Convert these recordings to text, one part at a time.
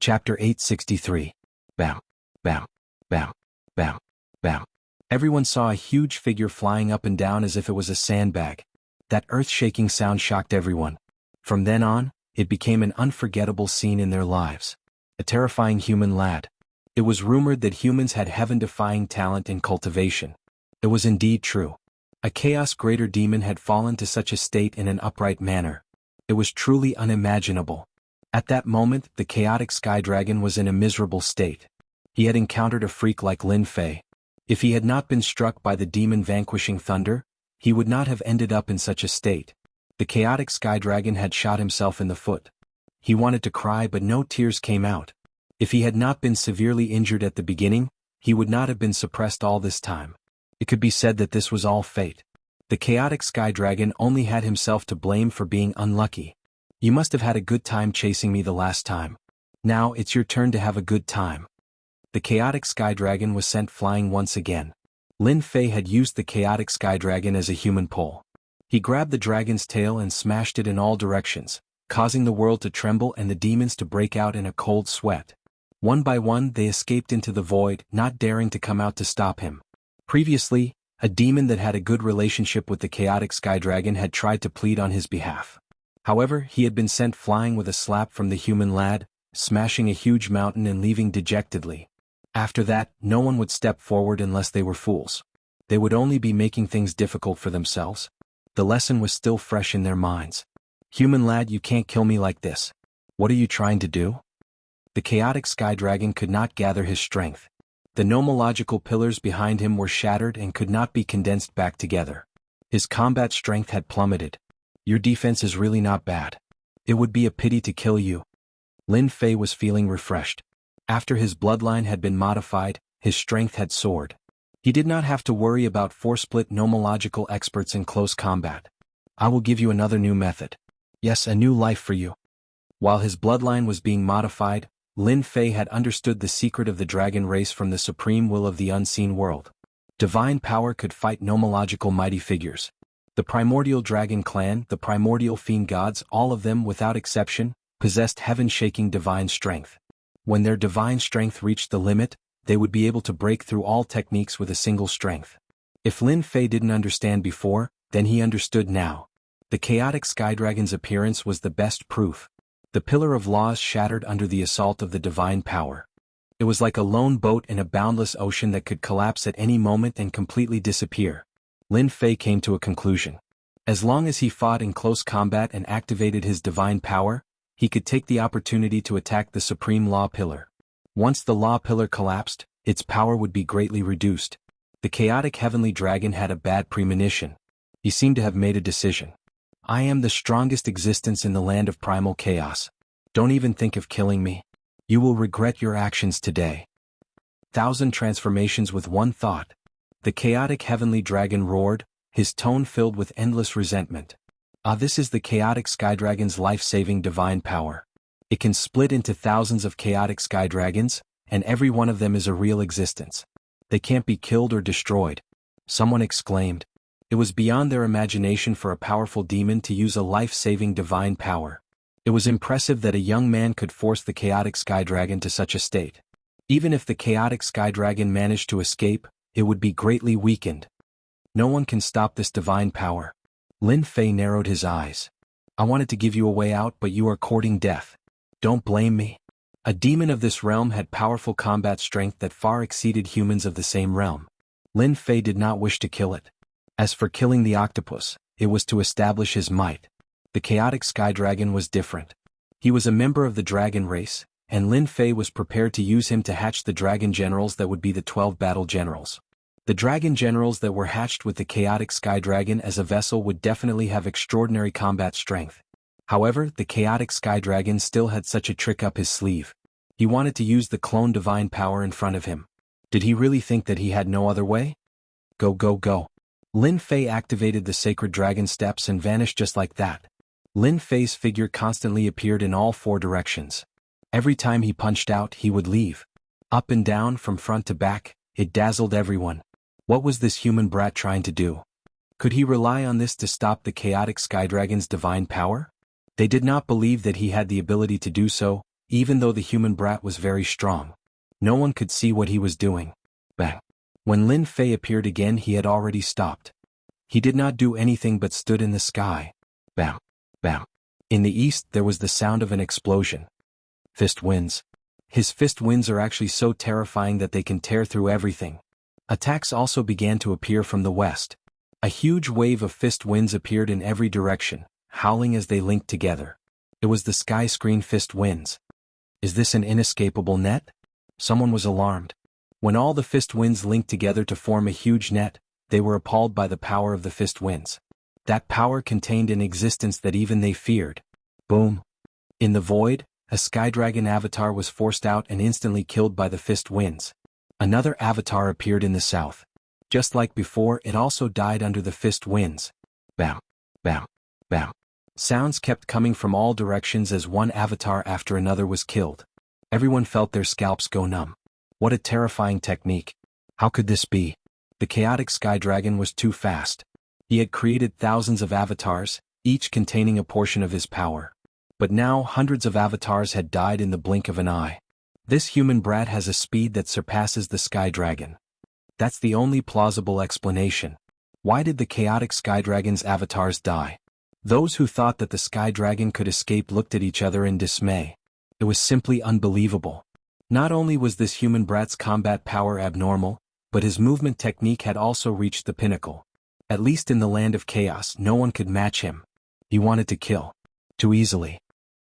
Chapter 863. Bam, bam, bam, bam, bam. Everyone saw a huge figure flying up and down as if it was a sandbag. That earth-shaking sound shocked everyone. From then on, it became an unforgettable scene in their lives. A terrifying human lad. It was rumored that humans had heaven-defying talent in cultivation. It was indeed true. A chaos greater demon had fallen to such a state in an upright manner. It was truly unimaginable. At that moment, the chaotic sky dragon was in a miserable state. He had encountered a freak like Lin Fei. If he had not been struck by the demon-vanquishing thunder, he would not have ended up in such a state. The chaotic sky dragon had shot himself in the foot. He wanted to cry, but no tears came out. If he had not been severely injured at the beginning, he would not have been suppressed all this time. It could be said that this was all fate. The chaotic sky dragon only had himself to blame for being unlucky. You must have had a good time chasing me the last time. Now it's your turn to have a good time. The chaotic sky dragon was sent flying once again. Lin Fei had used the chaotic sky dragon as a human pole. He grabbed the dragon's tail and smashed it in all directions, causing the world to tremble and the demons to break out in a cold sweat. One by one they escaped into the void, not daring to come out to stop him. Previously, a demon that had a good relationship with the chaotic sky dragon had tried to plead on his behalf. However, he had been sent flying with a slap from the human lad, smashing a huge mountain and leaving dejectedly. After that, no one would step forward unless they were fools. They would only be making things difficult for themselves. The lesson was still fresh in their minds. Human lad, you can't kill me like this. What are you trying to do? The chaotic sky dragon could not gather his strength. The nomological pillars behind him were shattered and could not be condensed back together. His combat strength had plummeted. Your defense is really not bad. It would be a pity to kill you. Lin Fei was feeling refreshed. After his bloodline had been modified, his strength had soared. He did not have to worry about four-split nomological experts in close combat. I will give you another new method. Yes, a new life for you. While his bloodline was being modified, Lin Fei had understood the secret of the dragon race from the supreme will of the unseen world. Divine power could fight nomological mighty figures. The primordial dragon clan, the primordial fiend gods, all of them without exception, possessed heaven-shaking divine strength. When their divine strength reached the limit, they would be able to break through all techniques with a single strength. If Lin Fei didn't understand before, then he understood now. The chaotic sky dragon's appearance was the best proof. The pillar of laws shattered under the assault of the divine power. It was like a lone boat in a boundless ocean that could collapse at any moment and completely disappear. Lin Fei came to a conclusion. As long as he fought in close combat and activated his divine power, he could take the opportunity to attack the supreme law pillar. Once the law pillar collapsed, its power would be greatly reduced. The chaotic heavenly dragon had a bad premonition. He seemed to have made a decision. I am the strongest existence in the land of primal chaos. Don't even think of killing me. You will regret your actions today. 1,000 transformations with one thought. The chaotic heavenly dragon roared, his tone filled with endless resentment. This is the chaotic sky dragon's life-saving divine power. It can split into thousands of chaotic sky dragons, and every one of them is a real existence. They can't be killed or destroyed. Someone exclaimed. It was beyond their imagination for a powerful demon to use a life-saving divine power. It was impressive that a young man could force the chaotic sky dragon to such a state. Even if the chaotic sky dragon managed to escape, it would be greatly weakened. No one can stop this divine power. Lin Fei narrowed his eyes. I wanted to give you a way out, but you are courting death. Don't blame me. A demon of this realm had powerful combat strength that far exceeded humans of the same realm. Lin Fei did not wish to kill it. As for killing the octopus, it was to establish his might. The chaotic sky dragon was different. He was a member of the dragon race, and Lin Fei was prepared to use him to hatch the dragon generals that would be the 12 battle generals. The dragon generals that were hatched with the chaotic sky dragon as a vessel would definitely have extraordinary combat strength. However, the chaotic sky dragon still had such a trick up his sleeve. He wanted to use the clone divine power in front of him. Did he really think that he had no other way? Go, go, go. Lin Fei activated the sacred dragon steps and vanished just like that. Lin Fei's figure constantly appeared in all four directions. Every time he punched out, he would leave. Up and down, from front to back, it dazzled everyone. What was this human brat trying to do? Could he rely on this to stop the chaotic sky dragon's divine power? They did not believe that he had the ability to do so, even though the human brat was very strong. No one could see what he was doing. Bang. When Lin Fei appeared again, he had already stopped. He did not do anything but stood in the sky. Bam. Bam. In the east there was the sound of an explosion. Fist winds. His fist winds are actually so terrifying that they can tear through everything. Attacks also began to appear from the west. A huge wave of fist winds appeared in every direction, howling as they linked together. It was the sky screen fist winds. Is this an inescapable net? Someone was alarmed. When all the fist winds linked together to form a huge net, they were appalled by the power of the fist winds. That power contained an existence that even they feared. Boom. In the void, a Skydragon avatar was forced out and instantly killed by the fist winds. Another avatar appeared in the south. Just like before, it also died under the fist winds. Bam. Bam. Bam. Sounds kept coming from all directions as one avatar after another was killed. Everyone felt their scalps go numb. What a terrifying technique. How could this be? The chaotic Skydragon was too fast. He had created thousands of avatars, each containing a portion of his power. But now hundreds of avatars had died in the blink of an eye. This human brat has a speed that surpasses the Skydragon. That's the only plausible explanation. Why did the chaotic Skydragon's avatars die? Those who thought that the Skydragon could escape looked at each other in dismay. It was simply unbelievable. Not only was this human brat's combat power abnormal, but his movement technique had also reached the pinnacle. At least in the land of chaos, no one could match him. He wanted to kill. Too easily.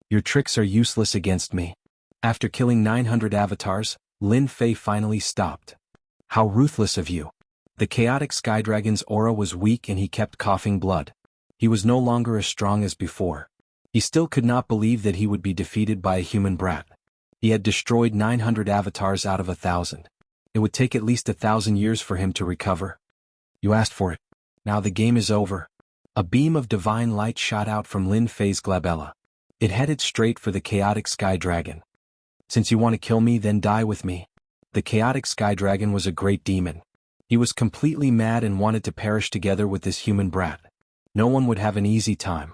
Your tricks are useless against me. After killing 900 avatars, Lin Fei finally stopped. How ruthless of you. The chaotic Skydragon's aura was weak and he kept coughing blood. He was no longer as strong as before. He still could not believe that he would be defeated by a human brat. He had destroyed 900 avatars out of 1,000. It would take at least 1,000 years for him to recover. You asked for it. Now the game is over. A beam of divine light shot out from Lin Fei's glabella. It headed straight for the chaotic Skydragon. Since you want to kill me, then die with me. The chaotic Skydragon was a great demon. He was completely mad and wanted to perish together with this human brat. No one would have an easy time.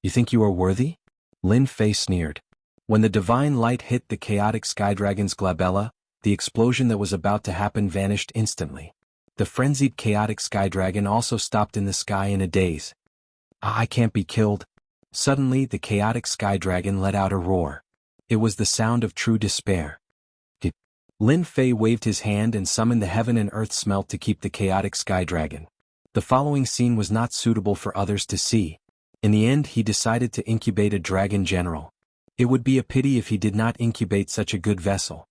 You think you are worthy? Lin Fei sneered. When the divine light hit the chaotic Skydragon's glabella, the explosion that was about to happen vanished instantly. The frenzied chaotic Skydragon also stopped in the sky in a daze. I can't be killed. Suddenly the chaotic Skydragon let out a roar. It was the sound of true despair. Lin Fei waved his hand and summoned the heaven and earth smelt to keep the chaotic Skydragon. The following scene was not suitable for others to see. In the end, he decided to incubate a dragon general. It would be a pity if he did not incubate such a good vessel.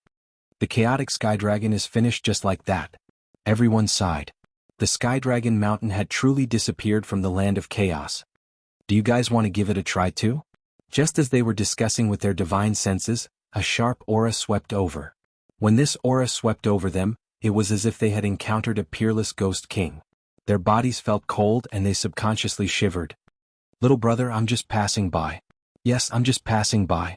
The chaotic Skydragon is finished just like that. Everyone sighed. The Skydragon mountain had truly disappeared from the land of chaos. Do you guys want to give it a try too? Just as they were discussing with their divine senses, a sharp aura swept over. When this aura swept over them, it was as if they had encountered a peerless ghost king. Their bodies felt cold and they subconsciously shivered. Little brother, I'm just passing by. Yes, I'm just passing by.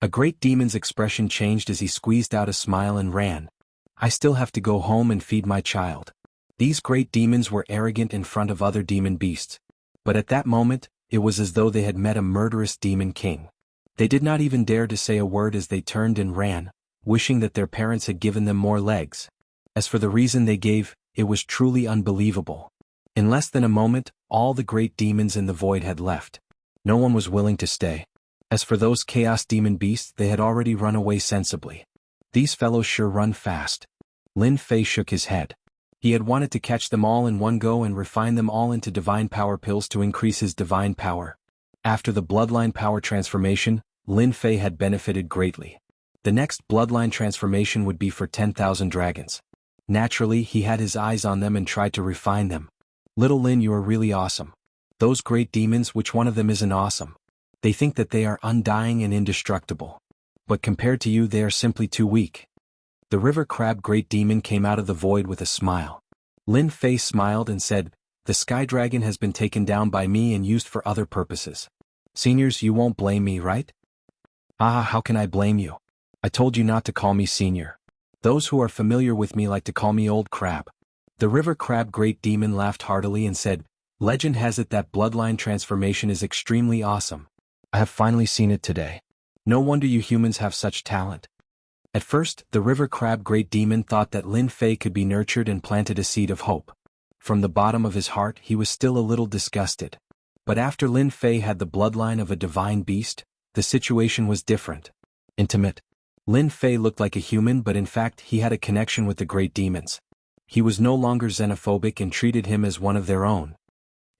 A great demon's expression changed as he squeezed out a smile and ran. I still have to go home and feed my child. These great demons were arrogant in front of other demon beasts. But at that moment, it was as though they had met a murderous demon king. They did not even dare to say a word as they turned and ran, wishing that their parents had given them more legs. As for the reason they gave, it was truly unbelievable. In less than a moment, all the great demons in the void had left. No one was willing to stay. As for those chaos demon beasts, they had already run away sensibly. These fellows sure run fast. Lin Fei shook his head. He had wanted to catch them all in one go and refine them all into divine power pills to increase his divine power. After the bloodline power transformation, Lin Fei had benefited greatly. The next bloodline transformation would be for 10,000 dragons. Naturally, he had his eyes on them and tried to refine them. Little Lin, you are really awesome. Those great demons, which one of them isn't awesome? They think that they are undying and indestructible. But compared to you, they are simply too weak. The river crab great demon came out of the void with a smile. Lin Fei smiled and said, the Skydragon has been taken down by me and used for other purposes. Seniors, you won't blame me, right? Ah, how can I blame you? I told you not to call me senior. Those who are familiar with me like to call me old crab. The river crab great demon laughed heartily and said, legend has it that bloodline transformation is extremely awesome. I have finally seen it today. No wonder you humans have such talent. At first, the river crab great demon thought that Lin Fei could be nurtured and planted a seed of hope. From the bottom of his heart he was still a little disgusted. But after Lin Fei had the bloodline of a divine beast, the situation was different. Intimate. Lin Fei looked like a human, but in fact he had a connection with the great demons. He was no longer xenophobic and treated him as one of their own.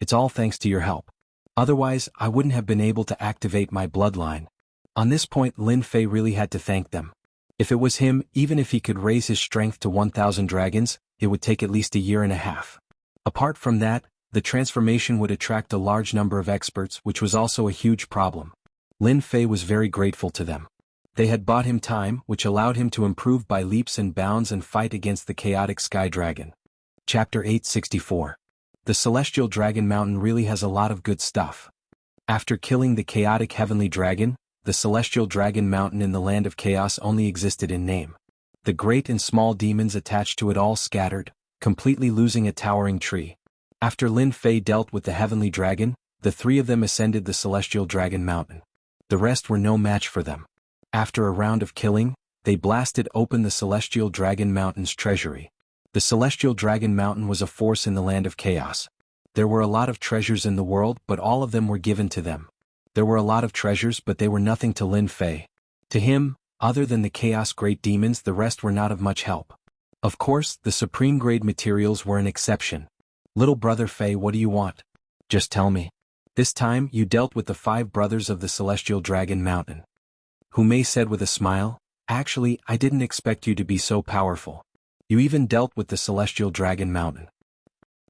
It's all thanks to your help. Otherwise, I wouldn't have been able to activate my bloodline. On this point Lin Fei really had to thank them. If it was him, even if he could raise his strength to 1,000 dragons, it would take at least a year and a half. Apart from that, the transformation would attract a large number of experts, which was also a huge problem. Lin Fei was very grateful to them. They had bought him time, which allowed him to improve by leaps and bounds and fight against the chaotic sky dragon. Chapter 864. The Celestial Dragon Mountain really has a lot of good stuff. After killing the chaotic heavenly dragon, the Celestial Dragon Mountain in the Land of Chaos only existed in name. The great and small demons attached to it all scattered, completely losing a towering tree. After Lin Fei dealt with the heavenly dragon, the three of them ascended the Celestial Dragon Mountain. The rest were no match for them. After a round of killing, they blasted open the Celestial Dragon Mountain's treasury. The Celestial Dragon Mountain was a force in the Land of Chaos. There were a lot of treasures in the world, but all of them were given to them. There were a lot of treasures, but they were nothing to Lin Fei. To him, other than the Chaos Great Demons, the rest were not of much help. Of course, the supreme grade materials were an exception. Little brother Fei, what do you want? Just tell me. This time, you dealt with the 5 brothers of the Celestial Dragon Mountain. Hu Mei said with a smile, actually, I didn't expect you to be so powerful. You even dealt with the Celestial Dragon Mountain.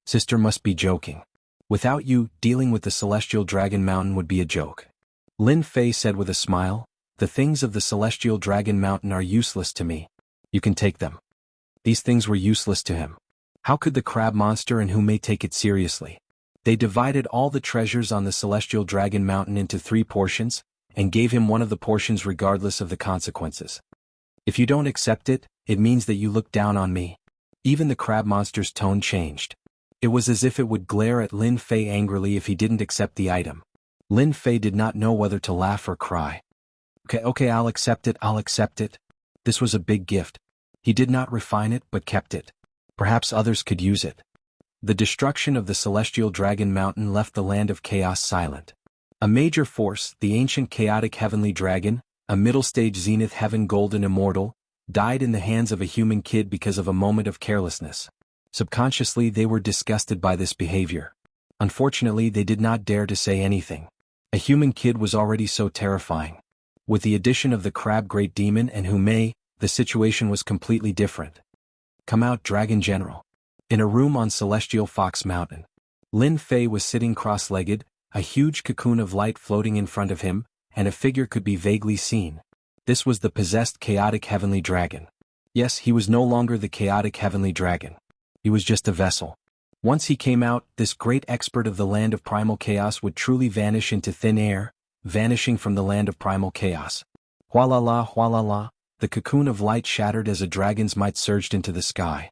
Sister must be joking. Without you, dealing with the Celestial Dragon Mountain would be a joke. Lin Fei said with a smile, the things of the Celestial Dragon Mountain are useless to me. You can take them. These things were useless to him. How could the crab monster and Hu Mei take it seriously? They divided all the treasures on the Celestial Dragon Mountain into 3 portions, and gave him one of the portions regardless of the consequences. If you don't accept it, it means that you look down on me. Even the crab monster's tone changed. It was as if it would glare at Lin Fei angrily if he didn't accept the item. Lin Fei did not know whether to laugh or cry. Okay, I'll accept it. This was a big gift. He did not refine it but kept it. Perhaps others could use it. The destruction of the Celestial Dragon Mountain left the Land of Chaos silent. A major force, the ancient chaotic heavenly dragon, a middle-stage zenith heaven golden immortal, died in the hands of a human kid because of a moment of carelessness. Subconsciously they were disgusted by this behavior. Unfortunately they did not dare to say anything. A human kid was already so terrifying. With the addition of the crab great demon and Hu Mei, the situation was completely different. Come out, Dragon General. In a room on Celestial Fox Mountain. Lin Fei was sitting cross-legged, a huge cocoon of light floating in front of him, and a figure could be vaguely seen. This was the possessed chaotic heavenly dragon. Yes, he was no longer the chaotic heavenly dragon. He was just a vessel. Once he came out, this great expert of the Land of Primal Chaos would truly vanish into thin air, vanishing from the Land of Primal Chaos. Hualala, the cocoon of light shattered as a dragon's might surged into the sky.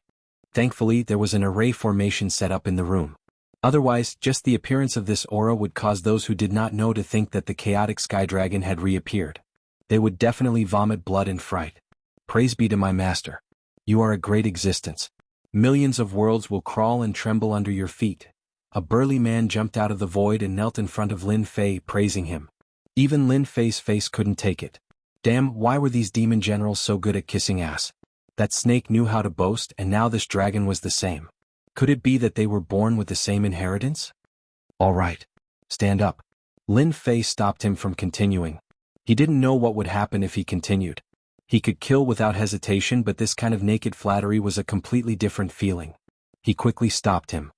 Thankfully, there was an array formation set up in the room. Otherwise, just the appearance of this aura would cause those who did not know to think that the chaotic sky dragon had reappeared. They would definitely vomit blood in fright. Praise be to my master. You are a great existence. Millions of worlds will crawl and tremble under your feet. A burly man jumped out of the void and knelt in front of Lin Fei, praising him. Even Lin Fei's face couldn't take it. Damn, why were these demon generals so good at kissing ass? That snake knew how to boast, and now this dragon was the same. Could it be that they were born with the same inheritance? All right. Stand up. Lin Fei stopped him from continuing. He didn't know what would happen if he continued. He could kill without hesitation, but this kind of naked flattery was a completely different feeling. He quickly stopped him.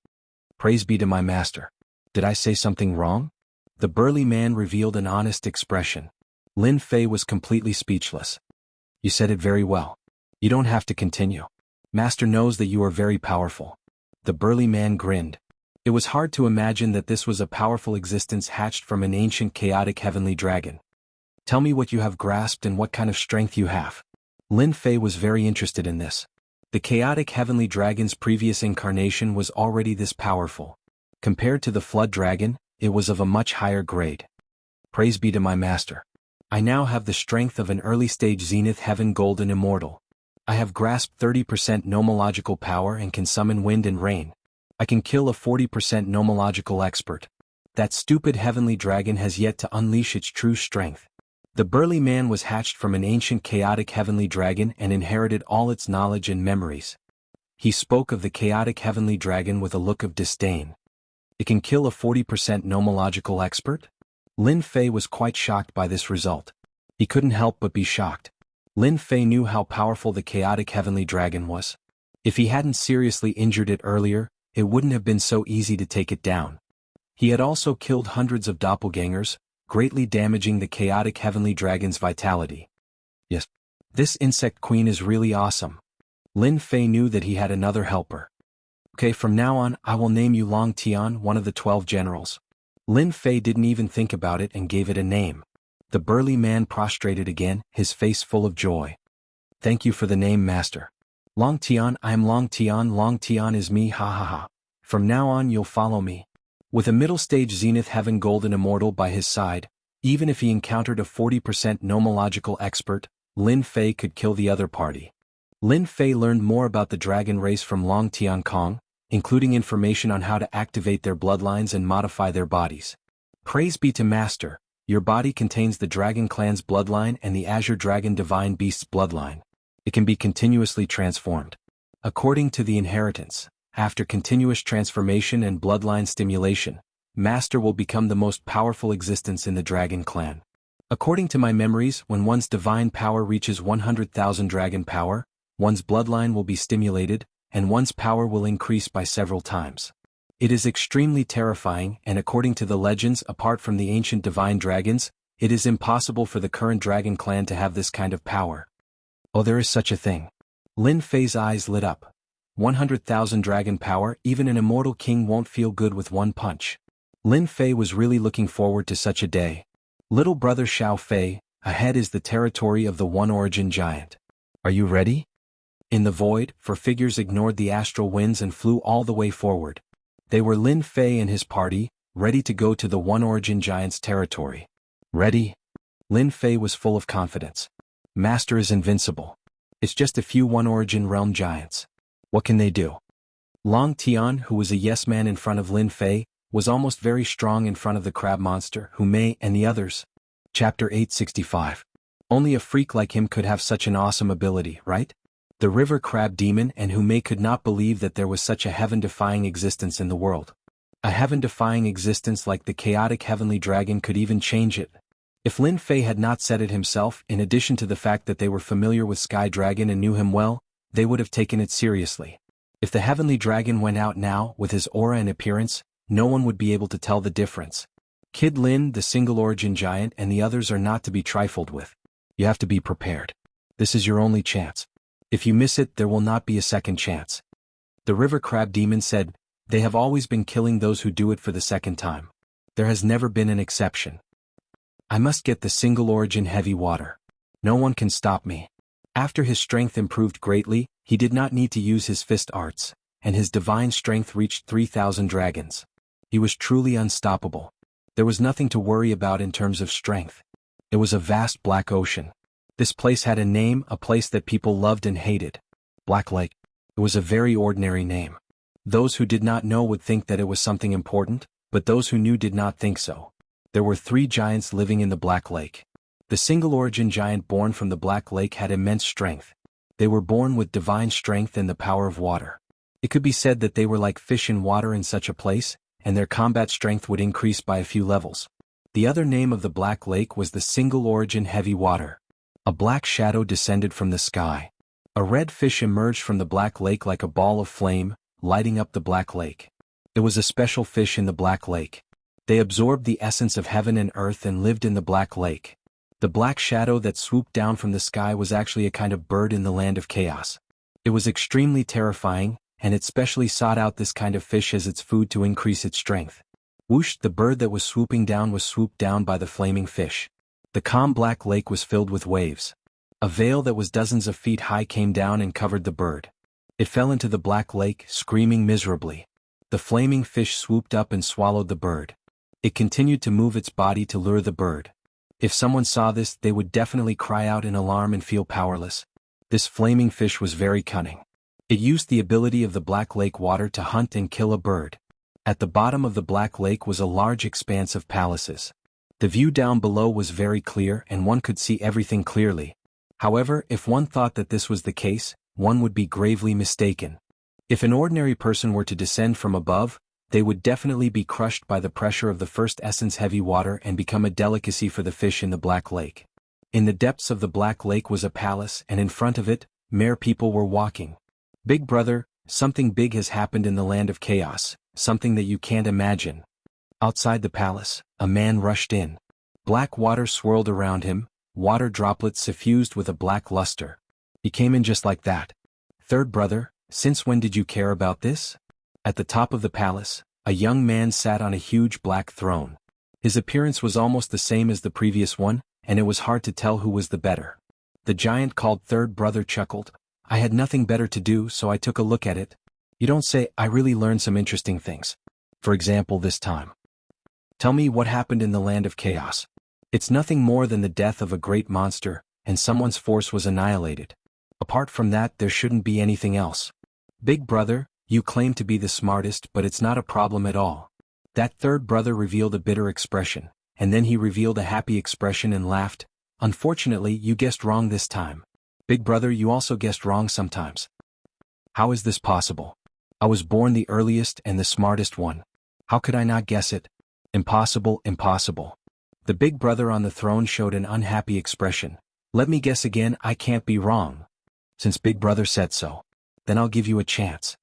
Praise be to my master. Did I say something wrong? The burly man revealed an honest expression. Lin Fei was completely speechless. You said it very well. You don't have to continue. Master knows that you are very powerful. The burly man grinned. It was hard to imagine that this was a powerful existence hatched from an ancient chaotic heavenly dragon. Tell me what you have grasped and what kind of strength you have. Lin Fei was very interested in this. The chaotic heavenly dragon's previous incarnation was already this powerful. Compared to the flood dragon, it was of a much higher grade. Praise be to my master. I now have the strength of an early-stage Zenith Heaven Golden Immortal. I have grasped 30% nomological power and can summon wind and rain. I can kill a 40% nomological expert. That stupid heavenly dragon has yet to unleash its true strength. The burly man was hatched from an ancient chaotic heavenly dragon and inherited all its knowledge and memories. He spoke of the chaotic heavenly dragon with a look of disdain. It can kill a 40% nomological expert? Lin Fei was quite shocked by this result. He couldn't help but be shocked. Lin Fei knew how powerful the chaotic heavenly dragon was. If he hadn't seriously injured it earlier, it wouldn't have been so easy to take it down. He had also killed hundreds of doppelgangers, greatly damaging the chaotic heavenly dragon's vitality. Yes, this insect queen is really awesome. Lin Fei knew that he had another helper. Okay, from now on, I will name you Long Tian, one of the 12 generals. Lin Fei didn't even think about it and gave it a name. The burly man prostrated again, his face full of joy. Thank you for the name, master. Long Tian, I am Long Tian is me, ha ha ha. From now on you'll follow me. With a middle-stage Zenith Heaven Golden Immortal by his side, even if he encountered a 40% nomological expert, Lin Fei could kill the other party. Lin Fei learned more about the dragon race from Long Tian Kong, including information on how to activate their bloodlines and modify their bodies. Praise be to Master, your body contains the Dragon Clan's bloodline and the Azure Dragon Divine Beast's bloodline. It can be continuously transformed. According to the inheritance, after continuous transformation and bloodline stimulation, Master will become the most powerful existence in the Dragon Clan. According to my memories, when one's divine power reaches 100,000 dragon power, one's bloodline will be stimulated, and one's power will increase by several times. It is extremely terrifying, and according to the legends, apart from the ancient divine dragons, it is impossible for the current Dragon Clan to have this kind of power. Oh, there is such a thing. Lin Fei's eyes lit up. 100,000 dragon power, even an immortal king won't feel good with one punch. Lin Fei was really looking forward to such a day. Little brother Xiao Fei, ahead is the territory of the One Origin Giant. Are you ready? In the void, four figures ignored the astral winds and flew all the way forward. They were Lin Fei and his party, ready to go to the One Origin Giant's territory. Ready? Lin Fei was full of confidence. Master is invincible. It's just a few One Origin Realm Giants. What can they do? Long Tian, who was a yes man in front of Lin Fei, was almost very strong in front of the crab monster, Hu Mei and the others. Chapter 865. Only a freak like him could have such an awesome ability, right? The river crab demon and Hu Mei could not believe that there was such a heaven-defying existence in the world. A heaven-defying existence like the chaotic heavenly dragon could even change it. If Lin Fei had not said it himself, in addition to the fact that they were familiar with Sky Dragon and knew him well, they would have taken it seriously. If the heavenly dragon went out now, with his aura and appearance, no one would be able to tell the difference. Kid Lin, the single origin giant, and the others are not to be trifled with. You have to be prepared. This is your only chance. If you miss it, there will not be a second chance. The river crab demon said, they have always been killing those who do it for the second time. There has never been an exception. I must get the single origin heavy water. No one can stop me. After his strength improved greatly, he did not need to use his fist arts, and his divine strength reached 3,000 dragons. He was truly unstoppable. There was nothing to worry about in terms of strength. It was a vast black ocean. This place had a name, a place that people loved and hated. Black Lake. It was a very ordinary name. Those who did not know would think that it was something important, but those who knew did not think so. There were 3 giants living in the Black Lake. The single origin giant born from the Black Lake had immense strength. They were born with divine strength and the power of water. It could be said that they were like fish in water in such a place, and their combat strength would increase by a few levels. The other name of the Black Lake was the single origin heavy water. A black shadow descended from the sky. A red fish emerged from the Black Lake like a ball of flame, lighting up the Black Lake. It was a special fish in the Black Lake. They absorbed the essence of heaven and earth and lived in the Black Lake. The black shadow that swooped down from the sky was actually a kind of bird in the land of chaos. It was extremely terrifying, and it specially sought out this kind of fish as its food to increase its strength. Whoosh, the bird that was swooping down was swooped down by the flaming fish. The calm Black Lake was filled with waves. A veil that was dozens of feet high came down and covered the bird. It fell into the Black Lake, screaming miserably. The flaming fish swooped up and swallowed the bird. It continued to move its body to lure the bird. If someone saw this, they would definitely cry out in alarm and feel powerless. This flaming fish was very cunning. It used the ability of the Black Lake water to hunt and kill a bird. At the bottom of the Black Lake was a large expanse of palaces. The view down below was very clear and one could see everything clearly. However, if one thought that this was the case, one would be gravely mistaken. If an ordinary person were to descend from above, they would definitely be crushed by the pressure of the first essence heavy water and become a delicacy for the fish in the Black Lake. In the depths of the Black Lake was a palace, and in front of it, mere people were walking. Big brother, something big has happened in the land of chaos, something that you can't imagine. Outside the palace, a man rushed in. Black water swirled around him, water droplets suffused with a black luster. He came in just like that. Third brother, since when did you care about this? At the top of the palace, a young man sat on a huge black throne. His appearance was almost the same as the previous one, and it was hard to tell who was the better. The giant called third brother chuckled. I had nothing better to do, so I took a look at it. You don't say. I really learned some interesting things. For example, this time. Tell me what happened in the land of chaos. It's nothing more than the death of a great monster, and someone's force was annihilated. Apart from that, there shouldn't be anything else. Big brother, you claim to be the smartest, but it's not a problem at all. That third brother revealed a bitter expression, and then he revealed a happy expression and laughed. Unfortunately, you guessed wrong this time. Big brother, you also guessed wrong sometimes. How is this possible? I was born the earliest and the smartest one. How could I not guess it? Impossible, impossible. The big brother on the throne showed an unhappy expression. Let me guess again, I can't be wrong. Since big brother said so. Then I'll give you a chance.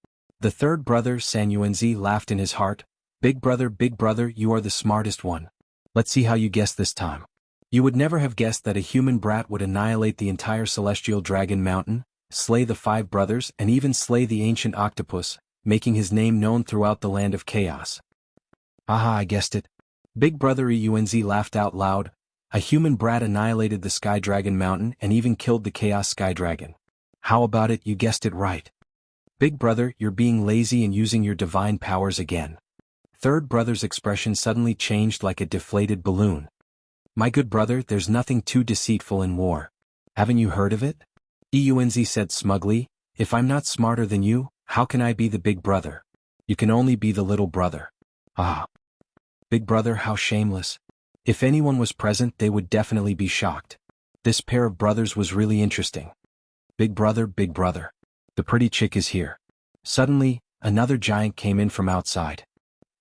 The third brother, Sanyuanzi, laughed in his heart. Big brother, you are the smartest one. Let's see how you guess this time. You would never have guessed that a human brat would annihilate the entire celestial dragon mountain, slay the 5 brothers, and even slay the ancient octopus, making his name known throughout the land of chaos. Aha, I guessed it. Big brother Yuanzi laughed out loud. A human brat annihilated the Sky Dragon mountain and even killed the Chaos Sky Dragon. How about it, you guessed it right. Big brother, you're being lazy and using your divine powers again. Third brother's expression suddenly changed like a deflated balloon. My good brother, there's nothing too deceitful in war. Haven't you heard of it? Eunz said smugly, if I'm not smarter than you, how can I be the big brother? You can only be the little brother. Ah. Big brother, how shameless. If anyone was present, they would definitely be shocked. This pair of brothers was really interesting. Big brother, the pretty chick is here. Suddenly, another giant came in from outside.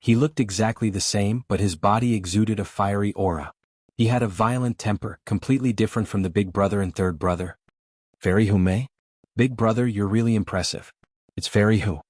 He looked exactly the same, but his body exuded a fiery aura. He had a violent temper, completely different from the big brother and third brother. Fairy Hu Mei? Big brother, you're really impressive. It's Fairy Hu.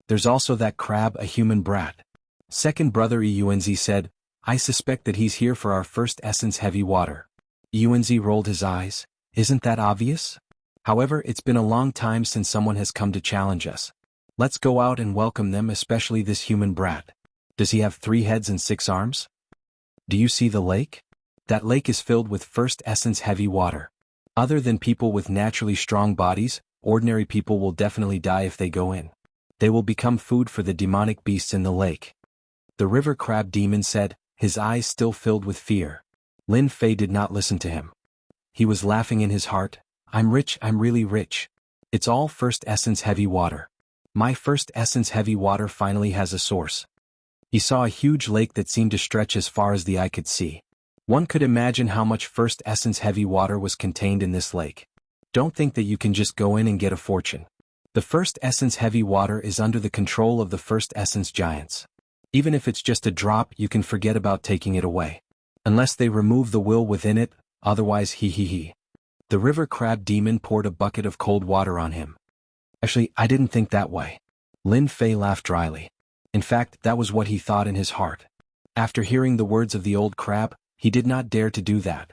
There's also that crab, a human brat. Second brother Eunz said, I suspect that he's here for our first essence heavy water. Eunz rolled his eyes. Isn't that obvious? However, it's been a long time since someone has come to challenge us. Let's go out and welcome them, especially this human brat. Does he have 3 heads and 6 arms? Do you see the lake? That lake is filled with first essence heavy water. Other than people with naturally strong bodies, ordinary people will definitely die if they go in. They will become food for the demonic beasts in the lake. The river crab demon said, his eyes still filled with fear. Lin Fei did not listen to him. He was laughing in his heart. I'm rich, I'm really rich. It's all first essence heavy water. My first essence heavy water finally has a source. He saw a huge lake that seemed to stretch as far as the eye could see. One could imagine how much first essence heavy water was contained in this lake. Don't think that you can just go in and get a fortune. The first essence heavy water is under the control of the first essence giants. Even if it's just a drop, you can forget about taking it away. Unless they remove the will within it, otherwise he. The river crab demon poured a bucket of cold water on him. Actually, I didn't think that way. Lin Fei laughed dryly. In fact, that was what he thought in his heart. After hearing the words of the old crab, he did not dare to do that.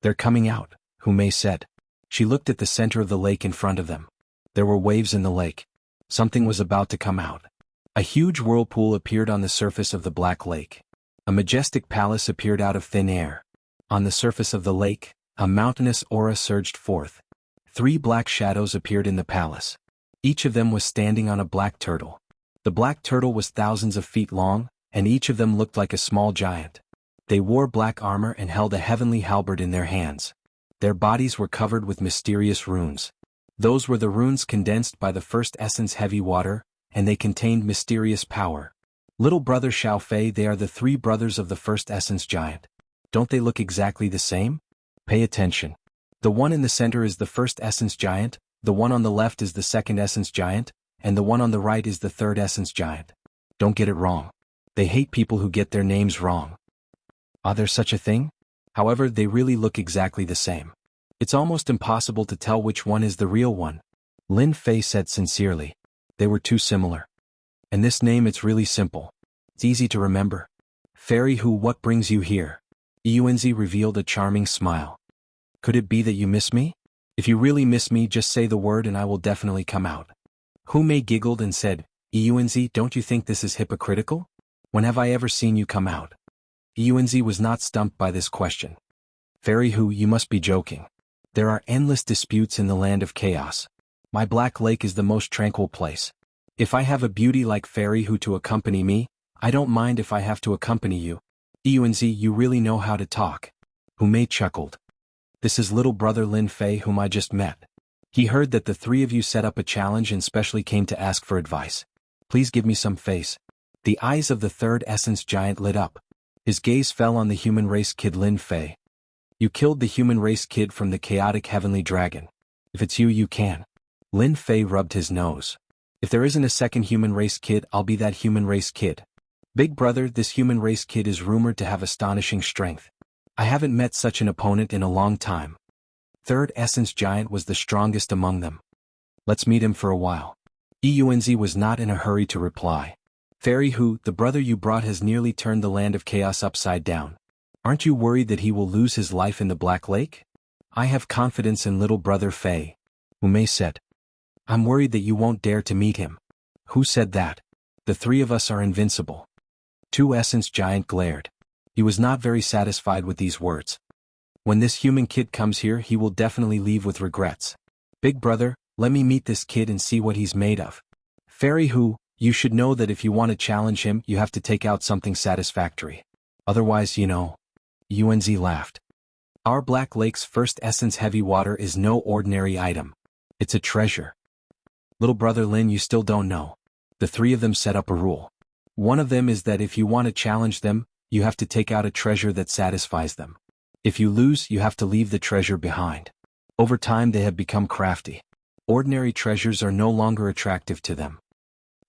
They're coming out, Hu Mei said. She looked at the center of the lake in front of them. There were waves in the lake. Something was about to come out. A huge whirlpool appeared on the surface of the Black Lake. A majestic palace appeared out of thin air. On the surface of the lake, a mountainous aura surged forth. 3 black shadows appeared in the palace. Each of them was standing on a black turtle. The black turtle was thousands of feet long, and each of them looked like a small giant. They wore black armor and held a heavenly halberd in their hands. Their bodies were covered with mysterious runes. Those were the runes condensed by the first essence heavy water, and they contained mysterious power. Little brother Xiao Fei, they are the three brothers of the first essence giant. Don't they look exactly the same? Pay attention. The one in the center is the first essence giant, the one on the left is the second essence giant, and the one on the right is the third essence giant. Don't get it wrong. They hate people who get their names wrong. Are there such a thing? However, they really look exactly the same. It's almost impossible to tell which one is the real one. Lin Fei said sincerely. They were too similar. And this name, it's really simple. It's easy to remember. Fairy Hu, what brings you here? Yuanzi revealed a charming smile. Could it be that you miss me? If you really miss me, just say the word and I will definitely come out. Hu Mei giggled and said, Yuanzi, don't you think this is hypocritical? When have I ever seen you come out? Yuanzi was not stumped by this question. Fairy Hu, you must be joking. There are endless disputes in the land of chaos. My Black Lake is the most tranquil place. If I have a beauty like Fairy Hu to accompany me, I don't mind if I have to accompany you. Yuanzi, you really know how to talk. Hu Mei chuckled. This is little brother Lin Fei whom I just met. He heard that the three of you set up a challenge and specially came to ask for advice. Please give me some face. The eyes of the third essence giant lit up. His gaze fell on the human race kid Lin Fei. You killed the human race kid from the chaotic heavenly dragon. If it's you, you can. Lin Fei rubbed his nose. If there isn't a second human race kid, I'll be that human race kid. Big brother, this human race kid is rumored to have astonishing strength. I haven't met such an opponent in a long time. Third essence giant was the strongest among them. Let's meet him for a while. Yuanzi was not in a hurry to reply. Fairy Hu, the brother you brought has nearly turned the land of chaos upside down. Aren't you worried that he will lose his life in the Black Lake? I have confidence in little brother Fei. Hu Mei said. I'm worried that you won't dare to meet him. Who said that? The three of us are invincible. Two essence giant glared. He was not very satisfied with these words. When this human kid comes here, he will definitely leave with regrets. Big brother, let me meet this kid and see what he's made of. Fairy Hu, you should know that if you want to challenge him, you have to take out something satisfactory. Otherwise, you know. Yuanzi laughed. Our Black Lake's first essence heavy water is no ordinary item. It's a treasure. Little brother Lin, you still don't know. The three of them set up a rule. One of them is that if you want to challenge them, you have to take out a treasure that satisfies them. If you lose, you have to leave the treasure behind. Over time they have become crafty. Ordinary treasures are no longer attractive to them.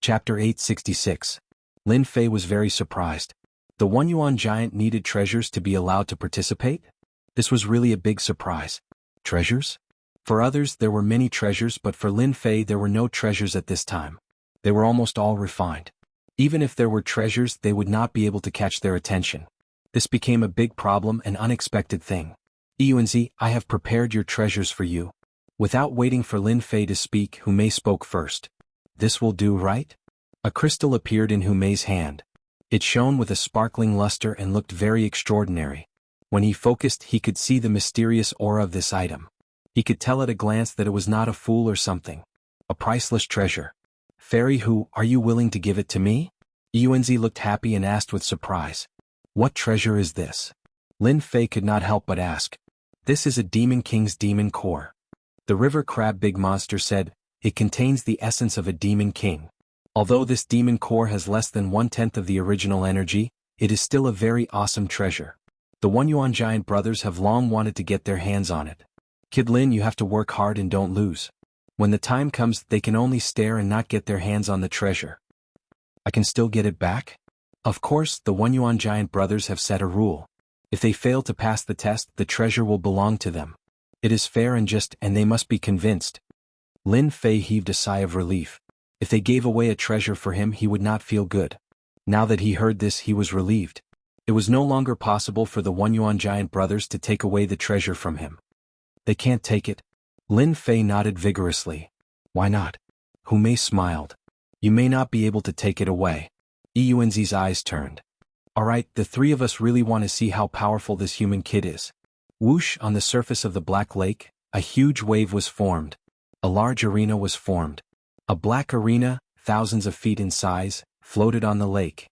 Chapter 866. Lin Fei was very surprised. The One Yuan giant needed treasures to be allowed to participate? This was really a big surprise. Treasures? For others there were many treasures, but for Lin Fei there were no treasures at this time. They were almost all refined. Even if there were treasures, they would not be able to catch their attention. This became a big problem, an unexpected thing. Yuanzi, I have prepared your treasures for you. Without waiting for Lin Fei to speak, Hu Mei spoke first. This will do, right? A crystal appeared in Hu Mei's hand. It shone with a sparkling luster and looked very extraordinary. When he focused, he could see the mysterious aura of this item. He could tell at a glance that it was not a fool or something. A priceless treasure. Fairy Hu, are you willing to give it to me? Yuanzi looked happy and asked with surprise. What treasure is this? Lin Fei could not help but ask. This is a demon king's demon core. The river crab big monster said, it contains the essence of a demon king. Although this demon core has less than 1/10 of the original energy, it is still a very awesome treasure. The One Yuan giant brothers have long wanted to get their hands on it. Kid Lin, you have to work hard and don't lose. When the time comes, they can only stare and not get their hands on the treasure. I can still get it back? Of course, the One Yuan giant brothers have set a rule. If they fail to pass the test, the treasure will belong to them. It is fair and just, and they must be convinced. Lin Fei heaved a sigh of relief. If they gave away a treasure for him, he would not feel good. Now that he heard this, he was relieved. It was no longer possible for the One Yuan giant brothers to take away the treasure from him. They can't take it. Lin Fei nodded vigorously. Why not? Hu Mei smiled. You may not be able to take it away. Yuanzi's eyes turned. Alright, the three of us really want to see how powerful this human kid is. Whoosh, on the surface of the Black Lake, a huge wave was formed. A large arena was formed. A black arena, thousands of feet in size, floated on the lake.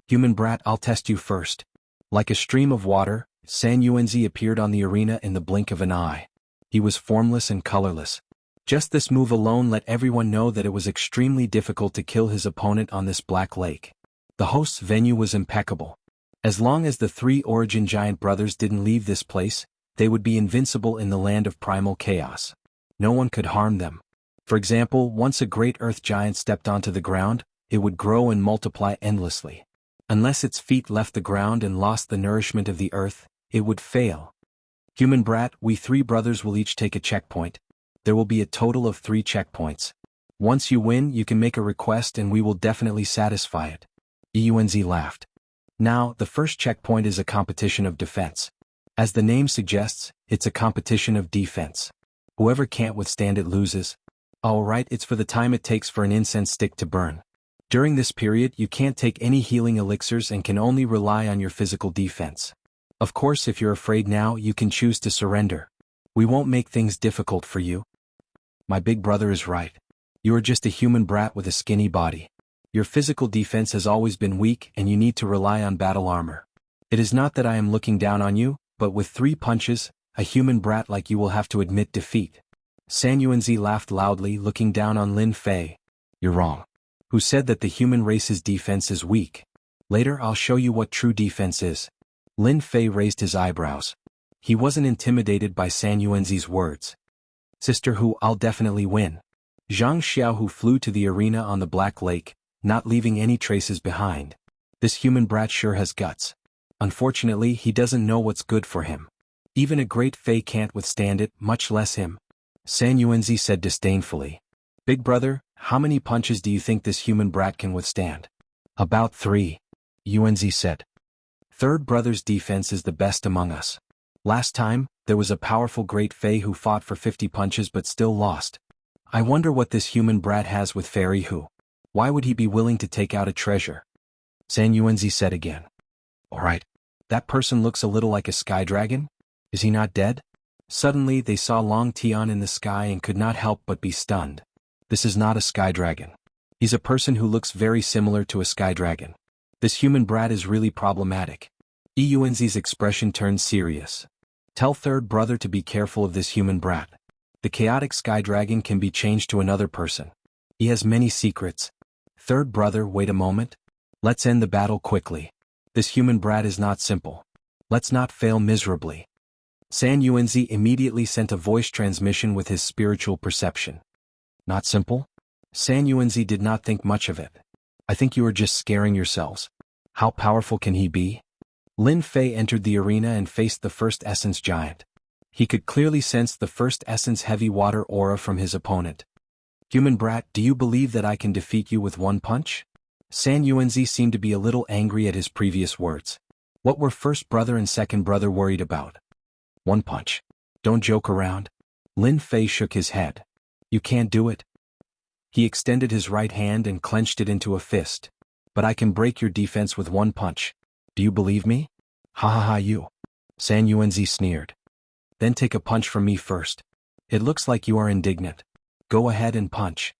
Human brat, I'll test you first. Like a stream of water, San Yuanzi appeared on the arena in the blink of an eye. He was formless and colorless. Just this move alone let everyone know that it was extremely difficult to kill his opponent on this black lake. The host's venue was impeccable. As long as the three origin giant brothers didn't leave this place, they would be invincible in the land of primal chaos. No one could harm them. For example, once a great earth giant stepped onto the ground, it would grow and multiply endlessly. Unless its feet left the ground and lost the nourishment of the earth, it would fail. Human brat, we three brothers will each take a checkpoint. There will be a total of 3 checkpoints. Once you win, you can make a request and we will definitely satisfy it. Yuanzi laughed. Now, the first checkpoint is a competition of defense. As the name suggests, it's a competition of defense. Whoever can't withstand it loses. Alright, it's for the time it takes for an incense stick to burn. During this period, you can't take any healing elixirs and can only rely on your physical defense. Of course, if you're afraid now, you can choose to surrender. We won't make things difficult for you. My big brother is right. You are just a human brat with a skinny body. Your physical defense has always been weak and you need to rely on battle armor. It is not that I am looking down on you, but with 3 punches, a human brat like you will have to admit defeat. San Yuanzi laughed loudly, looking down on Lin Fei. You're wrong. Who said that the human race's defense is weak? Later I'll show you what true defense is. Lin Fei raised his eyebrows. He wasn't intimidated by San Yuanzi's words. Sister Hu, I'll definitely win. Zhang Xiaohu flew to the arena on the Black Lake, not leaving any traces behind. This human brat sure has guts. Unfortunately, he doesn't know what's good for him. Even a great Fei can't withstand it, much less him. San Yuanzi said disdainfully. Big brother, how many punches do you think this human brat can withstand? About 3. Yuanzi said. Third brother's defense is the best among us. Last time, there was a powerful great Fei who fought for 50 punches but still lost. I wonder what this human brat has with Fairy Hu. Why would he be willing to take out a treasure? San Yuanzi said again. Alright. That person looks a little like a sky dragon? Is he not dead? Suddenly they saw Long Tian in the sky and could not help but be stunned. This is not a sky dragon. He's a person who looks very similar to a sky dragon. This human brat is really problematic. Yuanzi's expression turned serious. Tell third brother to be careful of this human brat. The chaotic sky dragon can be changed to another person. He has many secrets. Third brother, wait a moment. Let's end the battle quickly. This human brat is not simple. Let's not fail miserably. San Yuanzi immediately sent a voice transmission with his spiritual perception. Not simple? San Yuanzi did not think much of it. I think you are just scaring yourselves. How powerful can he be? Lin Fei entered the arena and faced the first essence giant. He could clearly sense the first essence heavy water aura from his opponent. Human brat, do you believe that I can defeat you with 1 punch? San Yuanzi seemed to be a little angry at his previous words. What were first brother and second brother worried about? 1 punch. Don't joke around. Lin Fei shook his head. You can't do it. He extended his right hand and clenched it into a fist. But I can break your defense with 1 punch. Do you believe me? Ha ha ha you. San Yuanzi sneered. Then take a punch from me first. It looks like you are indignant. Go ahead and punch.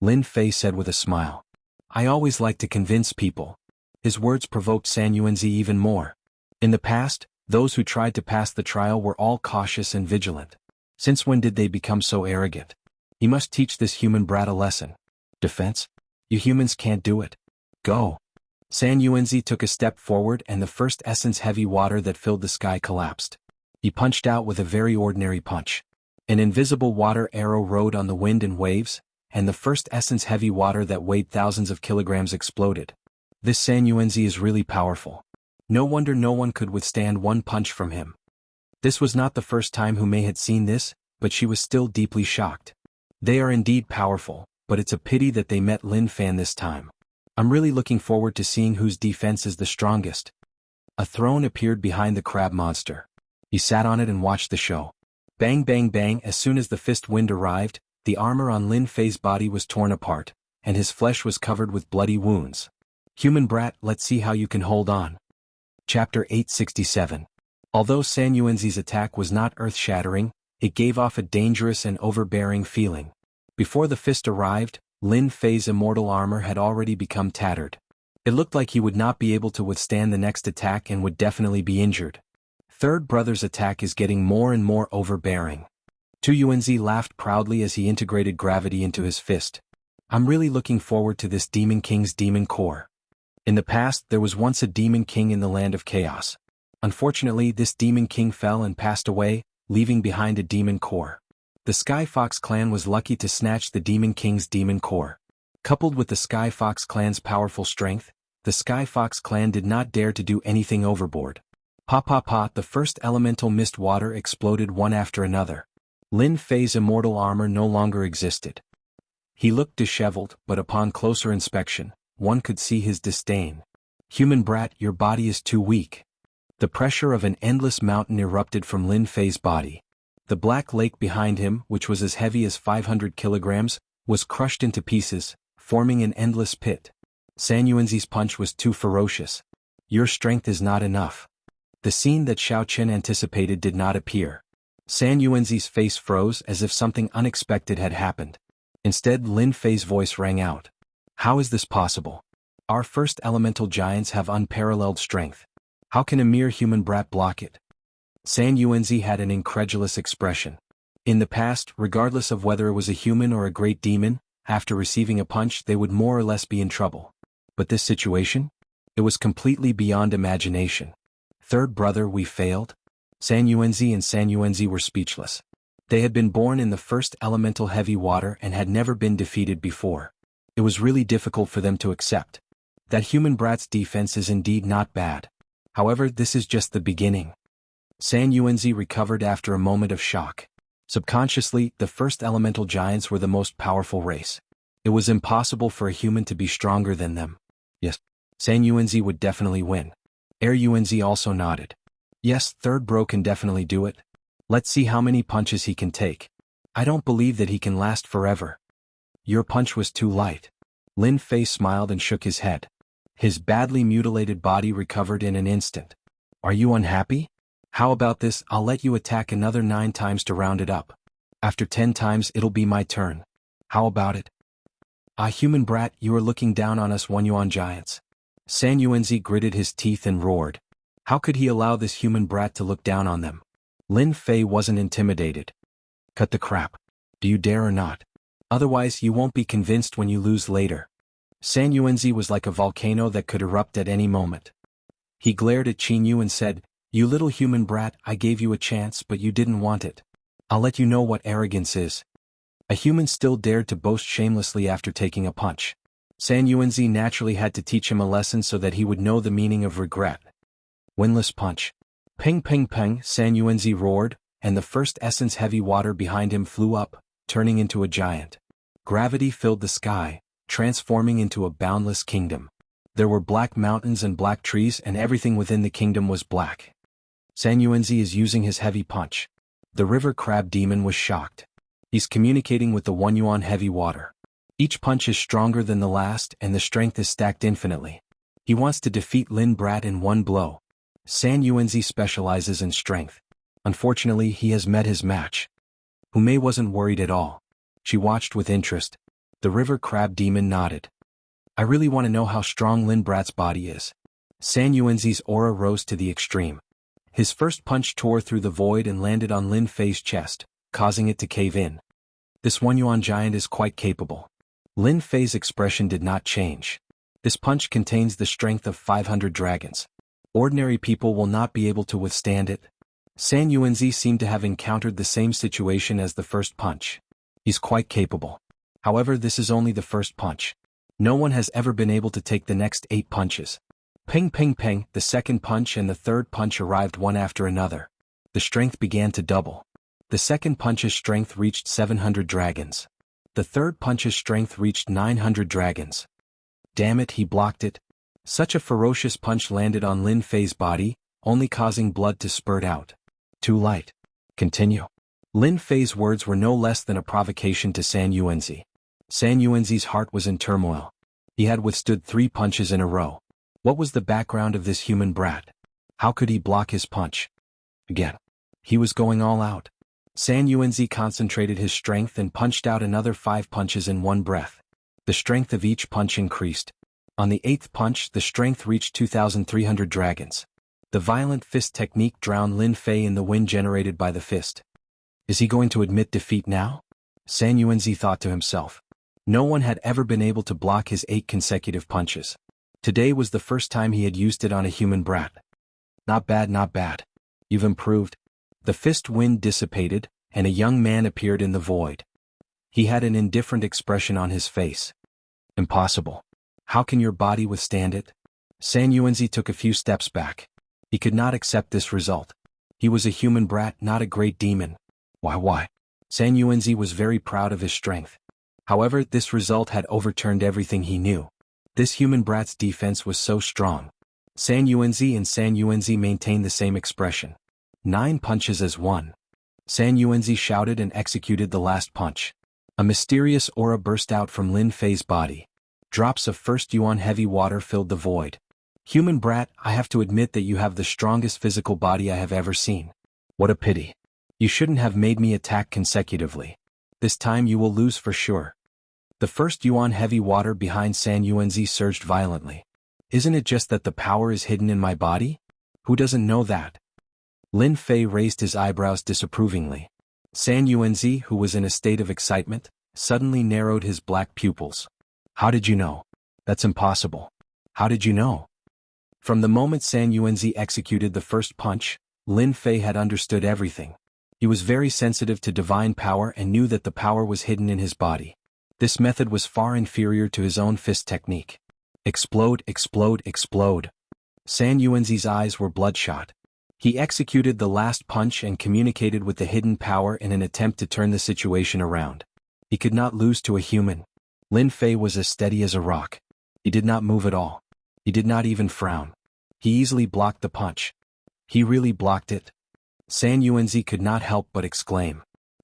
Lin Fei said with a smile. I always like to convince people. His words provoked San Yuanzi even more. In the past, those who tried to pass the trial were all cautious and vigilant. Since when did they become so arrogant? He must teach this human brat a lesson. Defense? You humans can't do it. Go. San Yuanzi took a step forward and the first essence heavy water that filled the sky collapsed. He punched out with a very ordinary punch. An invisible water arrow rode on the wind and waves, and the first essence heavy water that weighed thousands of kilograms exploded. This San Yuanzi is really powerful. No wonder no one could withstand 1 punch from him. This was not the first time Hu Mei had seen this, but she was still deeply shocked. They are indeed powerful, but it's a pity that they met Lin Fan this time. I'm really looking forward to seeing whose defense is the strongest. A throne appeared behind the crab monster. He sat on it and watched the show. Bang bang bang, as soon as the fist wind arrived, the armor on Lin Fei's body was torn apart, and his flesh was covered with bloody wounds. Human brat, let's see how you can hold on. Chapter 867. Although San Yuanzi's attack was not earth-shattering, it gave off a dangerous and overbearing feeling. Before the fist arrived, Lin Fei's immortal armor had already become tattered. It looked like he would not be able to withstand the next attack and would definitely be injured. Third brother's attack is getting more and more overbearing. Tu Yuanzi laughed proudly as he integrated gravity into his fist. I'm really looking forward to this Demon King's demon core. In the past, there was once a Demon King in the Land of Chaos. Unfortunately, this Demon King fell and passed away, leaving behind a demon core. The Sky Fox clan was lucky to snatch the Demon King's demon core. Coupled with the Sky Fox clan's powerful strength, the Sky Fox clan did not dare to do anything overboard. Pa pa pa, the first elemental mist water exploded one after another. Lin Fei's immortal armor no longer existed. He looked disheveled, but upon closer inspection, one could see his disdain. Human brat, your body is too weak. The pressure of an endless mountain erupted from Lin Fei's body. The black lake behind him, which was as heavy as 500 kilograms, was crushed into pieces, forming an endless pit. San Yuanzi's punch was too ferocious. Your strength is not enough. The scene that Xiao Qian anticipated did not appear. San Yuanzi's face froze as if something unexpected had happened. Instead, Lin Fei's voice rang out. How is this possible? Our first elemental giants have unparalleled strength. How can a mere human brat block it? San Yuanzi had an incredulous expression. In the past, regardless of whether it was a human or a great demon, after receiving a punch they would more or less be in trouble. But this situation? It was completely beyond imagination. Third brother, we failed? San Yuanzi and San Yuanzi were speechless. They had been born in the first elemental heavy water and had never been defeated before. It was really difficult for them to accept. That human brat's defense is indeed not bad. However, this is just the beginning. San Yuanzi recovered after a moment of shock. Subconsciously, the first elemental giants were the most powerful race. It was impossible for a human to be stronger than them. Yes, San Yuanzi would definitely win. Yuanzi also nodded. Yes, third bro can definitely do it. Let's see how many punches he can take. I don't believe that he can last forever. Your punch was too light. Lin Fei smiled and shook his head. His badly mutilated body recovered in an instant. Are you unhappy? How about this, I'll let you attack another 9 times to round it up. After 10 times it'll be my turn. How about it? Ah, human brat, you are looking down on us 1 yuan giants. San Yuanzi gritted his teeth and roared. How could he allow this human brat to look down on them? Lin Fei wasn't intimidated. Cut the crap. Do you dare or not? Otherwise you won't be convinced when you lose later. San Yuanzi was like a volcano that could erupt at any moment. He glared at Qin Yu and said, You little human brat, I gave you a chance but you didn't want it. I'll let you know what arrogance is. A human still dared to boast shamelessly after taking a punch. San Yuanzi naturally had to teach him a lesson so that he would know the meaning of regret. Winless punch. Ping ping ping, San Yuanzi roared, and the first essence heavy water behind him flew up, turning into a giant. Gravity filled the sky, transforming into a boundless kingdom. There were black mountains and black trees and everything within the kingdom was black. San Yuanzi is using his heavy punch. The river crab demon was shocked. He's communicating with the 1 yuan heavy water. Each punch is stronger than the last and the strength is stacked infinitely. He wants to defeat Lin Brat in 1 blow. San Yuanzi specializes in strength. Unfortunately, he has met his match. Humei wasn't worried at all. She watched with interest. The river crab demon nodded. I really want to know how strong Lin Brat's body is. San Yuanzi's aura rose to the extreme. His first punch tore through the void and landed on Lin Fei's chest, causing it to cave in. This 1 yuan giant is quite capable. Lin Fei's expression did not change. This punch contains the strength of 500 dragons. Ordinary people will not be able to withstand it. San Yuanzi seemed to have encountered the same situation as the first punch. He's quite capable. However, this is only the first punch. No one has ever been able to take the next 8 punches. Ping ping ping, the second punch and the third punch arrived one after another. The strength began to double. The second punch's strength reached 700 dragons. The third punch's strength reached 900 dragons. Damn it, he blocked it. Such a ferocious punch landed on Lin Fei's body, only causing blood to spurt out. Too light. Continue. Lin Fei's words were no less than a provocation to San Yuanzi. San Yuanzi's heart was in turmoil. He had withstood 3 punches in a row. What was the background of this human brat? How could he block his punch? Again. He was going all out. San Yuanzi concentrated his strength and punched out another 5 punches in one breath. The strength of each punch increased. On the 8th punch, the strength reached 2,300 dragons. The violent fist technique drowned Lin Fei in the wind generated by the fist. Is he going to admit defeat now? San Yuanzi thought to himself. No one had ever been able to block his 8 consecutive punches. Today was the first time he had used it on a human brat. Not bad, not bad. You've improved. The fist wind dissipated, and a young man appeared in the void. He had an indifferent expression on his face. Impossible. How can your body withstand it? San Yuanzi took a few steps back. He could not accept this result. He was a human brat, not a great demon. Why? San Yuanzi was very proud of his strength. However, this result had overturned everything he knew. This human brat's defense was so strong. San Yuanzi maintained the same expression. 9 punches as 1. San Yuanzi shouted and executed the last punch. A mysterious aura burst out from Lin Fei's body. Drops of first yuan heavy water filled the void. Human brat, I have to admit that you have the strongest physical body I have ever seen. What a pity. You shouldn't have made me attack consecutively. This time you will lose for sure. The first yuan heavy water behind San Yuanzi surged violently. Isn't it just that the power is hidden in my body? Who doesn't know that? Lin Fei raised his eyebrows disapprovingly. San Yuanzi, who was in a state of excitement, suddenly narrowed his black pupils. How did you know? That's impossible. How did you know? From the moment San Yuanzi executed the first punch, Lin Fei had understood everything. He was very sensitive to divine power and knew that the power was hidden in his body. This method was far inferior to his own fist technique. Explode, explode, explode. San Yuanzi's eyes were bloodshot. He executed the last punch and communicated with the hidden power in an attempt to turn the situation around. He could not lose to a human. Lin Fei was as steady as a rock. He did not move at all. He did not even frown. He easily blocked the punch. He really blocked it. San Yuanzi could not help but exclaim.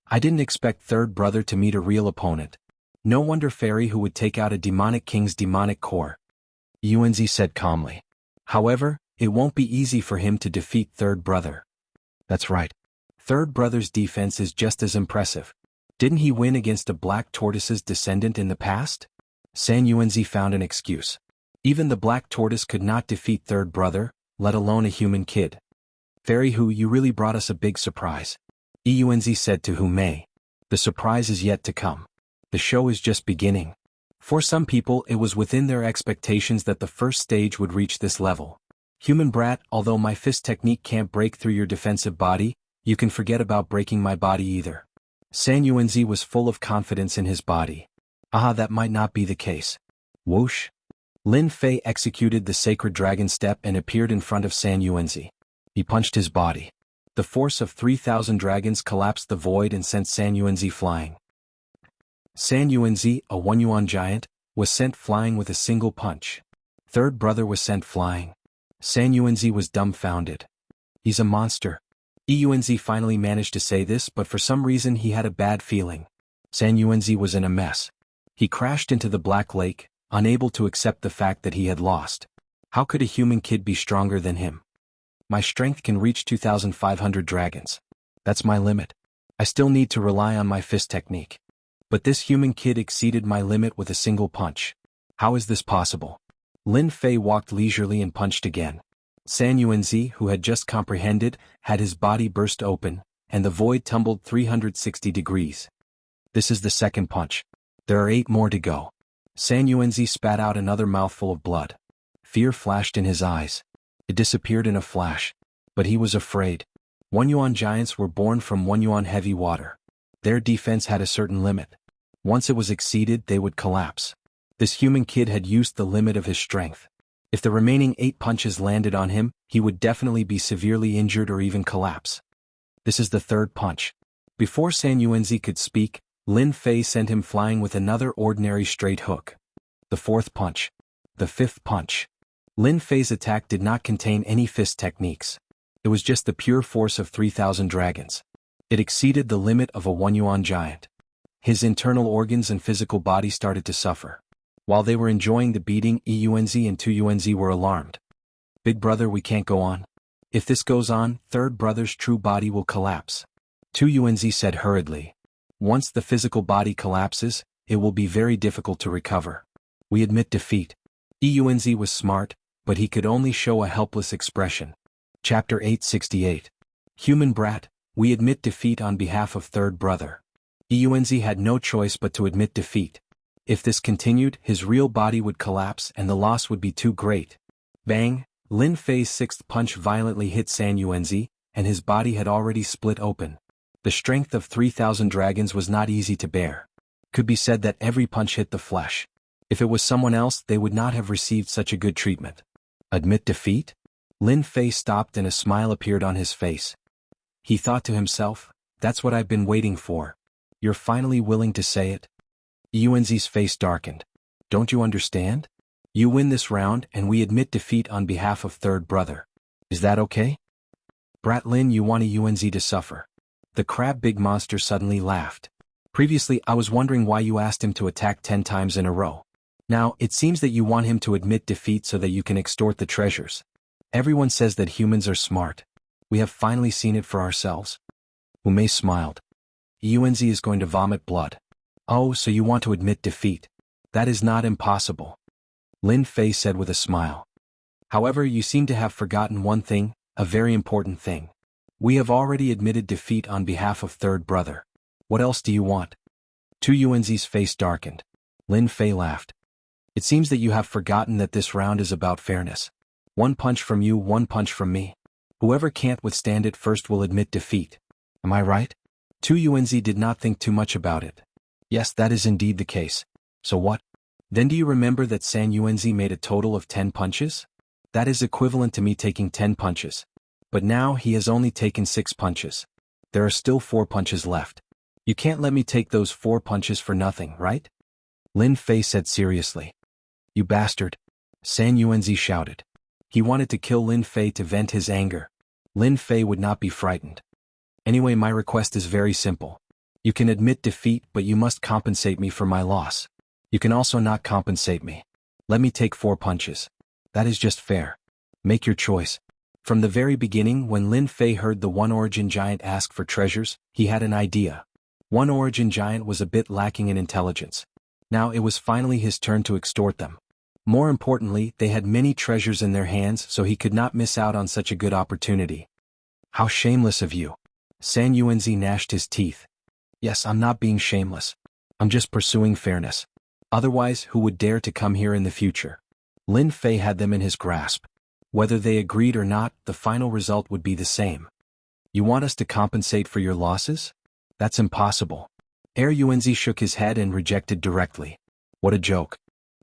I didn't expect third brother to meet a real opponent. No wonder fairy who would take out a demonic king's demonic core. Yuanzi said calmly. However, it won't be easy for him to defeat third brother. That's right. Third brother's defense is just as impressive. Didn't he win against a black tortoise's descendant in the past? San Yuanzi found an excuse. Even the black tortoise could not defeat third brother, let alone a human kid. Fairy Hu, you really brought us a big surprise. Yuanzi said to Hu Mei. The surprise is yet to come. The show is just beginning. For some people it was within their expectations that the first stage would reach this level. Human brat, although my fist technique can't break through your defensive body, you can forget about breaking my body either. San Yuanzi was full of confidence in his body. That might not be the case. Whoosh. Lin Fei executed the sacred dragon step and appeared in front of San Yuanzi. He punched his body. The force of 3,000 dragons collapsed the void and sent San Yuanzi flying. San Yuanzi, a 1 yuan giant, was sent flying with a single punch. Third brother was sent flying. San Yuanzi was dumbfounded. He's a monster. Yuanzi finally managed to say this, but for some reason he had a bad feeling. San Yuanzi was in a mess. He crashed into the Black Lake, unable to accept the fact that he had lost. How could a human kid be stronger than him? My strength can reach 2,500 dragons. That's my limit. I still need to rely on my fist technique. But this human kid exceeded my limit with a single punch. How is this possible? Lin Fei walked leisurely and punched again. San Yuanzi, who had just comprehended, had his body burst open, and the void tumbled 360 degrees. This is the second punch. There are 8 more to go. San Yuanzi spat out another mouthful of blood. Fear flashed in his eyes. It disappeared in a flash. But he was afraid. 1 yuan giants were born from 1 yuan heavy water. Their defense had a certain limit. Once it was exceeded, they would collapse. This human kid had used the limit of his strength. If the remaining 8 punches landed on him, he would definitely be severely injured or even collapse. This is the third punch. Before San Yuanzi could speak, Lin Fei sent him flying with another ordinary straight hook. The fourth punch. The fifth punch. Lin Fei's attack did not contain any fist techniques. It was just the pure force of 3,000 dragons. It exceeded the limit of a 1 yuan giant. His internal organs and physical body started to suffer. While they were enjoying the beating, Yuanzi and Yuanzi were alarmed. Big brother, we can't go on. If this goes on, third brother's true body will collapse. Yuanzi said hurriedly. Once the physical body collapses, it will be very difficult to recover. We admit defeat. Eunz was smart, but he could only show a helpless expression. Chapter 868. Human Brat, we admit defeat on behalf of third brother. Eunz had no choice but to admit defeat. If this continued, his real body would collapse and the loss would be too great. Bang! Lin Fei's sixth punch violently hit San Yuanzi, and his body had already split open. The strength of 3,000 dragons was not easy to bear. Could be said that every punch hit the flesh. If it was someone else, they would not have received such a good treatment. Admit defeat? Lin Fei stopped and a smile appeared on his face. He thought to himself, that's what I've been waiting for. You're finally willing to say it? Yuanzi's face darkened. Don't you understand? You win this round and we admit defeat on behalf of third brother. Is that okay? Brat Lin, you want Yuanzi to suffer. The crab big monster suddenly laughed. Previously I was wondering why you asked him to attack 10 times in a row. Now, it seems that you want him to admit defeat so that you can extort the treasures. Everyone says that humans are smart. We have finally seen it for ourselves. Umei smiled. Yuanzi is going to vomit blood. Oh, so you want to admit defeat. That is not impossible. Lin Fei said with a smile. However, you seem to have forgotten one thing, a very important thing. We have already admitted defeat on behalf of third brother. What else do you want? Tu Yuanzi's face darkened. Lin Fei laughed. It seems that you have forgotten that this round is about fairness. One punch from you, one punch from me. Whoever can't withstand it first will admit defeat. Am I right? Tu Yuanzi did not think too much about it. Yes, that is indeed the case. So what? Then do you remember that San Yuanzi made a total of 10 punches? That is equivalent to me taking 10 punches. But now he has only taken 6 punches. There are still 4 punches left. You can't let me take those 4 punches for nothing, right? Lin Fei said seriously. You bastard! San Yuanzi shouted. He wanted to kill Lin Fei to vent his anger. Lin Fei would not be frightened. Anyway, my request is very simple. You can admit defeat, but you must compensate me for my loss. You can also not compensate me. Let me take 4 punches. That is just fair. Make your choice. From the very beginning, when Lin Fei heard the One Origin Giant ask for treasures, he had an idea. One Origin Giant was a bit lacking in intelligence. Now it was finally his turn to extort them. More importantly, they had many treasures in their hands, so he could not miss out on such a good opportunity. How shameless of you! San Yuanzi gnashed his teeth. Yes, I'm not being shameless. I'm just pursuing fairness. Otherwise, who would dare to come here in the future? Lin Fei had them in his grasp. Whether they agreed or not, the final result would be the same. You want us to compensate for your losses? That's impossible. Yuanzi shook his head and rejected directly. What a joke.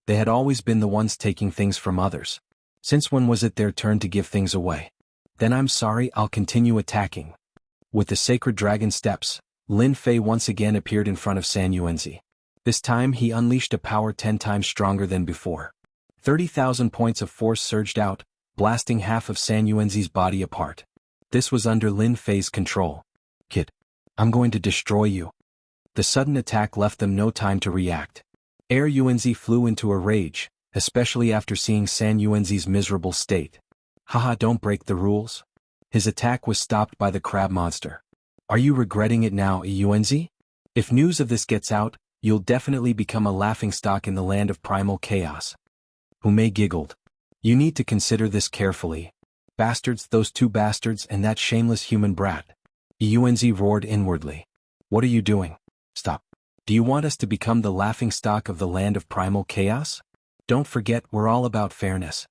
They had always been the ones taking things from others. Since when was it their turn to give things away? Then I'm sorry, I'll continue attacking. With the sacred dragon steps, Lin Fei once again appeared in front of San Yuanzi. This time he unleashed a power 10 times stronger than before. 30,000 points of force surged out, blasting half of San Yuanzi's body apart. This was under Lin Fei's control. Kid, I'm going to destroy you. The sudden attack left them no time to react. Yuanzi flew into a rage, especially after seeing San Yuanzi's miserable state. Haha, don't break the rules. His attack was stopped by the crab monster. Are you regretting it now, Yuanzi? If news of this gets out, you'll definitely become a laughingstock in the land of primal chaos. Umei giggled. You need to consider this carefully. Bastards, those 2 bastards and that shameless human brat. Yuanzi roared inwardly. What are you doing? Stop. Do you want us to become the laughingstock of the land of primal chaos? Don't forget, we're all about fairness.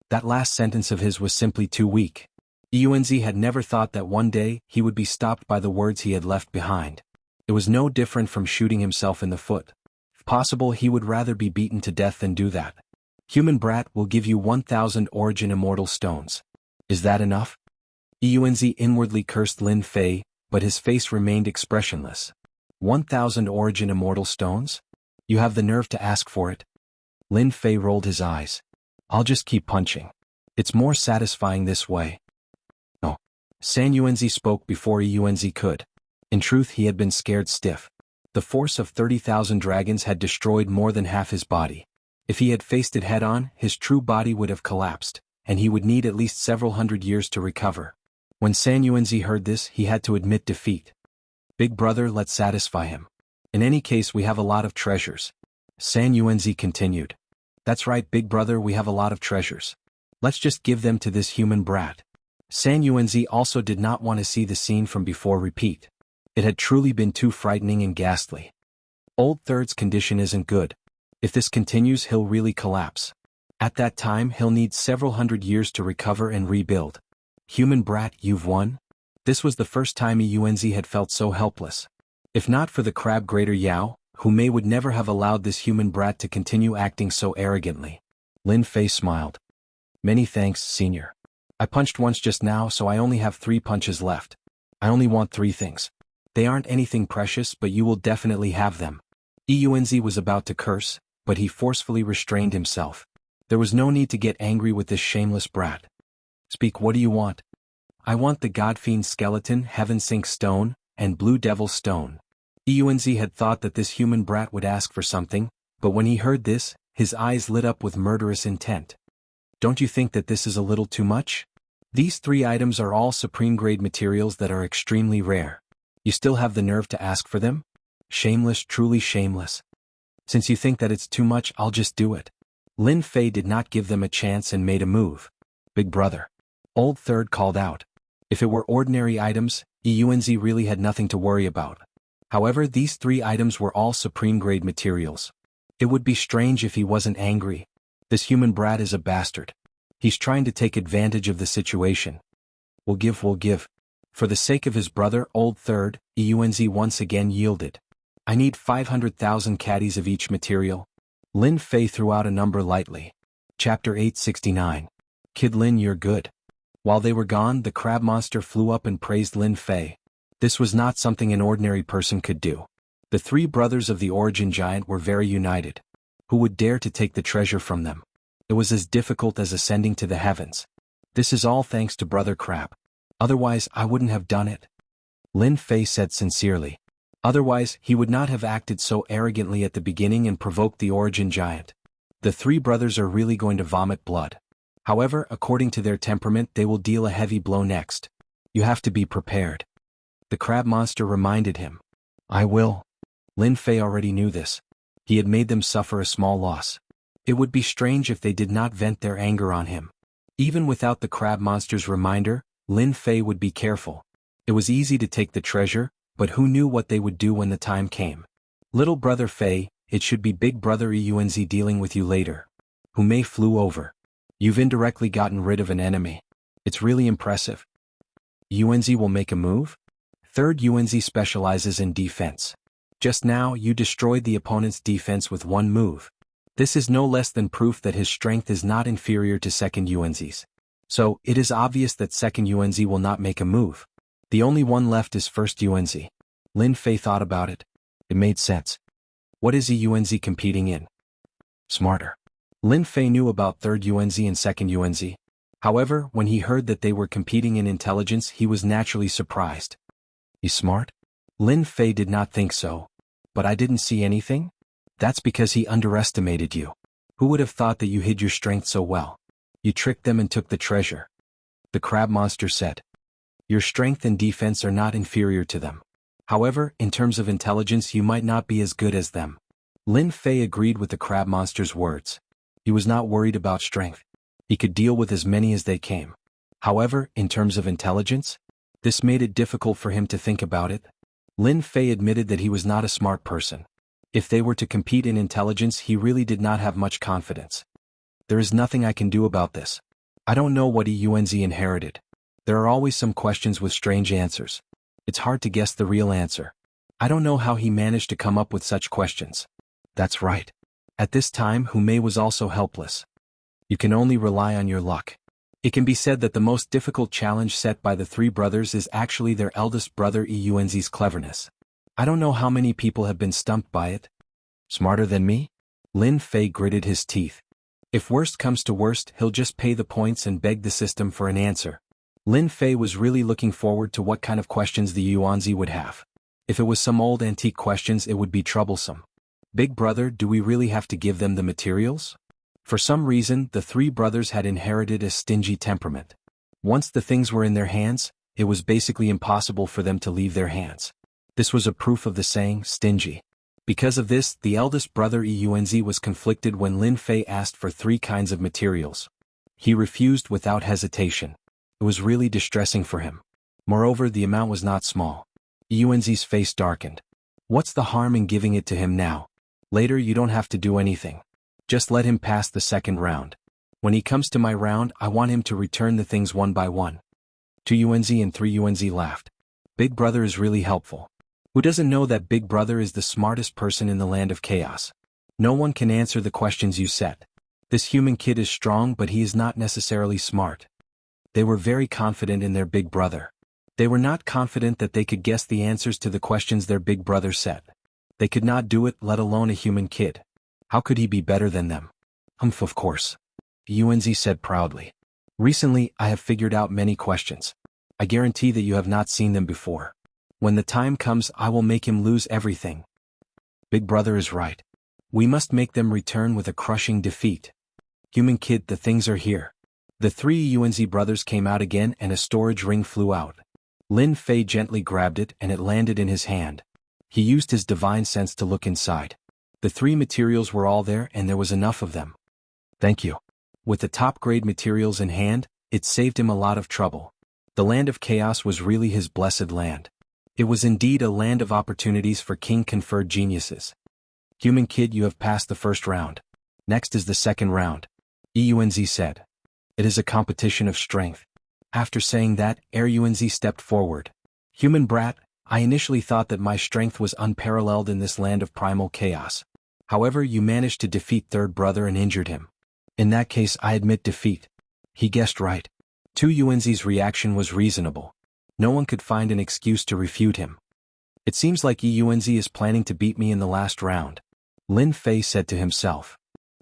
That last sentence of his was simply too weak. Yuanzi had never thought that one day he would be stopped by the words he had left behind. It was no different from shooting himself in the foot. If possible, he would rather be beaten to death than do that. Human brat will give you 1,000 origin immortal stones. Is that enough? Yuanzi inwardly cursed Lin Fei, but his face remained expressionless. 1,000 origin immortal stones? You have the nerve to ask for it? Lin Fei rolled his eyes. I'll just keep punching. It's more satisfying this way. No. San Yuanzi spoke before Yuanzi could. In truth, he had been scared stiff. The force of 30,000 dragons had destroyed more than half his body. If he had faced it head-on, his true body would have collapsed, and he would need at least several hundred years to recover. When San Yuanzi heard this, he had to admit defeat. Big brother, let's satisfy him. In any case, we have a lot of treasures. San Yuanzi continued. That's right, big brother, we have a lot of treasures. Let's just give them to this human brat. San Yuanzi also did not want to see the scene from before repeat. It had truly been too frightening and ghastly. Old Third's condition isn't good. If this continues, he'll really collapse. At that time, he'll need several hundred years to recover and rebuild. Human brat, you've won? This was the first time Yuanzi had felt so helpless. If not for the crab greater Yao, Hu Mei would never have allowed this human brat to continue acting so arrogantly. Lin Fei smiled. Many thanks, senior. I punched once just now, so I only have 3 punches left. I only want 3 things. They aren't anything precious, but you will definitely have them. Yuanzi was about to curse, but he forcefully restrained himself. There was no need to get angry with this shameless brat. Speak, what do you want? I want the God-fiend skeleton, Heaven Sink stone, and Blue Devil stone. Yuanzi had thought that this human brat would ask for something, but when he heard this, his eyes lit up with murderous intent. Don't you think that this is a little too much? These 3 items are all supreme-grade materials that are extremely rare. You still have the nerve to ask for them? Shameless, truly shameless. Since you think that it's too much, I'll just do it. Lin Fei did not give them a chance and made a move. Big brother. Old Third called out. If it were ordinary items, Yuanzi really had nothing to worry about. However, these 3 items were all supreme-grade materials. It would be strange if he wasn't angry. This human brat is a bastard. He's trying to take advantage of the situation. We'll give. For the sake of his brother, Old Third, Yuanzi once again yielded. I need 500,000 caddies of each material. Lin Fei threw out a number lightly. Chapter 869. Kid Lin, you're good. While they were gone, the crab monster flew up and praised Lin Fei. This was not something an ordinary person could do. The 3 brothers of the origin giant were very united. Who would dare to take the treasure from them? It was as difficult as ascending to the heavens. This is all thanks to Brother Crab. Otherwise, I wouldn't have done it. Lin Fei said sincerely. Otherwise, he would not have acted so arrogantly at the beginning and provoked the origin giant. The 3 brothers are really going to vomit blood. However, according to their temperament, they will deal a heavy blow next. You have to be prepared. The crab monster reminded him. I will. Lin Fei already knew this. He had made them suffer a small loss. It would be strange if they did not vent their anger on him. Even without the crab monster's reminder, Lin Fei would be careful. It was easy to take the treasure, but who knew what they would do when the time came? Little brother Fei, it should be big brother Yuanzi dealing with you later. Hu Mei flew over. You've indirectly gotten rid of an enemy. It's really impressive. Yuanzi will make a move? Third Yuanzi specializes in defense. Just now, you destroyed the opponent's defense with 1 move. This is no less than proof that his strength is not inferior to second Yuanzi's. So, it is obvious that second Yuanzi will not make a move. The only one left is first Yuanzi. Lin Fei thought about it. It made sense. What is Yuanzi competing in? Smarter. Lin Fei knew about third Yuanzi and second Yuanzi. However, when he heard that they were competing in intelligence, he was naturally surprised. He's smart? Lin Fei did not think so. But I didn't see anything? That's because he underestimated you. Who would have thought that you hid your strength so well? You tricked them and took the treasure. The crab monster said. Your strength and defense are not inferior to them. However, in terms of intelligence, you might not be as good as them. Lin Fei agreed with the crab monster's words. He was not worried about strength. He could deal with as many as they came. However, in terms of intelligence, this made it difficult for him to think about it. Lin Fei admitted that he was not a smart person. If they were to compete in intelligence, he really did not have much confidence. There is nothing I can do about this. I don't know what Yuanzi inherited. There are always some questions with strange answers. It's hard to guess the real answer. I don't know how he managed to come up with such questions. That's right. At this time, Hu Mei was also helpless. You can only rely on your luck. It can be said that the most difficult challenge set by the 3 brothers is actually their eldest brother Yuanzi's cleverness. I don't know how many people have been stumped by it. Smarter than me? Lin Fei gritted his teeth. If worst comes to worst, he'll just pay the points and beg the system for an answer. Lin Fei was really looking forward to what kind of questions the Yuanzi would have. If it was some old antique questions, it would be troublesome. Big brother, do we really have to give them the materials? For some reason, the 3 brothers had inherited a stingy temperament. Once the things were in their hands, it was basically impossible for them to leave their hands. This was a proof of the saying, stingy. Because of this, the eldest brother Eunzi was conflicted when Lin Fei asked for 3 kinds of materials. He refused without hesitation. It was really distressing for him. Moreover, the amount was not small. Eunzi's face darkened. What's the harm in giving it to him now? Later you don't have to do anything. Just let him pass the second round. When he comes to my round, I want him to return the things one by one. 2 Yuanzi and 3 Yuanzi laughed. Big Brother is really helpful. Who doesn't know that Big Brother is the smartest person in the land of chaos? No one can answer the questions you set. This human kid is strong, but he is not necessarily smart. They were very confident in their Big Brother. They were not confident that they could guess the answers to the questions their Big Brother set. They could not do it, let alone a human kid. How could he be better than them? Humph, of course. Yuanzi said proudly. Recently, I have figured out many questions. I guarantee that you have not seen them before. When the time comes, I will make him lose everything. Big Brother is right. We must make them return with a crushing defeat. Human kid, the things are here. The 3 Yuanzi brothers came out again and a storage ring flew out. Lin Fei gently grabbed it and it landed in his hand. He used his divine sense to look inside. The 3 materials were all there and there was enough of them. Thank you. With the top-grade materials in hand, it saved him a lot of trouble. The land of chaos was really his blessed land. It was indeed a land of opportunities for king-conferred geniuses. Human kid, you have passed the first round. Next is the second round. Yuanzi said. It is a competition of strength. After saying that, Yuanzi stepped forward. Human brat, I initially thought that my strength was unparalleled in this land of primal chaos. However, you managed to defeat third brother and injured him. In that case, I admit defeat. He guessed right. 2 Yuanzi's reaction was reasonable. No one could find an excuse to refute him. It seems like Yuanzi is planning to beat me in the last round. Lin Fei said to himself.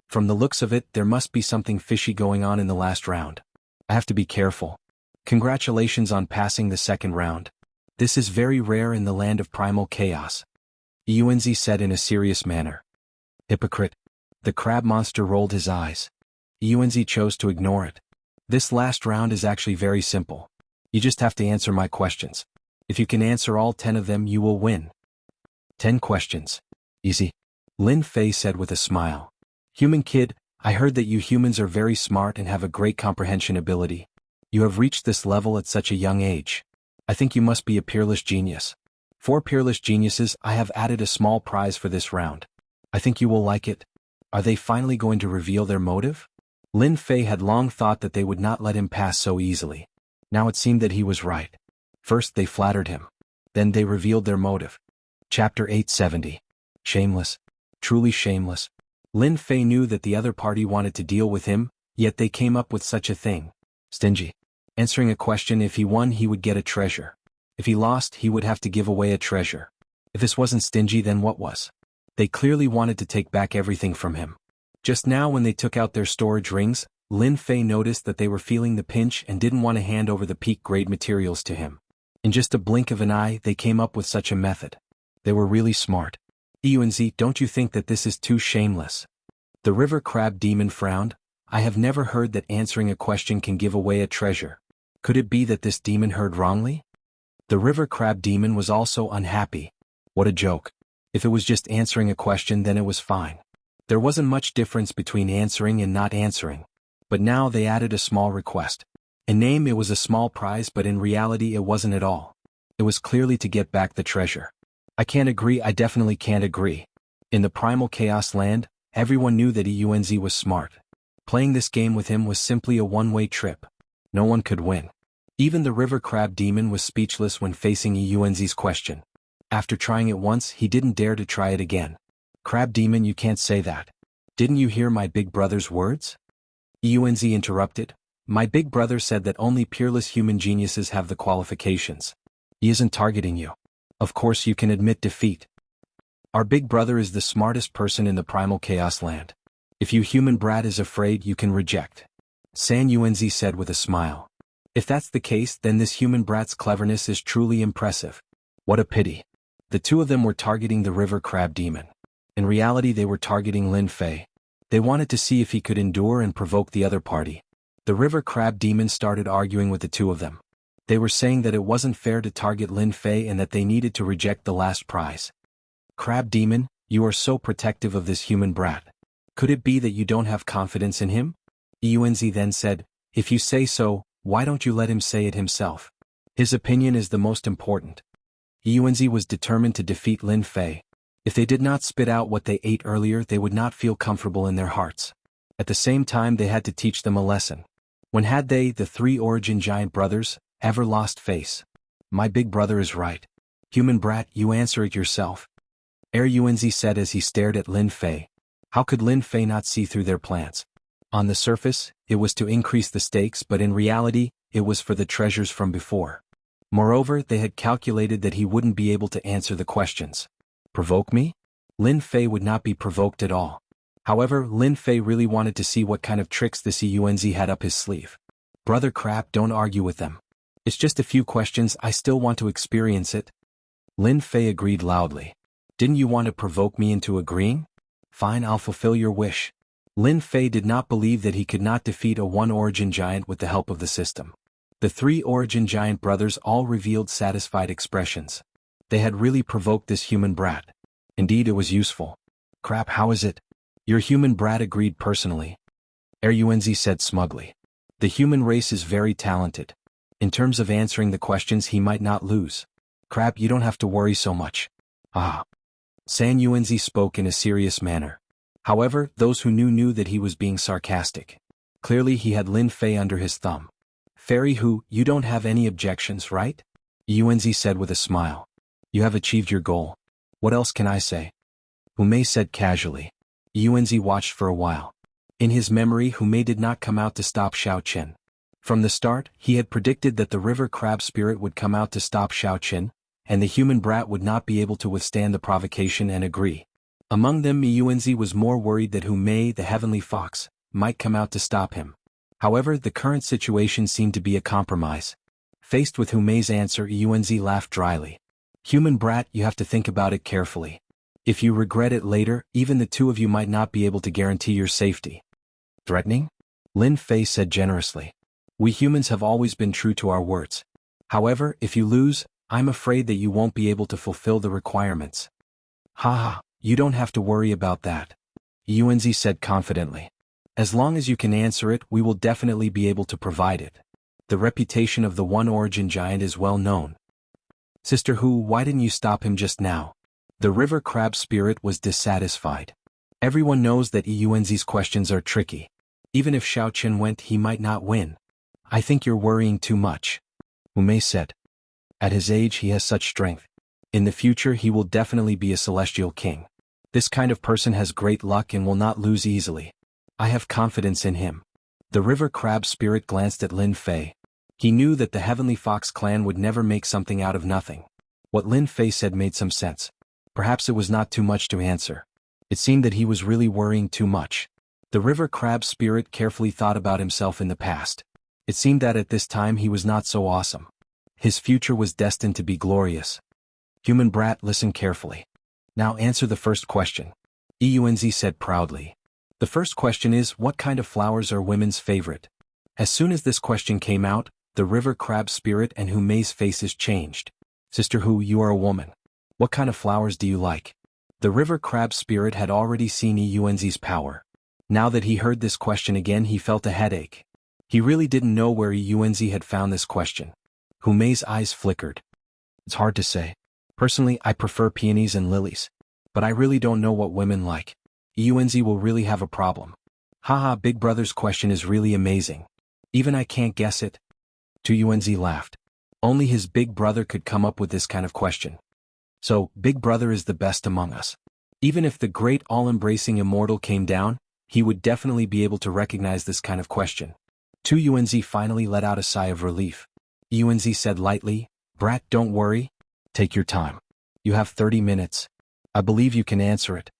From the looks of it, there must be something fishy going on in the last round. I have to be careful. Congratulations on passing the second round. This is very rare in the land of primal chaos. Yuanzi said in a serious manner. Hypocrite. The crab monster rolled his eyes. Yuanzi chose to ignore it. This last round is actually very simple. You just have to answer my questions. If you can answer all 10 of them, you will win. 10 questions. Easy. Lin Fei said with a smile. Human kid, I heard that you humans are very smart and have a great comprehension ability. You have reached this level at such a young age. I think you must be a peerless genius. For peerless geniuses, I have added a small prize for this round. I think you will like it. Are they finally going to reveal their motive? Lin Fei had long thought that they would not let him pass so easily. Now it seemed that he was right. First they flattered him. Then they revealed their motive. Chapter 870. Shameless. Truly shameless. Lin Fei knew that the other party wanted to deal with him, yet they came up with such a thing. Stingy. Answering a question, if he won he would get a treasure. If he lost he would have to give away a treasure. If this wasn't stingy, then what was? They clearly wanted to take back everything from him. Just now when they took out their storage rings, Lin Fei noticed that they were feeling the pinch and didn't want to hand over the peak-grade materials to him. In just a blink of an eye they came up with such a method. They were really smart. Yuanzi, don't you think that this is too shameless? The river crab demon frowned. I have never heard that answering a question can give away a treasure. Could it be that this demon heard wrongly? The river crab demon was also unhappy. What a joke. If it was just answering a question, then it was fine. There wasn't much difference between answering and not answering. But now they added a small request. In name it was a small prize, but in reality it wasn't at all. It was clearly to get back the treasure. I can't agree, I definitely can't agree. In the primal chaos land, everyone knew that Yuanzi was smart. Playing this game with him was simply a one-way trip. No one could win. Even the river crab demon was speechless when facing Yuanzi's question. After trying it once, he didn't dare to try it again. Crab demon, you can't say that. Didn't you hear my big brother's words? Yuanzi interrupted. My big brother said that only peerless human geniuses have the qualifications. He isn't targeting you. Of course you can admit defeat. Our big brother is the smartest person in the primal chaos land. If you human brat is afraid, you can reject. San Yuanzi said with a smile. If that's the case, then this human brat's cleverness is truly impressive. What a pity. The 2 of them were targeting the river crab demon. In reality they were targeting Lin Fei. They wanted to see if he could endure and provoke the other party. The river crab demon started arguing with the 2 of them. They were saying that it wasn't fair to target Lin Fei and that they needed to reject the last prize. Crab demon, You are so protective of this human brat. Could it be that you don't have confidence in him? Yuanzi then said, if you say so, why don't you let him say it himself? His opinion is the most important. Yuanzi was determined to defeat Lin Fei. If they did not spit out what they ate earlier, they would not feel comfortable in their hearts. At the same time, they had to teach them a lesson. When had they, the three origin giant brothers, ever lost face? My big brother is right. Human brat, you answer it yourself. Yuanzi said as he stared at Lin Fei. How could Lin Fei not see through their plans? On the surface, it was to increase the stakes, but in reality, it was for the treasures from before. Moreover, they had calculated that he wouldn't be able to answer the questions. Provoke me? Lin Fei would not be provoked at all. However, Lin Fei really wanted to see what kind of tricks this Yuanzi had up his sleeve. Brother crap, don't argue with them. It's just a few questions, I still want to experience it. Lin Fei agreed loudly. Didn't you want to provoke me into agreeing? Fine, I'll fulfill your wish. Lin Fei did not believe that he could not defeat a one-origin giant with the help of the system. The three origin giant brothers all revealed satisfied expressions. They had really provoked this human brat. Indeed, it was useful. Crap, how is it? Your human brat agreed personally. Yuanzi said smugly. The human race is very talented. In terms of answering the questions, he might not lose. Crap, you don't have to worry so much. Ah. San Yuanzi spoke in a serious manner. However, those who knew that he was being sarcastic. Clearly he had Lin Fei under his thumb. Fairy Hu, you don't have any objections, right? Yuanzi said with a smile. You have achieved your goal. What else can I say? Humei said casually. Yuanzi watched for a while. In his memory, Humei did not come out to stop Xiao Qin. From the start, he had predicted that the river crab spirit would come out to stop Xiao Qin, and the human brat would not be able to withstand the provocation and agree. Among them, Yuanzi was more worried that Humei, the heavenly fox, might come out to stop him. However, the current situation seemed to be a compromise. Faced with Humei's answer, Yuanzi laughed dryly. Human brat, you have to think about it carefully. If you regret it later, even the two of you might not be able to guarantee your safety. Threatening? Lin Fei said generously. We humans have always been true to our words. However, if you lose, I'm afraid that you won't be able to fulfill the requirements. Haha, you don't have to worry about that. Yuanzi said confidently. As long as you can answer it, we will definitely be able to provide it. The reputation of the one origin giant is well known. Sister Hu, why didn't you stop him just now? The river crab spirit was dissatisfied. Everyone knows that Yuanzi's questions are tricky. Even if Xiao Qin went, he might not win. I think you're worrying too much. Humei said. At his age, he has such strength. In the future, he will definitely be a celestial king. This kind of person has great luck and will not lose easily. I have confidence in him. The river crab spirit glanced at Lin Fei. He knew that the Heavenly Fox clan would never make something out of nothing. What Lin Fei said made some sense. Perhaps it was not too much to answer. It seemed that he was really worrying too much. The river crab spirit carefully thought about himself in the past. It seemed that at this time he was not so awesome. His future was destined to be glorious. Human brat, listen carefully. Now answer the first question. Yuanzi said proudly. The first question is, what kind of flowers are women's favorite? As soon as this question came out, the river crab spirit and Humei's faces changed. Sister Hu, you are a woman. What kind of flowers do you like? The river crab spirit had already seen Yuanzi's power. Now that he heard this question again, he felt a headache. He really didn't know where Yuanzi had found this question. Humei's eyes flickered. It's hard to say. Personally, I prefer peonies and lilies. But I really don't know what women like. Yuanzi will really have a problem. Haha, Big Brother's question is really amazing. Even I can't guess it. Yuanzi laughed. Only his big brother could come up with this kind of question. So, Big Brother is the best among us. Even if the great all-embracing immortal came down, he would definitely be able to recognize this kind of question. Yuanzi finally let out a sigh of relief. Yuanzi said lightly, Brat, don't worry. Take your time. You have 30 minutes. I believe you can answer it.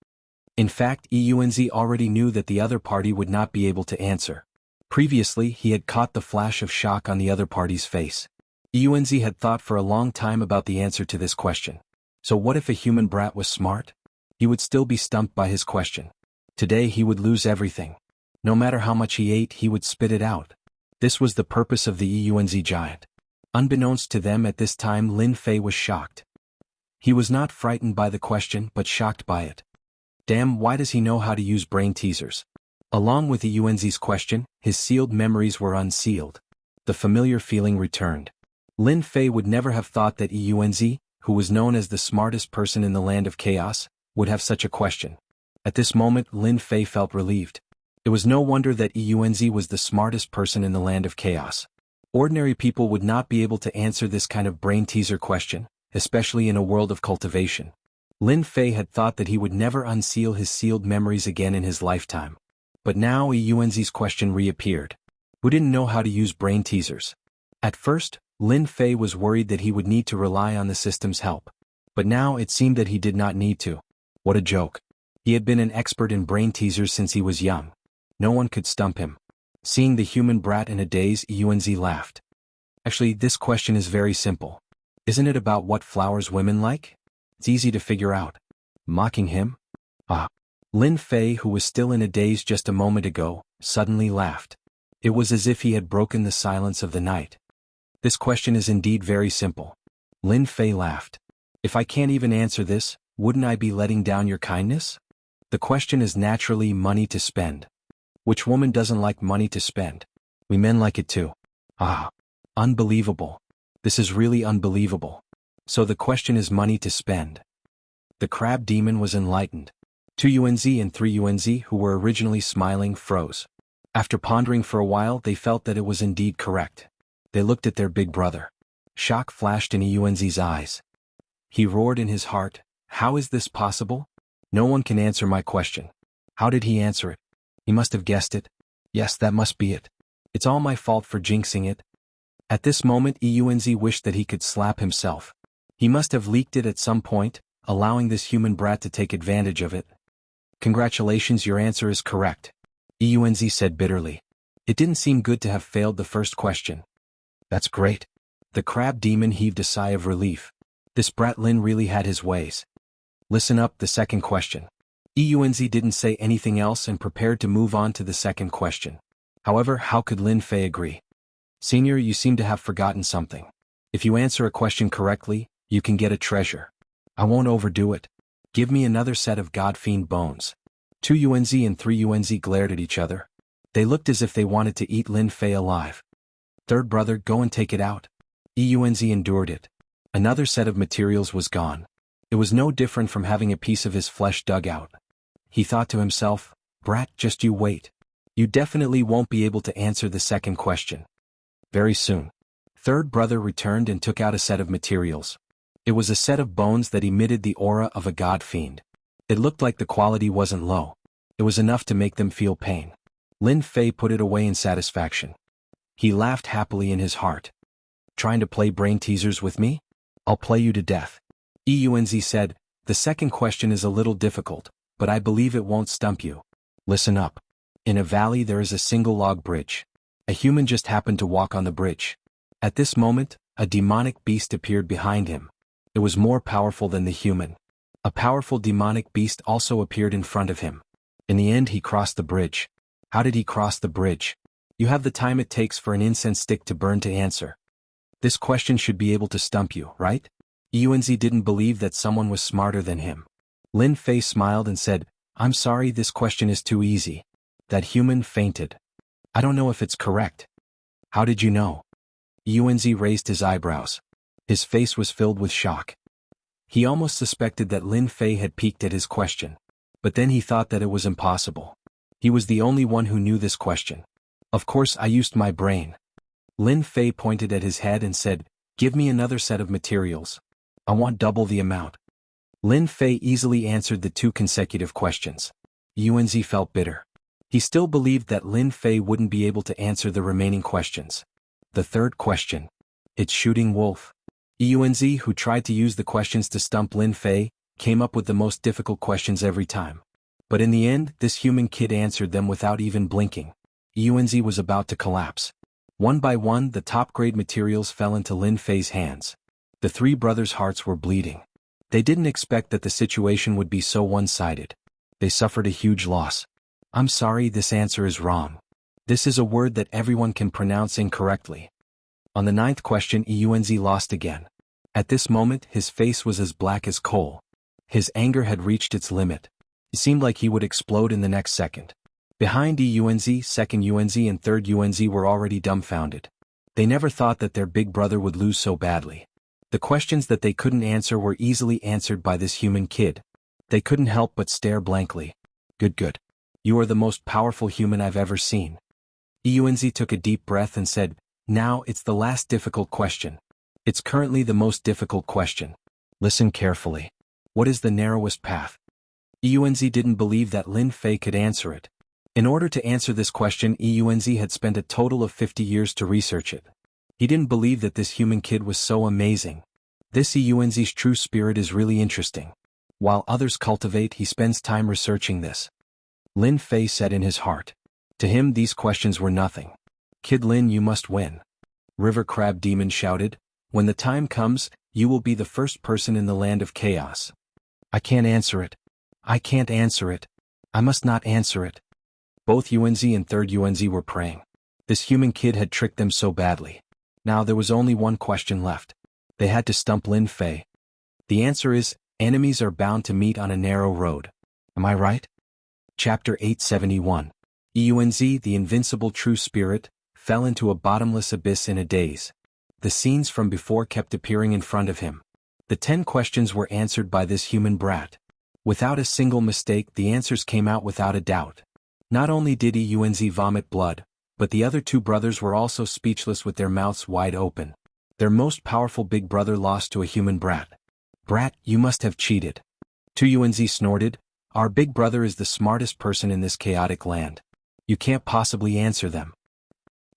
In fact, Yuanzi already knew that the other party would not be able to answer. Previously, he had caught the flash of shock on the other party's face. Yuanzi had thought for a long time about the answer to this question. So what if a human brat was smart? He would still be stumped by his question. Today he would lose everything. No matter how much he ate, he would spit it out. This was the purpose of the Yuanzi giant. Unbeknownst to them at this time, Lin Fei was shocked. He was not frightened by the question but shocked by it. Damn, why does he know how to use brain teasers? Along with Yunzi's question, his sealed memories were unsealed. The familiar feeling returned. Lin Fei would never have thought that Yunzi, who was known as the smartest person in the land of chaos, would have such a question. At this moment, Lin Fei felt relieved. It was no wonder that Yunzi was the smartest person in the land of chaos. Ordinary people would not be able to answer this kind of brain teaser question, especially in a world of cultivation. Lin Fei had thought that he would never unseal his sealed memories again in his lifetime. But now Yunzi's question reappeared. Who didn't know how to use brain teasers? At first, Lin Fei was worried that he would need to rely on the system's help. But now it seemed that he did not need to. What a joke. He had been an expert in brain teasers since he was young. No one could stump him. Seeing the human brat in a daze, Yunzi laughed. Actually, this question is very simple. Isn't it about what flowers women like? It's easy to figure out. Mocking him? Ah. Lin Fei, who was still in a daze just a moment ago, suddenly laughed. It was as if he had broken the silence of the night. This question is indeed very simple. Lin Fei laughed. If I can't even answer this, wouldn't I be letting down your kindness? The question is naturally money to spend. Which woman doesn't like money to spend? We men like it too. Ah. Unbelievable. This is really unbelievable. So the question is money to spend. The crab demon was enlightened. 2 Yunzi and 3 Yunzi, who were originally smiling, froze. After pondering for a while, they felt that it was indeed correct. They looked at their big brother. Shock flashed in Yunzi's eyes. He roared in his heart, "How is this possible? No one can answer my question. How did he answer it? He must have guessed it. Yes, that must be it. It's all my fault for jinxing it." At this moment, Yunzi wished that he could slap himself. He must have leaked it at some point, allowing this human brat to take advantage of it. Congratulations, your answer is correct. Yunzi said bitterly. It didn't seem good to have failed the first question. That's great. The crab demon heaved a sigh of relief. This brat Lin really had his ways. Listen up, the second question. Yunzi didn't say anything else and prepared to move on to the second question. However, how could Lin Fei agree? Senior, you seem to have forgotten something. If you answer a question correctly, you can get a treasure. I won't overdo it. Give me another set of god-fiend bones. 2 Yunzi and 3 Yunzi glared at each other. They looked as if they wanted to eat Lin Fei alive. Third brother, go and take it out. Yunzi endured it. Another set of materials was gone. It was no different from having a piece of his flesh dug out. He thought to himself, brat, just you wait. You definitely won't be able to answer the second question. Very soon. Third brother returned and took out a set of materials. It was a set of bones that emitted the aura of a god-fiend. It looked like the quality wasn't low. It was enough to make them feel pain. Lin Fei put it away in satisfaction. He laughed happily in his heart. Trying to play brain teasers with me? I'll play you to death. Yunzi said, the second question is a little difficult, but I believe it won't stump you. Listen up. In a valley there is a single log bridge. A human just happened to walk on the bridge. At this moment, a demonic beast appeared behind him. It was more powerful than the human. A powerful demonic beast also appeared in front of him. In the end, he crossed the bridge. How did he cross the bridge? You have the time it takes for an incense stick to burn to answer. This question should be able to stump you, right? Yunzi didn't believe that someone was smarter than him. Lin Fei smiled and said, I'm sorry, this question is too easy. That human fainted. I don't know if it's correct. How did you know? Yunzi raised his eyebrows. His face was filled with shock. He almost suspected that Lin Fei had peeked at his question. But then he thought that it was impossible. He was the only one who knew this question. Of course, I used my brain. Lin Fei pointed at his head and said, give me another set of materials. I want double the amount. Lin Fei easily answered the 2 consecutive questions. Yunzi felt bitter. He still believed that Lin Fei wouldn't be able to answer the remaining questions. The third question. It's shooting wolf. Yunzi, who tried to use the questions to stump Lin Fei, came up with the most difficult questions every time. But in the end, this human kid answered them without even blinking. Yunzi was about to collapse. One by one, the top-grade materials fell into Lin Fei's hands. The 3 brothers' hearts were bleeding. They didn't expect that the situation would be so one-sided. They suffered a huge loss. I'm sorry, this answer is wrong. This is a word that everyone can pronounce incorrectly. On the 9th question, Yunzi lost again. At this moment, his face was as black as coal. His anger had reached its limit. It seemed like he would explode in the next second. Behind Yunzi, second Yunzi and third Yunzi were already dumbfounded. They never thought that their big brother would lose so badly. The questions that they couldn't answer were easily answered by this human kid. They couldn't help but stare blankly. Good. You are the most powerful human I've ever seen. Yunzi took a deep breath and said, now it's the last difficult question. It's currently the most difficult question. Listen carefully. What is the narrowest path? Yunzi didn't believe that Lin Fei could answer it. In order to answer this question, Yunzi had spent a total of 50 years to research it. He didn't believe that this human kid was so amazing. This Yunzi's true spirit is really interesting. While others cultivate, he spends time researching this. Lin Fei said in his heart. To him these questions were nothing. Kid Lin, you must win. River Crab Demon shouted. When the time comes, you will be the first person in the land of chaos. I can't answer it. I can't answer it. I must not answer it. Both Yunzi and third Yunzi were praying. This human kid had tricked them so badly. Now there was only one question left. They had to stump Lin Fei. The answer is, enemies are bound to meet on a narrow road. Am I right? Chapter 871. Yunzi, the invincible true spirit, fell into a bottomless abyss in a daze. The scenes from before kept appearing in front of him. The 10 questions were answered by this human brat. Without a single mistake, the answers came out without a doubt. Not only did Yunzi vomit blood, but the other 2 brothers were also speechless with their mouths wide open. Their most powerful big brother lost to a human brat. Brat, you must have cheated. 2 Yunzi snorted. Our big brother is the smartest person in this chaotic land. You can't possibly answer them.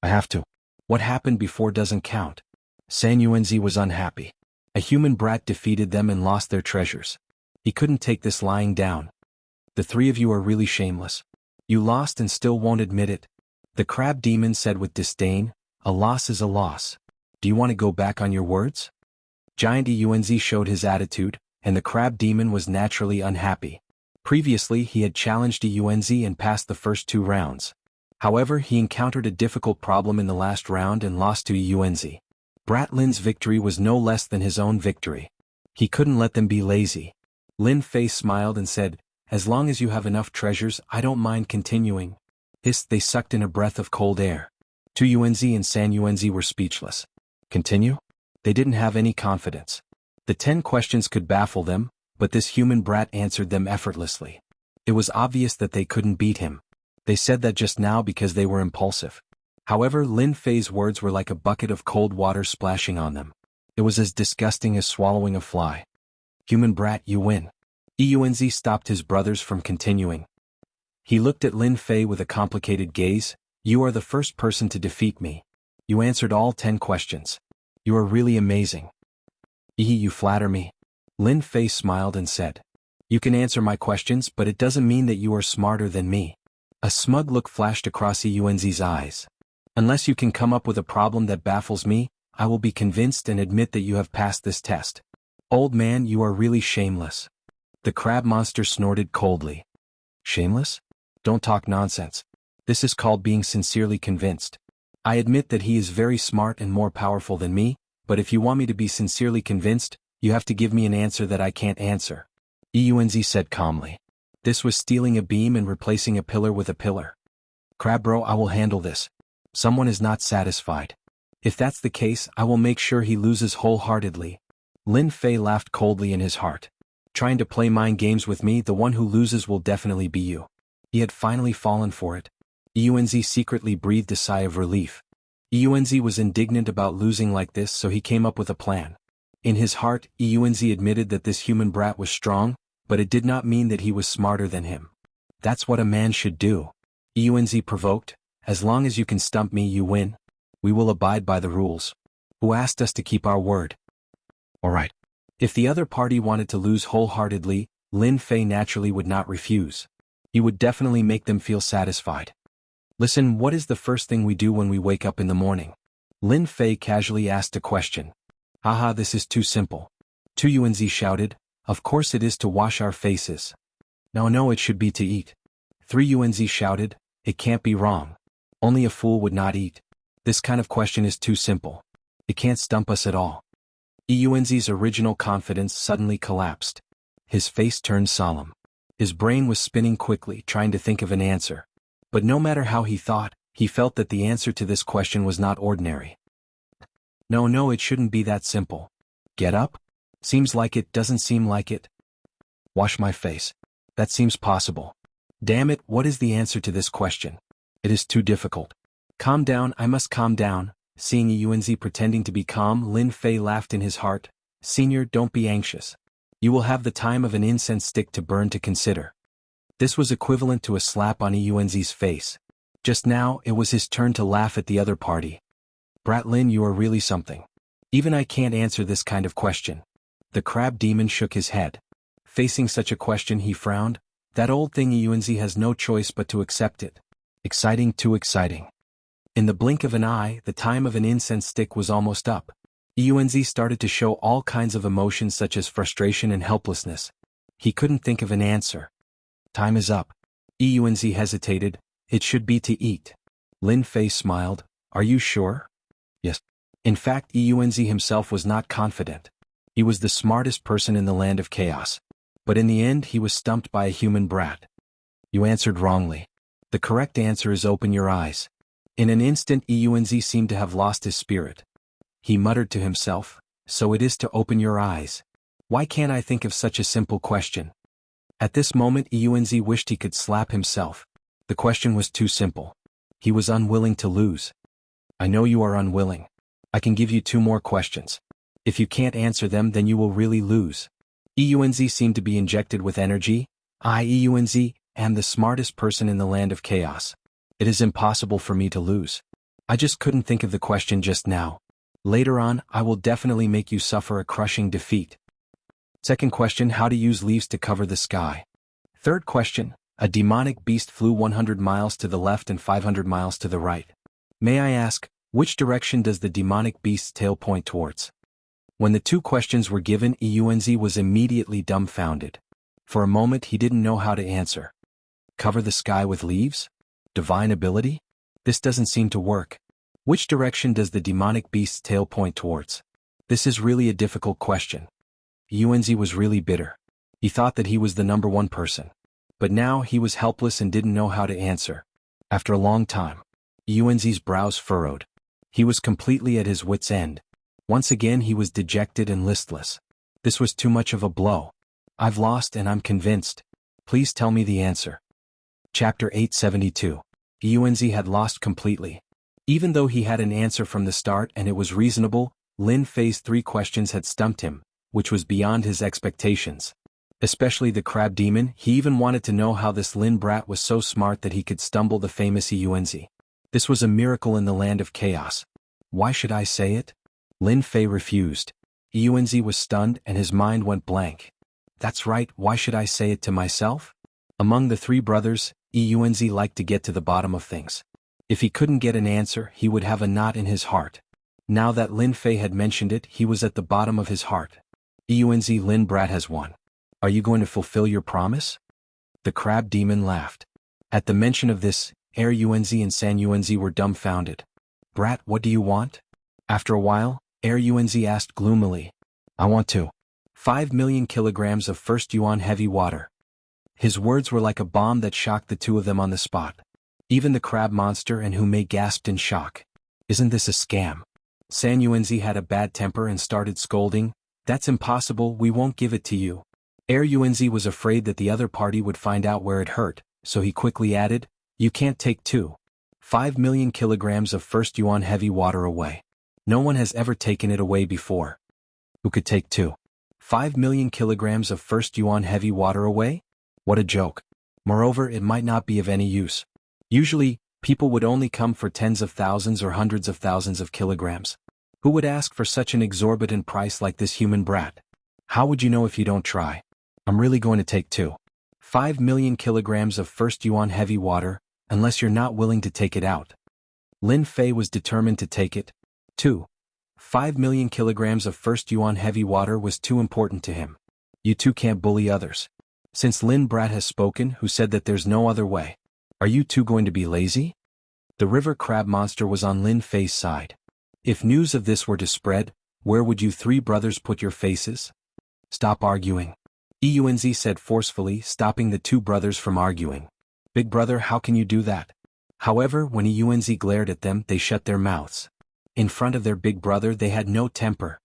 I have to. What happened before doesn't count. San Yunzi was unhappy. A human brat defeated them and lost their treasures. He couldn't take this lying down. The 3 of you are really shameless. You lost and still won't admit it. The crab demon said with disdain, a loss is a loss. Do you want to go back on your words? Giant Yunzi showed his attitude, and the crab demon was naturally unhappy. Previously he had challenged Yunzi and passed the first 2 rounds. However, he encountered a difficult problem in the last round and lost to Yunzi. Brat Lin's victory was no less than his own victory. He couldn't let them be lazy. Lin Fei smiled and said, as long as you have enough treasures, I don't mind continuing. Hissed, they sucked in a breath of cold air. 2 Yunzi and San Yunzi were speechless. Continue? They didn't have any confidence. The 10 questions could baffle them, but this human brat answered them effortlessly. It was obvious that they couldn't beat him. They said that just now because they were impulsive. However, Lin Fei's words were like a bucket of cold water splashing on them. It was as disgusting as swallowing a fly. Human brat, you win. Yunzi stopped his brothers from continuing. He looked at Lin Fei with a complicated gaze. You are the first person to defeat me. You answered all 10 questions. You are really amazing. You flatter me. Lin Fei smiled and said. You can answer my questions, but it doesn't mean that you are smarter than me. A smug look flashed across Yunzi's eyes. Unless you can come up with a problem that baffles me, I will be convinced and admit that you have passed this test. Old man, you are really shameless. The crab monster snorted coldly. Shameless? Don't talk nonsense. This is called being sincerely convinced. I admit that he is very smart and more powerful than me, but if you want me to be sincerely convinced, you have to give me an answer that I can't answer. Yunzi said calmly. This was stealing a beam and replacing a pillar with a pillar. Crabbro, I will handle this. Someone is not satisfied. If that's the case, I will make sure he loses wholeheartedly. Lin Fei laughed coldly in his heart. Trying to play mind games with me, the one who loses will definitely be you. He had finally fallen for it. Yunzi secretly breathed a sigh of relief. Yunzi was indignant about losing like this, so he came up with a plan. In his heart, Yunzi admitted that this human brat was strong, but it did not mean that he was smarter than him. That's what a man should do. Yunzi provoked. As long as you can stump me, you win. We will abide by the rules. Who asked us to keep our word? All right. If the other party wanted to lose wholeheartedly, Lin Fei naturally would not refuse. He would definitely make them feel satisfied. Listen, what is the first thing we do when we wake up in the morning? Lin Fei casually asked a question. Haha, this is too simple. 2 Yunzi shouted. Of course it is to wash our faces. No, it should be to eat. 3 Yunzi shouted. It can't be wrong. Only a fool would not eat. This kind of question is too simple. It can't stump us at all. Yunzi's original confidence suddenly collapsed. His face turned solemn. His brain was spinning quickly, trying to think of an answer. But no matter how he thought, he felt that the answer to this question was not ordinary. No, it shouldn't be that simple. Get up? Seems like it, doesn't seem like it. Wash my face. That seems possible. Damn it, what is the answer to this question? It is too difficult. Calm down, I must calm down. Seeing Yunzi pretending to be calm, Lin Fei laughed in his heart. Senior, don't be anxious. You will have the time of an incense stick to burn to consider. This was equivalent to a slap on Yunzi's face. Just now, it was his turn to laugh at the other party. Brat Lin, you are really something. Even I can't answer this kind of question. The crab demon shook his head. Facing such a question, he frowned. That old thing Yunzi has no choice but to accept it. Exciting, too exciting. In the blink of an eye, the time of an incense stick was almost up. Yunzi started to show all kinds of emotions such as frustration and helplessness. He couldn't think of an answer. Time is up. Yunzi hesitated. It should be to eat. Lin Fei smiled. Are you sure? Yes. In fact, Yunzi himself was not confident. He was the smartest person in the land of chaos. But in the end, he was stumped by a human brat. You answered wrongly. The correct answer is open your eyes. In an instant, Yunzi seemed to have lost his spirit. He muttered to himself, so it is to open your eyes. Why can't I think of such a simple question? At this moment, Yunzi wished he could slap himself. The question was too simple. He was unwilling to lose. I know you are unwilling. I can give you 2 more questions. If you can't answer them, then you will really lose. Yunzi seemed to be injected with energy. I, Yunzi, am the smartest person in the land of chaos. It is impossible for me to lose. I just couldn't think of the question just now. Later on, I will definitely make you suffer a crushing defeat. Second question, how to use leaves to cover the sky. Third question, a demonic beast flew 100 miles to the left and 500 miles to the right. May I ask, which direction does the demonic beast's tail point towards? When the 2 questions were given, Yunzi was immediately dumbfounded. For a moment he didn't know how to answer. Cover the sky with leaves? Divine ability? This doesn't seem to work. Which direction does the demonic beast's tail point towards? This is really a difficult question. Yunzi was really bitter. He thought that he was the number 1 person. But now he was helpless and didn't know how to answer. After a long time, Yunzi's brows furrowed. He was completely at his wits' end. Once again he was dejected and listless. This was too much of a blow. I've lost and I'm convinced. Please tell me the answer. Chapter 872. Yunzi had lost completely. Even though he had an answer from the start and it was reasonable, Lin Fei's 3 questions had stumped him, which was beyond his expectations. Especially the crab demon, he even wanted to know how this Lin brat was so smart that he could stumble the famous Yunzi. This was a miracle in the land of chaos. Why should I say it? Lin Fei refused. Yunzi was stunned and his mind went blank. That's right, why should I say it to myself? Among the 3 brothers, Yunzi liked to get to the bottom of things. If he couldn't get an answer, he would have a knot in his heart. Now that Lin Fei had mentioned it, he was at the bottom of his heart. Yunzi, Lin brat has won. Are you going to fulfill your promise? The crab demon laughed. At the mention of this, Yunzi and San Yunzi were dumbfounded. Brat, what do you want? After a while, Yunzi asked gloomily. I want 5 million kilograms of first yuan heavy water. His words were like a bomb that shocked the 2 of them on the spot. Even the crab monster and Humei gasped in shock. Isn't this a scam? San Yunzi had a bad temper and started scolding. That's impossible, we won't give it to you. Yunzi was afraid that the other party would find out where it hurt, so he quickly added, you can't take 5 million kilograms of first yuan heavy water away. No one has ever taken it away before. Who could take 5 million kilograms of first yuan heavy water away? What a joke. Moreover, it might not be of any use. Usually, people would only come for tens of thousands or hundreds of thousands of kilograms. Who would ask for such an exorbitant price like this human brat? How would you know if you don't try? I'm really going to take 5 million kilograms of first yuan heavy water, unless you're not willing to take it out. Lin Fei was determined to take it. 5 million kilograms of first yuan heavy water was too important to him. You 2 can't bully others. Since Lin brat has spoken, who said that there's no other way. Are you 2 going to be lazy? The river crab monster was on Lin Fei's side. If news of this were to spread, where would you 3 brothers put your faces? Stop arguing. Eunz said forcefully, stopping the two brothers from arguing. Big brother, how can you do that? However, when Eunz glared at them, they shut their mouths. In front of their big brother they had no temper.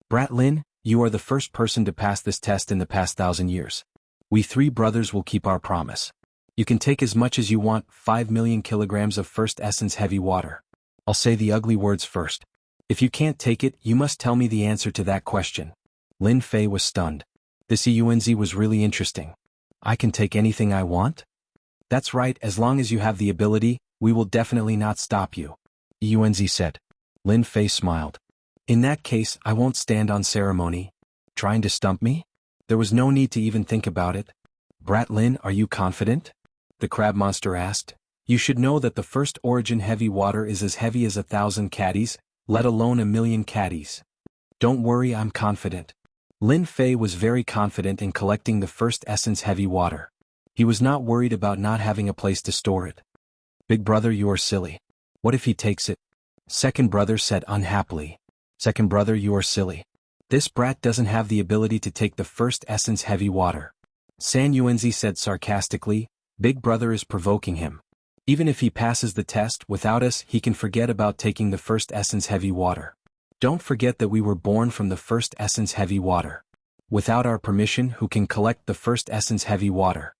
Brat Lin, you are the first person to pass this test in the past 1,000 years. We three brothers will keep our promise. You can take as much as you want, 5 million kilograms of first essence heavy water. I'll say the ugly words first. If you can't take it, you must tell me the answer to that question. Lin Fei was stunned. This Eunz was really interesting. I can take anything I want? That's right, as long as you have the ability, we will definitely not stop you. Eunz said. Lin Fei smiled. In that case, I won't stand on ceremony. Trying to stump me? There was no need to even think about it. Brat Lin, are you confident? The crab monster asked. You should know that the first origin heavy water is as heavy as 1,000 caddies, let alone 1,000,000 caddies. Don't worry, I'm confident. Lin Fei was very confident in collecting the first essence heavy water. He was not worried about not having a place to store it. Big brother, you are silly. What if he takes it? Second brother said unhappily. Second brother, you are silly. This brat doesn't have the ability to take the first essence heavy water. San Yuanzi said sarcastically, Big brother is provoking him. Even if he passes the test without us, he can forget about taking the first essence heavy water. Don't forget that we were born from the first essence heavy water. Without our permission, who can collect the first essence heavy water?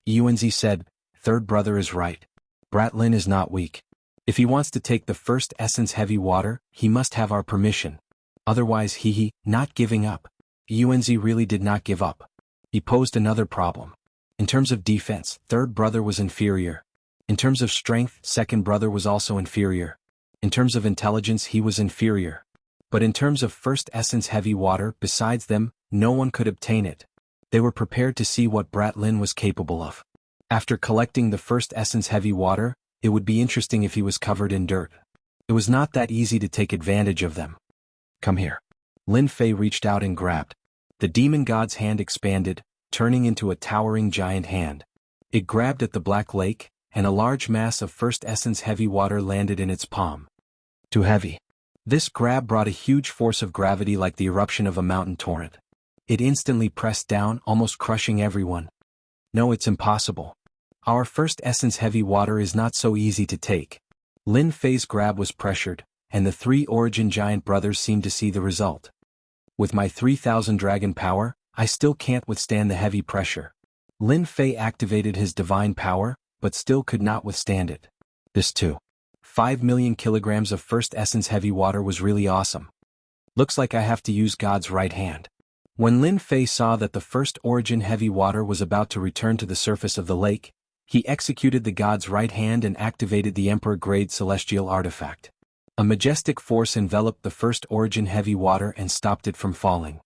Yuanzi said, third brother is right. Brat Lin is not weak. If he wants to take the first essence heavy water, he must have our permission. Otherwise not giving up. Yuanzi really did not give up. He posed another problem. In terms of defense, third brother was inferior. In terms of strength, second brother was also inferior. In terms of intelligence, he was inferior. But in terms of first essence heavy water, besides them, no one could obtain it. They were prepared to see what Brat Lin was capable of. After collecting the first essence heavy water, it would be interesting if he was covered in dirt. It was not that easy to take advantage of them. Come here. Lin Fei reached out and grabbed. The demon god's hand expanded, turning into a towering giant hand. It grabbed at the black lake, and a large mass of first essence heavy water landed in its palm. Too heavy. This grab brought a huge force of gravity like the eruption of a mountain torrent. It instantly pressed down, almost crushing everyone. No, it's impossible. Our first essence heavy water is not so easy to take. Lin Fei's grab was pressured, and the three origin giant brothers seemed to see the result. With my 3,000 dragon power, I still can't withstand the heavy pressure. Lin Fei activated his divine power, but still could not withstand it. This too. 5 million kilograms of first essence heavy water was really awesome. Looks like I have to use God's right hand. When Lin Fei saw that the first origin heavy water was about to return to the surface of the lake, he executed the God's right hand and activated the Emperor-grade celestial artifact. A majestic force enveloped the first origin heavy water and stopped it from falling.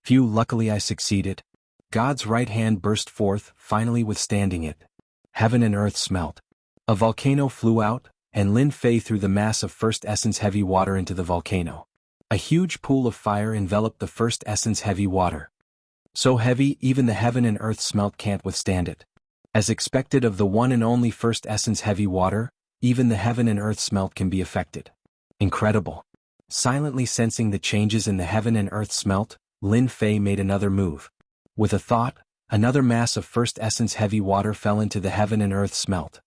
Phew, luckily I succeeded. God's right hand burst forth, finally withstanding it. Heaven and earth smelt. A volcano flew out, and Lin Fei threw the mass of first essence heavy water into the volcano. A huge pool of fire enveloped the first essence heavy water. So heavy, even the heaven and earth smelt can't withstand it. As expected of the one and only first essence heavy water, even the heaven and earth smelt can be affected. Incredible. Silently sensing the changes in the heaven and earth smelt, Lin Fei made another move. With a thought, another mass of first essence heavy water fell into the heaven and earth smelt.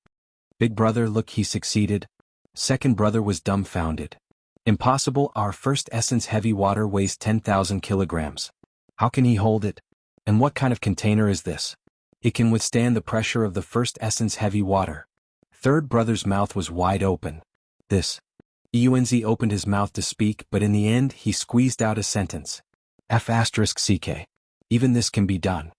Big brother, look, he succeeded. Second brother was dumbfounded. Impossible, our first essence heavy water weighs 10,000 kilograms. How can he hold it? And what kind of container is this? It can withstand the pressure of the first essence heavy water. Third brother's mouth was wide open. This. Yuanzi opened his mouth to speak, but in the end he squeezed out a sentence. F***ck. Even this can be done.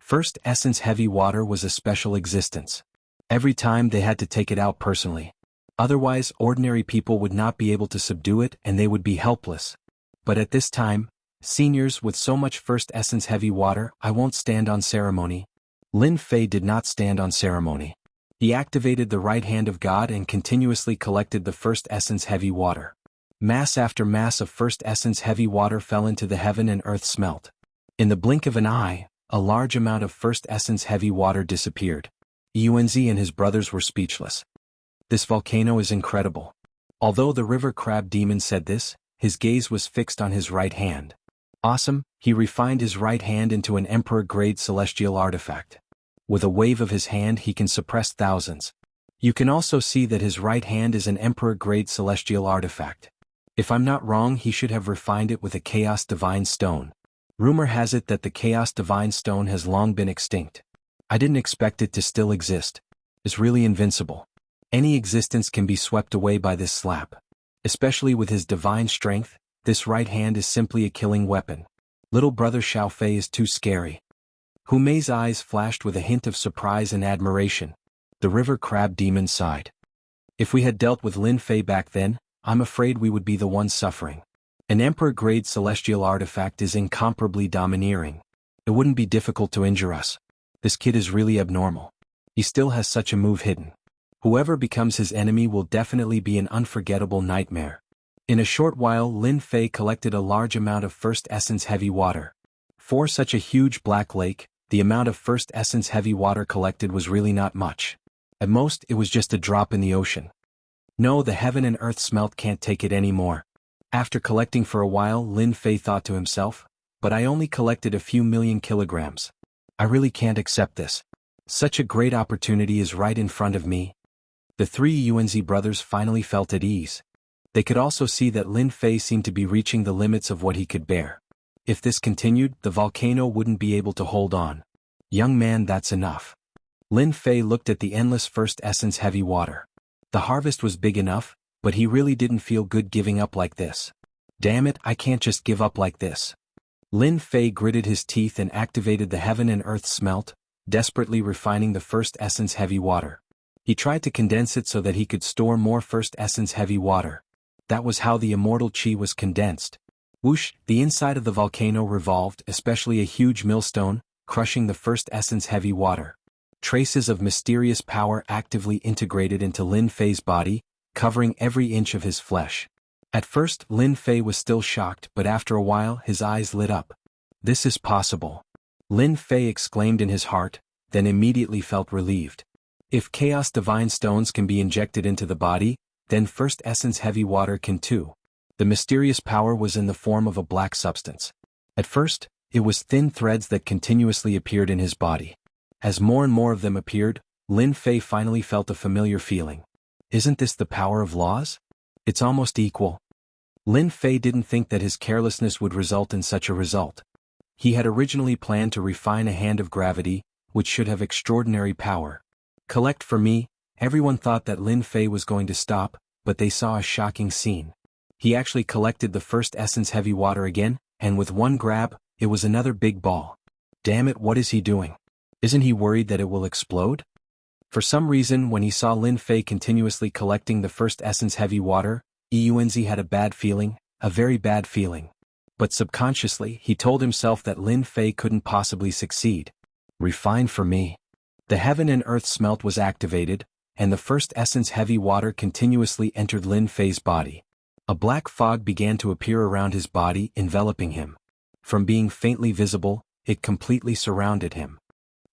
First essence heavy water was a special existence. Every time they had to take it out personally. Otherwise, ordinary people would not be able to subdue it and they would be helpless. But at this time, seniors with so much first essence heavy water, I won't stand on ceremony. Lin Fei did not stand on ceremony. He activated the right hand of God and continuously collected the first essence heavy water. Mass after mass of first essence heavy water fell into the heaven and earth smelt. In the blink of an eye, a large amount of first essence heavy water disappeared. Yuanzi and his brothers were speechless. This volcano is incredible. Although the river crab demon said this, his gaze was fixed on his right hand. Awesome, he refined his right hand into an Emperor-grade celestial artifact. With a wave of his hand he can suppress thousands. You can also see that his right hand is an Emperor-grade celestial artifact. If I'm not wrong, he should have refined it with a Chaos Divine Stone. Rumor has it that the Chaos Divine Stone has long been extinct. I didn't expect it to still exist. It's really invincible. Any existence can be swept away by this slap. Especially with his divine strength, this right hand is simply a killing weapon. Little brother Xiao Fei is too scary. Hu Mei's eyes flashed with a hint of surprise and admiration. The river crab demon sighed. If we had dealt with Lin Fei back then, I'm afraid we would be the ones suffering. An Emperor-grade celestial artifact is incomparably domineering. It wouldn't be difficult to injure us. This kid is really abnormal. He still has such a move hidden. Whoever becomes his enemy will definitely be an unforgettable nightmare. In a short while, Lin Fei collected a large amount of First Essence Heavy Water. For such a huge black lake, the amount of First Essence Heavy Water collected was really not much. At most, it was just a drop in the ocean. No, the heaven and earth smelt can't take it anymore. After collecting for a while, Lin Fei thought to himself, but I only collected a few million kilograms. I really can't accept this. Such a great opportunity is right in front of me. The three Yuanzi brothers finally felt at ease. They could also see that Lin Fei seemed to be reaching the limits of what he could bear. If this continued, the volcano wouldn't be able to hold on. Young man, that's enough. Lin Fei looked at the endless First Essence Heavy Water. The harvest was big enough, but he really didn't feel good giving up like this. Damn it, I can't just give up like this. Lin Fei gritted his teeth and activated the heaven and earth smelt, desperately refining the First Essence Heavy Water. He tried to condense it so that he could store more First Essence Heavy Water. That was how the immortal chi was condensed. Whoosh, the inside of the volcano revolved, especially a huge millstone, crushing the First Essence Heavy Water. Traces of mysterious power actively integrated into Lin Fei's body, covering every inch of his flesh. At first, Lin Fei was still shocked, but after a while his eyes lit up. This is possible. Lin Fei exclaimed in his heart, then immediately felt relieved. If Chaos Divine Stones can be injected into the body, then First Essence Heavy Water can too. The mysterious power was in the form of a black substance. At first, it was thin threads that continuously appeared in his body. As more and more of them appeared, Lin Fei finally felt a familiar feeling. Isn't this the power of laws? It's almost equal. Lin Fei didn't think that his carelessness would result in such a result. He had originally planned to refine a hand of gravity, which should have extraordinary power. Collect for me. Everyone thought that Lin Fei was going to stop, but they saw a shocking scene. He actually collected the First Essence Heavy Water again, and with one grab, it was another big ball. Damn it, what is he doing? Isn't he worried that it will explode? For some reason, when he saw Lin Fei continuously collecting the First Essence Heavy Water, Yuanzi had a bad feeling, a very bad feeling. But subconsciously, he told himself that Lin Fei couldn't possibly succeed. Refine for me. The heaven and earth smelt was activated, and the First Essence Heavy Water continuously entered Lin Fei's body. A black fog began to appear around his body, enveloping him. From being faintly visible, it completely surrounded him.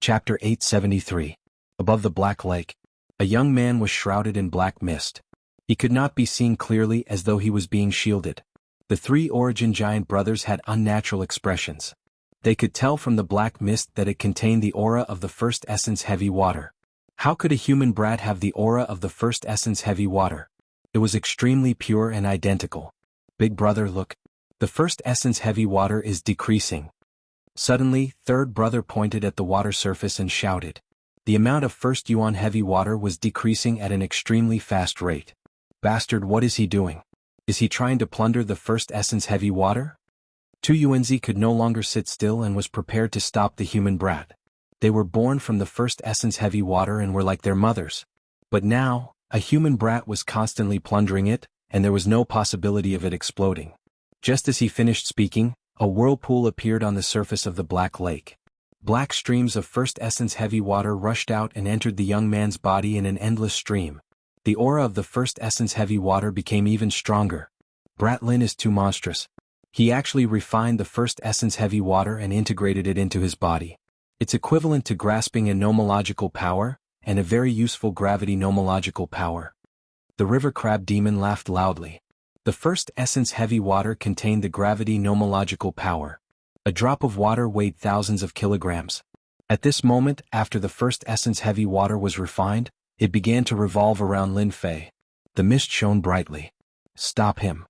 Chapter 873. Above the Black Lake, a young man was shrouded in black mist. He could not be seen clearly, as though he was being shielded. The three Origin Giant brothers had unnatural expressions. They could tell from the black mist that it contained the aura of the First Essence Heavy Water. How could a human brat have the aura of the First Essence Heavy Water? It was extremely pure and identical. Big brother, look. The First Essence Heavy Water is decreasing. Suddenly, third brother pointed at the water surface and shouted. The amount of First Yuan Heavy Water was decreasing at an extremely fast rate. Bastard, what is he doing? Is he trying to plunder the First Essence Heavy Water? Tu Yuanzi could no longer sit still and was prepared to stop the human brat. They were born from the First Essence Heavy Water and were like their mothers. But now, a human brat was constantly plundering it, and there was no possibility of it exploding. Just as he finished speaking, a whirlpool appeared on the surface of the Black Lake. Black streams of First Essence Heavy Water rushed out and entered the young man's body in an endless stream. The aura of the First Essence Heavy Water became even stronger. Brat Lin is too monstrous. He actually refined the First Essence Heavy Water and integrated it into his body. It's equivalent to grasping a nomological power, and a very useful gravity nomological power. The river crab demon laughed loudly. The First Essence Heavy Water contained the gravity nomological power. A drop of water weighed thousands of kilograms. At this moment, after the first essence heavy water was refined, it began to revolve around Lin Fei. The mist shone brightly. Stop him.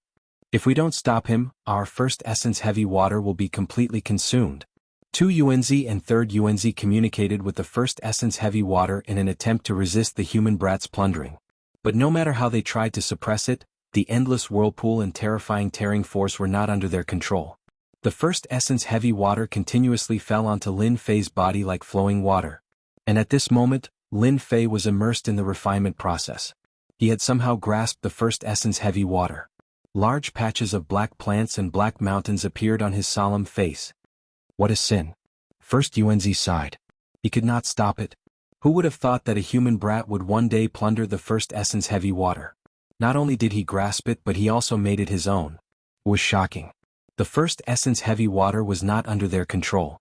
If we don't stop him, our first essence heavy water will be completely consumed. 2 Yuanzi and 3rd Yuanzi communicated with the first essence heavy water in an attempt to resist the human brat's plundering. But no matter how they tried to suppress it, the endless whirlpool and terrifying tearing force were not under their control. The first essence heavy water continuously fell onto Lin Fei's body like flowing water. And at this moment, Lin Fei was immersed in the refinement process. He had somehow grasped the first essence heavy water. Large patches of black plants and black mountains appeared on his solemn face. What a sin. First Yuanzi sighed. He could not stop it. Who would have thought that a human brat would one day plunder the first essence heavy water? Not only did he grasp it, but he also made it his own. It was shocking. The first essence heavy water was not under their control.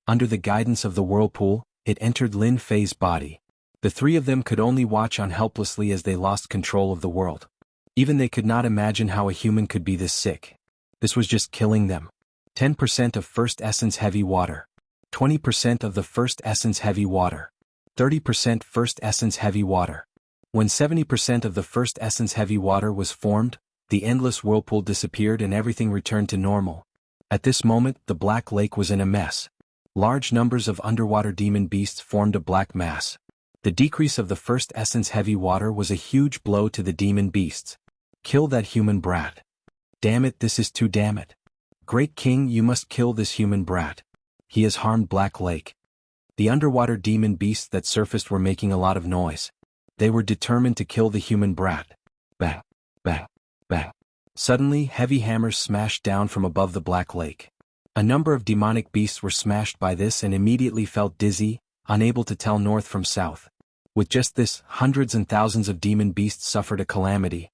Under the guidance of the whirlpool, it entered Lin Fei's body. The three of them could only watch on helplessly as they lost control of the world. Even they could not imagine how a human could be this sick. This was just killing them. 10% of first essence heavy water. 20% of the first essence heavy water. 30% first essence heavy water. When 70% of the first essence heavy water was formed, the endless whirlpool disappeared and everything returned to normal. At this moment, the Black Lake was in a mess. Large numbers of underwater demon beasts formed a black mass. The decrease of the first essence heavy water was a huge blow to the demon beasts. Kill that human brat. Damn it, this is too damn it. Great King, you must kill this human brat. He has harmed Black Lake. The underwater demon beasts that surfaced were making a lot of noise. They were determined to kill the human brat. Bang, bang, bang. Suddenly, heavy hammers smashed down from above the Black Lake. A number of demonic beasts were smashed by this and immediately felt dizzy, unable to tell north from south. With just this, hundreds and thousands of demon beasts suffered a calamity.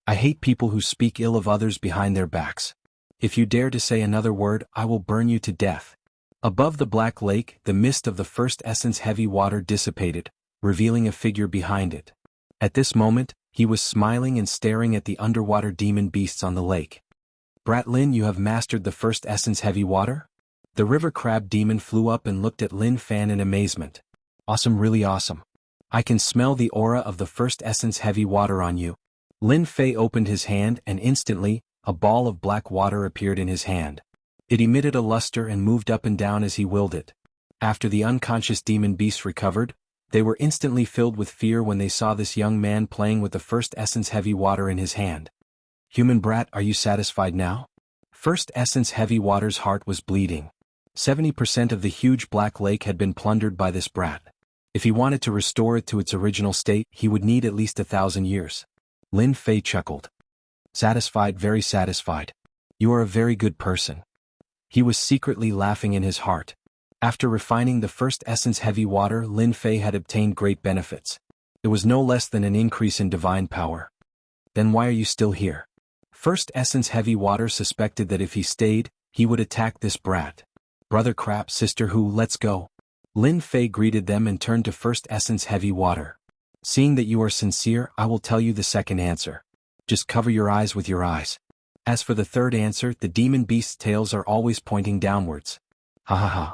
I hate people who speak ill of others behind their backs. If you dare to say another word, I will burn you to death. Above the Black Lake, the mist of the first essence heavy water dissipated, revealing a figure behind it. At this moment, he was smiling and staring at the underwater demon beasts on the lake. Brat Lin, you have mastered the first essence heavy water? The river crab demon flew up and looked at Lin Fan in amazement. Awesome, really awesome. I can smell the aura of the first essence heavy water on you. Lin Fei opened his hand and instantly, a ball of black water appeared in his hand. It emitted a luster and moved up and down as he willed it. After the unconscious demon beasts recovered, they were instantly filled with fear when they saw this young man playing with the first essence heavy water in his hand. Human brat, are you satisfied now? First essence heavy water's heart was bleeding. 70% of the huge Black Lake had been plundered by this brat. If he wanted to restore it to its original state, he would need at least 1,000 years. Lin Fei chuckled. Satisfied, very satisfied. You are a very good person. He was secretly laughing in his heart. After refining the first essence heavy water, Lin Fei had obtained great benefits. It was no less than an increase in divine power. Then why are you still here? First essence heavy water suspected that if he stayed, he would attack this brat. Brother Crap, sister Who, let's go. Lin Fei greeted them and turned to first essence heavy water. Seeing that you are sincere, I will tell you the second answer. Just cover your eyes with your eyes. As for the third answer, the demon beast's tails are always pointing downwards. Ha ha ha.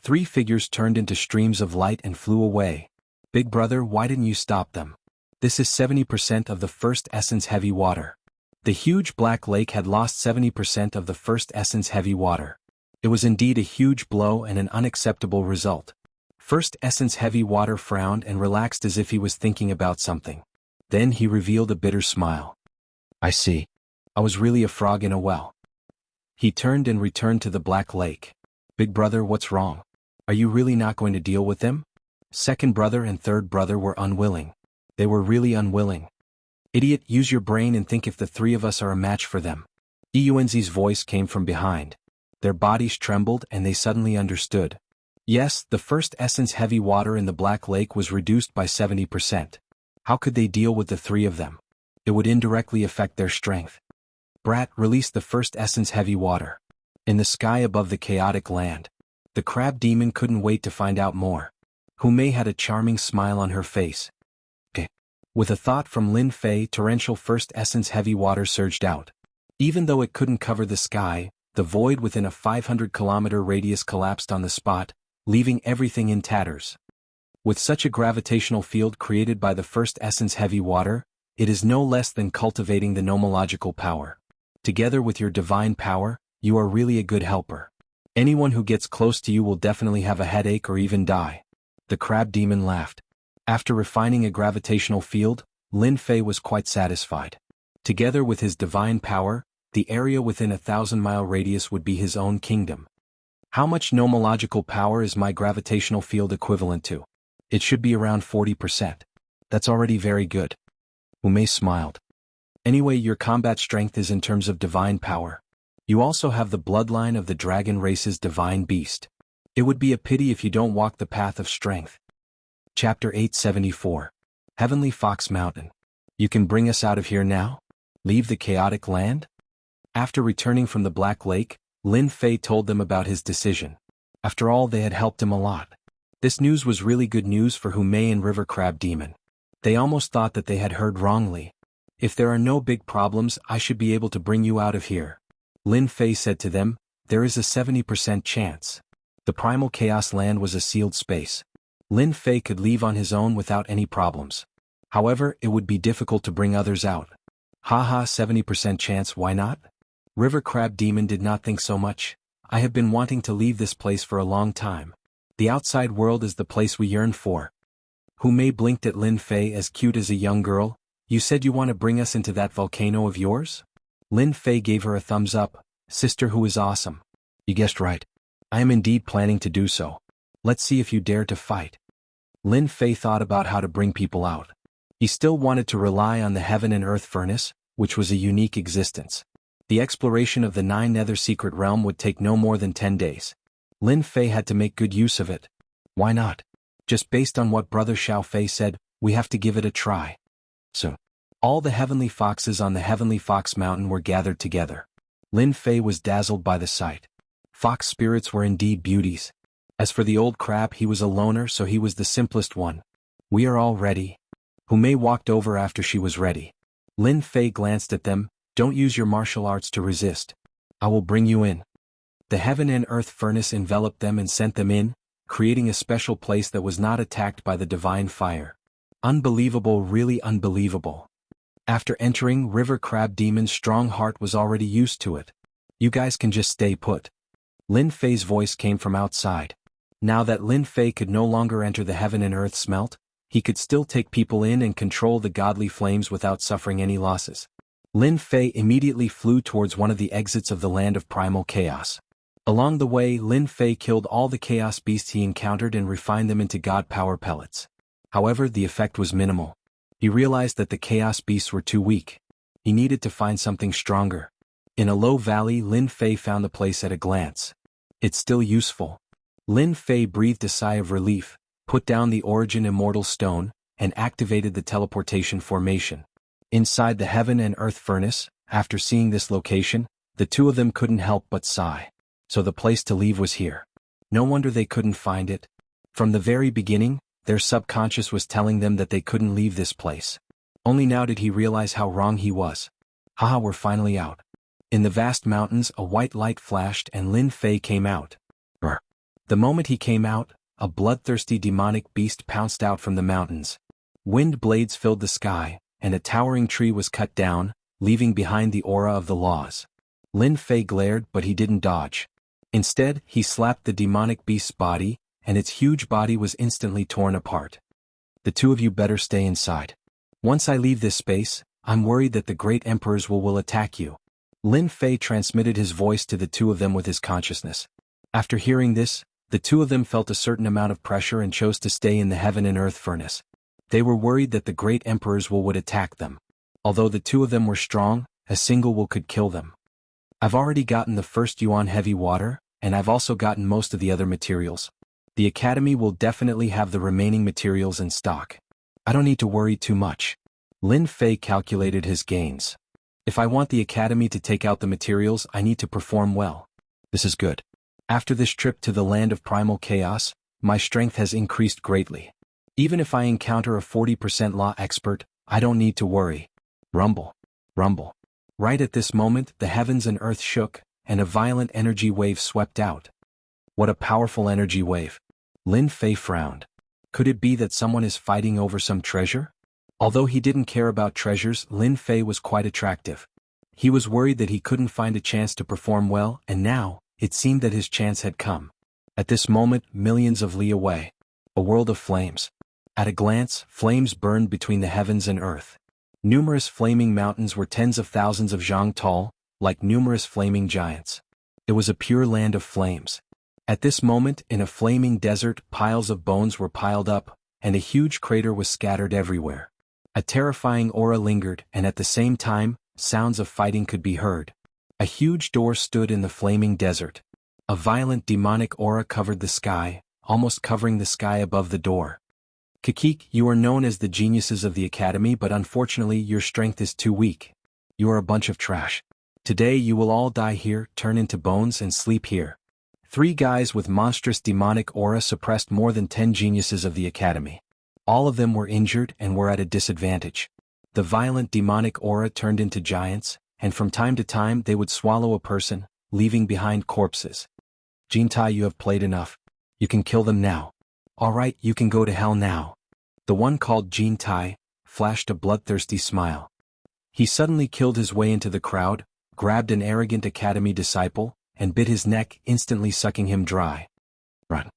3 figures turned into streams of light and flew away. Big brother, why didn't you stop them? This is 70% of the first essence heavy water. The huge Black Lake had lost 70% of the first essence heavy water. It was indeed a huge blow and an unacceptable result. First essence heavy water frowned and relaxed as if he was thinking about something. Then he revealed a bitter smile. I see. I was really a frog in a well. He turned and returned to the Black Lake. Big brother, what's wrong? Are you really not going to deal with them? Second brother and third brother were unwilling. They were really unwilling. Idiot, use your brain and think if the 3 of us are a match for them. Yuanzi's voice came from behind. Their bodies trembled and they suddenly understood. Yes, the first essence heavy water in the Black Lake was reduced by 70%. How could they deal with the 3 of them? It would indirectly affect their strength. Brat, release the first essence heavy water. In the sky above the chaotic land. The crab demon couldn't wait to find out more. Humei had a charming smile on her face. With a thought from Lin Fei, torrential first essence heavy water surged out. Even though it couldn't cover the sky, The void within a 500-kilometer radius collapsed on the spot, leaving everything in tatters. With such a gravitational field created by the first essence heavy water, it is no less than cultivating the nomological power. Together with your divine power, you are really a good helper. Anyone who gets close to you will definitely have a headache or even die. The crab demon laughed. After refining a gravitational field, Lin Fei was quite satisfied. Together with his divine power, the area within a 1,000-mile radius would be his own kingdom. How much nomological power is my gravitational field equivalent to? It should be around 40%. That's already very good. Umei smiled. Anyway, your combat strength is in terms of divine power. You also have the bloodline of the dragon race's divine beast. It would be a pity if you don't walk the path of strength. Chapter 874. Heavenly Fox Mountain. You can bring us out of here now? Leave the chaotic land? After returning from the Black Lake, Lin Fei told them about his decision. After all, they had helped him a lot. This news was really good news for Humei and River Crab Demon. They almost thought that they had heard wrongly. If there are no big problems, I should be able to bring you out of here. Lin Fei said to them, there is a 70% chance. The primal chaos land was a sealed space. Lin Fei could leave on his own without any problems. However, it would be difficult to bring others out. Haha, 70% chance, why not? River Crab Demon did not think so much. I have been wanting to leave this place for a long time. The outside world is the place we yearn for. Humei blinked at Lin Fei as cute as a young girl. You said you want to bring us into that volcano of yours? Lin Fei gave her a thumbs up. Sister who is awesome. You guessed right. I am indeed planning to do so. Let's see if you dare to fight. Lin Fei thought about how to bring people out. He still wanted to rely on the heaven and earth furnace, which was a unique existence. The exploration of the 9 Nether secret realm would take no more than 10 days. Lin Fei had to make good use of it. Why not? Just based on what Brother Xiao Fei said, we have to give it a try. So, all the heavenly foxes on the Heavenly Fox Mountain were gathered together. Lin Fei was dazzled by the sight. Fox spirits were indeed beauties. As for the old crab, he was a loner, so he was the simplest one. We are all ready. Humei walked over after she was ready. Lin Fei glanced at them. Don't use your martial arts to resist. I will bring you in. The heaven and earth furnace enveloped them and sent them in, creating a special place that was not attacked by the divine fire. Unbelievable, really unbelievable. After entering, River Crab Demon's strong heart was already used to it. You guys can just stay put. Lin Fei's voice came from outside. Now that Lin Fei could no longer enter the heaven and earth smelt, he could still take people in and control the godly flames without suffering any losses. Lin Fei immediately flew towards one of the exits of the land of primal chaos. Along the way, Lin Fei killed all the chaos beasts he encountered and refined them into god power pellets. However, the effect was minimal. He realized that the chaos beasts were too weak. He needed to find something stronger. In a low valley, Lin Fei found the place at a glance. It's still useful. Lin Fei breathed a sigh of relief, put down the origin immortal stone, and activated the teleportation formation. Inside the heaven and earth furnace, after seeing this location, the two of them couldn't help but sigh. So the place to leave was here. No wonder they couldn't find it. From the very beginning, their subconscious was telling them that they couldn't leave this place. Only now did he realize how wrong he was. Haha, we're finally out. In the vast mountains, a white light flashed and Lin Fei came out. Brr. The moment he came out, a bloodthirsty demonic beast pounced out from the mountains. Wind blades filled the sky, and a towering tree was cut down, leaving behind the aura of the laws. Lin Fei glared, but he didn't dodge. Instead, he slapped the demonic beast's body, and its huge body was instantly torn apart. The two of you better stay inside. Once I leave this space, I'm worried that the great emperors will attack you. Lin Fei transmitted his voice to the two of them with his consciousness. After hearing this, the two of them felt a certain amount of pressure and chose to stay in the heaven and earth furnace. They were worried that the great emperors would attack them. Although the two of them were strong, a single will could kill them. I've already gotten the first yuan heavy water, and I've also gotten most of the other materials. The academy will definitely have the remaining materials in stock. I don't need to worry too much. Lin Fei calculated his gains. If I want the academy to take out the materials, I need to perform well. This is good. After this trip to the land of primal chaos, my strength has increased greatly. Even if I encounter a 40% law expert, I don't need to worry. Rumble. Rumble. Right at this moment, the heavens and earth shook, and a violent energy wave swept out. What a powerful energy wave. Lin Fei frowned. Could it be that someone is fighting over some treasure? Although he didn't care about treasures, Lin Fei was quite attractive. He was worried that he couldn't find a chance to perform well, and now, it seemed that his chance had come. At this moment, millions of li away. A world of flames. At a glance, flames burned between the heavens and earth. Numerous flaming mountains were tens of thousands of zhang tall, like numerous flaming giants. It was a pure land of flames. At this moment, in a flaming desert, piles of bones were piled up, and a huge crater was scattered everywhere. A terrifying aura lingered, and at the same time, sounds of fighting could be heard. A huge door stood in the flaming desert. A violent demonic aura covered the sky, almost covering the sky above the door. Kikik, you are known as the geniuses of the academy, but unfortunately your strength is too weak. You are a bunch of trash. Today you will all die here, turn into bones and sleep here. 3 guys with monstrous demonic aura suppressed more than 10 geniuses of the academy. All of them were injured and were at a disadvantage. The violent demonic aura turned into giants, and from time to time they would swallow a person, leaving behind corpses. Jintai, you have played enough. You can kill them now. Alright, you can go to hell now. The one called Jintai flashed a bloodthirsty smile. He suddenly killed his way into the crowd, grabbed an arrogant academy disciple, and bit his neck, instantly sucking him dry. Run.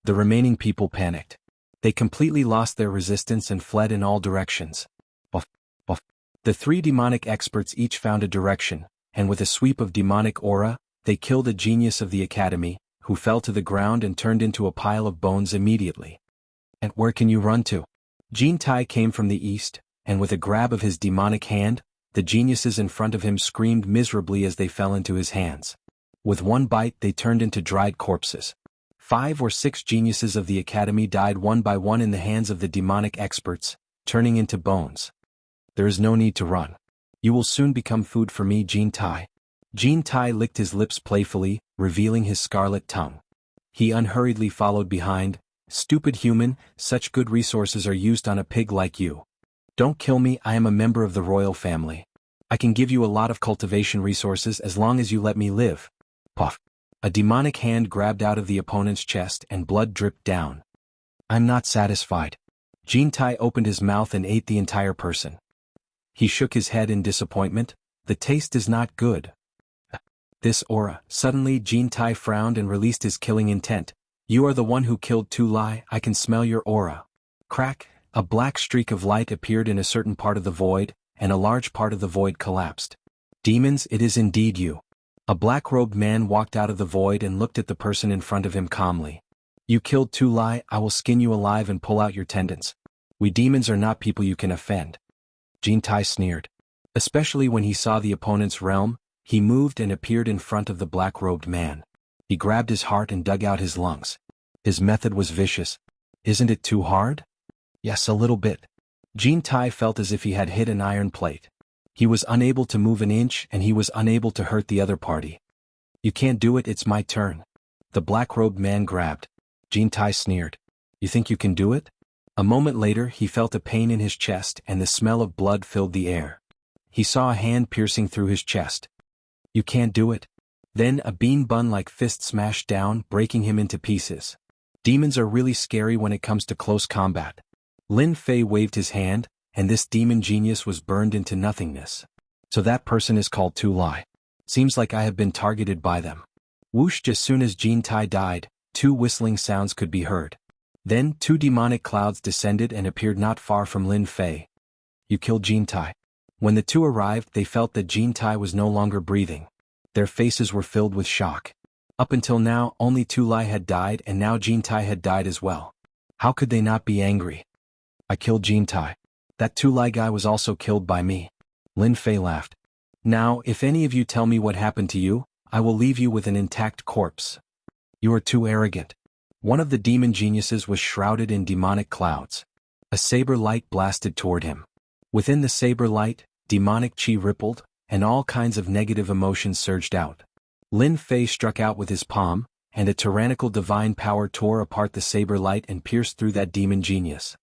The remaining people panicked. They completely lost their resistance and fled in all directions. Buff, buff. The 3 demonic experts each found a direction, and with a sweep of demonic aura, they killed a genius of the academy, who fell to the ground and turned into a pile of bones immediately. And where can you run to? Jintai came from the east, and with a grab of his demonic hand, the geniuses in front of him screamed miserably as they fell into his hands. With one bite they turned into dried corpses. 5 or 6 geniuses of the academy died one by one in the hands of the demonic experts, turning into bones. There is no need to run. You will soon become food for me, Jintai. Jintai licked his lips playfully, revealing his scarlet tongue. He unhurriedly followed behind. Stupid human, such good resources are used on a pig like you. Don't kill me, I am a member of the royal family. I can give you a lot of cultivation resources as long as you let me live. Puff. A demonic hand grabbed out of the opponent's chest and blood dripped down. I'm not satisfied. Jintai opened his mouth and ate the entire person. He shook his head in disappointment. The taste is not good. This aura. Suddenly Jintai frowned and released his killing intent. You are the one who killed Tu Lai, I can smell your aura. Crack, a black streak of light appeared in a certain part of the void, and a large part of the void collapsed. Demons, it is indeed you. A black-robed man walked out of the void and looked at the person in front of him calmly. You killed Tu Lai, I will skin you alive and pull out your tendons. We demons are not people you can offend. Jintai sneered. Especially when he saw the opponent's realm, he moved and appeared in front of the black-robed man. He grabbed his heart and dug out his lungs. His method was vicious. Isn't it too hard? Yes, a little bit. Jintai felt as if he had hit an iron plate. He was unable to move an inch and he was unable to hurt the other party. You can't do it, it's my turn. The black-robed man grabbed. Jintai sneered. You think you can do it? A moment later he felt a pain in his chest and the smell of blood filled the air. He saw a hand piercing through his chest. You can't do it. Then a bean bun-like fist smashed down, breaking him into pieces. Demons are really scary when it comes to close combat. Lin Fei waved his hand, and this demon genius was burned into nothingness. So that person is called Tu Lai. Seems like I have been targeted by them. Whoosh! As soon as Jintai died, 2 whistling sounds could be heard. Then 2 demonic clouds descended and appeared not far from Lin Fei. You killed Jintai. When the 2 arrived, they felt that Jintai was no longer breathing. Their faces were filled with shock. Up until now, only Tu Lai had died and now Jintai had died as well. How could they not be angry? I killed Jintai. That Tu Lai guy was also killed by me. Lin Fei laughed. Now, if any of you tell me what happened to you, I will leave you with an intact corpse. You are too arrogant. One of the demon geniuses was shrouded in demonic clouds. A saber light blasted toward him. Within the saber light, demonic chi rippled, and all kinds of negative emotions surged out. Lin Fei struck out with his palm, and a tyrannical divine power tore apart the saber light and pierced through that demon genius.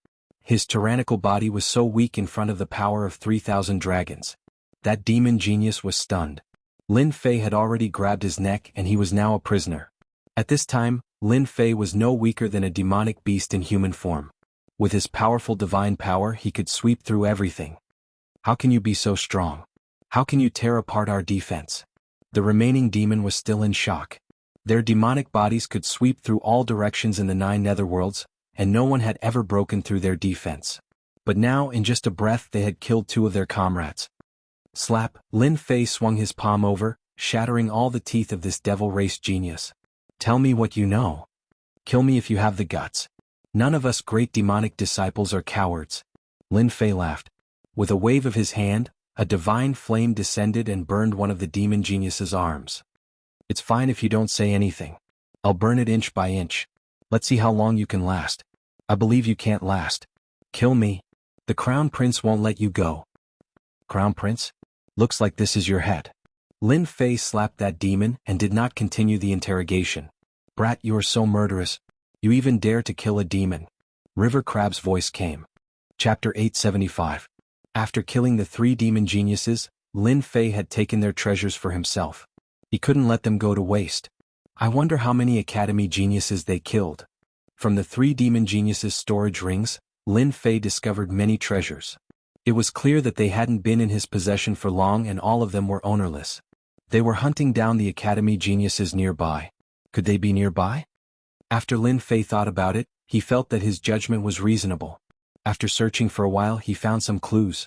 His tyrannical body was so weak in front of the power of 3,000 dragons. That demon genius was stunned. Lin Fei had already grabbed his neck and he was now a prisoner. At this time, Lin Fei was no weaker than a demonic beast in human form. With his powerful divine power he could sweep through everything. How can you be so strong? How can you tear apart our defense? The remaining demon was still in shock. Their demonic bodies could sweep through all directions in the 9 netherworlds, and no one had ever broken through their defense. But now, in just a breath, they had killed 2 of their comrades. Slap! Lin Fei swung his palm over, shattering all the teeth of this devil-race genius. Tell me what you know. Kill me if you have the guts. None of us great demonic disciples are cowards. Lin Fei laughed. With a wave of his hand, a divine flame descended and burned one of the demon genius's arms. It's fine if you don't say anything. I'll burn it inch by inch. Let's see how long you can last. I believe you can't last. Kill me. The Crown Prince won't let you go. Crown Prince? Looks like this is your head. Lin Fei slapped that demon and did not continue the interrogation. Brat, you are so murderous. You even dare to kill a demon. River Crab's voice came. Chapter 875. After killing the 3 demon geniuses, Lin Fei had taken their treasures for himself. He couldn't let them go to waste. I wonder how many academy geniuses they killed. From the 3 demon geniuses' storage rings, Lin Fei discovered many treasures. It was clear that they hadn't been in his possession for long and all of them were ownerless. They were hunting down the academy geniuses nearby. Could they be nearby? After Lin Fei thought about it, he felt that his judgment was reasonable. After searching for a while he found some clues.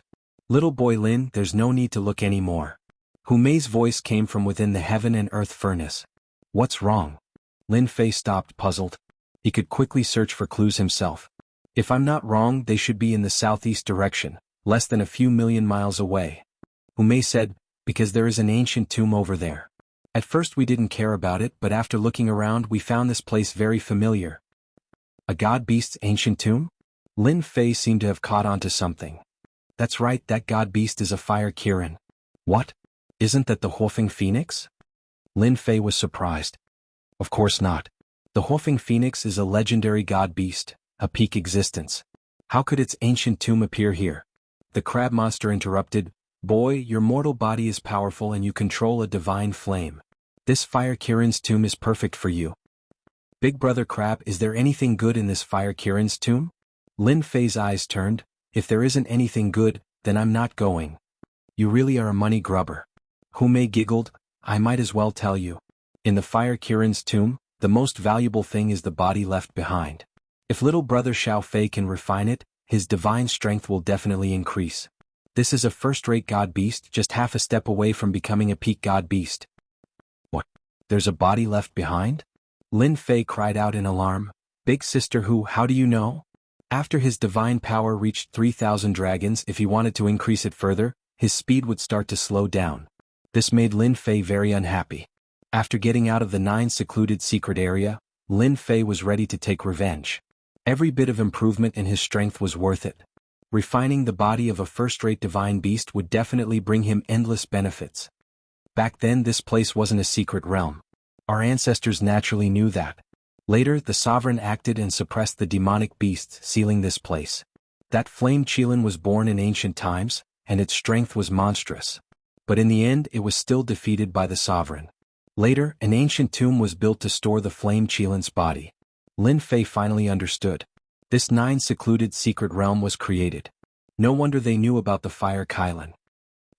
Little boy Lin, there's no need to look anymore. Hu Mei's voice came from within the heaven and earth furnace. What's wrong? Lin Fei stopped, puzzled. He could quickly search for clues himself. If I'm not wrong, they should be in the southeast direction, less than a few million miles away. Hu Mei said, because there is an ancient tomb over there. At first we didn't care about it, but after looking around we found this place very familiar. A god-beast's ancient tomb? Lin Fei seemed to have caught on to something. That's right, that god-beast is a fire Kirin. What? Isn't that the Huofeng Phoenix? Lin Fei was surprised. Of course not. The Huofeng Phoenix is a legendary god-beast, a peak existence. How could its ancient tomb appear here? The crab monster interrupted. Boy, your mortal body is powerful and you control a divine flame. This fire Kirin's tomb is perfect for you. Big brother Crab, is there anything good in this fire Kirin's tomb? Lin Fei's eyes turned. If there isn't anything good, then I'm not going. You really are a money grubber. Hu Mei giggled. I might as well tell you. In the fire Kirin's tomb, the most valuable thing is the body left behind. If little brother Xiao Fei can refine it, his divine strength will definitely increase. This is a first-rate god-beast just half a step away from becoming a peak god-beast. What? There's a body left behind? Lin Fei cried out in alarm. Big sister Hu, how do you know? After his divine power reached 3,000 dragons, if he wanted to increase it further, his speed would start to slow down. This made Lin Fei very unhappy. After getting out of the 9 secluded secret area, Lin Fei was ready to take revenge. Every bit of improvement in his strength was worth it. Refining the body of a first-rate divine beast would definitely bring him endless benefits. Back then this place wasn't a secret realm. Our ancestors naturally knew that. Later, the sovereign acted and suppressed the demonic beasts sealing this place. That flame Qilin was born in ancient times, and its strength was monstrous. But in the end it was still defeated by the sovereign. Later, an ancient tomb was built to store the flame Qilin's body. Lin Fei finally understood. This 9 secluded secret realm was created. No wonder they knew about the fire Qilin.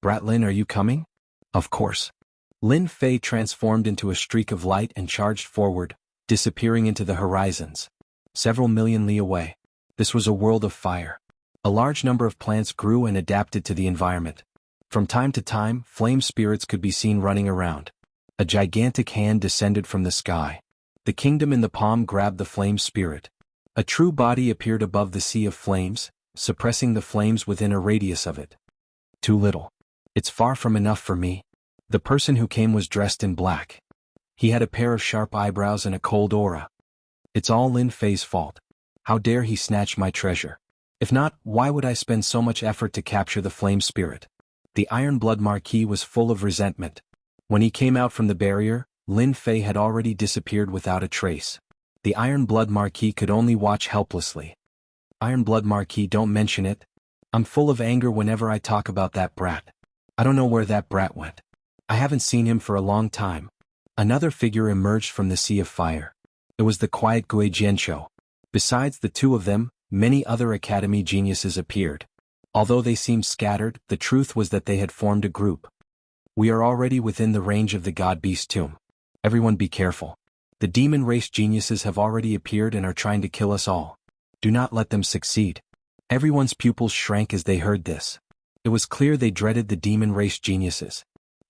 Brat Lin, are you coming? Of course. Lin Fei transformed into a streak of light and charged forward, disappearing into the horizons. Several million li away. This was a world of fire. A large number of plants grew and adapted to the environment. From time to time, flame spirits could be seen running around. A gigantic hand descended from the sky. The kingdom in the palm grabbed the flame spirit. A true body appeared above the sea of flames, suppressing the flames within a radius of it. Too little. It's far from enough for me. The person who came was dressed in black. He had a pair of sharp eyebrows and a cold aura. It's all Lin Fei's fault. How dare he snatch my treasure? If not, why would I spend so much effort to capture the flame spirit? The Iron Blood Marquis was full of resentment. When he came out from the barrier, Lin Fei had already disappeared without a trace. The Iron Blood Marquis could only watch helplessly. Iron Blood Marquis, don't mention it. I'm full of anger whenever I talk about that brat. I don't know where that brat went. I haven't seen him for a long time. Another figure emerged from the sea of fire. It was the quiet Gui Jianshou. Besides the two of them, many other academy geniuses appeared. Although they seemed scattered, the truth was that they had formed a group. We are already within the range of the God-Beast tomb. Everyone be careful. The demon race geniuses have already appeared and are trying to kill us all. Do not let them succeed. Everyone's pupils shrank as they heard this. It was clear they dreaded the demon race geniuses.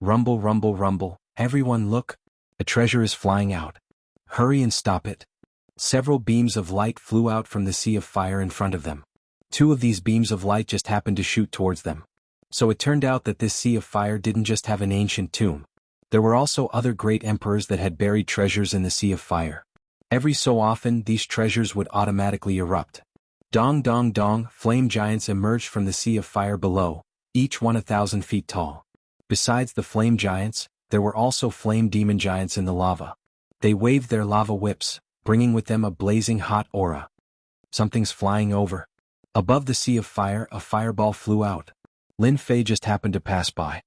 Rumble, rumble, rumble, everyone look. A treasure is flying out. Hurry and stop it. Several beams of light flew out from the sea of fire in front of them. Two of these beams of light just happened to shoot towards them. So it turned out that this sea of fire didn't just have an ancient tomb. There were also other great emperors that had buried treasures in the sea of fire. Every so often these treasures would automatically erupt. Dong dong dong, flame giants emerged from the sea of fire below, each 1,000 feet tall. Besides the flame giants, there were also flame demon giants in the lava. They waved their lava whips, bringing with them a blazing hot aura. Something's flying over. Above the sea of fire, a fireball flew out. Lin Fei just happened to pass by.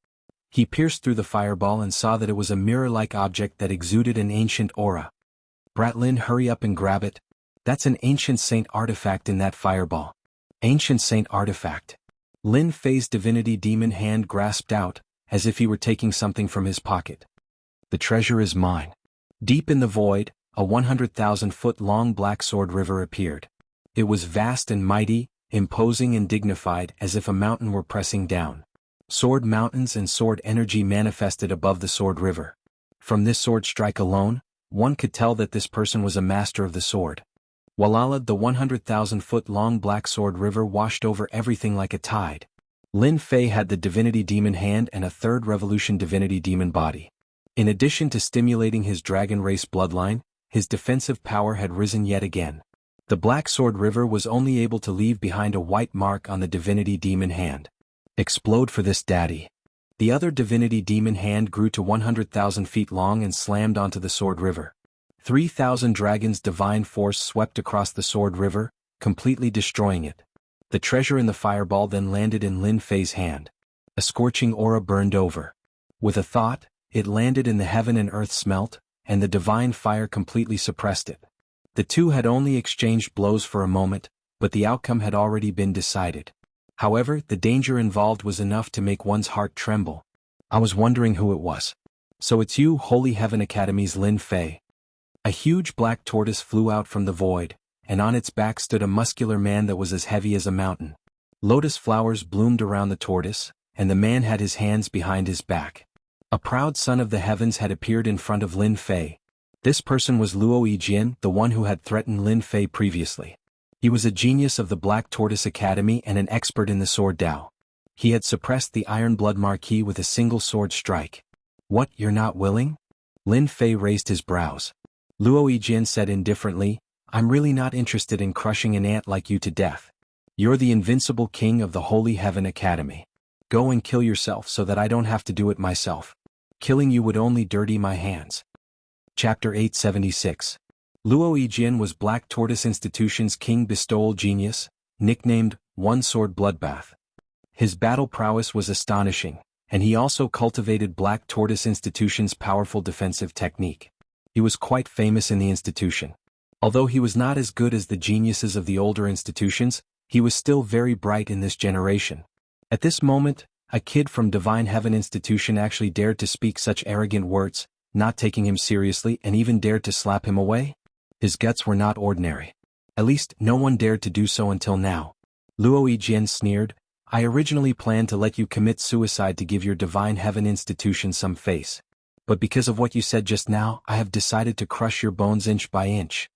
He pierced through the fireball and saw that it was a mirror-like object that exuded an ancient aura. Brat Lin, hurry up and grab it. That's an ancient saint artifact in that fireball. Ancient saint artifact. Lin Fei's divinity demon hand grasped out, as if he were taking something from his pocket. The treasure is mine. Deep in the void, a 100,000-foot-long black sword river appeared. It was vast and mighty, imposing and dignified as if a mountain were pressing down. Sword mountains and sword energy manifested above the sword river. From this sword strike alone, one could tell that this person was a master of the sword. Walala, the 100,000-foot-long black sword river washed over everything like a tide. Lin Fei had the divinity demon hand and a third revolution divinity demon body. In addition to stimulating his dragon race bloodline, his defensive power had risen yet again. The black sword river was only able to leave behind a white mark on the divinity demon hand. Explode for this, daddy. The other divinity demon hand grew to 100,000 feet long and slammed onto the sword river. 3,000 dragons' divine force swept across the sword river, completely destroying it. The treasure in the fireball then landed in Lin Fei's hand. A scorching aura burned over. With a thought, it landed in the heaven and earth smelt, and the divine fire completely suppressed it. The two had only exchanged blows for a moment, but the outcome had already been decided. However, the danger involved was enough to make one's heart tremble. I was wondering who it was. So it's you, Holy Heaven Academy's Lin Fei. A huge black tortoise flew out from the void, and on its back stood a muscular man that was as heavy as a mountain. Lotus flowers bloomed around the tortoise, and the man had his hands behind his back. A proud son of the heavens had appeared in front of Lin Fei. This person was Luo Yijin, the one who had threatened Lin Fei previously. He was a genius of the Black Tortoise Academy and an expert in the sword Dao. He had suppressed the Iron Blood Marquis with a single sword strike. What, you're not willing? Lin Fei raised his brows. Luo Yijin said indifferently, I'm really not interested in crushing an ant like you to death. You're the invincible king of the Holy Heaven Academy. Go and kill yourself so that I don't have to do it myself. Killing you would only dirty my hands. Chapter 876. Luo Yijin was Black Tortoise Institution's king bestowal genius, nicknamed One Sword Bloodbath. His battle prowess was astonishing, and he also cultivated Black Tortoise Institution's powerful defensive technique. He was quite famous in the institution. Although he was not as good as the geniuses of the older institutions, he was still very bright in this generation. At this moment, a kid from Divine Heaven Institution actually dared to speak such arrogant words, not taking him seriously, and even dared to slap him away? His guts were not ordinary. At least, no one dared to do so until now. Luo Yijin sneered, I originally planned to let you commit suicide to give your Divine Heaven Institution some face. But because of what you said just now, I have decided to crush your bones inch by inch.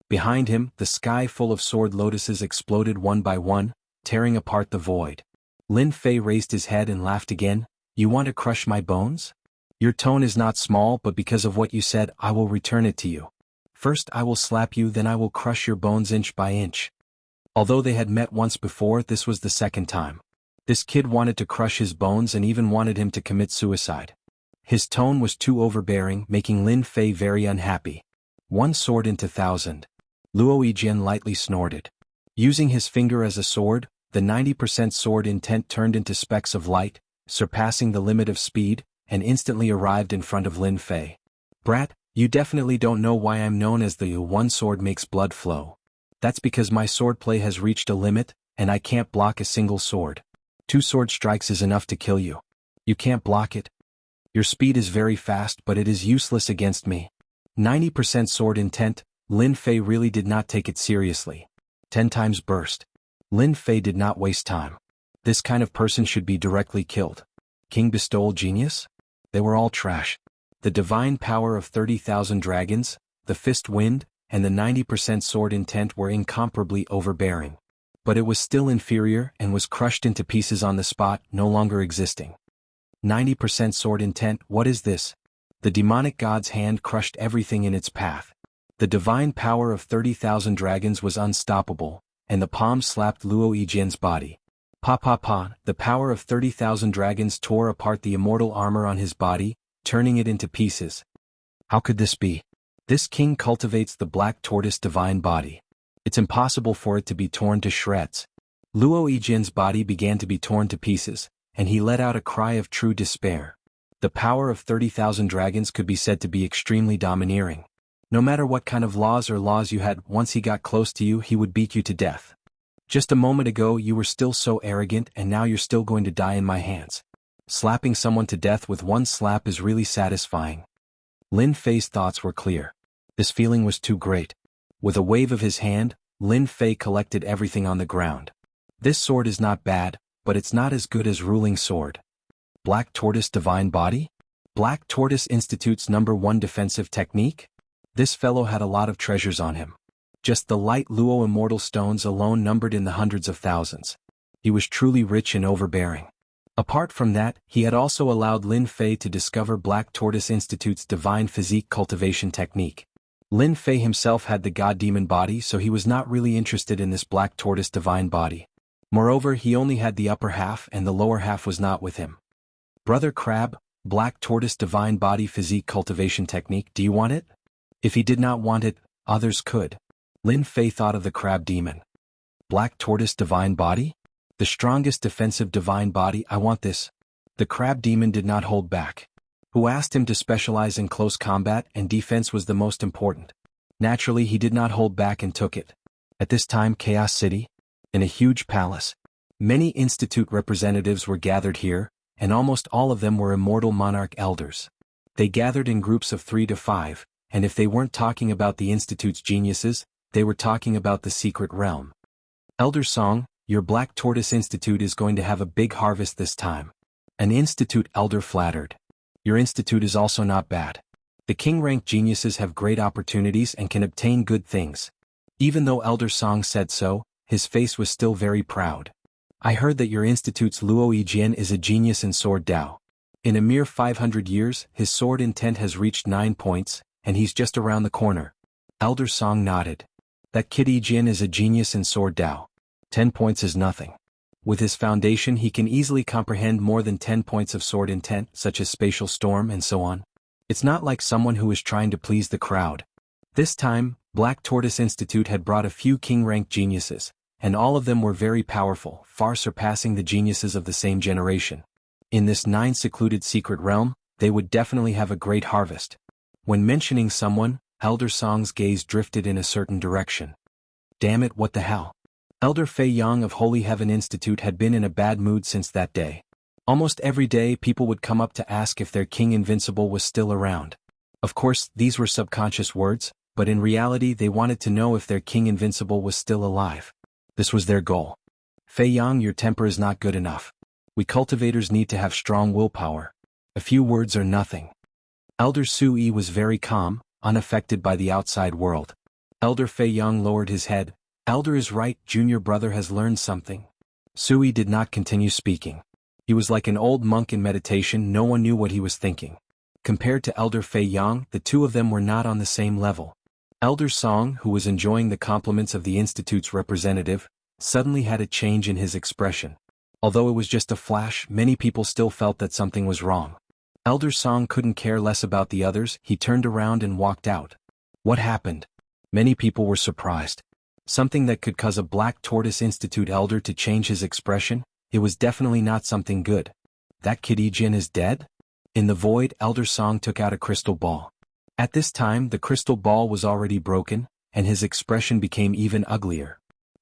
Behind him, the sky full of sword lotuses exploded one by one, tearing apart the void. Lin Fei raised his head and laughed again. You want to crush my bones? Your tone is not small, but because of what you said, I will return it to you. First I will slap you, then I will crush your bones inch by inch. Although they had met once before, this was the second time. This kid wanted to crush his bones and even wanted him to commit suicide. His tone was too overbearing, making Lin Fei very unhappy. One sword into 1,000. Luo Yijin lightly snorted. Using his finger as a sword, the 90% sword intent turned into specks of light, surpassing the limit of speed, and instantly arrived in front of Lin Fei. "Brat, you definitely don't know why I'm known as the one sword makes blood flow. That's because my swordplay has reached a limit, and I can't block a single sword. 2 sword strikes is enough to kill you. You can't block it. Your speed is very fast, but it is useless against me." 90% sword intent. Lin Fei really did not take it seriously. 10 times burst. Lin Fei did not waste time. This kind of person should be directly killed. King Bestowal Genius? They were all trash. The divine power of 30,000 dragons, the fist wind, and the 90% sword intent were incomparably overbearing. But it was still inferior and was crushed into pieces on the spot, no longer existing. 90% sword intent, what is this? The demonic god's hand crushed everything in its path. The divine power of 30,000 dragons was unstoppable, and the palm slapped Luo Yijian's body. Pa pa pa, the power of 30,000 dragons tore apart the immortal armor on his body, turning it into pieces. How could this be? This king cultivates the black tortoise divine body. It's impossible for it to be torn to shreds. Luo Yijian's body began to be torn to pieces, and he let out a cry of true despair. The power of 30,000 dragons could be said to be extremely domineering. No matter what kind of laws you had, once he got close to you, he would beat you to death. Just a moment ago you were still so arrogant, and now you're still going to die in my hands. Slapping someone to death with one slap is really satisfying. Lin Fei's thoughts were clear. This feeling was too great. With a wave of his hand, Lin Fei collected everything on the ground. This sword is not bad, but it's not as good as ruling sword. Black Tortoise Divine Body? Black Tortoise Institute's #1 defensive technique? This fellow had a lot of treasures on him. Just the light Luo immortal stones alone numbered in the hundreds of thousands. He was truly rich and overbearing. Apart from that, he had also allowed Lin Fei to discover Black Tortoise Institute's divine physique cultivation technique. Lin Fei himself had the god-demon body, so he was not really interested in this Black Tortoise divine body. Moreover, he only had the upper half and the lower half was not with him. "Brother Crab, Black Tortoise divine body physique cultivation technique, do you want it?" If he did not want it, others could. Lin Fei thought of the crab demon. "Black Tortoise divine body? The strongest defensive divine body, I want this." The crab demon did not hold back. Who asked him to specialize in close combat, and defense was the most important. Naturally, he did not hold back and took it. At this time, Chaos City, in a huge palace, many institute representatives were gathered here, and almost all of them were immortal monarch elders. They gathered in groups of 3 to 5, and if they weren't talking about the institute's geniuses, they were talking about the secret realm. "Elder Song, your Black Tortoise Institute is going to have a big harvest this time." An institute elder flattered. "Your institute is also not bad. The king-ranked geniuses have great opportunities and can obtain good things." Even though Elder Song said so, his face was still very proud. "I heard that your institute's Luo Yijian is a genius in sword Dao. In a mere 500 years, his sword intent has reached 9 points, and he's just around the corner." Elder Song nodded. "That kid Yijian is a genius in sword Dao. 10 points is nothing. With his foundation he can easily comprehend more than 10 points of sword intent, such as spatial storm and so on. It's not like someone who is trying to please the crowd." This time, Black Tortoise Institute had brought a few king-ranked geniuses, and all of them were very powerful, far surpassing the geniuses of the same generation. In this 9 secluded secret realm, they would definitely have a great harvest. When mentioning someone, Elder Song's gaze drifted in a certain direction. Damn it, what the hell? Elder Fei Yang of Holy Heaven Institute had been in a bad mood since that day. Almost every day people would come up to ask if their King Invincible was still around. Of course, these were subconscious words, but in reality they wanted to know if their King Invincible was still alive. This was their goal. "Fei Yang, your temper is not good enough. We cultivators need to have strong willpower. A few words are nothing." Elder Sui was very calm, unaffected by the outside world. Elder Fei Yang lowered his head. "Elder is right, junior brother has learned something." Sui did not continue speaking. He was like an old monk in meditation, no one knew what he was thinking. Compared to Elder Fei Yang, the two of them were not on the same level. Elder Song, who was enjoying the compliments of the Institute's representative, suddenly had a change in his expression. Although it was just a flash, many people still felt that something was wrong. Elder Song couldn't care less about the others, he turned around and walked out. What happened? Many people were surprised. Something that could cause a Black Tortoise Institute elder to change his expression? It was definitely not something good. That kid Yijian is dead? In the void, Elder Song took out a crystal ball. At this time, the crystal ball was already broken, and his expression became even uglier.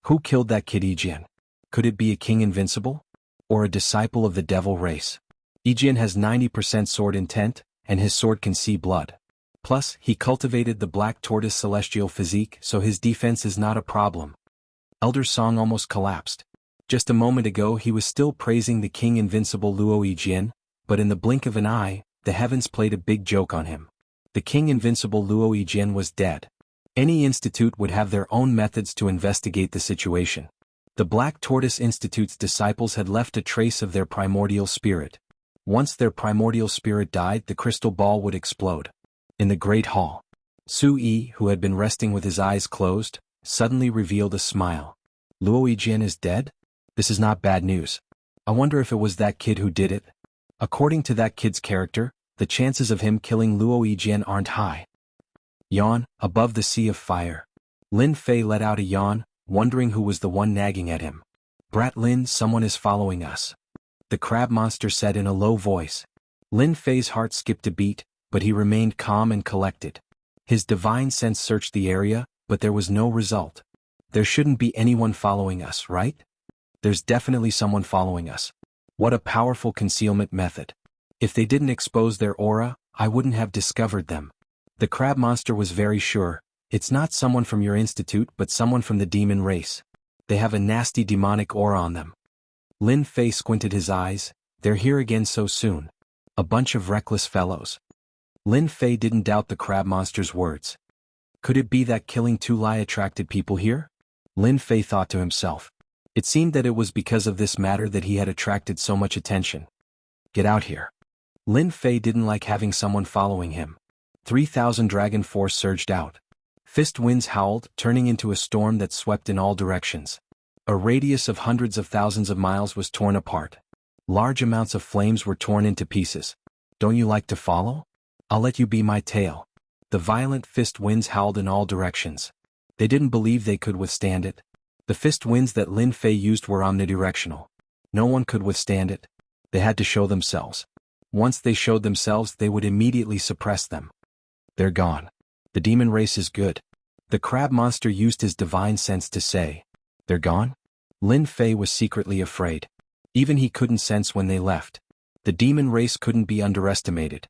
Who killed that kid Yijian? Could it be a king invincible? Or a disciple of the devil race? Yijian has 90% sword intent, and his sword can see blood. Plus, he cultivated the black tortoise celestial physique, so his defense is not a problem. Elder Song almost collapsed. Just a moment ago he was still praising the king invincible Luo Yijian, but in the blink of an eye, the heavens played a big joke on him. The king invincible Luo Yijian was dead. Any institute would have their own methods to investigate the situation. The Black Tortoise Institute's disciples had left a trace of their primordial spirit. Once their primordial spirit died, the crystal ball would explode. In the Great Hall, Su Yi, who had been resting with his eyes closed, suddenly revealed a smile. Luo Yijian is dead? This is not bad news. I wonder if it was that kid who did it? According to that kid's character, the chances of him killing Luo Yijian aren't high. Yawn, above the sea of fire. Lin Fei let out a yawn, wondering who was the one nagging at him. Brat Lin, someone is following us. The crab monster said in a low voice. Lin Fei's heart skipped a beat, but he remained calm and collected. His divine sense searched the area, but there was no result. There shouldn't be anyone following us, right? There's definitely someone following us. What a powerful concealment method. If they didn't expose their aura, I wouldn't have discovered them. The crab monster was very sure. It's not someone from your institute but someone from the demon race. They have a nasty demonic aura on them. Lin Fei squinted his eyes. They're here again so soon. A bunch of reckless fellows. Lin Fei didn't doubt the crab monster's words. Could it be that killing Tu Lai attracted people here? Lin Fei thought to himself. It seemed that it was because of this matter that he had attracted so much attention. Get out here. Lin Fei didn't like having someone following him. 3,000 dragon force surged out. Fist winds howled, turning into a storm that swept in all directions. A radius of hundreds of thousands of miles was torn apart. Large amounts of flames were torn into pieces. Don't you like to follow? I'll let you be my tail. The violent fist winds howled in all directions. They didn't believe they could withstand it. The fist winds that Lin Fei used were omnidirectional. No one could withstand it. They had to show themselves. Once they showed themselves, they would immediately suppress them. They're gone. The demon race is good. The crab monster used his divine sense to say. They're gone? Lin Fei was secretly afraid. Even he couldn't sense when they left. The demon race couldn't be underestimated.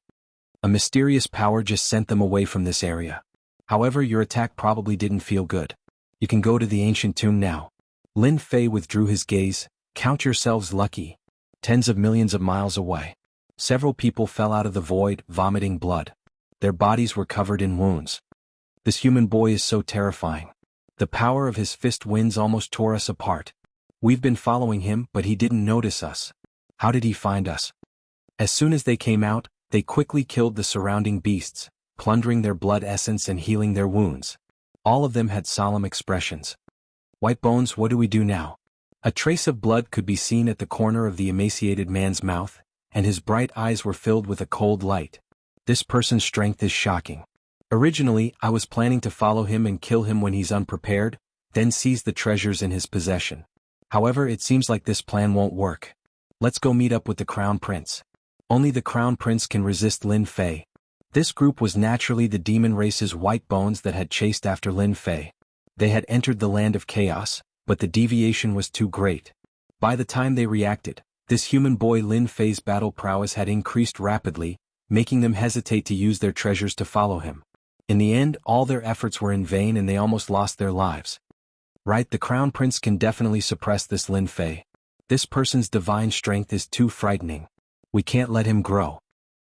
A mysterious power just sent them away from this area. However, your attack probably didn't feel good. You can go to the ancient tomb now. Lin Fei withdrew his gaze. Count yourselves lucky. Tens of millions of miles away. Several people fell out of the void, vomiting blood. Their bodies were covered in wounds. This human boy is so terrifying. The power of his fist winds almost tore us apart. We've been following him, but he didn't notice us. How did he find us? As soon as they came out, they quickly killed the surrounding beasts, plundering their blood essence and healing their wounds. All of them had solemn expressions. White Bones, what do we do now? A trace of blood could be seen at the corner of the emaciated man's mouth, and his bright eyes were filled with a cold light. This person's strength is shocking. Originally, I was planning to follow him and kill him when he's unprepared, then seize the treasures in his possession. However, it seems like this plan won't work. Let's go meet up with the Crown Prince. Only the Crown Prince can resist Lin Fei. This group was naturally the demon race's White Bones that had chased after Lin Fei. They had entered the land of chaos, but the deviation was too great. By the time they reacted, this human boy Lin Fei's battle prowess had increased rapidly, making them hesitate to use their treasures to follow him. In the end, all their efforts were in vain and they almost lost their lives. Right, the Crown Prince can definitely suppress this Lin Fei. This person's divine strength is too frightening. We can't let him grow.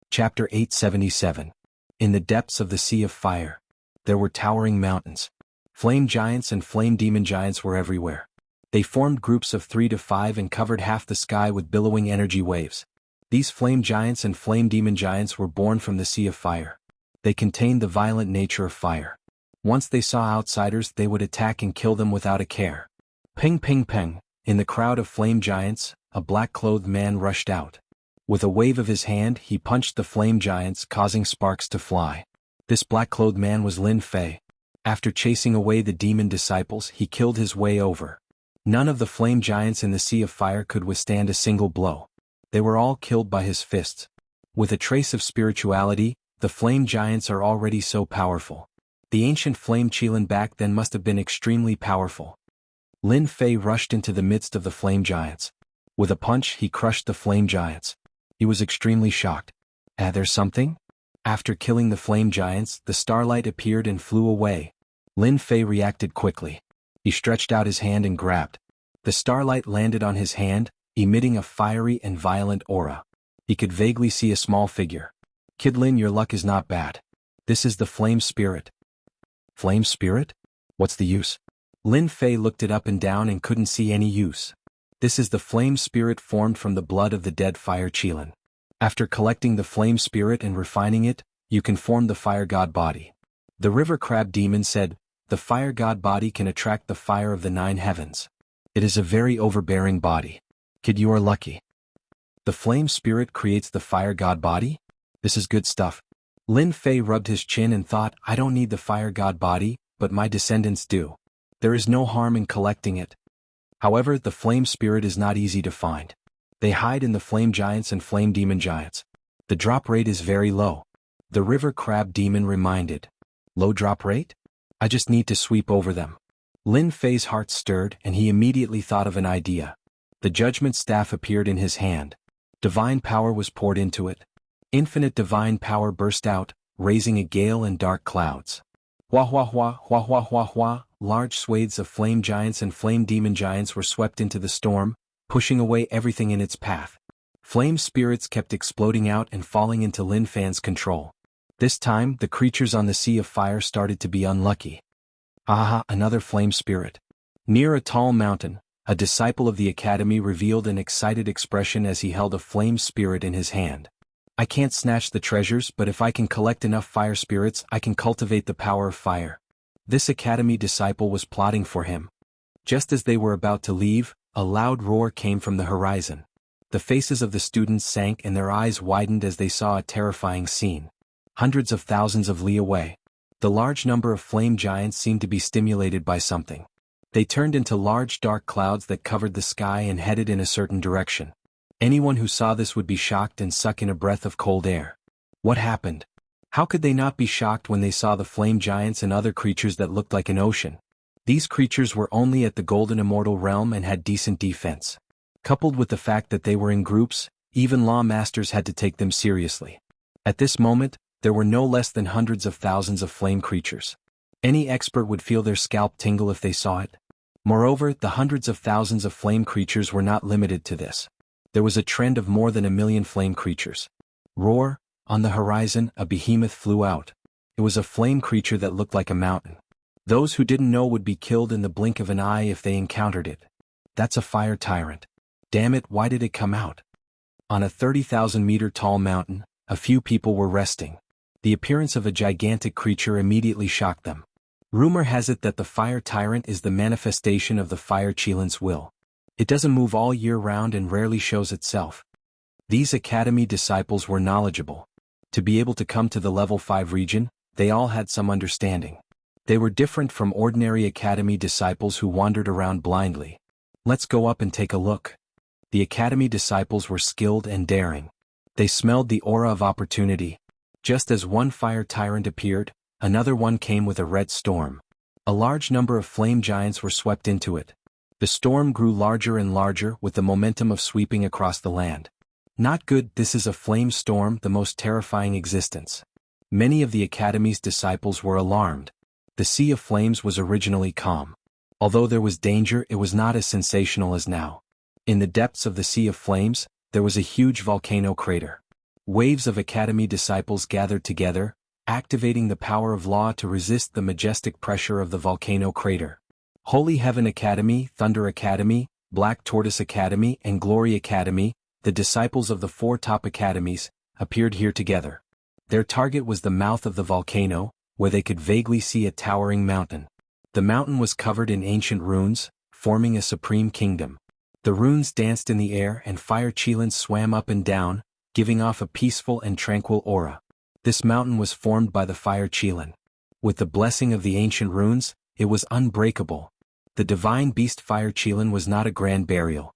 Chapter 877. In the depths of the Sea of Fire. There were towering mountains. Flame giants and flame demon giants were everywhere. They formed groups of 3 to 5 and covered half the sky with billowing energy waves. These flame giants and flame demon giants were born from the Sea of Fire. They contained the violent nature of fire. Once they saw outsiders, they would attack and kill them without a care. Ping ping ping. In the crowd of flame giants, a black-clothed man rushed out. With a wave of his hand, he punched the flame giants, causing sparks to fly. This black-clothed man was Lin Fei. After chasing away the demon disciples, he killed his way over. None of the flame giants in the Sea of Fire could withstand a single blow. They were all killed by his fists. With a trace of spirituality, the flame giants are already so powerful. The ancient flame Qilin back then must have been extremely powerful. Lin Fei rushed into the midst of the flame giants. With a punch, he crushed the flame giants. He was extremely shocked. There's something? After killing the flame giants, the starlight appeared and flew away. Lin Fei reacted quickly. He stretched out his hand and grabbed. The starlight landed on his hand, emitting a fiery and violent aura. He could vaguely see a small figure. Kid Lin, your luck is not bad. This is the flame spirit. Flame spirit? What's the use? Lin Fei looked it up and down and couldn't see any use. This is the flame spirit formed from the blood of the dead fire Qilin. After collecting the flame spirit and refining it, you can form the fire god body. The river crab demon said, the fire god body can attract the fire of the 9 heavens. It is a very overbearing body. Kid, you are lucky. The flame spirit creates the fire god body? This is good stuff. Lin Fei rubbed his chin and thought, I don't need the fire god body, but my descendants do. There is no harm in collecting it. However, the flame spirit is not easy to find. They hide in the flame giants and flame demon giants. The drop rate is very low. The river crab demon reminded. Low drop rate? I just need to sweep over them. Lin Fei's heart stirred and he immediately thought of an idea. The judgment staff appeared in his hand. Divine power was poured into it. Infinite divine power burst out, raising a gale and dark clouds. Hua hua hua hua hua hua hua, large swathes of flame giants and flame demon giants were swept into the storm, pushing away everything in its path. Flame spirits kept exploding out and falling into Lin Fei's control. This time, the creatures on the Sea of Fire started to be unlucky. Aha, another flame spirit. Near a tall mountain, a disciple of the academy revealed an excited expression as he held a flame spirit in his hand. I can't snatch the treasures, but if I can collect enough fire spirits, I can cultivate the power of fire. This academy disciple was plotting for him. Just as they were about to leave, a loud roar came from the horizon. The faces of the students sank and their eyes widened as they saw a terrifying scene. Hundreds of thousands of li away. The large number of flame giants seemed to be stimulated by something. They turned into large dark clouds that covered the sky and headed in a certain direction. Anyone who saw this would be shocked and suck in a breath of cold air. What happened? How could they not be shocked when they saw the flame giants and other creatures that looked like an ocean? These creatures were only at the golden immortal realm and had decent defense. Coupled with the fact that they were in groups, even law masters had to take them seriously. At this moment, there were no less than hundreds of thousands of flame creatures. Any expert would feel their scalp tingle if they saw it. Moreover, the hundreds of thousands of flame creatures were not limited to this. There was a trend of more than 1 million flame creatures. Roar! On the horizon, a behemoth flew out. It was a flame creature that looked like a mountain. Those who didn't know would be killed in the blink of an eye if they encountered it. That's a fire tyrant. Damn it, why did it come out? On a 30,000-meter tall mountain, a few people were resting. The appearance of a gigantic creature immediately shocked them. Rumor has it that the fire tyrant is the manifestation of the fire Qilin's will. It doesn't move all year round and rarely shows itself. These academy disciples were knowledgeable. To be able to come to the level 5 region, they all had some understanding. They were different from ordinary academy disciples who wandered around blindly. Let's go up and take a look. The academy disciples were skilled and daring. They smelled the aura of opportunity. Just as one fire tyrant appeared, another one came with a red storm. A large number of flame giants were swept into it. The storm grew larger and larger with the momentum of sweeping across the land. Not good, this is a flame storm, the most terrifying existence. Many of the academy's disciples were alarmed. The Sea of Flames was originally calm. Although there was danger, it was not as sensational as now. In the depths of the Sea of Flames, there was a huge volcano crater. Waves of academy disciples gathered together, activating the power of law to resist the majestic pressure of the volcano crater. Holy Heaven Academy, Thunder Academy, Black Tortoise Academy, and Glory Academy, the disciples of the 4 top academies, appeared here together. Their target was the mouth of the volcano, where they could vaguely see a towering mountain. The mountain was covered in ancient runes, forming a supreme kingdom. The runes danced in the air and fire Qilins swam up and down, giving off a peaceful and tranquil aura. This mountain was formed by the fire Qilin. With the blessing of the ancient runes, it was unbreakable. The divine beast fire Qilin was not a grand burial.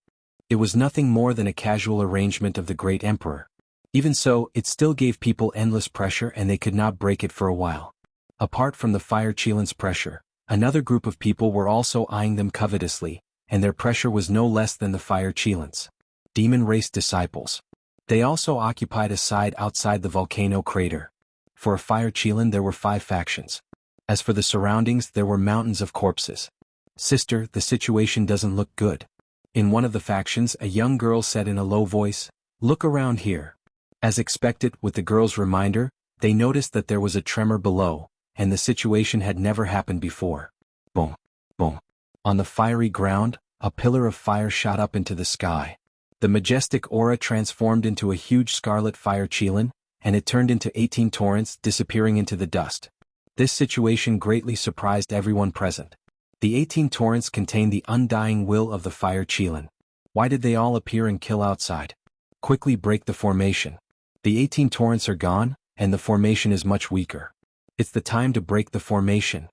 It was nothing more than a casual arrangement of the great emperor. Even so, it still gave people endless pressure and they could not break it for a while. Apart from the fire Chilin's pressure, another group of people were also eyeing them covetously, and their pressure was no less than the fire Chilin's. Demon race disciples. They also occupied a side outside the volcano crater. For a fire Qilin there were 5 factions. As for the surroundings, there were mountains of corpses. Sister, the situation doesn't look good. In one of the factions, a young girl said in a low voice, "Look around here." As expected, with the girl's reminder, they noticed that there was a tremor below, and the situation had never happened before. Boom, boom. On the fiery ground, a pillar of fire shot up into the sky. The majestic aura transformed into a huge scarlet fire Qilin, and it turned into 18 torrents, disappearing into the dust. This situation greatly surprised everyone present. The 18 torrents contained the undying will of the fire Qilin. Why did they all appear and kill outside? Quickly break the formation. The 18 torrents are gone, and the formation is much weaker. It's the time to break the formation.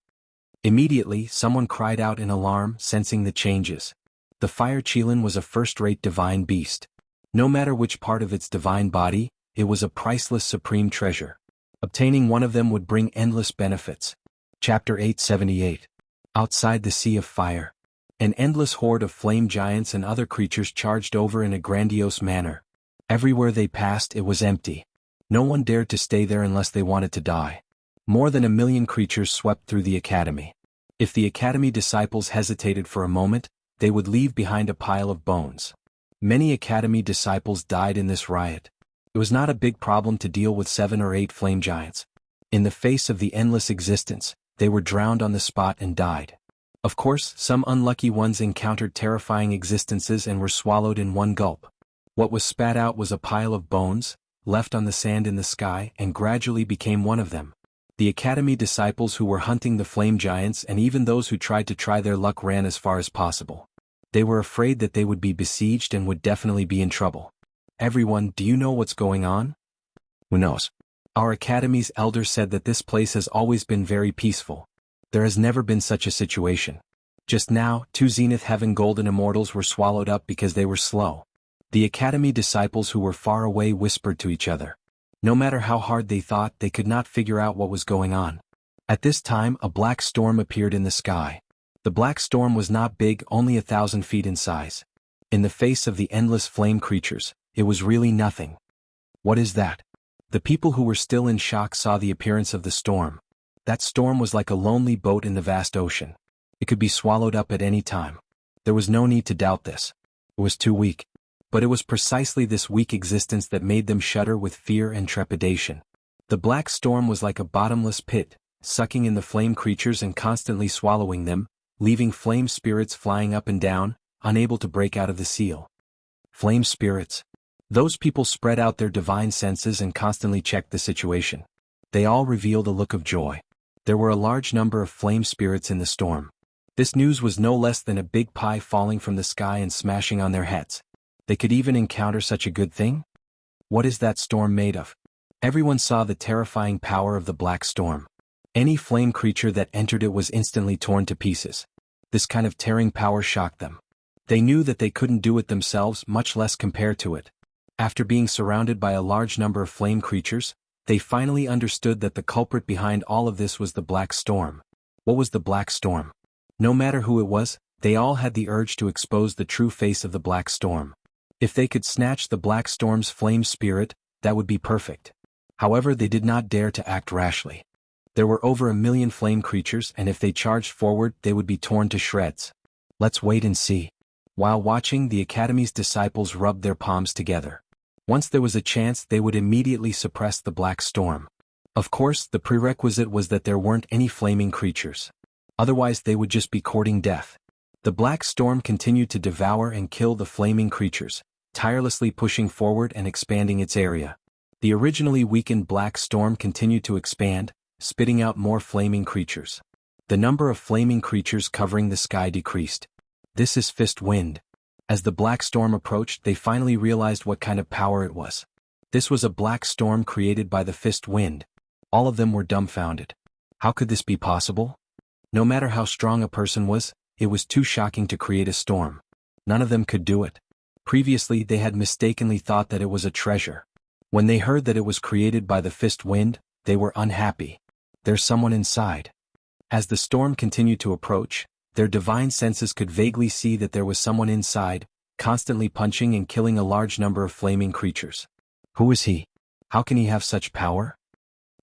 Immediately, someone cried out in alarm, sensing the changes. The fire Qilin was a first-rate divine beast. No matter which part of its divine body, it was a priceless supreme treasure. Obtaining one of them would bring endless benefits. Chapter 878. Outside the Sea of Fire. An endless horde of flame giants and other creatures charged over in a grandiose manner. Everywhere they passed, it was empty. No one dared to stay there unless they wanted to die. More than 1,000,000 creatures swept through the academy. If the academy disciples hesitated for a moment, they would leave behind a pile of bones. Many academy disciples died in this riot. It was not a big problem to deal with 7 or 8 flame giants. In the face of the endless existence, they were drowned on the spot and died. Of course, some unlucky ones encountered terrifying existences and were swallowed in one gulp. What was spat out was a pile of bones, left on the sand in the sky, and gradually became one of them. The academy disciples who were hunting the flame giants and even those who tried to try their luck ran as far as possible. They were afraid that they would be besieged and would definitely be in trouble. Everyone, do you know what's going on? Who knows? Our academy's elder said that this place has always been very peaceful. There has never been such a situation. Just now, 2 Zenith Heaven Golden Immortals were swallowed up because they were slow. The academy disciples who were far away whispered to each other. No matter how hard they thought, they could not figure out what was going on. At this time, a black storm appeared in the sky. The black storm was not big, only 1,000 feet in size. In the face of the endless flame creatures, it was really nothing. What is that? The people who were still in shock saw the appearance of the storm. That storm was like a lonely boat in the vast ocean. It could be swallowed up at any time. There was no need to doubt this. It was too weak. But it was precisely this weak existence that made them shudder with fear and trepidation. The black storm was like a bottomless pit, sucking in the flame creatures and constantly swallowing them, leaving flame spirits flying up and down, unable to break out of the seal. Flame spirits. Those people spread out their divine senses and constantly checked the situation. They all revealed a look of joy. There were a large number of flame spirits in the storm. This news was no less than a big pie falling from the sky and smashing on their heads. They could even encounter such a good thing? What is that storm made of? Everyone saw the terrifying power of the black storm. Any flame creature that entered it was instantly torn to pieces. This kind of tearing power shocked them. They knew that they couldn't do it themselves, much less compare to it. After being surrounded by a large number of flame creatures, they finally understood that the culprit behind all of this was the black storm. What was the black storm? No matter who it was, they all had the urge to expose the true face of the black storm. If they could snatch the black storm's flame spirit, that would be perfect. However, they did not dare to act rashly. There were over 1,000,000 flame creatures, and if they charged forward, they would be torn to shreds. Let's wait and see. While watching, the academy's disciples rubbed their palms together. Once there was a chance, they would immediately suppress the black storm. Of course, the prerequisite was that there weren't any flaming creatures. Otherwise, they would just be courting death. The black storm continued to devour and kill the flaming creatures, tirelessly pushing forward and expanding its area. The originally weakened black storm continued to expand, spitting out more flaming creatures. The number of flaming creatures covering the sky decreased. This is fist wind. As the black storm approached, they finally realized what kind of power it was. This was a black storm created by the fist wind. All of them were dumbfounded. How could this be possible? No matter how strong a person was, it was too shocking to create a storm. None of them could do it. Previously, they had mistakenly thought that it was a treasure. When they heard that it was created by the fist wind, they were unhappy. There's someone inside. As the storm continued to approach, their divine senses could vaguely see that there was someone inside, constantly punching and killing a large number of flaming creatures. Who is he? How can he have such power?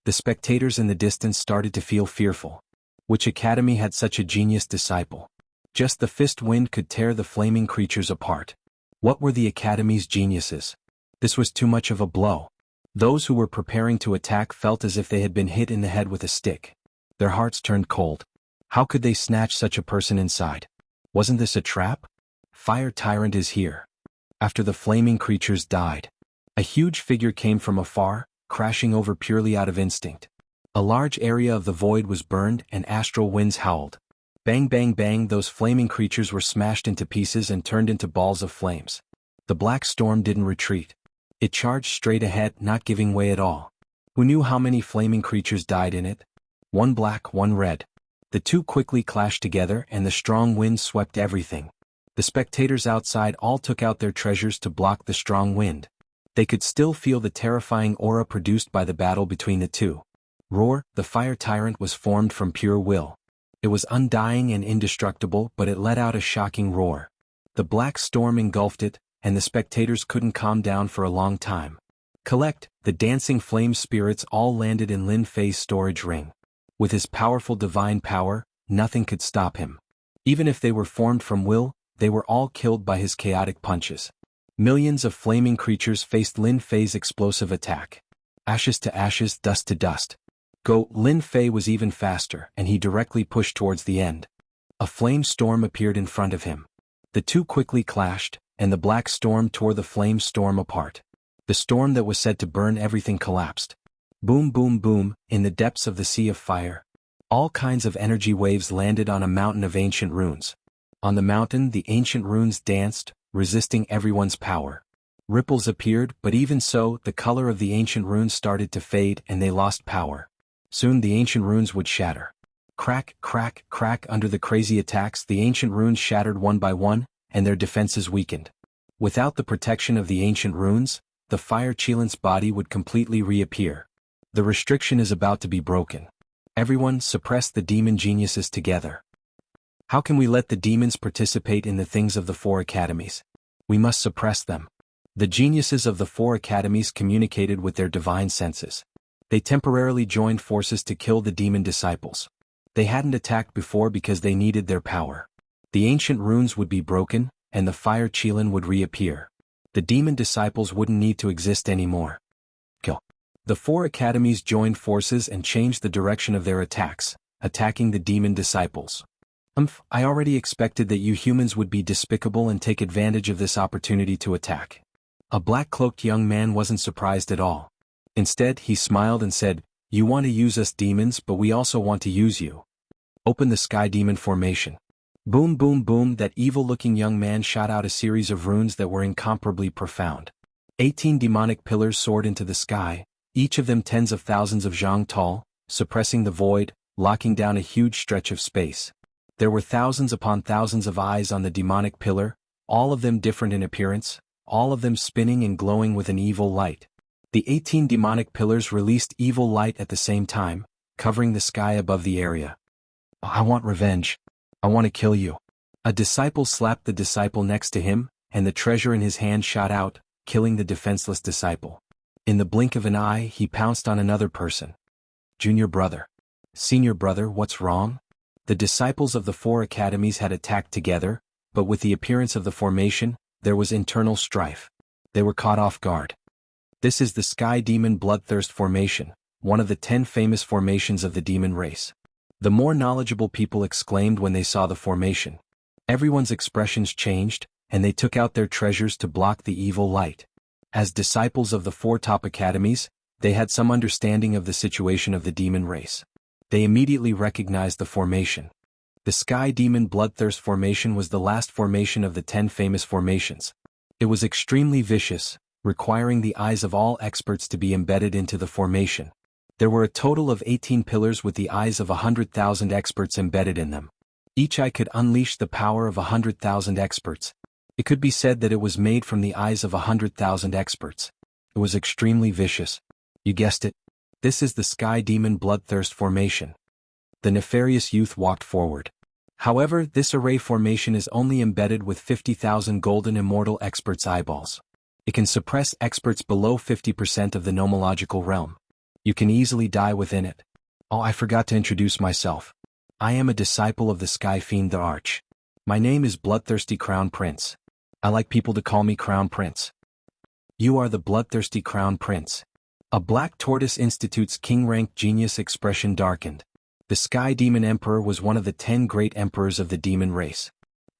The spectators in the distance started to feel fearful. Which academy had such a genius disciple? Just the fist wind could tear the flaming creatures apart. What were the academy's geniuses? This was too much of a blow. Those who were preparing to attack felt as if they had been hit in the head with a stick. Their hearts turned cold. How could they snatch such a person inside? Wasn't this a trap? Fire Tyrant is here. After the flaming creatures died, a huge figure came from afar, crashing over purely out of instinct. A large area of the void was burned and astral winds howled. Bang bang bang, those flaming creatures were smashed into pieces and turned into balls of flames. The black storm didn't retreat. It charged straight ahead, not giving way at all. Who knew how many flaming creatures died in it? One black, one red. The two quickly clashed together and the strong wind swept everything. The spectators outside all took out their treasures to block the strong wind. They could still feel the terrifying aura produced by the battle between the two. Roar, the fire tyrant was formed from pure will. It was undying and indestructible, but it let out a shocking roar. The black storm engulfed it, and the spectators couldn't calm down for a long time. Collect, the dancing flame spirits all landed in Lin Fei's storage ring. With his powerful divine power, nothing could stop him. Even if they were formed from will, they were all killed by his chaotic punches. Millions of flaming creatures faced Lin Fei's explosive attack. Ashes to ashes, dust to dust. Go, Lin Fei was even faster, and he directly pushed towards the end. A flame storm appeared in front of him. The two quickly clashed, and the black storm tore the flame storm apart. The storm that was said to burn everything collapsed. Boom boom boom, in the depths of the sea of fire. All kinds of energy waves landed on a mountain of ancient runes. On the mountain the ancient runes danced, resisting everyone's power. Ripples appeared, but even so, the color of the ancient runes started to fade and they lost power. Soon the ancient runes would shatter. Crack, crack, crack, under the crazy attacks the ancient runes shattered one by one, and their defenses weakened. Without the protection of the ancient runes, the fire Qilin's body would completely reappear. The restriction is about to be broken. Everyone suppress the demon geniuses together. How can we let the demons participate in the things of the four academies? We must suppress them. The geniuses of the four academies communicated with their divine senses. They temporarily joined forces to kill the demon disciples. They hadn't attacked before because they needed their power. The ancient runes would be broken, and the fire Qilin would reappear. The demon disciples wouldn't need to exist anymore. Kill. The four academies joined forces and changed the direction of their attacks, attacking the demon disciples. I already expected that you humans would be despicable and take advantage of this opportunity to attack. A black-cloaked young man wasn't surprised at all. Instead, he smiled and said, "You want to use us demons, but we also want to use you. Open the Sky Demon formation." Boom boom boom, that evil-looking young man shot out a series of runes that were incomparably profound. 18 demonic pillars soared into the sky, each of them tens of thousands of zhang tall, suppressing the void, locking down a huge stretch of space. There were thousands upon thousands of eyes on the demonic pillar, all of them different in appearance, all of them spinning and glowing with an evil light. The 18 demonic pillars released evil light at the same time, covering the sky above the area. "I want revenge. I want to kill you." A disciple slapped the disciple next to him, and the treasure in his hand shot out, killing the defenseless disciple. In the blink of an eye, he pounced on another person. "Junior brother. Senior brother, what's wrong?" The disciples of the four academies had attacked together, but with the appearance of the formation, there was internal strife. They were caught off guard. This is the Sky Demon Bloodthirst formation, one of the 10 famous formations of the demon race. The more knowledgeable people exclaimed when they saw the formation. Everyone's expressions changed, and they took out their treasures to block the evil light. As disciples of the four top academies, they had some understanding of the situation of the demon race. They immediately recognized the formation. The Sky Demon Bloodthirst formation was the last formation of the 10 famous formations. It was extremely vicious, requiring the eyes of all experts to be embedded into the formation. There were a total of 18 pillars with the eyes of 100,000 experts embedded in them. Each eye could unleash the power of 100,000 experts. It could be said that it was made from the eyes of 100,000 experts. It was extremely vicious. You guessed it. This is the Sky Demon Bloodthirst Formation. The nefarious youth walked forward. However, this array formation is only embedded with 50,000 golden immortal experts' eyeballs. It can suppress experts below 50% of the nomological realm. You can easily die within it. Oh, I forgot to introduce myself. I am a disciple of the Sky Fiend the Arch. My name is Bloodthirsty Crown Prince. I like people to call me Crown Prince. You are the Bloodthirsty Crown Prince. A Black Tortoise Institute's king-rank genius expression darkened. The Sky Demon Emperor was one of the 10 great emperors of the demon race.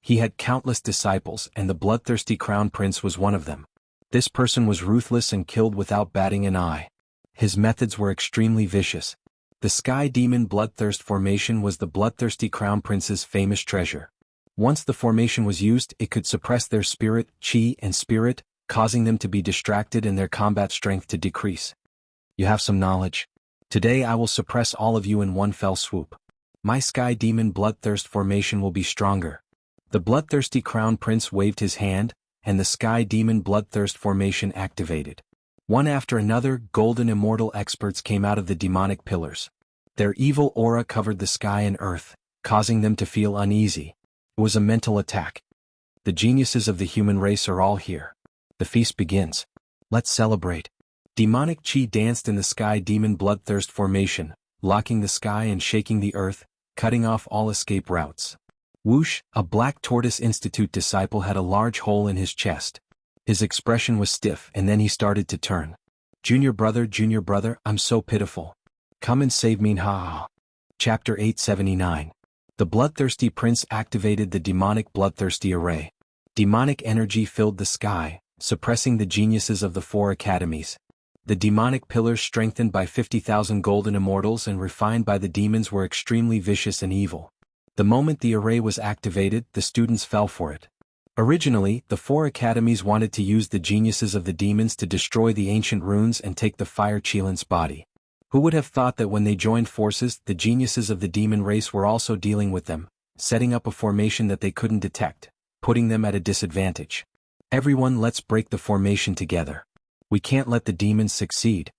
He had countless disciples, and the Bloodthirsty Crown Prince was one of them. This person was ruthless and killed without batting an eye. His methods were extremely vicious. The Sky Demon Bloodthirst Formation was the Bloodthirsty Crown Prince's famous treasure. Once the formation was used, it could suppress their spirit, chi, and spirit, causing them to be distracted and their combat strength to decrease. You have some knowledge. Today I will suppress all of you in one fell swoop. My Sky Demon Bloodthirst Formation will be stronger. The Bloodthirsty Crown Prince waved his hand, and the Sky Demon Bloodthirst Formation activated. One after another, golden immortal experts came out of the demonic pillars. Their evil aura covered the sky and earth, causing them to feel uneasy. It was a mental attack. The geniuses of the human race are all here. The feast begins. Let's celebrate. Demonic chi danced in the Sky Demon Bloodthirst Formation, locking the sky and shaking the earth, cutting off all escape routes. Whoosh, a Black Tortoise Institute disciple, had a large hole in his chest. His expression was stiff, and then he started to turn. Junior brother, I'm so pitiful. Come and save me, ha. Chapter 879. The Bloodthirsty Prince activated the demonic bloodthirsty array. Demonic energy filled the sky, suppressing the geniuses of the 4 academies. The demonic pillars, strengthened by 50,000 golden immortals and refined by the demons, were extremely vicious and evil. The moment the array was activated, the students fell for it. Originally, the 4 academies wanted to use the geniuses of the demons to destroy the ancient runes and take the Fire Cheelant's body. Who would have thought that when they joined forces, the geniuses of the demon race were also dealing with them, setting up a formation that they couldn't detect, putting them at a disadvantage. Everyone, let's break the formation together. We can't let the demons succeed.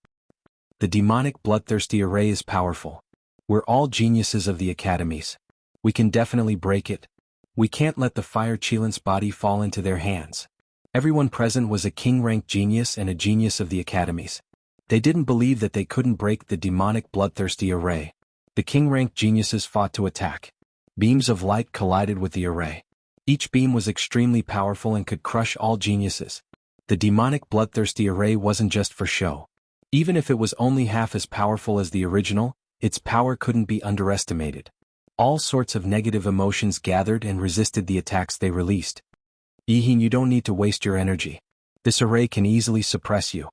The demonic bloodthirsty array is powerful. We're all geniuses of the academies. We can definitely break it. We can't let the Fire Cheelant's body fall into their hands. Everyone present was a king-rank genius and a genius of the academies. They didn't believe that they couldn't break the demonic bloodthirsty array. The king-rank geniuses fought to attack. Beams of light collided with the array. Each beam was extremely powerful and could crush all geniuses. The demonic bloodthirsty array wasn't just for show. Even if it was only half as powerful as the original, its power couldn't be underestimated. All sorts of negative emotions gathered and resisted the attacks they released. Yihin, you don't need to waste your energy. This array can easily suppress you.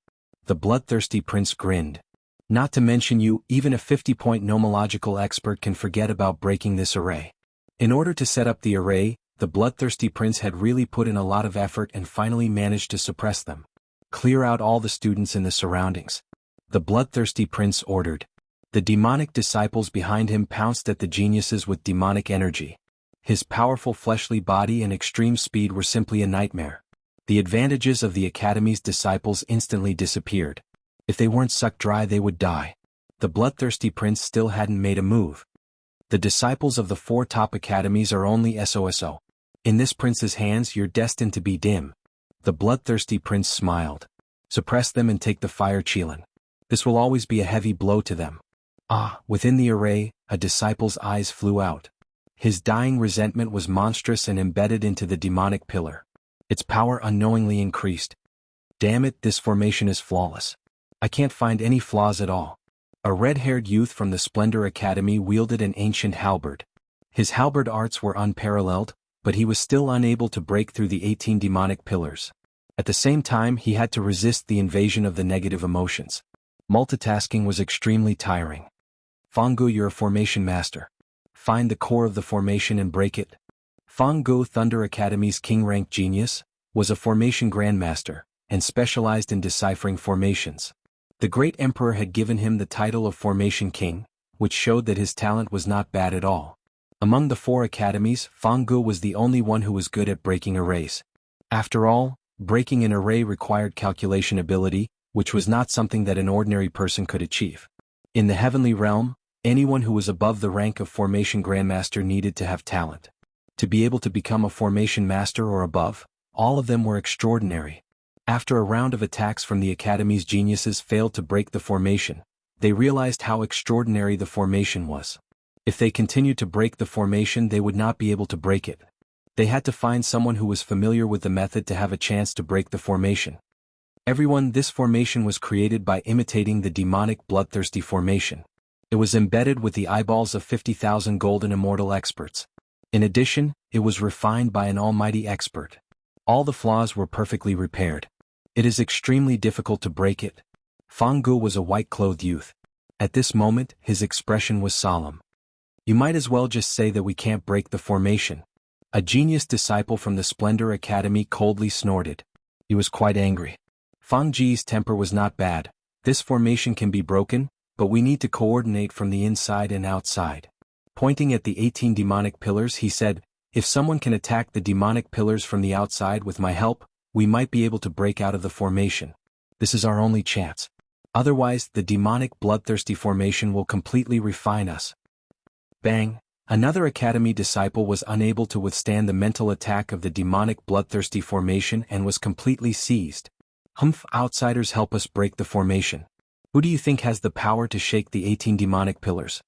The bloodthirsty prince grinned. Not to mention you, even a 50-point nomological expert can forget about breaking this array. In order to set up the array, the bloodthirsty prince had really put in a lot of effort and finally managed to suppress them. Clear out all the students in the surroundings. The bloodthirsty prince ordered. The demonic disciples behind him pounced at the geniuses with demonic energy. His powerful fleshly body and extreme speed were simply a nightmare. The advantages of the academy's disciples instantly disappeared. If they weren't sucked dry, they would die. The bloodthirsty prince still hadn't made a move. The disciples of the 4 top academies are only SOSO. In this prince's hands, you're destined to be dim. The bloodthirsty prince smiled. Suppress them and take the Fire Cheelant. This will always be a heavy blow to them. Within the array, a disciple's eyes flew out. His dying resentment was monstrous and embedded into the demonic pillar. Its power unknowingly increased. Damn it, this formation is flawless. I can't find any flaws at all. A red-haired youth from the Splendor Academy wielded an ancient halberd. His halberd arts were unparalleled, but he was still unable to break through the 18 demonic pillars. At the same time, he had to resist the invasion of the negative emotions. Multitasking was extremely tiring. Fanggu, you're a formation master. Find the core of the formation and break it. Fanggu, Thunder Academy's king-rank genius, was a formation grandmaster, and specialized in deciphering formations. The great emperor had given him the title of Formation King, which showed that his talent was not bad at all. Among the 4 academies, Fanggu was the only one who was good at breaking arrays. After all, breaking an array required calculation ability, which was not something that an ordinary person could achieve. In the heavenly realm, anyone who was above the rank of Formation Grandmaster needed to have talent. To be able to become a Formation Master or above, all of them were extraordinary. After a round of attacks from the Academy's geniuses failed to break the formation, they realized how extraordinary the formation was. If they continued to break the formation, they would not be able to break it. They had to find someone who was familiar with the method to have a chance to break the formation. This formation was created by imitating the demonic bloodthirsty formation. It was embedded with the eyeballs of 50,000 golden immortal experts. In addition, it was refined by an almighty expert. All the flaws were perfectly repaired. It is extremely difficult to break it. Fang Gu was a white-clothed youth. At this moment, his expression was solemn. You might as well just say that we can't break the formation. A genius disciple from the Splendor Academy coldly snorted. He was quite angry. Fang Ji's temper was not bad. This formation can be broken, but we need to coordinate from the inside and outside. Pointing at the 18 demonic pillars, he said, if someone can attack the demonic pillars from the outside with my help, we might be able to break out of the formation. This is our only chance. Otherwise, the demonic bloodthirsty formation will completely refine us. Bang! Another Academy disciple was unable to withstand the mental attack of the demonic bloodthirsty formation and was completely seized. Outsiders help us break the formation. Who do you think has the power to shake the 18 demonic pillars?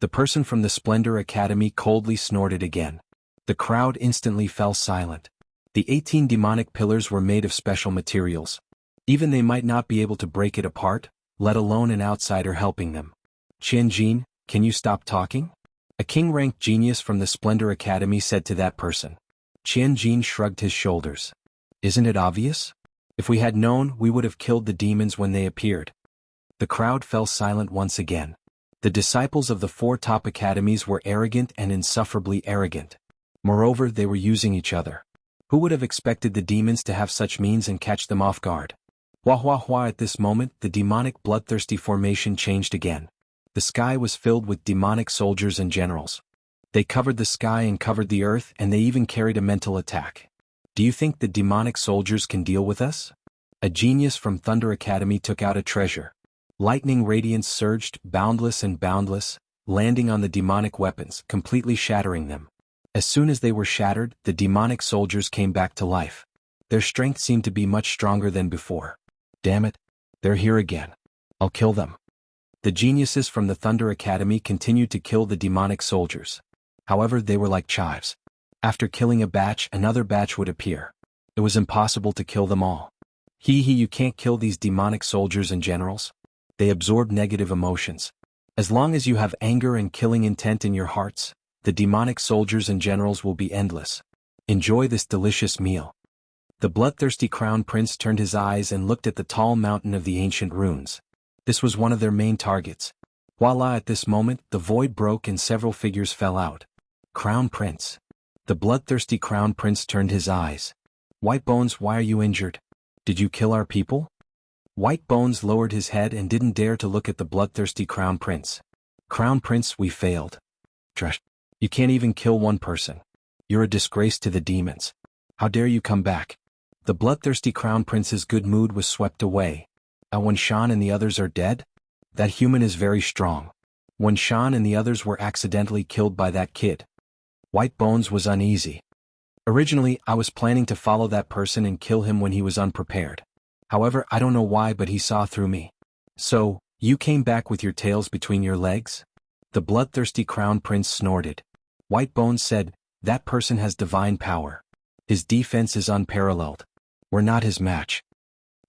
The person from the Splendor Academy coldly snorted again. The crowd instantly fell silent. The 18 demonic pillars were made of special materials. Even they might not be able to break it apart, let alone an outsider helping them. Qianjin, can you stop talking? A king-ranked genius from the Splendor Academy said to that person. Qianjin shrugged his shoulders. Isn't it obvious? If we had known, we would have killed the demons when they appeared. The crowd fell silent once again. The disciples of the 4 top academies were arrogant and insufferably arrogant. Moreover, they were using each other. Who would have expected the demons to have such means and catch them off guard? Wah! At this moment, the demonic bloodthirsty formation changed again. The sky was filled with demonic soldiers and generals. They covered the sky and covered the earth, and they even carried a mental attack. Do you think the demonic soldiers can deal with us? A genius from Thunder Academy took out a treasure. Lightning radiance surged, boundless and boundless, landing on the demonic weapons, completely shattering them. As soon as they were shattered, the demonic soldiers came back to life. Their strength seemed to be much stronger than before. Damn it! They're here again. I'll kill them. The geniuses from the Thunder Academy continued to kill the demonic soldiers. However, they were like chives. After killing a batch, another batch would appear. It was impossible to kill them all. You can't kill these demonic soldiers and generals. They absorb negative emotions. As long as you have anger and killing intent in your hearts, the demonic soldiers and generals will be endless. Enjoy this delicious meal. The bloodthirsty crown prince turned his eyes and looked at the tall mountain of the ancient runes. This was one of their main targets. Voila! At this moment, the void broke and several figures fell out. Crown Prince. The bloodthirsty crown prince turned his eyes. White Bones, why are you injured? Did you kill our people? White Bones lowered his head and didn't dare to look at the bloodthirsty crown prince. Crown Prince, we failed. Trash. You can't even kill one person. You're a disgrace to the demons. How dare you come back? The bloodthirsty crown prince's good mood was swept away. When Shan and the others are dead? That human is very strong. When Shan and the others were accidentally killed by that kid. White Bones was uneasy. Originally, I was planning to follow that person and kill him when he was unprepared. However, I don't know why, but he saw through me. So, you came back with your tails between your legs? The bloodthirsty crown prince snorted. White Bones said, that person has divine power. His defense is unparalleled. We're not his match.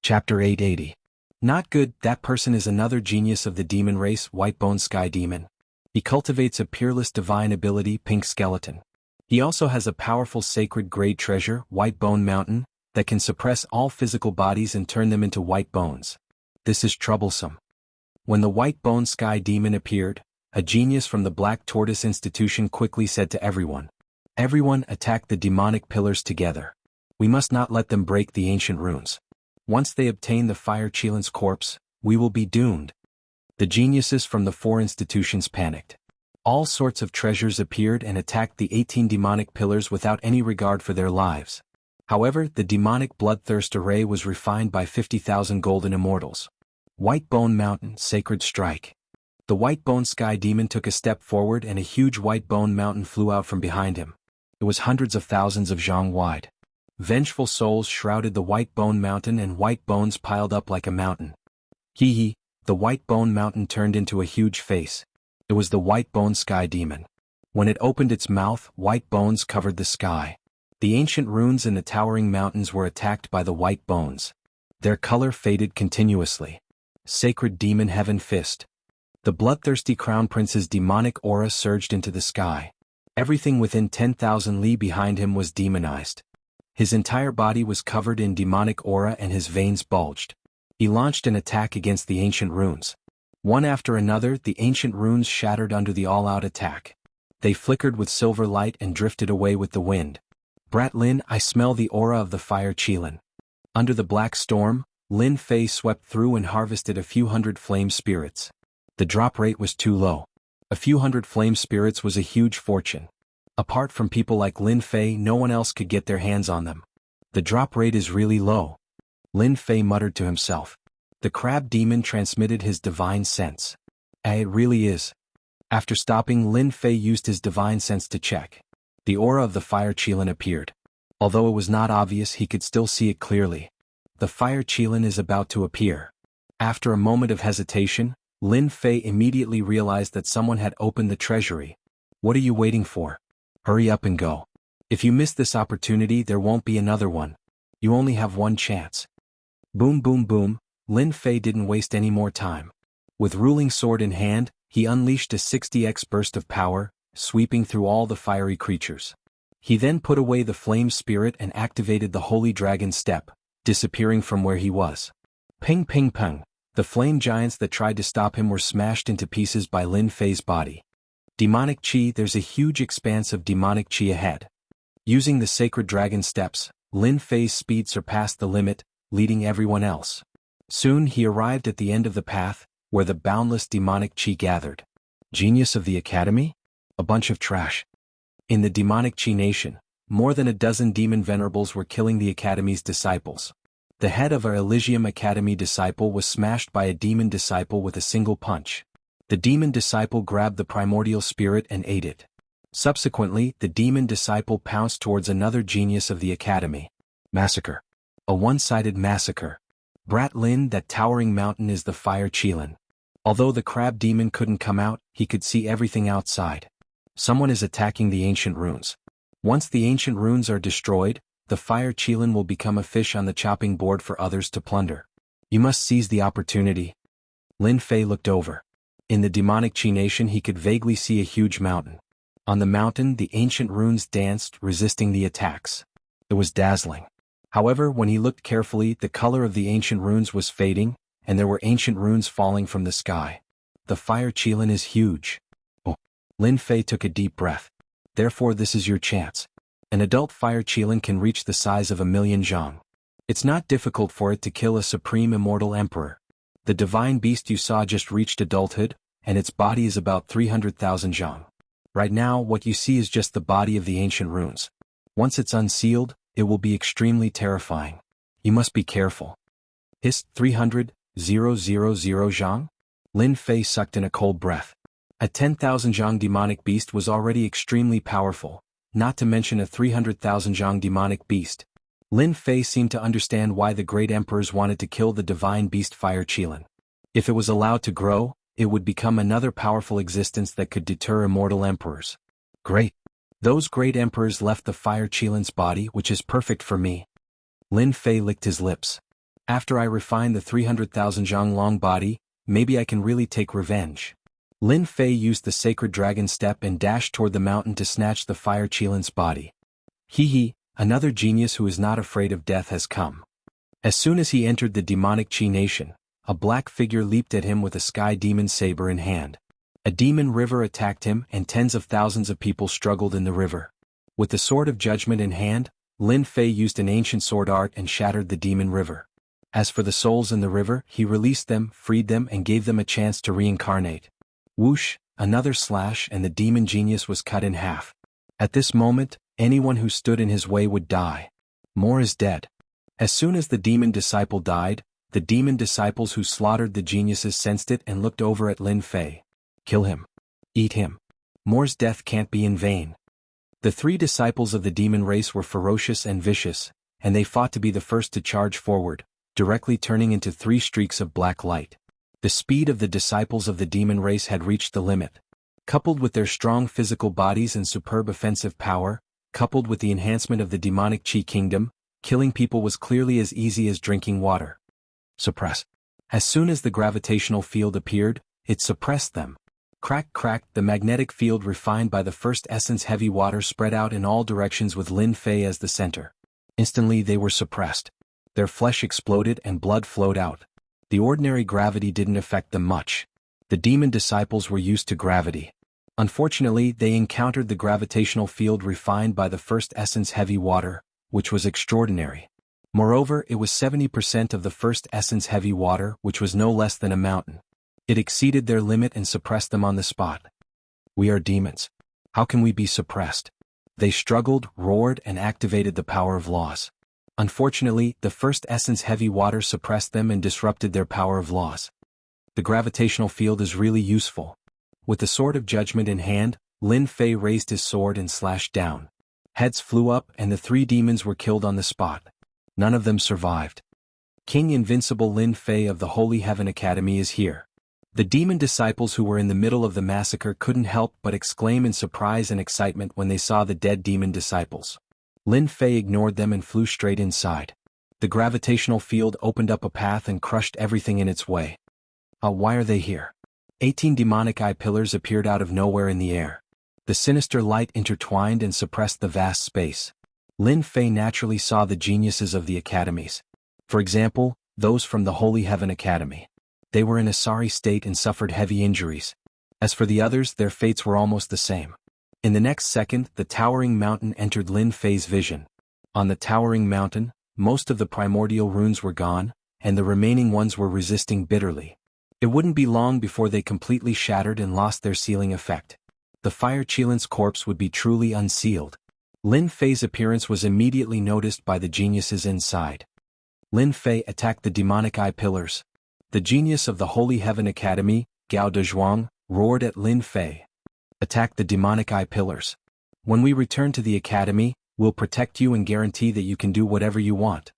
Chapter 880. Not good, that person is another genius of the demon race, White Bones Sky Demon. He cultivates a peerless divine ability, Pink Skeleton. He also has a powerful sacred grade treasure, White Bone Mountain, that can suppress all physical bodies and turn them into white bones. This is troublesome. When the White Bone Sky Demon appeared, a genius from the Black Tortoise Institution quickly said to everyone, everyone attack the demonic pillars together. We must not let them break the ancient runes. Once they obtain the Fire Chilan's corpse, we will be doomed. The geniuses from the 4 institutions panicked. All sorts of treasures appeared and attacked the 18 demonic pillars without any regard for their lives. However, the demonic bloodthirst array was refined by 50,000 golden immortals. White Bone Mountain, Sacred Strike. The White Bone Sky Demon took a step forward and a huge white bone mountain flew out from behind him. It was hundreds of thousands of zhang wide. Vengeful souls shrouded the White Bone Mountain and white bones piled up like a mountain. Hee hee, the White Bone Mountain turned into a huge face. It was the White Bone Sky Demon. When it opened its mouth, white bones covered the sky. The ancient runes in the towering mountains were attacked by the white bones. Their color faded continuously. Sacred Demon Heaven Fist. The bloodthirsty Crown Prince's demonic aura surged into the sky. Everything within 10,000 li behind him was demonized. His entire body was covered in demonic aura and his veins bulged. He launched an attack against the ancient runes. One after another, the ancient runes shattered under the all-out attack. They flickered with silver light and drifted away with the wind. Brat Lin, I smell the aura of the fire Qilin. Under the black storm, Lin Fei swept through and harvested a few hundred flame spirits. The drop rate was too low. A few hundred flame spirits was a huge fortune. Apart from people like Lin Fei, no one else could get their hands on them. The drop rate is really low. Lin Fei muttered to himself. The crab demon transmitted his divine sense. It really is. After stopping, Lin Fei used his divine sense to check. The aura of the fire Qilin appeared. Although it was not obvious, he could still see it clearly. The fire Qilin is about to appear. After a moment of hesitation, Lin Fei immediately realized that someone had opened the treasury. What are you waiting for? Hurry up and go. If you miss this opportunity, there won't be another one. You only have one chance. Boom boom boom, Lin Fei didn't waste any more time. With ruling sword in hand, he unleashed a 60x burst of power, sweeping through all the fiery creatures. He then put away the flame spirit and activated the holy dragon step, disappearing from where he was. Ping ping pong, the flame giants that tried to stop him were smashed into pieces by Lin Fei's body. Demonic Qi, there's a huge expanse of demonic Qi ahead. Using the sacred dragon steps, Lin Fei's speed surpassed the limit, leading everyone else. Soon he arrived at the end of the path, where the boundless demonic Qi gathered. Genius of the Academy? A bunch of trash. In the demonic Qi nation, more than a dozen demon venerables were killing the Academy's disciples. The head of our Elysium Academy disciple was smashed by a demon disciple with a single punch. The demon disciple grabbed the primordial spirit and ate it. Subsequently, the demon disciple pounced towards another genius of the Academy. Massacre. A one-sided massacre. Brat Lin, that towering mountain is the fire Qilin. Although the crab demon couldn't come out, he could see everything outside. Someone is attacking the ancient runes. Once the ancient runes are destroyed, the fire Qilin will become a fish on the chopping board for others to plunder. You must seize the opportunity. Lin Fei looked over. In the demonic Qi nation he could vaguely see a huge mountain. On the mountain the ancient runes danced, resisting the attacks. It was dazzling. However, when he looked carefully, the color of the ancient runes was fading, and there were ancient runes falling from the sky. The fire Qilin is huge. Oh. Lin Fei took a deep breath. Therefore this is your chance. An adult fire Qilin can reach the size of 1,000,000 zhang. It's not difficult for it to kill a supreme immortal emperor. The divine beast you saw just reached adulthood, and its body is about 300,000 zhang. Right now, what you see is just the body of the ancient runes. Once it's unsealed, it will be extremely terrifying. You must be careful. Hist 300,000 zhang? Lin Fei sucked in a cold breath. A 10,000 zhang demonic beast was already extremely powerful, not to mention a 300,000 zhang demonic beast. Lin Fei seemed to understand why the great emperors wanted to kill the divine beast fire Qilin. If it was allowed to grow, it would become another powerful existence that could deter immortal emperors. Great. Those great emperors left the fire Qilin's body, which is perfect for me. Lin Fei licked his lips. After I refine the 300,000 zhang long body, maybe I can really take revenge. Lin Fei used the sacred dragon step and dashed toward the mountain to snatch the fire Qilin's body. Hee hee, another genius who is not afraid of death has come. As soon as he entered the demonic Qi nation, a black figure leaped at him with a sky demon saber in hand. A demon river attacked him and tens of thousands of people struggled in the river. With the sword of judgment in hand, Lin Fei used an ancient sword art and shattered the demon river. As for the souls in the river, he released them, freed them and gave them a chance to reincarnate. Whoosh, another slash and the demon genius was cut in half. At this moment, anyone who stood in his way would die. More is dead. As soon as the demon disciple died, the demon disciples who slaughtered the geniuses sensed it and looked over at Lin Fei. Kill him. Eat him. More's death can't be in vain. The three disciples of the demon race were ferocious and vicious, and they fought to be the first to charge forward, directly turning into three streaks of black light. The speed of the disciples of the demon race had reached the limit. Coupled with their strong physical bodies and superb offensive power, coupled with the enhancement of the demonic Qi kingdom, killing people was clearly as easy as drinking water. Suppress. As soon as the gravitational field appeared, it suppressed them. Crack crack, the magnetic field refined by the first essence heavy water spread out in all directions with Lin Fei as the center. Instantly they were suppressed. Their flesh exploded and blood flowed out. The ordinary gravity didn't affect them much. The demon disciples were used to gravity. Unfortunately, they encountered the gravitational field refined by the first essence heavy water, which was extraordinary. Moreover, it was 70% of the first essence heavy water, which was no less than a mountain. It exceeded their limit and suppressed them on the spot. We are demons. How can we be suppressed? They struggled, roared, and activated the power of laws. Unfortunately, the first essence heavy water suppressed them and disrupted their power of laws. The gravitational field is really useful. With the sword of judgment in hand, Lin Fei raised his sword and slashed down. Heads flew up and the three demons were killed on the spot. None of them survived. King Invincible Lin Fei of the Holy Heaven Academy is here. The demon disciples who were in the middle of the massacre couldn't help but exclaim in surprise and excitement when they saw the dead demon disciples. Lin Fei ignored them and flew straight inside. The gravitational field opened up a path and crushed everything in its way. Why are they here? 18 demonic eye pillars appeared out of nowhere in the air. The sinister light intertwined and suppressed the vast space. Lin Fei naturally saw the geniuses of the academies. For example, those from the Holy Heaven Academy. They were in a sorry state and suffered heavy injuries. As for the others, their fates were almost the same. In the next second, the towering mountain entered Lin Fei's vision. On the towering mountain, most of the primordial runes were gone, and the remaining ones were resisting bitterly. It wouldn't be long before they completely shattered and lost their sealing effect. The fire Qilin's corpse would be truly unsealed. Lin Fei's appearance was immediately noticed by the geniuses inside. Lin Fei attacked the demonic eye pillars. The genius of the Holy Heaven Academy, Gao Dezhuang, roared at Lin Fei. Attack the demonic eye pillars. When we return to the academy, we'll protect you and guarantee that you can do whatever you want.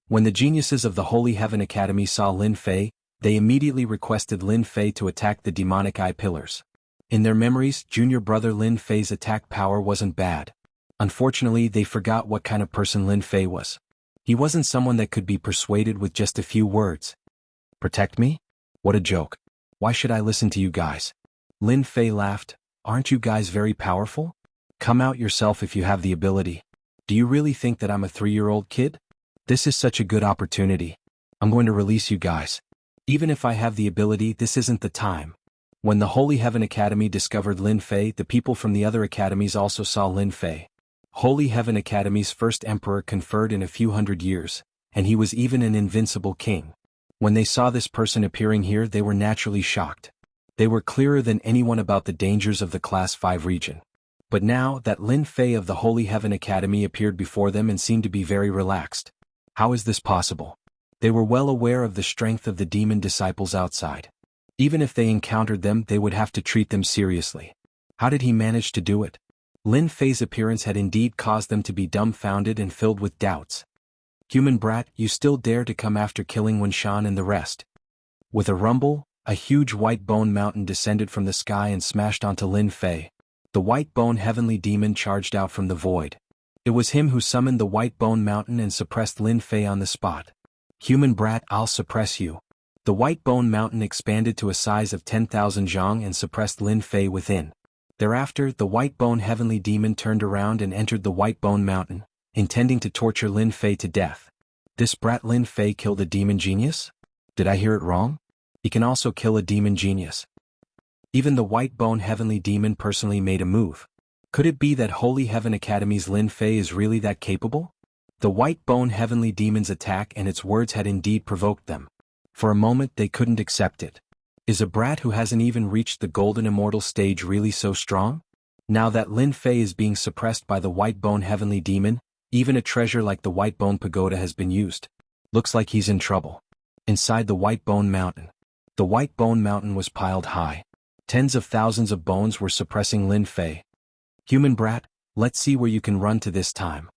When the geniuses of the Holy Heaven Academy saw Lin Fei, they immediately requested Lin Fei to attack the demonic eye pillars. In their memories, junior brother Lin Fei's attack power wasn't bad. Unfortunately, they forgot what kind of person Lin Fei was. He wasn't someone that could be persuaded with just a few words. Protect me? What a joke. Why should I listen to you guys? Lin Fei laughed. Aren't you guys very powerful? Come out yourself if you have the ability. Do you really think that I'm a 3-year-old kid? This is such a good opportunity. I'm going to release you guys. Even if I have the ability, this isn't the time. When the Holy Heaven Academy discovered Lin Fei, the people from the other academies also saw Lin Fei. Holy Heaven Academy's first emperor conferred in a few hundred years, and he was even an invincible king. When they saw this person appearing here, they were naturally shocked. They were clearer than anyone about the dangers of the Class 5 region. But now that Lin Fei of the Holy Heaven Academy appeared before them and seemed to be very relaxed. How is this possible? They were well aware of the strength of the demon disciples outside. Even if they encountered them, they would have to treat them seriously. How did he manage to do it? Lin Fei's appearance had indeed caused them to be dumbfounded and filled with doubts. Human brat, you still dare to come after killing Wenshan and the rest? With a rumble, a huge white bone mountain descended from the sky and smashed onto Lin Fei. The white bone heavenly demon charged out from the void. It was him who summoned the white bone mountain and suppressed Lin Fei on the spot. Human brat, I'll suppress you. The white bone mountain expanded to a size of 10,000 zhang and suppressed Lin Fei within. Thereafter, the white bone heavenly demon turned around and entered the white bone mountain, intending to torture Lin Fei to death. This brat Lin Fei killed a demon genius? Did I hear it wrong? He can also kill a demon genius. Even the white bone heavenly demon personally made a move. Could it be that Holy Heaven Academy's Lin Fei is really that capable? The white bone heavenly demon's attack and its words had indeed provoked them. For a moment they couldn't accept it. Is a brat who hasn't even reached the golden immortal stage really so strong? Now that Lin Fei is being suppressed by the white bone heavenly demon, Even a treasure like the White Bone Pagoda has been used. Looks like he's in trouble. Inside the White Bone Mountain. The White Bone Mountain was piled high. Tens of thousands of bones were suppressing Lin Fei. Human brat, let's see where you can run to this time.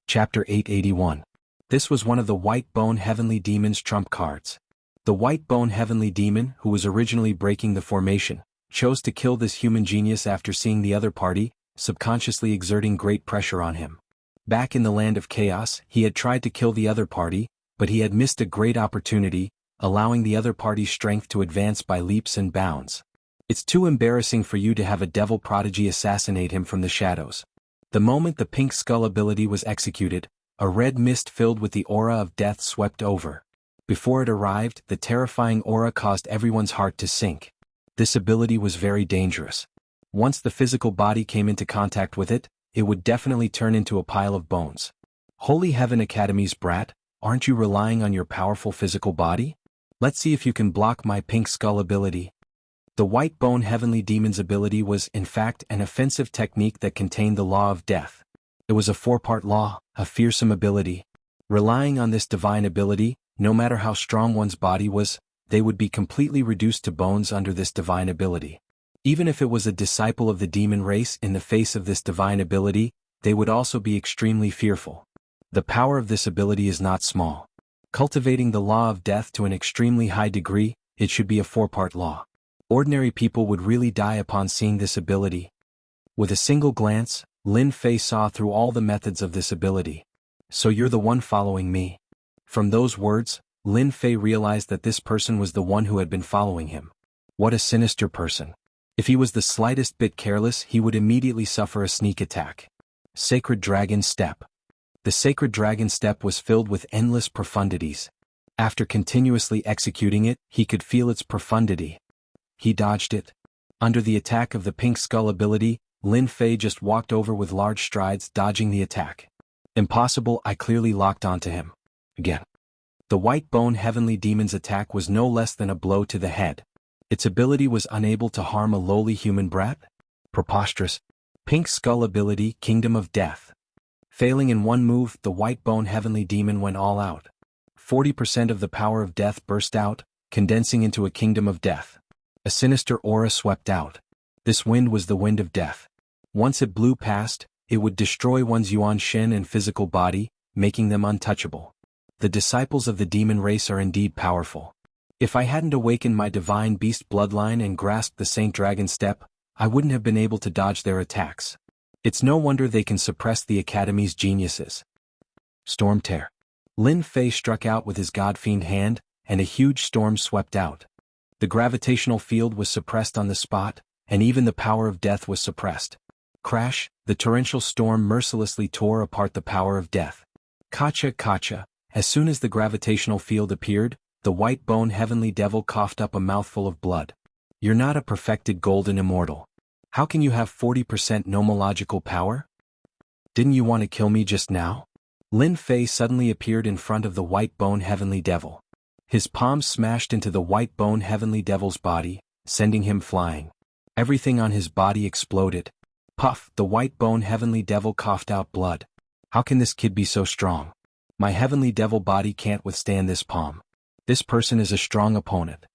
Chapter 881. This was one of the White Bone Heavenly Demon's trump cards. The White Bone Heavenly Demon, who was originally breaking the formation, chose to kill this human genius after seeing the other party, subconsciously exerting great pressure on him. Back in the land of chaos, he had tried to kill the other party, but he had missed a great opportunity, allowing the other party's strength to advance by leaps and bounds. It's too embarrassing for you to have a devil prodigy assassinate him from the shadows. The moment the pink skull ability was executed, a red mist filled with the aura of death swept over. Before it arrived, the terrifying aura caused everyone's heart to sink. This ability was very dangerous. Once the physical body came into contact with it, it would definitely turn into a pile of bones. Holy Heaven Academy's brat, aren't you relying on your powerful physical body? Let's see if you can block my pink skull ability. The White Bone Heavenly Demon's ability was, in fact, an offensive technique that contained the law of death. It was a 4-part law, a fearsome ability. Relying on this divine ability, no matter how strong one's body was, they would be completely reduced to bones under this divine ability. Even if it was a disciple of the demon race in the face of this divine ability, they would also be extremely fearful. The power of this ability is not small. Cultivating the law of death to an extremely high degree, it should be a 4-part law. Ordinary people would really die upon seeing this ability. With a single glance, Lin Fei saw through all the methods of this ability. So you're the one following me. From those words, Lin Fei realized that this person was the one who had been following him. What a sinister person. If he was the slightest bit careless, he would immediately suffer a sneak attack. Sacred Dragon Step. The Sacred Dragon Step was filled with endless profundities. After continuously executing it, he could feel its profundity. He dodged it. Under the attack of the pink skull ability, Lin Fei just walked over with large strides, dodging the attack. Impossible, I clearly locked onto him. Again. The White Bone Heavenly Demon's attack was no less than a blow to the head. Its ability was unable to harm a lowly human brat? Preposterous. Pink skull ability, Kingdom of Death. Failing in one move, the White Bone Heavenly Demon went all out. 40% of the power of death burst out, condensing into a kingdom of death. A sinister aura swept out. This wind was the wind of death. Once it blew past, it would destroy one's Yuan Shen and physical body, making them untouchable. The disciples of the demon race are indeed powerful. If I hadn't awakened my divine beast bloodline and grasped the Saint Dragon Step, I wouldn't have been able to dodge their attacks. It's no wonder they can suppress the Academy's geniuses. Storm Tear. Lin Fei struck out with his God-fiend hand, and a huge storm swept out. The gravitational field was suppressed on the spot, and even the power of death was suppressed. Crash, the torrential storm mercilessly tore apart the power of death. Kacha kacha, as soon as the gravitational field appeared, the White Bone Heavenly Devil coughed up a mouthful of blood. You're not a perfected golden immortal. How can you have 40% nomological power? Didn't you want to kill me just now? Lin Fei suddenly appeared in front of the White Bone Heavenly Devil. His palms smashed into the White Bone Heavenly Devil's body, sending him flying. Everything on his body exploded. Puff, the White Bone Heavenly Devil coughed out blood. How can this kid be so strong? My Heavenly Devil body can't withstand this palm. This person is a strong opponent.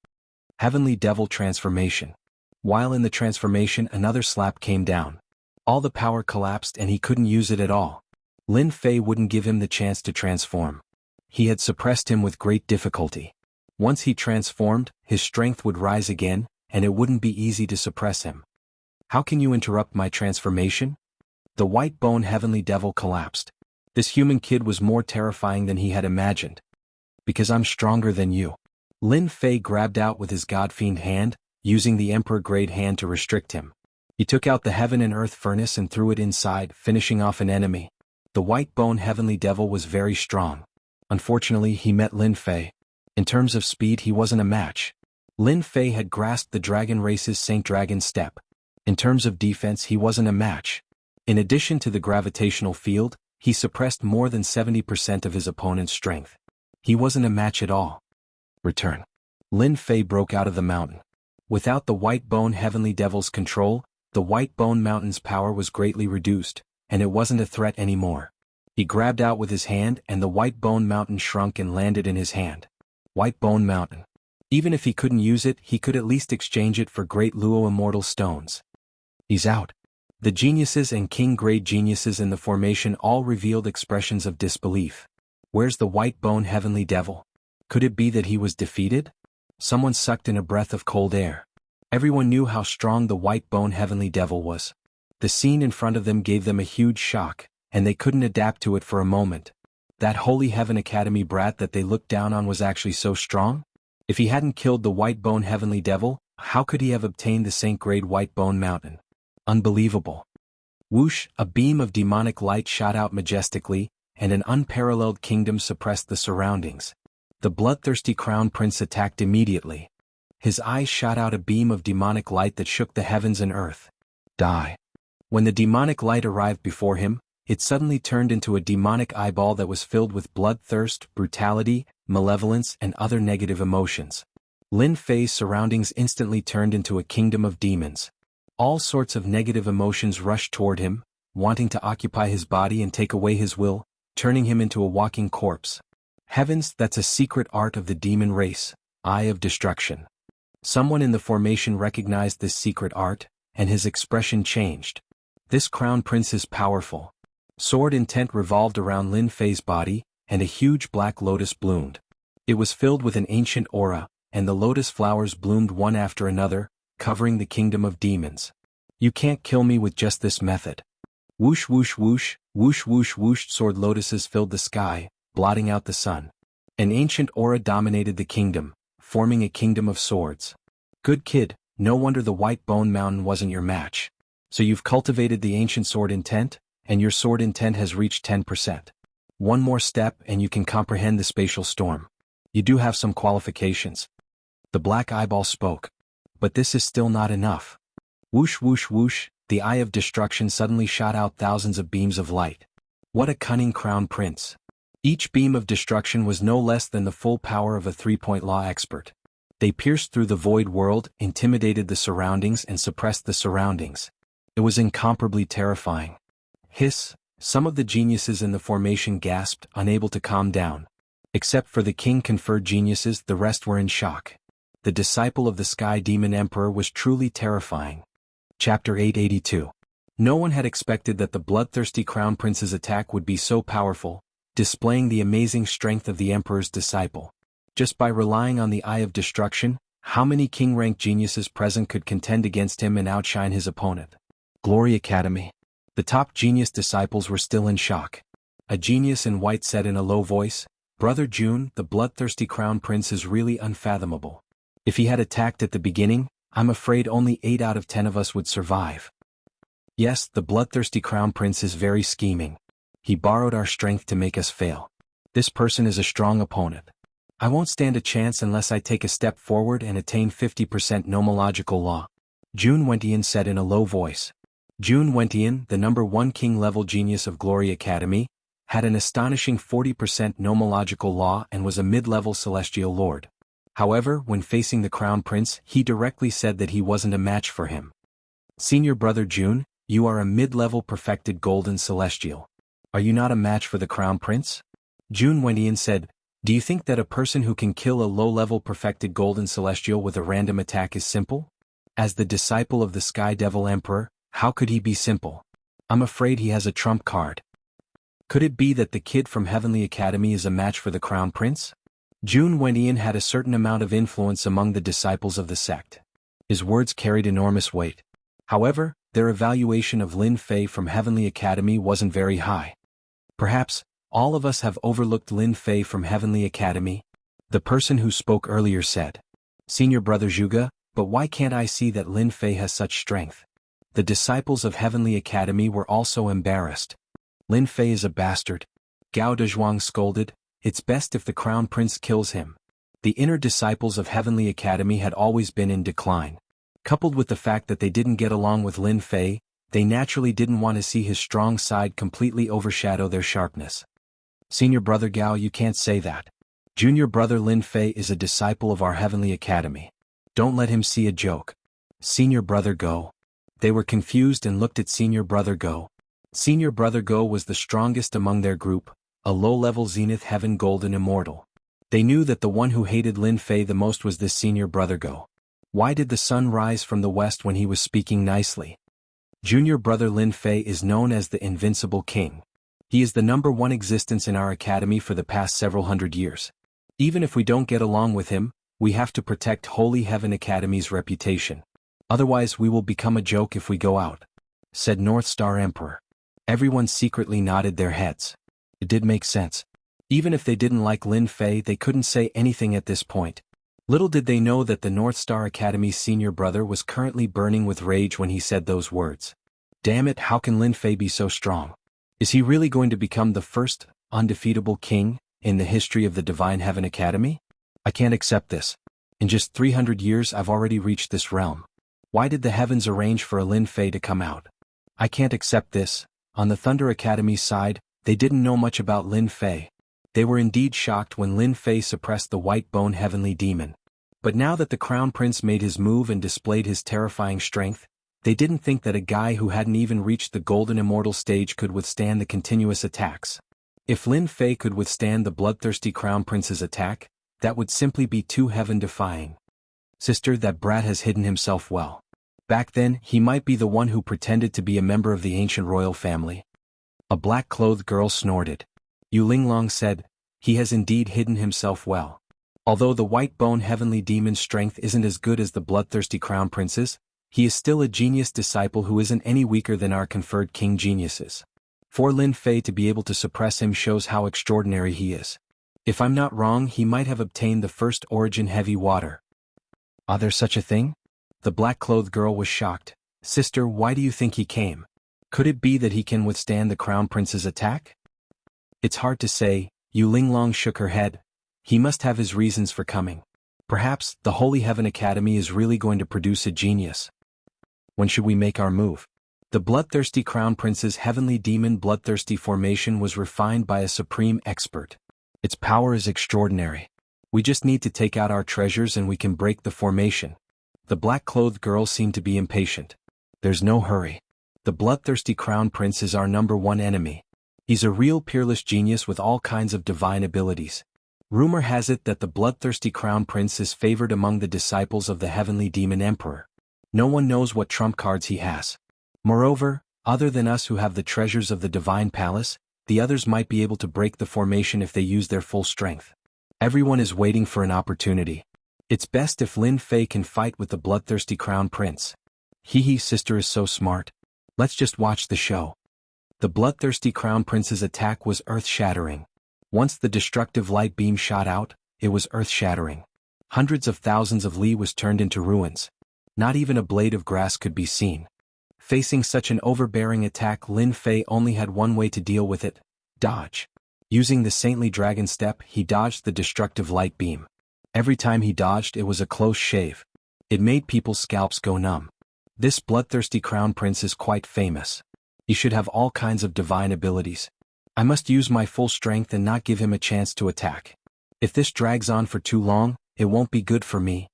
Heavenly Devil Transformation. While in the transformation, another slap came down. All the power collapsed and he couldn't use it at all. Lin Fei wouldn't give him the chance to transform. He had suppressed him with great difficulty. Once he transformed, his strength would rise again, and it wouldn't be easy to suppress him. How can you interrupt my transformation? The White Bone Heavenly Devil collapsed. This human kid was more terrifying than he had imagined. Because I'm stronger than you. Lin Fei grabbed out with his God-fiend hand, using the Emperor-grade hand to restrict him. He took out the Heaven and Earth Furnace and threw it inside, finishing off an enemy. The White Bone Heavenly Devil was very strong. Unfortunately, he met Lin Fei. In terms of speed, he wasn't a match. Lin Fei had grasped the Dragon Race's Saint Dragon Step. In terms of defense, he wasn't a match. In addition to the gravitational field, he suppressed more than 70% of his opponent's strength. He wasn't a match at all. Return. Lin Fei broke out of the mountain. Without the White Bone Heavenly Devil's control, the White Bone Mountain's power was greatly reduced, and it wasn't a threat anymore. He grabbed out with his hand and the white bone mountain shrunk and landed in his hand. White bone mountain. Even if he couldn't use it, he could at least exchange it for great Luo immortal stones. He's out. The geniuses and king-grade geniuses in the formation all revealed expressions of disbelief. Where's the white bone heavenly devil? Could it be that he was defeated? Someone sucked in a breath of cold air. Everyone knew how strong the white bone heavenly devil was. The scene in front of them gave them a huge shock, and they couldn't adapt to it for a moment. That Holy Heaven Academy brat that they looked down on was actually so strong? If he hadn't killed the white bone heavenly devil, how could he have obtained the Saint-grade white bone mountain? Unbelievable. Whoosh, a beam of demonic light shot out majestically, and an unparalleled kingdom suppressed the surroundings. The bloodthirsty crown prince attacked immediately. His eyes shot out a beam of demonic light that shook the heavens and earth. Die. When the demonic light arrived before him, it suddenly turned into a demonic eyeball that was filled with bloodthirst, brutality, malevolence, and other negative emotions. Lin Fei's surroundings instantly turned into a kingdom of demons. All sorts of negative emotions rushed toward him, wanting to occupy his body and take away his will, turning him into a walking corpse. Heavens, that's a secret art of the demon race, Eye of Destruction. Someone in the formation recognized this secret art, and his expression changed. This crown prince is powerful. Sword intent revolved around Lin Fei's body, and a huge black lotus bloomed. It was filled with an ancient aura, and the lotus flowers bloomed one after another, covering the kingdom of demons. You can't kill me with just this method. Whoosh whoosh whoosh, whoosh whoosh whoosh. Sword lotuses filled the sky, blotting out the sun. An ancient aura dominated the kingdom, forming a kingdom of swords. Good kid, no wonder the white bone mountain wasn't your match. So you've cultivated the ancient sword intent, and your sword intent has reached 10%. One more step and you can comprehend the spatial storm. You do have some qualifications. The black eyeball spoke. But this is still not enough. Whoosh whoosh whoosh, the Eye of Destruction suddenly shot out thousands of beams of light. What a cunning crown prince. Each beam of destruction was no less than the full power of a three-point law expert. They pierced through the void world, intimidated the surroundings and suppressed the surroundings. It was incomparably terrifying. Hiss, some of the geniuses in the formation gasped, unable to calm down. Except for the king-conferred geniuses, the rest were in shock. The disciple of the Sky Demon Emperor was truly terrifying. Chapter 882. No one had expected that the bloodthirsty Crown Prince's attack would be so powerful, displaying the amazing strength of the Emperor's disciple. Just by relying on the Eye of Destruction, how many king-rank geniuses present could contend against him and outshine his opponent? Glory Academy. The top genius disciples were still in shock. A genius in white said in a low voice, "Brother June, the bloodthirsty Crown Prince is really unfathomable. If he had attacked at the beginning, I'm afraid only 8 out of 10 of us would survive. Yes, the bloodthirsty Crown Prince is very scheming. He borrowed our strength to make us fail. This person is a strong opponent. I won't stand a chance unless I take a step forward and attain 50% nomological law," Jun Wentian said in a low voice. Jun Wentian, the number 1 king-level genius of Glory Academy, had an astonishing 40% nomological law and was a mid-level celestial lord. However, when facing the Crown Prince, he directly said that he wasn't a match for him. "Senior brother Jun, you are a mid-level perfected golden celestial. Are you not a match for the Crown Prince?" Jun Wentian said, "Do you think that a person who can kill a low-level perfected golden celestial with a random attack is simple? As the disciple of the Sky Devil Emperor, how could he be simple? I'm afraid he has a trump card. Could it be that the kid from Heavenly Academy is a match for the Crown Prince?" Jun Wentian had a certain amount of influence among the disciples of the sect. His words carried enormous weight. However, their evaluation of Lin Fei from Heavenly Academy wasn't very high. "Perhaps, all of us have overlooked Lin Fei from Heavenly Academy," the person who spoke earlier said. "Senior brother Zhuge, but why can't I see that Lin Fei has such strength?" The disciples of Heavenly Academy were also embarrassed. "Lin Fei is a bastard," Gao Dezhuang scolded. "It's best if the Crown Prince kills him." The inner disciples of Heavenly Academy had always been in decline. Coupled with the fact that they didn't get along with Lin Fei, they naturally didn't want to see his strong side completely overshadow their sharpness. "Senior brother Gao, you can't say that. Junior brother Lin Fei is a disciple of our Heavenly Academy. Don't let him see a joke." "Senior brother Go." They were confused and looked at Senior brother Go. Senior Brother Go was the strongest among their group, a low-level Zenith Heaven Golden Immortal. They knew that the one who hated Lin Fei the most was this Senior Brother Go. Why did the sun rise from the west when he was speaking nicely? Junior Brother Lin Fei is known as the Invincible King. He is the #1 existence in our academy for the past several hundred years. Even if we don't get along with him, we have to protect Holy Heaven Academy's reputation. Otherwise we will become a joke if we go out," said North Star Emperor. Everyone secretly nodded their heads. It did make sense. Even if they didn't like Lin Fei, they couldn't say anything at this point. Little did they know that the North Star Academy's senior brother was currently burning with rage when he said those words. Damn it, how can Lin Fei be so strong? Is he really going to become the first, undefeatable king in the history of the Divine Heaven Academy? I can't accept this. In just 300 years I've already reached this realm. Why did the heavens arrange for a Lin Fei to come out? I can't accept this. On the Thunder Academy's side, they didn't know much about Lin Fei. They were indeed shocked when Lin Fei suppressed the White Bone Heavenly Demon. But now that the Crown Prince made his move and displayed his terrifying strength, they didn't think that a guy who hadn't even reached the Golden Immortal stage could withstand the continuous attacks. If Lin Fei could withstand the bloodthirsty Crown Prince's attack, that would simply be too heaven-defying. Sister, that brat has hidden himself well. Back then, he might be the one who pretended to be a member of the ancient royal family. A black-clothed girl snorted. Yu Linglong said, he has indeed hidden himself well. Although the White Bone Heavenly Demon's strength isn't as good as the bloodthirsty Crown Prince's, he is still a genius disciple who isn't any weaker than our conferred king geniuses. For Lin Fei to be able to suppress him shows how extraordinary he is. If I'm not wrong, he might have obtained the first origin heavy water. Are there such a thing? The black-clothed girl was shocked. Sister, why do you think he came? Could it be that he can withstand the Crown Prince's attack? It's hard to say. Yu Linglong shook her head. He must have his reasons for coming. Perhaps the Holy Heaven Academy is really going to produce a genius. When should we make our move? The bloodthirsty Crown Prince's heavenly demon bloodthirsty formation was refined by a supreme expert. Its power is extraordinary. We just need to take out our treasures and we can break the formation. The black-clothed girl seemed to be impatient. There's no hurry. The bloodthirsty Crown Prince is our #1 enemy. He's a real peerless genius with all kinds of divine abilities. Rumor has it that the bloodthirsty Crown Prince is favored among the disciples of the Heavenly Demon Emperor. No one knows what trump cards he has. Moreover, other than us who have the treasures of the Divine Palace, the others might be able to break the formation if they use their full strength. Everyone is waiting for an opportunity. It's best if Lin Fei can fight with the bloodthirsty Crown Prince. Hee, sister is so smart. Let's just watch the show. The bloodthirsty Crown Prince's attack was earth-shattering. Once the destructive light beam shot out, it was earth-shattering. Hundreds of thousands of li was turned into ruins. Not even a blade of grass could be seen. Facing such an overbearing attack, Lin Fei only had one way to deal with it: dodge. Using the saintly dragon step, he dodged the destructive light beam. Every time he dodged, it was a close shave. It made people's scalps go numb. This bloodthirsty Crown Prince is quite famous. He should have all kinds of divine abilities. I must use my full strength and not give him a chance to attack. If this drags on for too long, it won't be good for me.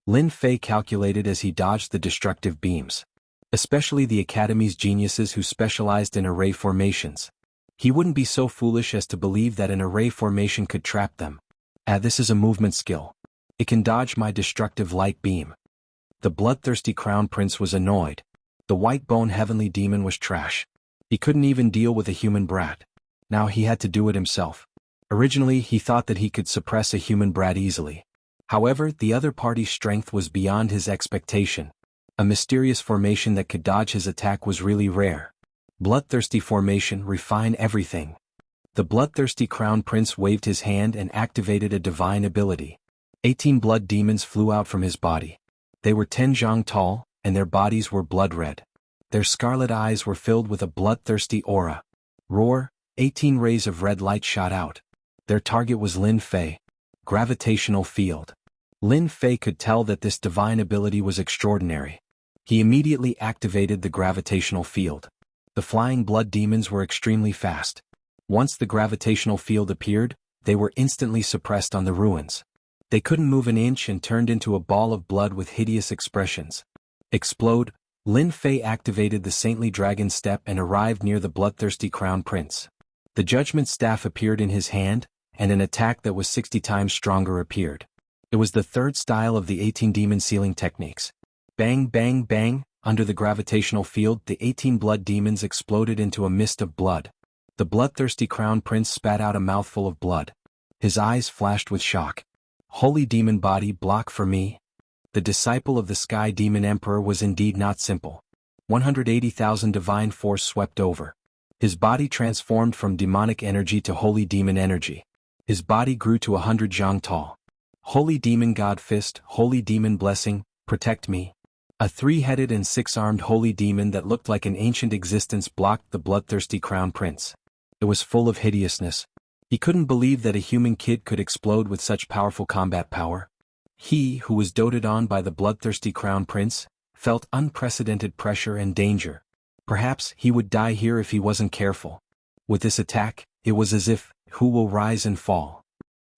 Lin Fei calculated as he dodged the destructive beams. Especially the Academy's geniuses who specialized in array formations. He wouldn't be so foolish as to believe that an array formation could trap them. This is a movement skill. It can dodge my destructive light beam. The bloodthirsty Crown Prince was annoyed. The White Bone Heavenly Demon was trash. He couldn't even deal with a human brat. Now he had to do it himself. Originally he thought that he could suppress a human brat easily. However, the other party's strength was beyond his expectation. A mysterious formation that could dodge his attack was really rare. Bloodthirsty formation, refine everything. The bloodthirsty Crown Prince waved his hand and activated a divine ability. 18 blood demons flew out from his body. They were 10 zhang tall, and their bodies were blood red. Their scarlet eyes were filled with a bloodthirsty aura. Roar, 18 rays of red light shot out. Their target was Lin Fei. Gravitational field. Lin Fei could tell that this divine ability was extraordinary. He immediately activated the gravitational field. The flying blood demons were extremely fast. Once the gravitational field appeared, they were instantly suppressed on the ruins. They couldn't move an inch and turned into a ball of blood with hideous expressions. Explode, Lin Fei activated the saintly dragon step and arrived near the bloodthirsty crown prince. The judgment staff appeared in his hand, and an attack that was 60 times stronger appeared. It was the third style of the 18 demon sealing techniques. Bang bang bang, under the gravitational field the 18 blood demons exploded into a mist of blood. The bloodthirsty crown prince spat out a mouthful of blood. His eyes flashed with shock. Holy demon body, block for me. The disciple of the Sky Demon Emperor was indeed not simple. 180,000 divine force swept over. His body transformed from demonic energy to holy demon energy. His body grew to 100 zhang tall. Holy demon god fist, holy demon blessing, protect me. A 3-headed and 6-armed holy demon that looked like an ancient existence blocked the bloodthirsty crown prince. It was full of hideousness. He couldn't believe that a human kid could explode with such powerful combat power. He, who was doted on by the bloodthirsty crown prince, felt unprecedented pressure and danger. Perhaps he would die here if he wasn't careful. With this attack, it was as if, who will rise and fall.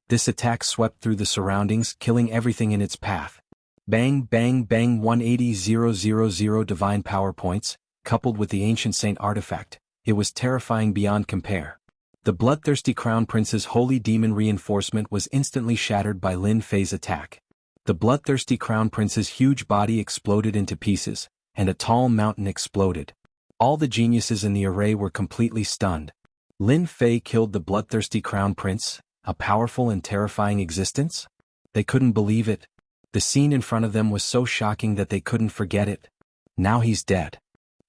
This attack swept through the surroundings, killing everything in its path. Bang bang bang 180,000 divine power points, coupled with the ancient saint artifact. It was terrifying beyond compare. The bloodthirsty crown prince's holy demon reinforcement was instantly shattered by Lin Fei's attack. The bloodthirsty crown prince's huge body exploded into pieces, and a tall mountain exploded. All the geniuses in the array were completely stunned. Lin Fei killed the bloodthirsty crown prince, a powerful and terrifying existence? They couldn't believe it. The scene in front of them was so shocking that they couldn't forget it. Now he's dead.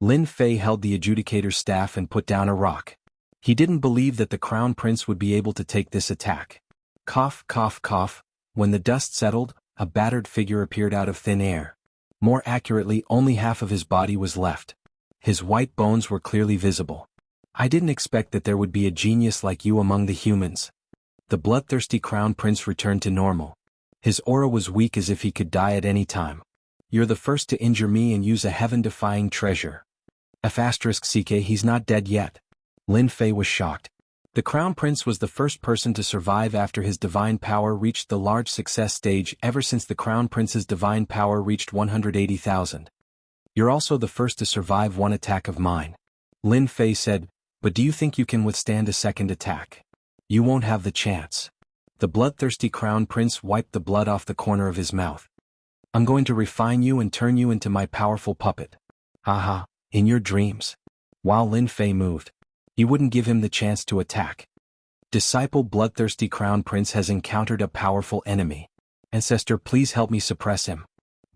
Lin Fei held the adjudicator's staff and put down a rock. He didn't believe that the crown prince would be able to take this attack. Cough, cough, cough. When the dust settled, a battered figure appeared out of thin air. More accurately, only half of his body was left. His white bones were clearly visible. I didn't expect that there would be a genius like you among the humans. The bloodthirsty crown prince returned to normal. His aura was weak as if he could die at any time. You're the first to injure me and use a heaven-defying treasure. *CK, he's not dead yet. Lin Fei was shocked. The crown prince was the first person to survive after his divine power reached the large success stage ever since the crown prince's divine power reached 180,000. You're also the first to survive one attack of mine. Lin Fei said, but do you think you can withstand a second attack? You won't have the chance. The bloodthirsty crown prince wiped the blood off the corner of his mouth. I'm going to refine you and turn you into my powerful puppet. Haha, in your dreams. While Lin Fei moved, he wouldn't give him the chance to attack. Disciple bloodthirsty crown prince has encountered a powerful enemy. Ancestor, please help me suppress him.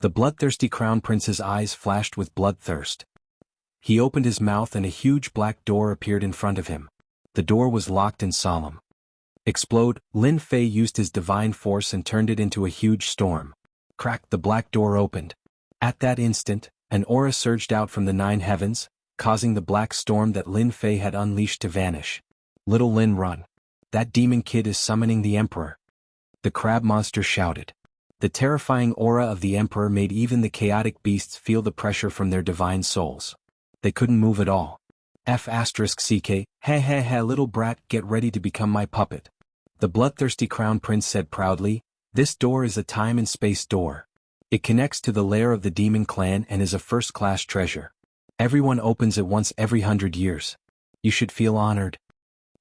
The bloodthirsty crown prince's eyes flashed with bloodthirst. He opened his mouth and a huge black door appeared in front of him. The door was locked and solemn. Explode, Lin Fei used his divine force and turned it into a huge storm. Crack, the black door opened. At that instant, an aura surged out from the 9 heavens, causing the black storm that Lin Fei had unleashed to vanish. Little Lin, run. That demon kid is summoning the emperor. The crab monster shouted. The terrifying aura of the emperor made even the chaotic beasts feel the pressure from their divine souls. They couldn't move at all. *CK, ha, little brat, get ready to become my puppet. The bloodthirsty crown prince said proudly, this door is a time and space door. It connects to the lair of the demon clan and is a first-class treasure. Everyone opens it once every 100 years. You should feel honored.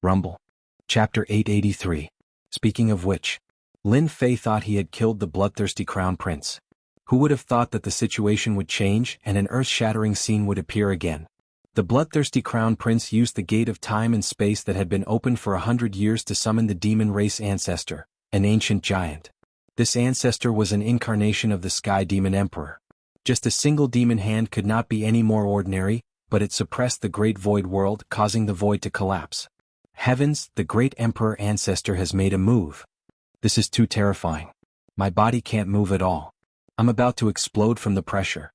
Rumble. Chapter 883. Speaking of which, Lin Fei thought he had killed the bloodthirsty crown prince. Who would have thought that the situation would change and an earth-shattering scene would appear again? The bloodthirsty crown prince used the gate of time and space that had been opened for 100 years to summon the demon race ancestor, an ancient giant. This ancestor was an incarnation of the Sky Demon Emperor. Just a single demon hand could not be any more ordinary, but it suppressed the great void world, causing the void to collapse. Heavens, the great emperor ancestor has made a move. This is too terrifying. My body can't move at all. I'm about to explode from the pressure.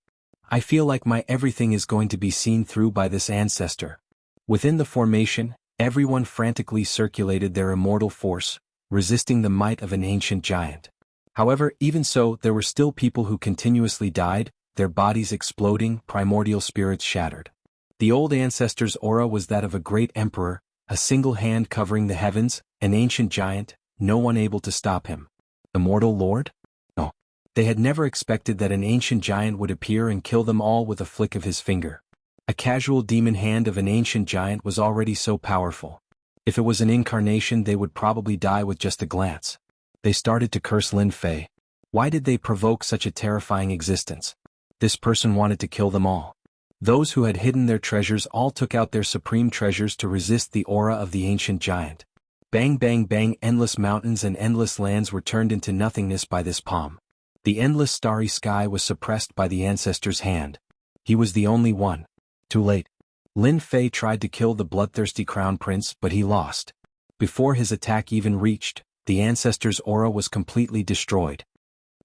I feel like my everything is going to be seen through by this ancestor. Within the formation, everyone frantically circulated their immortal force, resisting the might of an ancient giant. However, even so, there were still people who continuously died, their bodies exploding, primordial spirits shattered. The old ancestor's aura was that of a great emperor, a single hand covering the heavens, an ancient giant, no one able to stop him. Immortal Lord? No. They had never expected that an ancient giant would appear and kill them all with a flick of his finger. A casual demon hand of an ancient giant was already so powerful. If it was an incarnation, they would probably die with just a glance. They started to curse Lin Fei. Why did they provoke such a terrifying existence? This person wanted to kill them all. Those who had hidden their treasures all took out their supreme treasures to resist the aura of the ancient giant. Bang bang bang, endless mountains and endless lands were turned into nothingness by this palm. The endless starry sky was suppressed by the ancestor's hand. He was the only one. Too late. Lin Fei tried to kill the bloodthirsty crown prince, but he lost. Before his attack even reached, the ancestor's aura was completely destroyed.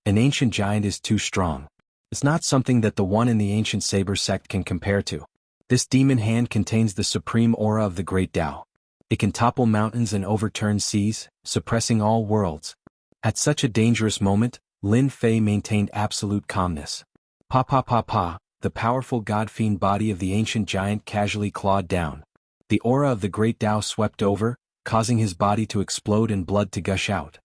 An ancient giant is too strong. It's not something that the one in the ancient saber sect can compare to. This demon hand contains the supreme aura of the great Tao. It can topple mountains and overturn seas, suppressing all worlds. At such a dangerous moment, Lin Fei maintained absolute calmness. Pa pa pa pa, the powerful god-fiend body of the ancient giant casually clawed down. The aura of the great Tao swept over, causing his body to explode and blood to gush out.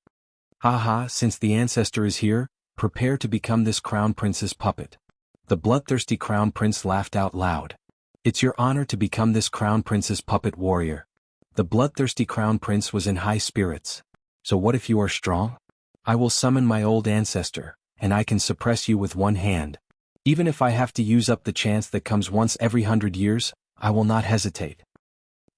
Ha ha, since the ancestor is here, prepare to become this crown prince's puppet. The bloodthirsty crown prince laughed out loud. It's your honor to become this crown prince's puppet warrior. The bloodthirsty crown prince was in high spirits. So what if you are strong? I will summon my old ancestor, and I can suppress you with one hand. Even if I have to use up the chance that comes once every 100 years, I will not hesitate.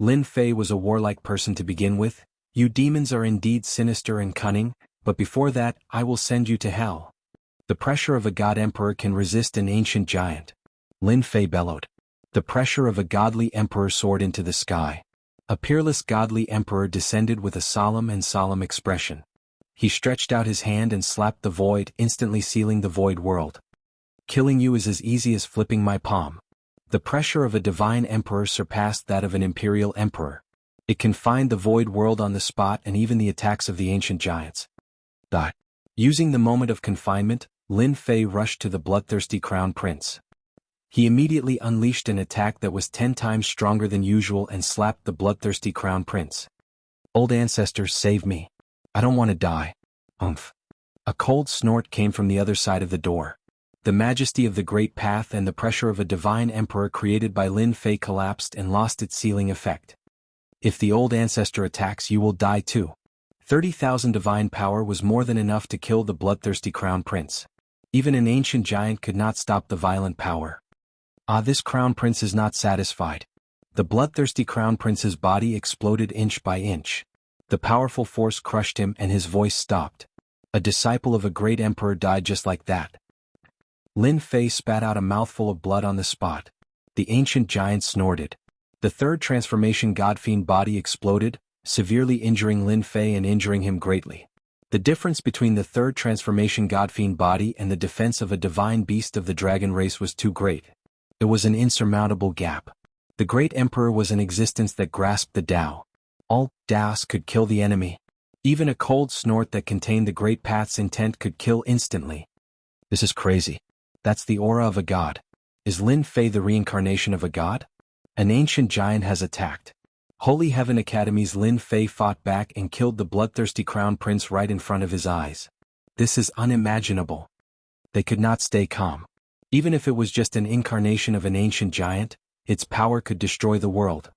Lin Fei was a warlike person to begin with. You demons are indeed sinister and cunning, but before that, I will send you to hell. The pressure of a god emperor can resist an ancient giant. Lin Fei bellowed. The pressure of a godly emperor soared into the sky. A peerless godly emperor descended with a solemn expression. He stretched out his hand and slapped the void, instantly sealing the void world. Killing you is as easy as flipping my palm. The pressure of a divine emperor surpassed that of an imperial emperor. It confined the void world on the spot and even the attacks of the ancient giants. Using the moment of confinement, Lin Fei rushed to the bloodthirsty crown prince. He immediately unleashed an attack that was 10 times stronger than usual and slapped the bloodthirsty crown prince. Old ancestor, save me. I don't want to die. Umph. A cold snort came from the other side of the door. The majesty of the great path and the pressure of a divine emperor created by Lin Fei collapsed and lost its sealing effect. If the old ancestor attacks, you will die too. 30,000 divine power was more than enough to kill the bloodthirsty crown prince. Even an ancient giant could not stop the violent power. This crown prince is not satisfied. The bloodthirsty crown prince's body exploded inch by inch. The powerful force crushed him and his voice stopped. A disciple of a great emperor died just like that. Lin Fei spat out a mouthful of blood on the spot. The ancient giant snorted. The third transformation godfiend body exploded, severely injuring Lin Fei and injuring him greatly. The difference between the third transformation godfiend body and the defense of a divine beast of the dragon race was too great. It was an insurmountable gap. The great emperor was an existence that grasped the Tao. All Taos could kill the enemy. Even a cold snort that contained the great path's intent could kill instantly. This is crazy. That's the aura of a god. Is Lin Fei the reincarnation of a god? An ancient giant has attacked. Holy Heaven Academy's Lin Fei fought back and killed the bloodthirsty crown prince right in front of his eyes. This is unimaginable. They could not stay calm. Even if it was just an incarnation of an ancient giant, its power could destroy the world.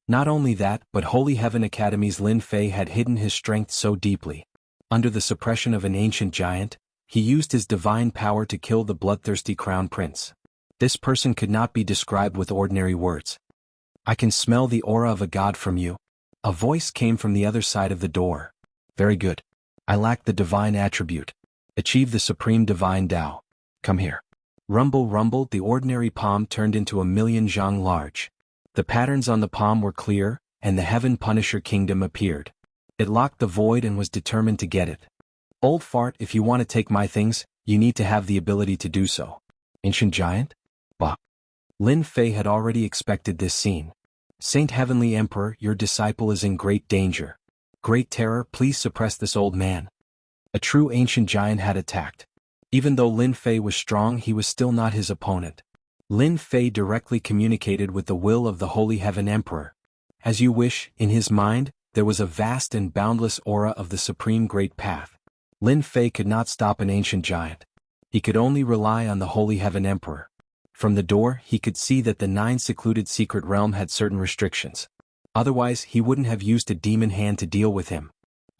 Not only that, but Holy Heaven Academy's Lin Fei had hidden his strength so deeply. Under the suppression of an ancient giant, he used his divine power to kill the bloodthirsty crown prince. This person could not be described with ordinary words. I can smell the aura of a god from you. A voice came from the other side of the door. Very good. I lack the divine attribute. Achieve the supreme divine Tao. Come here. Rumble rumble, the ordinary palm turned into a million zhang large. The patterns on the palm were clear, and the Heaven Punisher Kingdom appeared. It locked the void and was determined to get it. Old fart, if you want to take my things, you need to have the ability to do so. Ancient giant? Bah. Lin Fei had already expected this scene. Saint Heavenly Emperor, your disciple is in great danger. Great terror, please suppress this old man. A true ancient giant had attacked. Even though Lin Fei was strong, he was still not his opponent. Lin Fei directly communicated with the will of the Holy Heaven Emperor. As you wish, in his mind, there was a vast and boundless aura of the Supreme Great Path. Lin Fei could not stop an ancient giant. He could only rely on the Holy Heaven Emperor. From the door, he could see that the 9 secluded secret realm had certain restrictions. Otherwise, he wouldn't have used a demon hand to deal with him.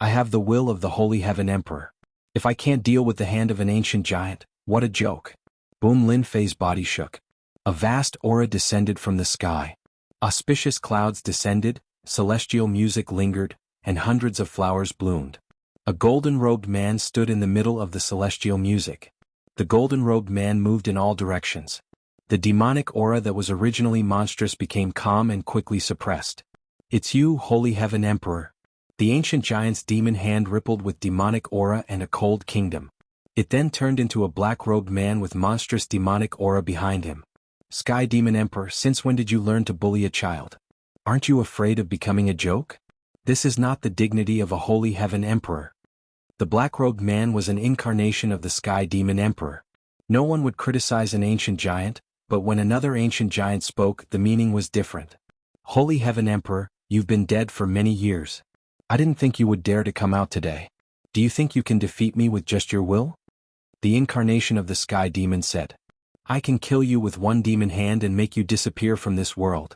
I have the will of the Holy Heaven Emperor. If I can't deal with the hand of an ancient giant, what a joke. Boom! Lin Fei's body shook. A vast aura descended from the sky. Auspicious clouds descended, celestial music lingered, and hundreds of flowers bloomed. A golden-robed man stood in the middle of the celestial music. The golden-robed man moved in all directions. The demonic aura that was originally monstrous became calm and quickly suppressed. It's you, Holy Heaven Emperor. The ancient giant's demon hand rippled with demonic aura and a cold kingdom. It then turned into a black-robed man with monstrous demonic aura behind him. Sky Demon Emperor, since when did you learn to bully a child? Aren't you afraid of becoming a joke? This is not the dignity of a Holy Heaven Emperor. The black-robed man was an incarnation of the Sky Demon Emperor. No one would criticize an ancient giant, but when another ancient giant spoke, the meaning was different. Holy Heaven Emperor, you've been dead for many years. I didn't think you would dare to come out today. Do you think you can defeat me with just your will? The incarnation of the Sky Demon said. I can kill you with one demon hand and make you disappear from this world.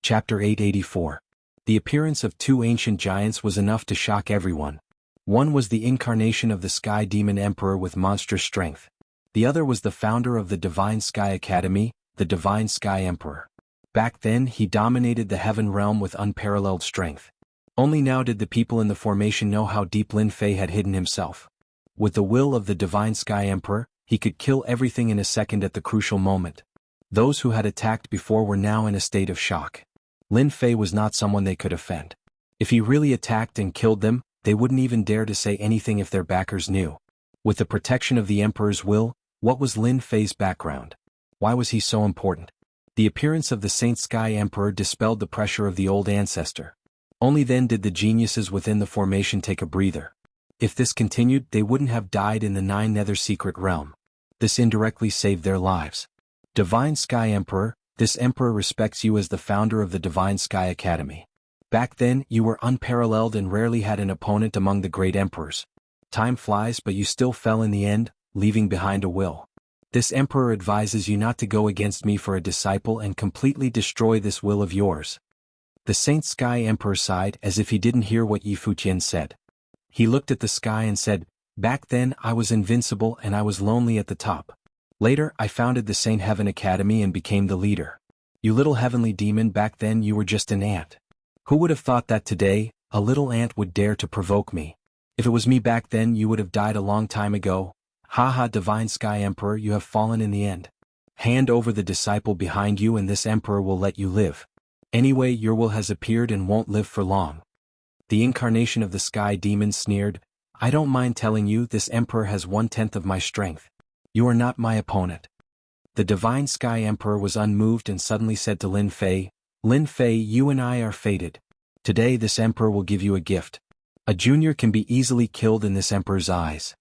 Chapter 884. The appearance of 2 ancient giants was enough to shock everyone. One was the incarnation of the Sky Demon Emperor with monstrous strength. The other was the founder of the Divine Sky Academy, the Divine Sky Emperor. Back then, he dominated the heaven realm with unparalleled strength. Only now did the people in the formation know how deep Lin Fei had hidden himself. With the will of the Divine Sky Emperor, he could kill everything in a second at the crucial moment. Those who had attacked before were now in a state of shock. Lin Fei was not someone they could offend. If he really attacked and killed them, they wouldn't even dare to say anything if their backers knew. With the protection of the Emperor's will, what was Lin Fei's background? Why was he so important? The appearance of the Saint Sky Emperor dispelled the pressure of the old ancestor. Only then did the geniuses within the formation take a breather. If this continued, they wouldn't have died in the 9 nether secret realm. This indirectly saved their lives. Divine Sky Emperor, this emperor respects you as the founder of the Divine Sky Academy. Back then, you were unparalleled and rarely had an opponent among the great emperors. Time flies, but you still fell in the end, leaving behind a will. This emperor advises you not to go against me for a disciple and completely destroy this will of yours. The Saint Sky Emperor sighed as if he didn't hear what Yi Fuqian said. He looked at the sky and said, Back then, I was invincible and I was lonely at the top. Later, I founded the Saint Heaven Academy and became the leader. You little heavenly demon, back then you were just an ant. Who would have thought that today, a little ant would dare to provoke me? If it was me back then, you would have died a long time ago. Haha, Divine Sky Emperor, you have fallen in the end. Hand over the disciple behind you and this emperor will let you live. Anyway, your will has appeared and won't live for long. The incarnation of the Sky Demon sneered, I don't mind telling you, this emperor has 1/10 of my strength. You are not my opponent. The Divine Sky Emperor was unmoved and suddenly said to Lin Fei, Lin Fei, you and I are fated. Today this emperor will give you a gift. A junior can be easily killed in this emperor's eyes.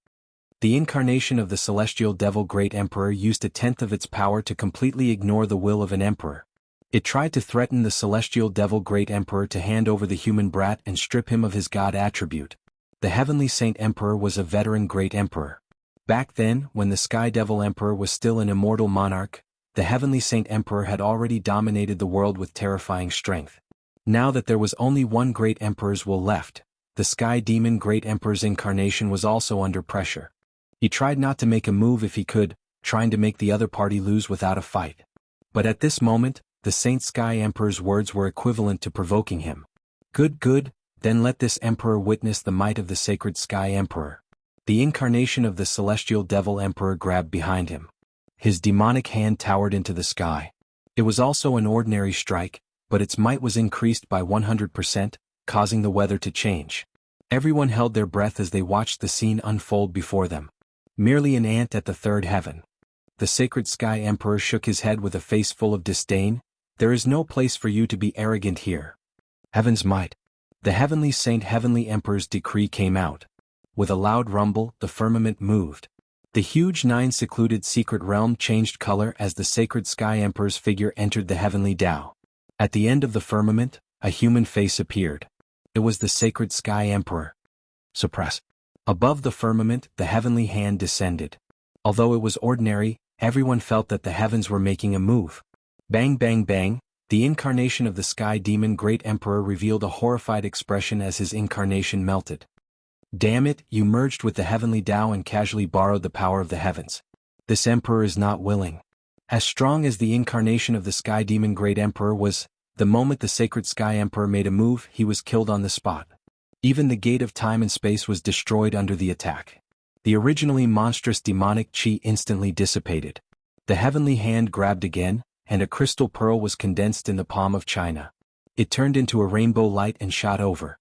The incarnation of the Celestial Devil Great Emperor used 1/10 of its power to completely ignore the will of an emperor. It tried to threaten the Celestial Devil Great Emperor to hand over the human brat and strip him of his god attribute. The Heavenly Saint Emperor was a veteran great emperor. Back then, when the Sky Devil Emperor was still an immortal monarch, the Heavenly Saint Emperor had already dominated the world with terrifying strength. Now that there was only one great emperor's will left, the Sky Demon Great Emperor's incarnation was also under pressure. He tried not to make a move if he could, trying to make the other party lose without a fight. But at this moment, the Saint Sky Emperor's words were equivalent to provoking him. Good, then let this emperor witness the might of the Sacred Sky Emperor. The incarnation of the Celestial Devil Emperor grabbed behind him. His demonic hand towered into the sky. It was also an ordinary strike, but its might was increased by 100%, causing the weather to change. Everyone held their breath as they watched the scene unfold before them. Merely an ant at the 3rd heaven. The Sacred Sky Emperor shook his head with a face full of disdain. There is no place for you to be arrogant here. Heaven's might. The Heavenly Saint Heavenly Emperor's decree came out. With a loud rumble, the firmament moved. The huge 9 secluded secret realm changed color as the Sacred Sky Emperor's figure entered the Heavenly Tao. At the end of the firmament, a human face appeared. It was the Sacred Sky Emperor. Suppress. Above the firmament, the heavenly hand descended. Although it was ordinary, everyone felt that the heavens were making a move. Bang bang bang, the incarnation of the sky demon Great Emperor revealed a horrified expression as his incarnation melted. Damn it, you merged with the heavenly Tao and casually borrowed the power of the heavens. This emperor is not willing. As strong as the incarnation of the sky demon Great Emperor was, the moment the sacred sky emperor made a move, he was killed on the spot. Even the gate of time and space was destroyed under the attack. The originally monstrous demonic chi instantly dissipated. The heavenly hand grabbed again, and a crystal pearl was condensed in the palm of China. It turned into a rainbow light and shot over.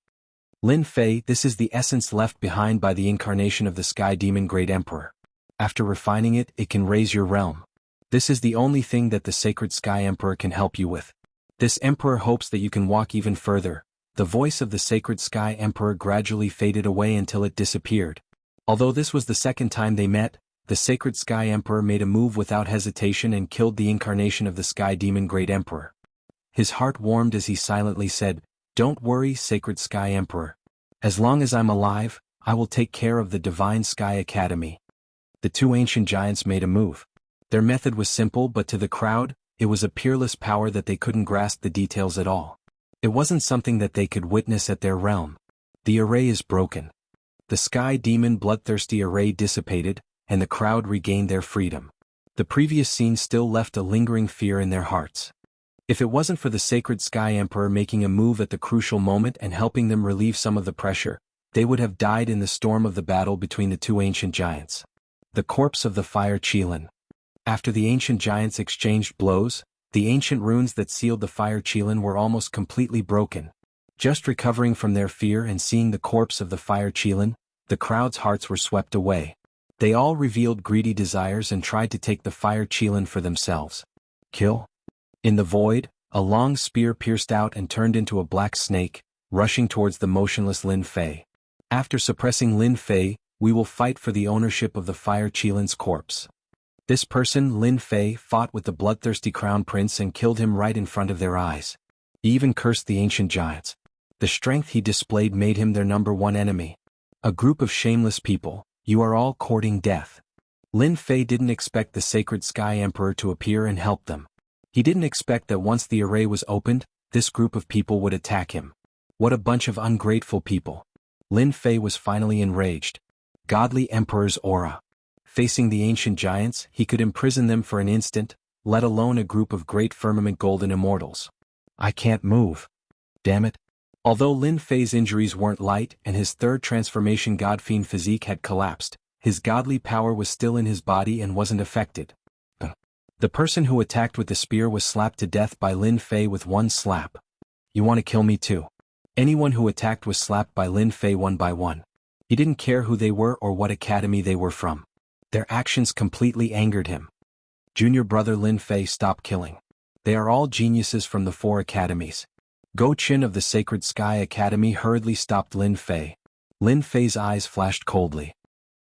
Lin Fei, this is the essence left behind by the incarnation of the sky demon Great Emperor. After refining it, it can raise your realm. This is the only thing that the sacred sky emperor can help you with. This emperor hopes that you can walk even further. The voice of the sacred sky emperor gradually faded away until it disappeared. Although this was the second time they met, the sacred sky emperor made a move without hesitation and killed the incarnation of the sky demon Great Emperor. His heart warmed as he silently said, "Don't worry, sacred sky emperor. As long as I'm alive, I will take care of the divine sky academy." The two ancient giants made a move. Their method was simple, but to the crowd, it was a peerless power that they couldn't grasp the details at all. It wasn't something that they could witness at their realm. The array is broken. The sky demon bloodthirsty array dissipated, and the crowd regained their freedom. The previous scene still left a lingering fear in their hearts. If it wasn't for the sacred sky emperor making a move at the crucial moment and helping them relieve some of the pressure, they would have died in the storm of the battle between the two ancient giants. The corpse of the fire Qilin. After the ancient giants exchanged blows, the ancient runes that sealed the fire Qilin were almost completely broken. Just recovering from their fear and seeing the corpse of the fire Qilin, the crowd's hearts were swept away. They all revealed greedy desires and tried to take the fire Qilin for themselves. Kill? In the void, a long spear pierced out and turned into a black snake, rushing towards the motionless Lin Fei. After suppressing Lin Fei, we will fight for the ownership of the fire Qilin's corpse. This person, Lin Fei, fought with the bloodthirsty crown prince and killed him right in front of their eyes. He even cursed the ancient giants. The strength he displayed made him their number one enemy. A group of shameless people, you are all courting death. Lin Fei didn't expect the sacred sky emperor to appear and help them. He didn't expect that once the array was opened, this group of people would attack him. What a bunch of ungrateful people. Lin Fei was finally enraged. Godly emperor's aura. Facing the ancient giants, he could imprison them for an instant, let alone a group of great firmament golden immortals. I can't move. Damn it. Although Lin Fei's injuries weren't light and his third transformation godfiend physique had collapsed, his godly power was still in his body and wasn't affected. The person who attacked with the spear was slapped to death by Lin Fei with one slap. You want to kill me too? Anyone who attacked was slapped by Lin Fei one by one. He didn't care who they were or what academy they were from. Their actions completely angered him. Junior brother Lin Fei, stop killing. They are all geniuses from the 4 academies. Go Qin of the Sacred Sky Academy hurriedly stopped Lin Fei. Lin Fei's eyes flashed coldly.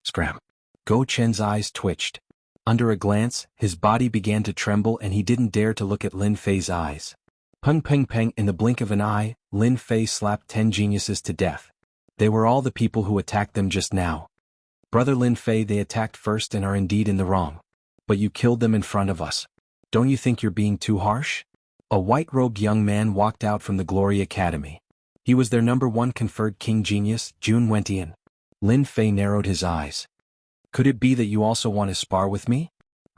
Scram. Go Chen's eyes twitched. Under a glance, his body began to tremble and he didn't dare to look at Lin Fei's eyes. Peng peng peng, in the blink of an eye, Lin Fei slapped 10 geniuses to death. They were all the people who attacked them just now. Brother Lin Fei, they attacked first and are indeed in the wrong. But you killed them in front of us. Don't you think you're being too harsh? A white-robed young man walked out from the Glory Academy. He was their number 1 conferred king genius, Jun Wentian. Lin Fei narrowed his eyes. Could it be that you also want to spar with me?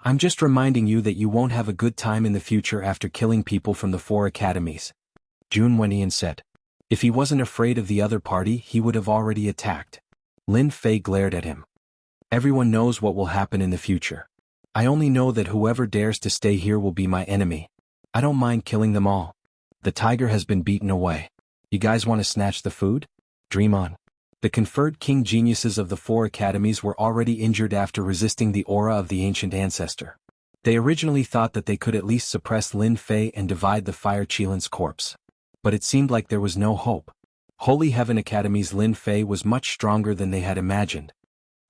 I'm just reminding you that you won't have a good time in the future after killing people from the 4 academies. Jun Wentian said. If he wasn't afraid of the other party, he would have already attacked. Lin Fei glared at him. Everyone knows what will happen in the future. I only know that whoever dares to stay here will be my enemy. I don't mind killing them all. The tiger has been beaten away. You guys want to snatch the food? Dream on. The conferred king geniuses of the 4 academies were already injured after resisting the aura of the ancient ancestor. They originally thought that they could at least suppress Lin Fei and divide the fire Qilin's corpse. But it seemed like there was no hope. Holy Heaven Academy's Lin Fei was much stronger than they had imagined.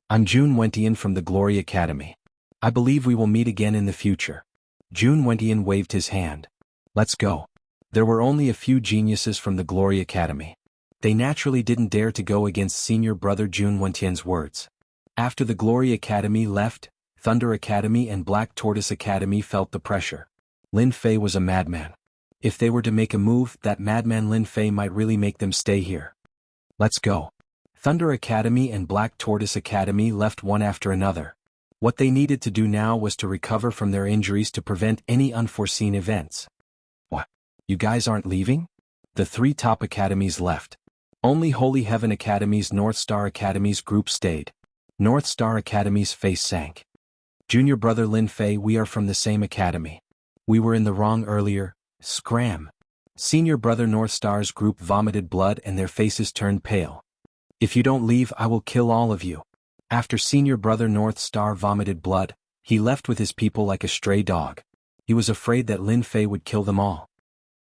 I'm Jun Wentian from the Glory Academy. I believe we will meet again in the future. Jun Wentian waved his hand. Let's go. There were only a few geniuses from the Glory Academy. They naturally didn't dare to go against senior brother Jun Wentian's words. After the Glory Academy left, Thunder Academy and Black Tortoise Academy felt the pressure. Lin Fei was a madman. If they were to make a move, that madman Lin Fei might really make them stay here. Let's go. Thunder Academy and Black Tortoise Academy left one after another. What they needed to do now was to recover from their injuries to prevent any unforeseen events. What? You guys aren't leaving? The three top academies left. Only Holy Heaven Academy's North Star Academy's group stayed. North Star Academy's face sank. Junior brother Lin Fei, we are from the same academy. We were in the wrong earlier. Scram. Senior brother North Star's group vomited blood and their faces turned pale. If you don't leave, I will kill all of you. After senior brother North Star vomited blood, he left with his people like a stray dog. He was afraid that Lin Fei would kill them all.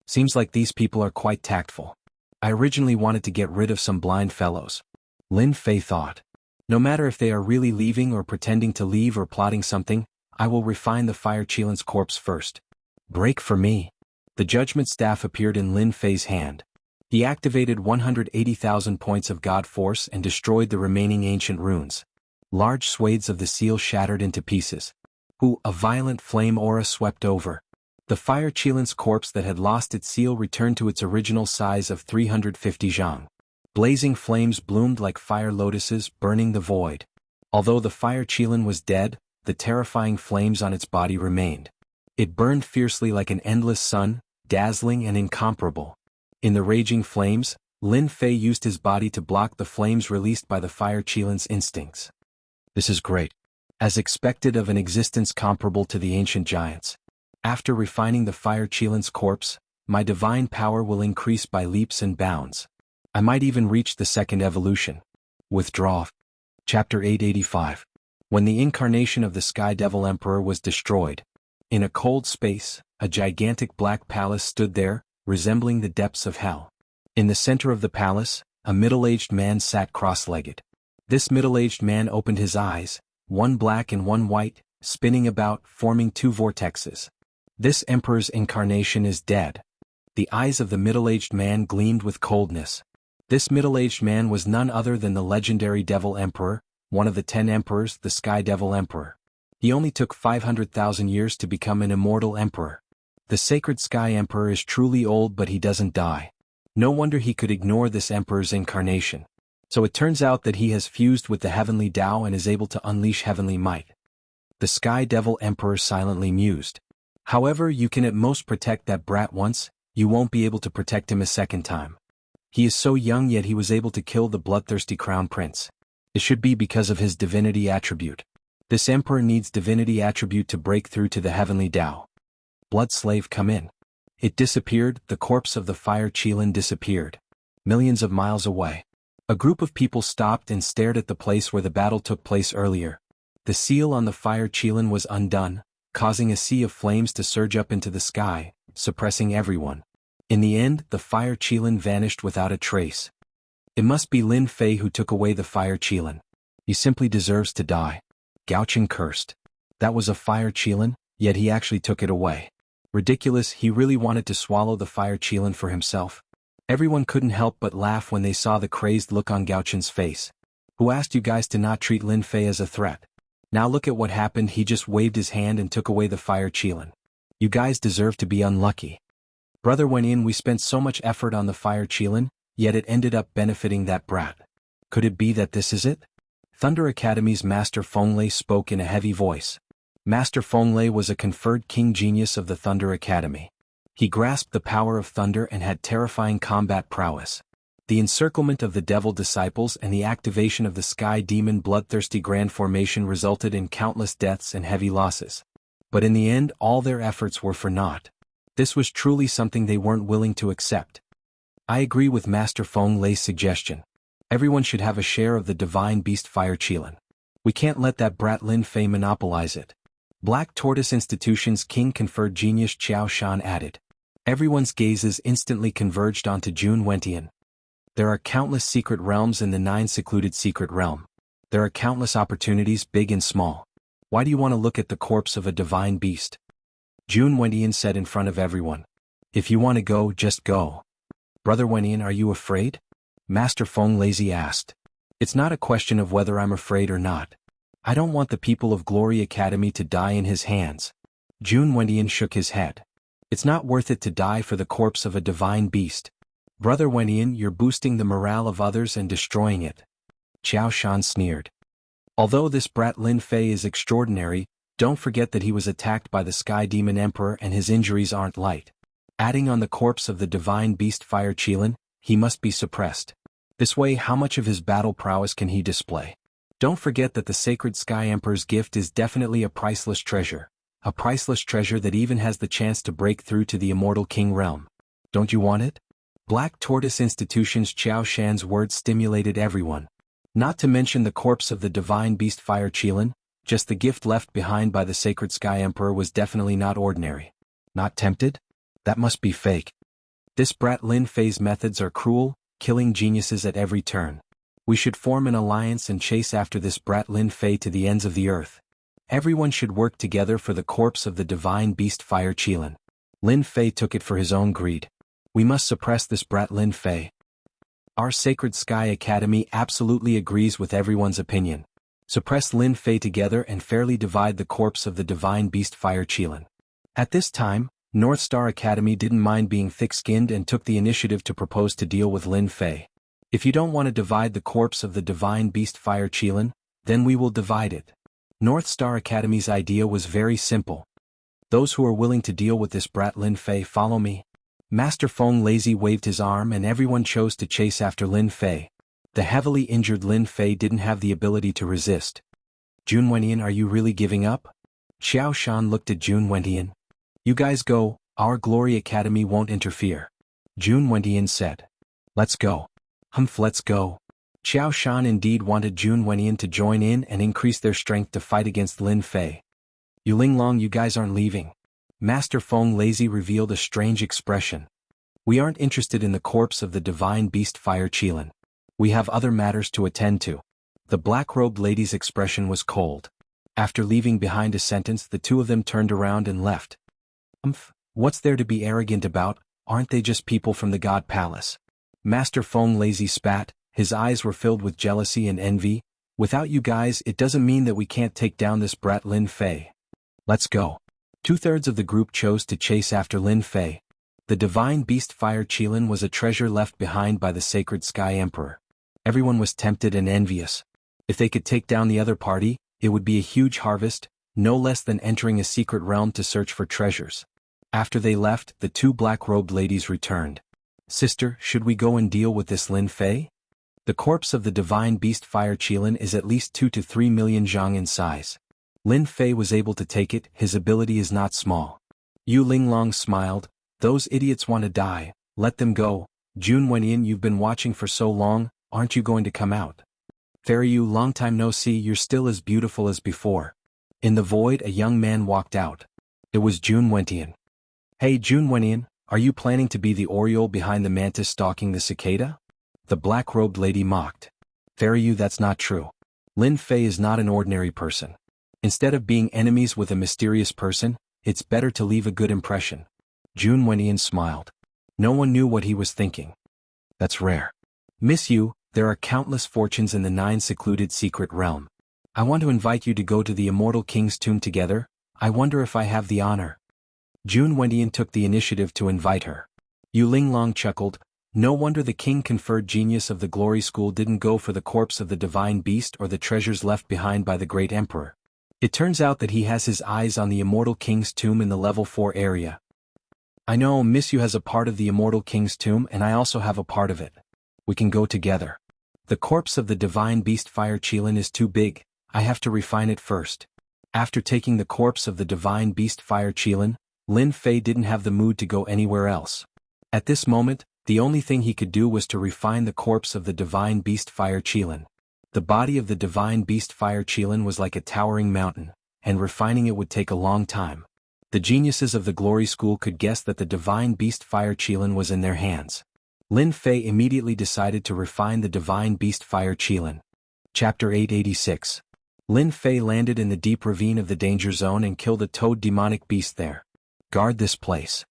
Seems like these people are quite tactful. I originally wanted to get rid of some blind fellows. Lin Fei thought. No matter if they are really leaving or pretending to leave or plotting something, I will refine the Fire Qilin's corpse first. Break for me. The judgment staff appeared in Lin Fei's hand. He activated 180,000 points of God Force and destroyed the remaining ancient runes. Large swathes of the seal shattered into pieces. A violent flame aura swept over. The Fire Qilin's corpse that had lost its seal returned to its original size of 350 zhang. Blazing flames bloomed like fire lotuses, burning the void. Although the Fire Qilin was dead, the terrifying flames on its body remained. It burned fiercely like an endless sun, dazzling and incomparable. In the raging flames, Lin Fei used his body to block the flames released by the Fire Qilin's instincts. This is great. As expected of an existence comparable to the ancient giants. After refining the Fire Qilin's corpse, my divine power will increase by leaps and bounds. I might even reach the second evolution. Withdraw. Chapter 885. When the incarnation of the Sky Devil Emperor was destroyed. In a cold space, a gigantic black palace stood there, resembling the depths of hell. In the center of the palace, a middle-aged man sat cross-legged. This middle-aged man opened his eyes, one black and one white, spinning about, forming two vortexes. This emperor's incarnation is dead. The eyes of the middle-aged man gleamed with coldness. This middle-aged man was none other than the legendary Devil Emperor, one of the 10 emperors, the Sky Devil Emperor. He only took 500,000 years to become an immortal emperor. The sacred Sky Emperor is truly old, but he doesn't die. No wonder he could ignore this emperor's incarnation. So it turns out that he has fused with the heavenly Tao and is able to unleash heavenly might. The Sky Devil Emperor silently mused. However, you can at most protect that brat once, you won't be able to protect him a second time. He is so young, yet he was able to kill the bloodthirsty crown prince. It should be because of his divinity attribute. This emperor needs divinity attribute to break through to the heavenly Tao. Blood slave, come in. It disappeared, the corpse of the Fire Qilin disappeared. Millions of miles away. A group of people stopped and stared at the place where the battle took place earlier. The seal on the Fire Qilin was undone, causing a sea of flames to surge up into the sky, suppressing everyone. In the end, the Fire Qilin vanished without a trace. It must be Lin Fei who took away the Fire Qilin. He simply deserves to die. Gauching cursed. That was a Fire Qilin, yet he actually took it away. Ridiculous, he really wanted to swallow the Fire Qilin for himself. Everyone couldn't help but laugh when they saw the crazed look on Gauchen's face. Who asked you guys to not treat Lin Fei as a threat? Now look at what happened, he just waved his hand and took away the Fire Qilin. You guys deserve to be unlucky. Brother went in, we spent so much effort on the Fire Qilin, yet it ended up benefiting that brat. Could it be that this is it? Thunder Academy's Master Fenglei spoke in a heavy voice. Master Fenglei was a conferred king genius of the Thunder Academy. He grasped the power of thunder and had terrifying combat prowess. The encirclement of the devil disciples and the activation of the sky demon bloodthirsty grand formation resulted in countless deaths and heavy losses. But in the end, all their efforts were for naught. This was truly something they weren't willing to accept. I agree with Master Fenglei's suggestion. Everyone should have a share of the divine beast Fire Qilin. We can't let that brat Lin Fei monopolize it. Black Tortoise Institution's king conferred genius Qiao Shan added. Everyone's gazes instantly converged onto Jun Wentian. There are countless secret realms in the 9 secluded secret realm. There are countless opportunities, big and small. Why do you want to look at the corpse of a divine beast? Jun Wentian said in front of everyone. If you want to go, just go. Brother Wentian, are you afraid? Master Feng Lazy asked. It's not a question of whether I'm afraid or not. I don't want the people of Glory Academy to die in his hands. Jun Wendian shook his head. It's not worth it to die for the corpse of a divine beast. Brother Wendian, you're boosting the morale of others and destroying it. Qiao Shan sneered. Although this brat Lin Fei is extraordinary, don't forget that he was attacked by the Sky Demon Emperor and his injuries aren't light. Adding on the corpse of the divine beast Fire Qilin, he must be suppressed. This way, how much of his battle prowess can he display? Don't forget that the sacred Sky Emperor's gift is definitely a priceless treasure. A priceless treasure that even has the chance to break through to the Immortal King realm. Don't you want it? Black Tortoise Institution's Qiao Shan's words stimulated everyone. Not to mention the corpse of the divine beast Fire Qilin, just the gift left behind by the sacred Sky Emperor was definitely not ordinary. Not tempted? That must be fake. This brat Lin Fei's methods are cruel, killing geniuses at every turn. We should form an alliance and chase after this brat Lin Fei to the ends of the earth. Everyone should work together for the corpse of the divine beast Fire Qilin. Lin Fei took it for his own greed. We must suppress this brat Lin Fei. Our Sacred Sky Academy absolutely agrees with everyone's opinion. Suppress Lin Fei together and fairly divide the corpse of the divine beast Fire Qilin. At this time, North Star Academy didn't mind being thick-skinned and took the initiative to propose to deal with Lin Fei. If you don't want to divide the corpse of the divine beast Fire Qilin, then we will divide it. North Star Academy's idea was very simple. Those who are willing to deal with this brat Lin Fei follow me. Master Feng Lazy waved his arm and everyone chose to chase after Lin Fei. The heavily injured Lin Fei didn't have the ability to resist. Jun Wendian, are you really giving up? Qiao Shan looked at Jun Wendian. You guys go, our Glory Academy won't interfere. Jun Wendian said. Let's go. Let's go. Qiao Shan indeed wanted Jun Wendian to join in and increase their strength to fight against Lin Fei. Yuling Long, you guys aren't leaving. Master Feng Lazy revealed a strange expression. We aren't interested in the corpse of the divine beast Fire Qilin. We have other matters to attend to. The black-robed lady's expression was cold. After leaving behind a sentence, the two of them turned around and left. What's there to be arrogant about? Aren't they just people from the God Palace? Master Feng Lazy spat. His eyes were filled with jealousy and envy. Without you guys, it doesn't mean that we can't take down this brat Lin Fei. Let's go. 2/3 of the group chose to chase after Lin Fei. The divine beast Fire Qilin was a treasure left behind by the sacred Sky Emperor. Everyone was tempted and envious. If they could take down the other party, it would be a huge harvest, no less than entering a secret realm to search for treasures. After they left, the two black-robed ladies returned. Sister, should we go and deal with this Lin Fei? The corpse of the divine beast Fire Qilin is at least 2 to 3 million zhang in size. Lin Fei was able to take it, his ability is not small. Yu Linglong smiled. Those idiots want to die, let them go. Jun Wendian, you've been watching for so long, aren't you going to come out? Fairy Yu, long time no see, you're still as beautiful as before. In the void, a young man walked out. It was Jun Wendian. Hey Jun Wendian, are you planning to be the Oriole behind the mantis stalking the cicada? The black-robed lady mocked. Fairy Yu, that's not true. Lin Fei is not an ordinary person. Instead of being enemies with a mysterious person, it's better to leave a good impression. Jun Wendian smiled. No one knew what he was thinking. That's rare. Miss Yu, there are countless fortunes in the 9 secluded secret realm. I want to invite you to go to the Immortal King's tomb together. I wonder if I have the honor. Jun Wendian took the initiative to invite her. Yu Linglong chuckled. No wonder the king conferred genius of the Glory School didn't go for the corpse of the divine beast or the treasures left behind by the great emperor. It turns out that he has his eyes on the Immortal King's tomb in the level 4 area. I know Miss Yu has a part of the Immortal King's tomb and I also have a part of it. We can go together. The corpse of the divine beast Fire Qilin is too big, I have to refine it first. After taking the corpse of the divine beast Fire Qilin, Lin Fei didn't have the mood to go anywhere else. At this moment, the only thing he could do was to refine the corpse of the divine beast Fire Qilin. The body of the divine beast Fire Qilin was like a towering mountain, and refining it would take a long time. The geniuses of the Glory School could guess that the divine beast Fire Qilin was in their hands. Lin Fei immediately decided to refine the divine beast Fire Qilin. Chapter 886. Lin Fei landed in the deep ravine of the danger zone and killed a toad demonic beast there. Guard this place.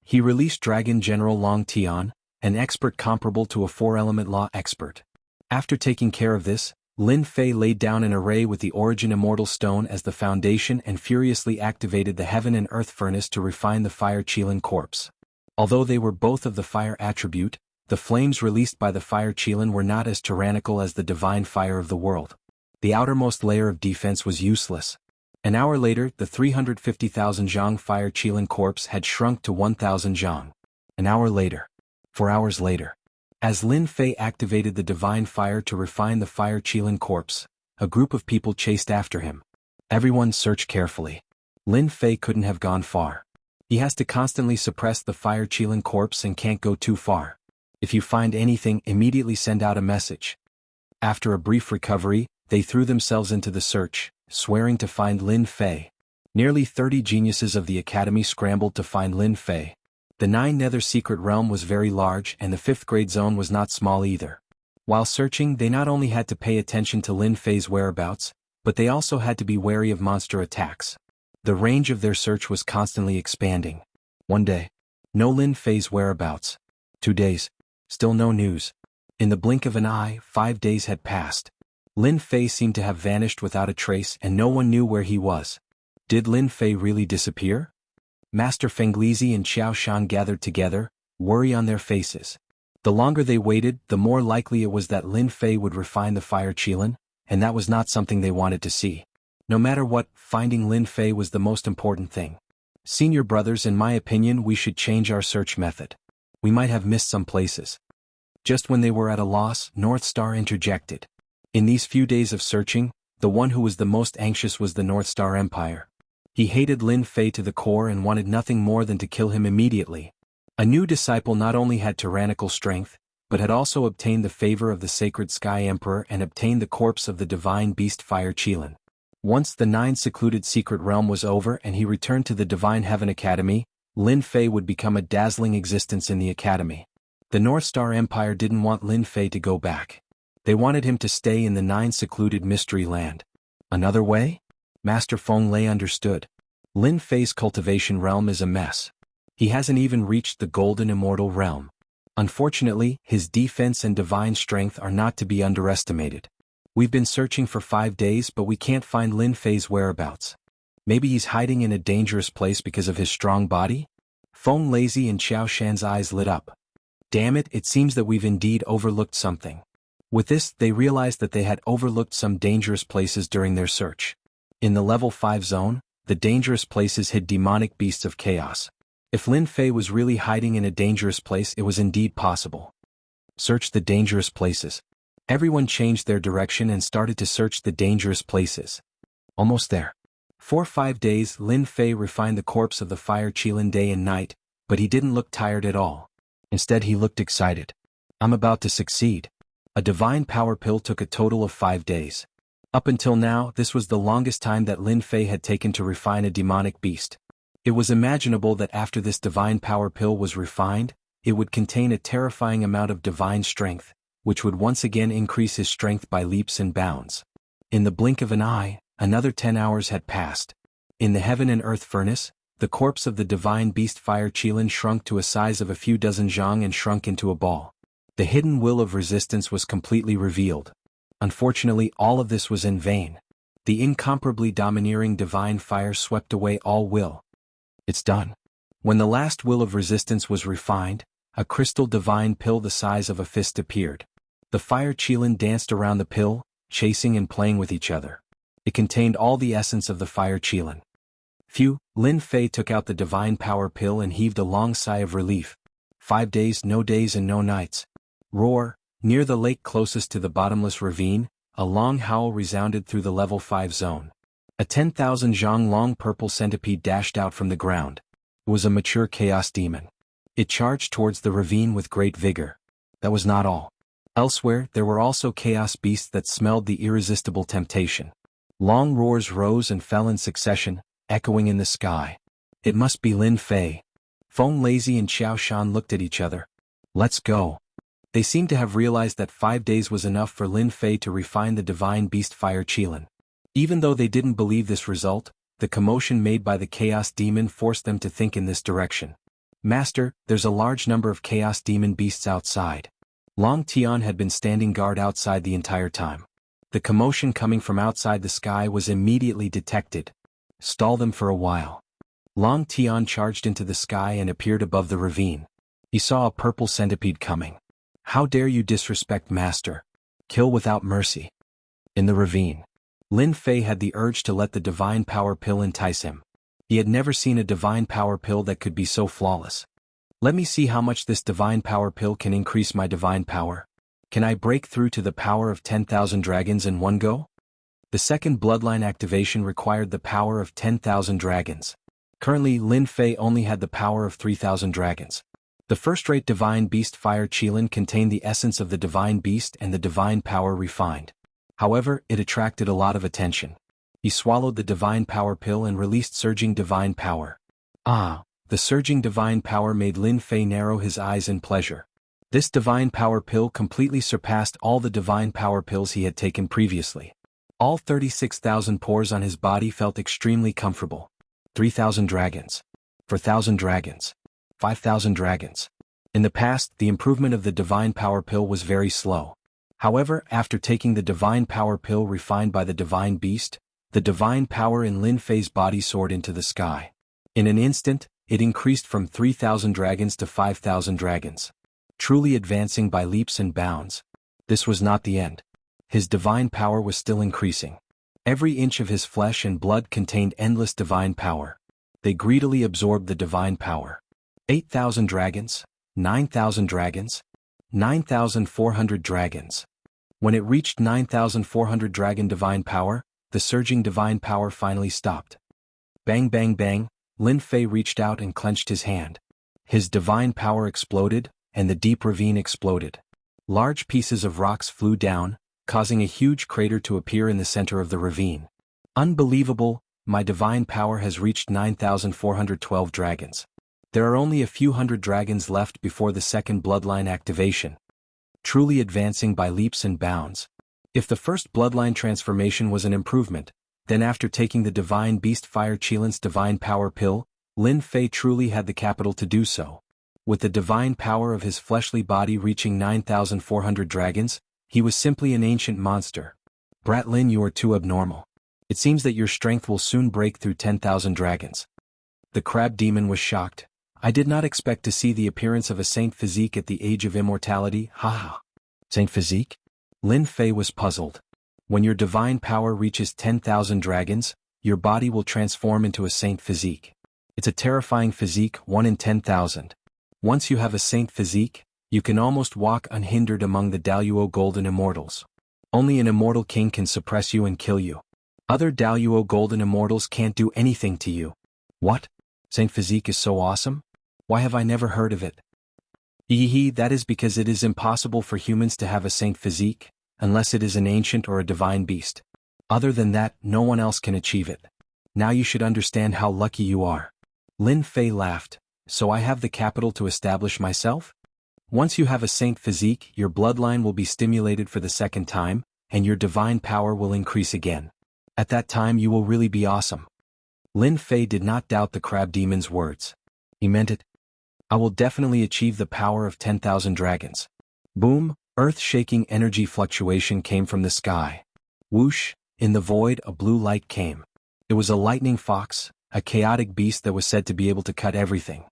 He released Dragon General Long Tian, an expert comparable to a 4-element law expert. After taking care of this, Lin Fei laid down an array with the origin immortal stone as the foundation and furiously activated the heaven and earth furnace to refine the fire Qilin corpse. Although they were both of the fire attribute, the flames released by the fire Qilin were not as tyrannical as the divine fire of the world. The outermost layer of defense was useless. An hour later, the 350,000 zhang fire Qilin corpse had shrunk to 1,000 zhang. An hour later. 4 hours later. As Lin Fei activated the divine fire to refine the fire Qilin corpse, a group of people chased after him. Everyone searched carefully. Lin Fei couldn't have gone far. He has to constantly suppress the fire Qilin corpse and can't go too far. If you find anything, immediately send out a message. After a brief recovery, they threw themselves into the search, swearing to find Lin Fei. Nearly 30 geniuses of the academy scrambled to find Lin Fei. The 9 Nether secret realm was very large and the 5th grade zone was not small either. While searching, they not only had to pay attention to Lin Fei's whereabouts, but they also had to be wary of monster attacks. The range of their search was constantly expanding. One day. No Lin Fei's whereabouts. 2 days. Still no news. In the blink of an eye, 5 days had passed. Lin Fei seemed to have vanished without a trace and no one knew where he was. Did Lin Fei really disappear? Master Fenglizi and Xiao Shan gathered together, worry on their faces. The longer they waited, the more likely it was that Lin Fei would refine the fire Qilin, and that was not something they wanted to see. No matter what, finding Lin Fei was the most important thing. Senior brothers, in my opinion, we should change our search method. We might have missed some places. Just when they were at a loss, North Star interjected. In these few days of searching, the one who was the most anxious was the North Star Empire. He hated Lin Fei to the core and wanted nothing more than to kill him immediately. A new disciple not only had tyrannical strength, but had also obtained the favor of the Sacred Sky Emperor and obtained the corpse of the divine beast fire Qilin. Once the 9 secluded secret realm was over and he returned to the Divine Heaven Academy, Lin Fei would become a dazzling existence in the academy. The North Star Empire didn't want Lin Fei to go back. They wanted him to stay in the 9 secluded mystery land. Another way? Master Feng Lei understood. Lin Fei's cultivation realm is a mess. He hasn't even reached the golden immortal realm. Unfortunately, his defense and divine strength are not to be underestimated. We've been searching for 5 days but we can't find Lin Fei's whereabouts. Maybe he's hiding in a dangerous place because of his strong body? Feng Lazy and Xiao Shan's eyes lit up. Damn it, it seems that we've indeed overlooked something. With this, they realized that they had overlooked some dangerous places during their search. In the level 5 zone, the dangerous places hid demonic beasts of chaos. If Lin Fei was really hiding in a dangerous place, it was indeed possible. Search the dangerous places. Everyone changed their direction and started to search the dangerous places. Almost there. For 5 days, Lin Fei refined the corpse of the fire Qilin day and night, but he didn't look tired at all. Instead, he looked excited. I'm about to succeed. A divine power pill took a total of 5 days. Up until now, this was the longest time that Lin Fei had taken to refine a demonic beast. It was imaginable that after this divine power pill was refined, it would contain a terrifying amount of divine strength, which would once again increase his strength by leaps and bounds. In the blink of an eye, another 10 hours had passed. In the heaven and earth furnace, the corpse of the divine beast fire Qilin shrunk to a size of a few dozen zhang and shrunk into a ball. The hidden will of resistance was completely revealed. Unfortunately, all of this was in vain. The incomparably domineering divine fire swept away all will. It's done. When the last will of resistance was refined, a crystal divine pill the size of a fist appeared. The fire Qilin danced around the pill, chasing and playing with each other. It contained all the essence of the fire Qilin. Phew, Lin Fei took out the divine power pill and heaved a long sigh of relief. 5 days and no nights. Roar. Near the lake closest to the bottomless ravine, a long howl resounded through the level 5 zone. A 10,000 zhang long purple centipede dashed out from the ground. It was a mature chaos demon. It charged towards the ravine with great vigor. That was not all. Elsewhere, there were also chaos beasts that smelled the irresistible temptation. Long roars rose and fell in succession, echoing in the sky. It must be Lin Fei. Feng Lazy and Xiao Shan looked at each other. Let's go. They seemed to have realized that 5 days was enough for Lin Fei to refine the divine beast fire Qilin. Even though they didn't believe this result, the commotion made by the chaos demon forced them to think in this direction. Master, there's a large number of chaos demon beasts outside. Long Tian had been standing guard outside the entire time. The commotion coming from outside the sky was immediately detected. Stall them for a while. Long Tian charged into the sky and appeared above the ravine. He saw a purple centipede coming. How dare you disrespect Master? Kill without mercy. In the ravine, Lin Fei had the urge to let the divine power pill entice him. He had never seen a divine power pill that could be so flawless. Let me see how much this divine power pill can increase my divine power. Can I break through to the power of 10,000 dragons in one go? The second bloodline activation required the power of 10,000 dragons. Currently, Lin Fei only had the power of 3,000 dragons. The first-rate divine beast fire Qilin contained the essence of the divine beast and the divine power refined. However, it attracted a lot of attention. He swallowed the divine power pill and released surging divine power. The surging divine power made Lin Fei narrow his eyes in pleasure. This divine power pill completely surpassed all the divine power pills he had taken previously. All 36,000 pores on his body felt extremely comfortable. 3,000 dragons. 4,000 dragons. 5,000 dragons. In the past, the improvement of the divine power pill was very slow. However, after taking the divine power pill refined by the divine beast, the divine power in Lin Fei's body soared into the sky. In an instant, it increased from 3,000 dragons to 5,000 dragons. Truly advancing by leaps and bounds. This was not the end. His divine power was still increasing. Every inch of his flesh and blood contained endless divine power. They greedily absorbed the divine power. 8,000 dragons, 9,000 dragons, 9,400 dragons. When it reached 9,400 dragon divine power, the surging divine power finally stopped. Bang bang bang, Lin Fei reached out and clenched his hand. His divine power exploded, and the deep ravine exploded. Large pieces of rocks flew down, causing a huge crater to appear in the center of the ravine. Unbelievable, my divine power has reached 9,412 dragons. There are only a few hundred dragons left before the second bloodline activation. Truly advancing by leaps and bounds. If the first bloodline transformation was an improvement, then after taking the divine beast fire Qilin's divine power pill, Lin Fei truly had the capital to do so. With the divine power of his fleshly body reaching 9,400 dragons, he was simply an ancient monster. Brat Lin, you are too abnormal. It seems that your strength will soon break through 10,000 dragons. The crab demon was shocked. I did not expect to see the appearance of a saint physique at the age of immortality, haha. Saint physique? Lin Fei was puzzled. When your divine power reaches 10,000 dragons, your body will transform into a saint physique. It's a terrifying physique, 1 in 10,000. Once you have a saint physique, you can almost walk unhindered among the Daluo golden immortals. Only an immortal king can suppress you and kill you. Other Daluo golden immortals can't do anything to you. What? Saint physique is so awesome? Why have I never heard of it? That is because it is impossible for humans to have a saint physique, unless it is an ancient or a divine beast. Other than that, no one else can achieve it. Now you should understand how lucky you are. Lin Fei laughed. So I have the capital to establish myself? Once you have a saint physique, your bloodline will be stimulated for the second time, and your divine power will increase again. At that time you will really be awesome. Lin Fei did not doubt the crab demon's words. He meant it. I will definitely achieve the power of 10,000 dragons. Boom, earth-shaking energy fluctuation came from the sky. Whoosh, in the void a blue light came. It was a lightning fox, a chaotic beast that was said to be able to cut everything.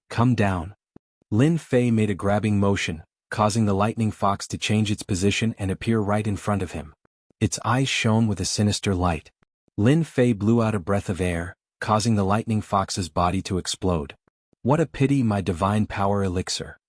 Come down. Lin Fei made a grabbing motion, causing the lightning fox to change its position and appear right in front of him. Its eyes shone with a sinister light. Lin Fei blew out a breath of air, causing the lightning fox's body to explode. What a pity, my divine power elixir.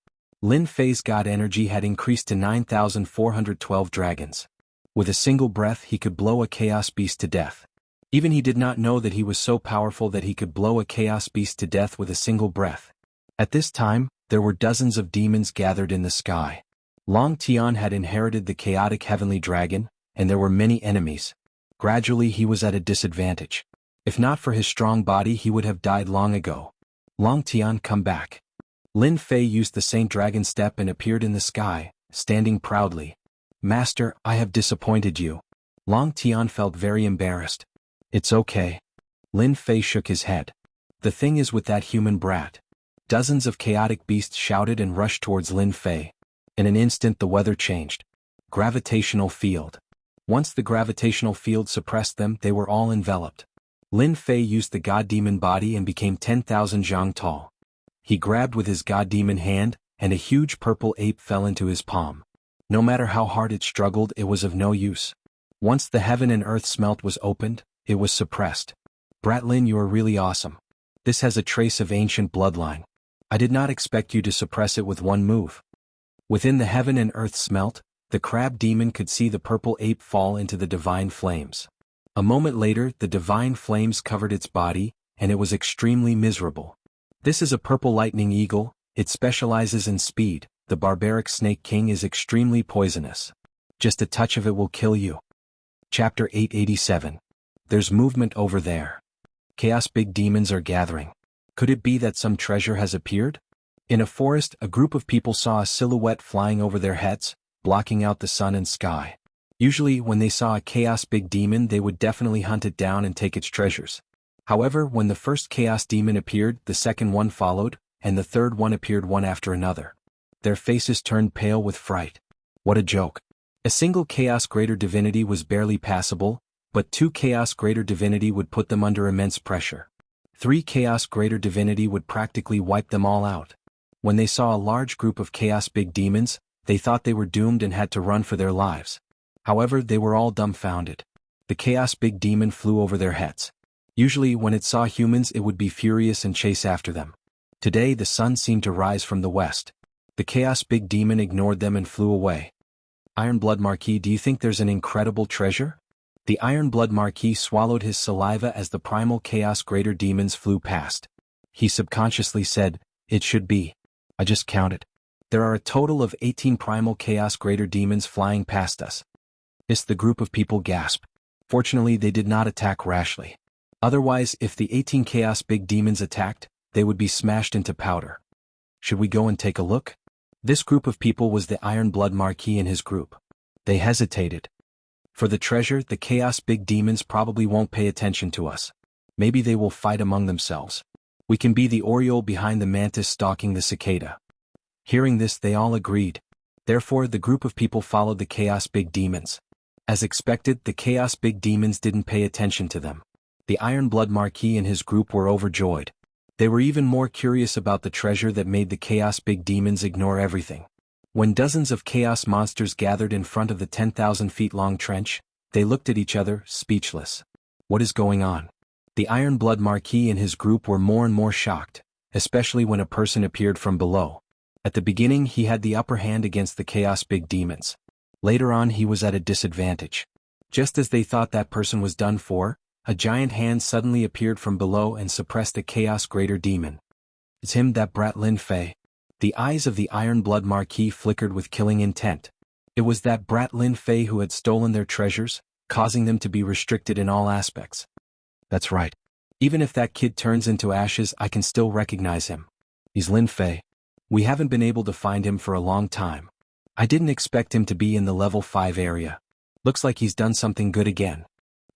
Lin Fei's god energy had increased to 9,412 dragons. With a single breath he could blow a chaos beast to death. Even he did not know that he was so powerful that he could blow a chaos beast to death with a single breath. At this time, there were dozens of demons gathered in the sky. Long Tian had inherited the chaotic heavenly dragon, and there were many enemies. Gradually he was at a disadvantage. If not for his strong body he would have died long ago. Long Tian, come back. Lin Fei used the Saint Dragon Step and appeared in the sky, standing proudly. Master, I have disappointed you. Long Tian felt very embarrassed. It's okay. Lin Fei shook his head. The thing is with that human brat. Dozens of chaotic beasts shouted and rushed towards Lin Fei. In an instant the weather changed. Gravitational field. Once the gravitational field suppressed them, they were all enveloped. Lin Fei used the god demon body and became 10,000 zhang tall. He grabbed with his god demon hand, and a huge purple ape fell into his palm. No matter how hard it struggled, it was of no use. Once the heaven and earth smelt was opened, it was suppressed. Bratlin, you are really awesome. This has a trace of ancient bloodline. I did not expect you to suppress it with one move. Within the heaven and earth smelt, the crab demon could see the purple ape fall into the divine flames. A moment later, the divine flames covered its body, and it was extremely miserable. This is a purple lightning eagle. It specializes in speed. The barbaric snake king is extremely poisonous. Just a touch of it will kill you. Chapter 887. There's movement over there. Chaos big demons are gathering. Could it be that some treasure has appeared? In a forest, a group of people saw a silhouette flying over their heads, blocking out the sun and sky. Usually, when they saw a chaos big demon, they would definitely hunt it down and take its treasures. However, when the first chaos demon appeared, the second one followed, and the third one appeared one after another. Their faces turned pale with fright. What a joke. A single chaos greater divinity was barely passable, but 2 chaos greater divinity would put them under immense pressure. 3 chaos greater divinity would practically wipe them all out. When they saw a large group of chaos big demons, they thought they were doomed and had to run for their lives. However, they were all dumbfounded. The chaos big demon flew over their heads. Usually, when it saw humans, it would be furious and chase after them. Today, the sun seemed to rise from the west. The chaos big demon ignored them and flew away. Ironblood Marquis, do you think there's an incredible treasure? The Ironblood Marquis swallowed his saliva as the primal chaos greater demons flew past. He subconsciously said, "It should be. I just counted. There are a total of 18 primal chaos greater demons flying past us." The group of people gasped. Fortunately, they did not attack rashly. Otherwise, if the 18 chaos big demons attacked, they would be smashed into powder. Should we go and take a look? This group of people was the Ironblood Marquis and his group. They hesitated. For the treasure, the chaos big demons probably won't pay attention to us. Maybe they will fight among themselves. We can be the oriole behind the mantis stalking the cicada. Hearing this, they all agreed. Therefore, the group of people followed the chaos big demons. As expected, the chaos big demons didn't pay attention to them. The Ironblood Marquis and his group were overjoyed. They were even more curious about the treasure that made the chaos big demons ignore everything. When dozens of chaos monsters gathered in front of the 10,000 feet long trench, they looked at each other, speechless. What is going on? The Ironblood Marquis and his group were more and more shocked, especially when a person appeared from below. At the beginning, he had the upper hand against the chaos big demons. Later on, he was at a disadvantage. Just as they thought that person was done for, a giant hand suddenly appeared from below and suppressed the chaos greater demon. It's him, that brat Lin Fei. The eyes of the Ironblood Marquis flickered with killing intent. It was that brat Lin Fei who had stolen their treasures, causing them to be restricted in all aspects. That's right. Even if that kid turns into ashes, I can still recognize him. He's Lin Fei. We haven't been able to find him for a long time. I didn't expect him to be in the level 5 area. Looks like he's done something good again.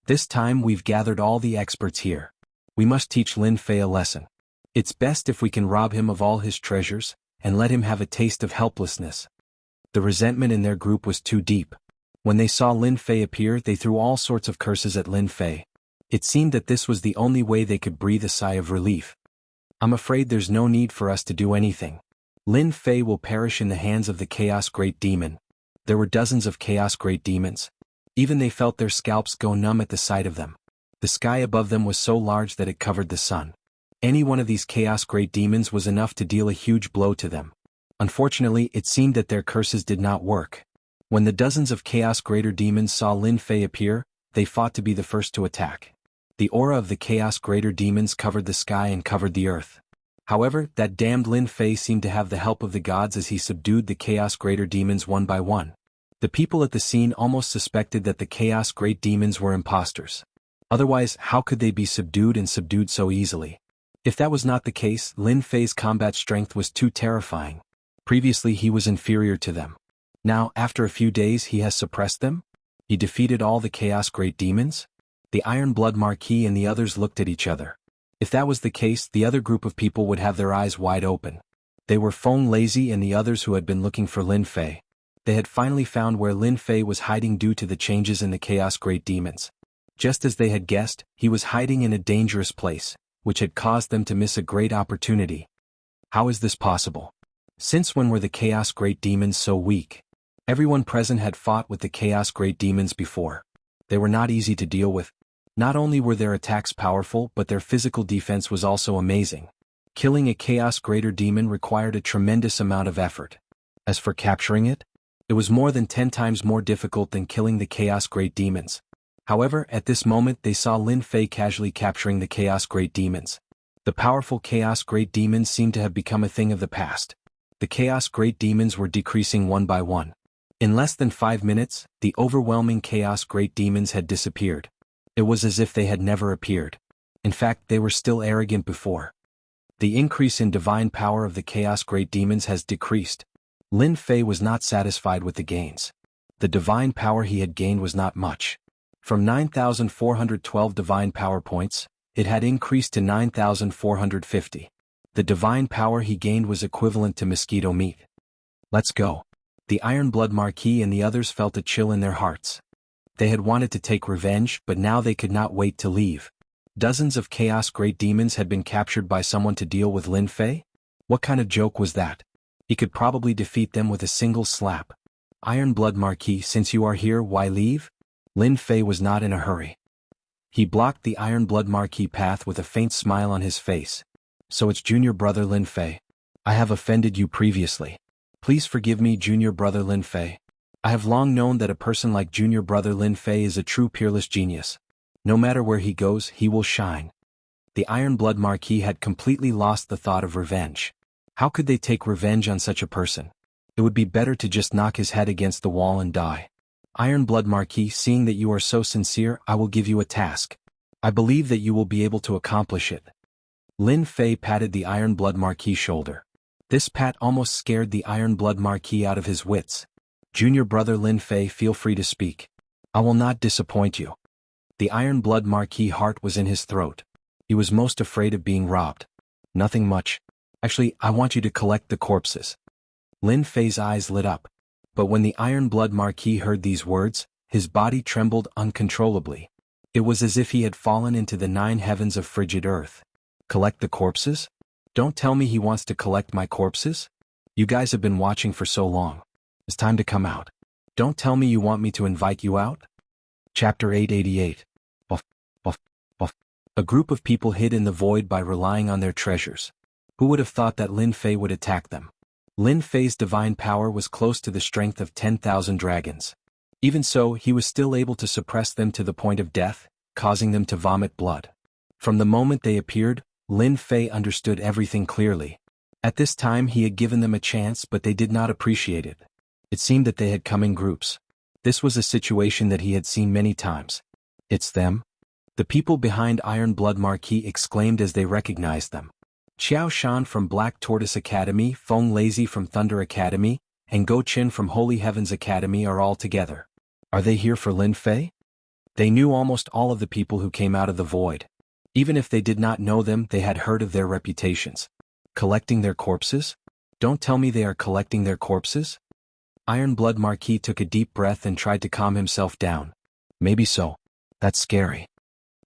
This time we've gathered all the experts here. We must teach Lin Fei a lesson. It's best if we can rob him of all his treasures, and let him have a taste of helplessness. The resentment in their group was too deep. When they saw Lin Fei appear, they threw all sorts of curses at Lin Fei. It seemed that this was the only way they could breathe a sigh of relief. I'm afraid there's no need for us to do anything. Lin Fei will perish in the hands of the Chaos Great Demon. There were dozens of Chaos Great Demons. Even they felt their scalps go numb at the sight of them. The sky above them was so large that it covered the sun. Any one of these Chaos Great Demons was enough to deal a huge blow to them. Unfortunately, it seemed that their curses did not work. When the dozens of Chaos Greater Demons saw Lin Fei appear, they fought to be the first to attack. The aura of the Chaos Greater Demons covered the sky and covered the earth. However, that damned Lin Fei seemed to have the help of the gods as he subdued the Chaos Greater Demons one by one. The people at the scene almost suspected that the Chaos Great Demons were imposters. Otherwise, how could they be subdued and subdued so easily? If that was not the case, Lin Fei's combat strength was too terrifying. Previously he was inferior to them. Now, after a few days, he has suppressed them? He defeated all the Chaos Great Demons? The Ironblood Marquis and the others looked at each other. If that was the case, the other group of people would have their eyes wide open. They were Feng Lazy and the others who had been looking for Lin Fei. They had finally found where Lin Fei was hiding due to the changes in the Chaos Great Demons. Just as they had guessed, he was hiding in a dangerous place, which had caused them to miss a great opportunity. How is this possible? Since when were the Chaos Great Demons so weak? Everyone present had fought with the Chaos Great Demons before. They were not easy to deal with. Not only were their attacks powerful, but their physical defense was also amazing. Killing a Chaos Greater Demon required a tremendous amount of effort. As for capturing it, it was more than 10 times more difficult than killing the Chaos Great Demons. However, at this moment they saw Lin Fei casually capturing the Chaos Great Demons. The powerful Chaos Great Demons seemed to have become a thing of the past. The Chaos Great Demons were decreasing one by one. In less than 5 minutes, the overwhelming Chaos Great Demons had disappeared. It was as if they had never appeared. In fact, they were still arrogant before. The increase in divine power of the Chaos Great Demons has decreased. Lin Fei was not satisfied with the gains. The divine power he had gained was not much. From 9,412 divine power points, it had increased to 9,450. The divine power he gained was equivalent to mosquito meat. Let's go. The Iron Blood Marquis and the others felt a chill in their hearts. They had wanted to take revenge, but now they could not wait to leave. Dozens of Chaos Great Demons had been captured by someone to deal with Lin Fei? What kind of joke was that? He could probably defeat them with a single slap. Iron Blood Marquis, since you are here, why leave? Lin Fei was not in a hurry. He blocked the Iron Blood Marquis path with a faint smile on his face. So it's Junior Brother Lin Fei. I have offended you previously. Please forgive me, Junior Brother Lin Fei. I have long known that a person like Junior Brother Lin Fei is a true peerless genius. No matter where he goes, he will shine. The Iron Blood Marquis had completely lost the thought of revenge. How could they take revenge on such a person? It would be better to just knock his head against the wall and die. Iron Blood Marquis, seeing that you are so sincere, I will give you a task. I believe that you will be able to accomplish it. Lin Fei patted the Iron Blood Marquis' shoulder. This pat almost scared the Iron Blood Marquis out of his wits. Junior Brother Lin Fei, feel free to speak. I will not disappoint you. The Iron Blood Marquis' heart was in his throat. He was most afraid of being robbed. Nothing much. Actually, I want you to collect the corpses. Lin Fei's eyes lit up. But when the Iron Blood Marquis heard these words, his body trembled uncontrollably. It was as if he had fallen into the 9 heavens of frigid earth. Collect the corpses? Don't tell me he wants to collect my corpses? You guys have been watching for so long. It's time to come out. Don't tell me you want me to invite you out? Chapter 888. Buff, buff, buff. A group of people hid in the void by relying on their treasures. Who would have thought that Lin Fei would attack them? Lin Fei's divine power was close to the strength of 10,000 dragons. Even so, he was still able to suppress them to the point of death, causing them to vomit blood. From the moment they appeared, Lin Fei understood everything clearly. At this time he had given them a chance, but they did not appreciate it. It seemed that they had come in groups. This was a situation that he had seen many times. It's them? The people behind Iron Blood Marquis exclaimed as they recognized them. Xiao Shan from Black Tortoise Academy, Feng Lazy from Thunder Academy, and Go Qin from Holy Heavens Academy are all together. Are they here for Lin Fei? They knew almost all of the people who came out of the void. Even if they did not know them, they had heard of their reputations. Collecting their corpses? Don't tell me they are collecting their corpses? Iron Blood Marquis took a deep breath and tried to calm himself down. Maybe so. That's scary.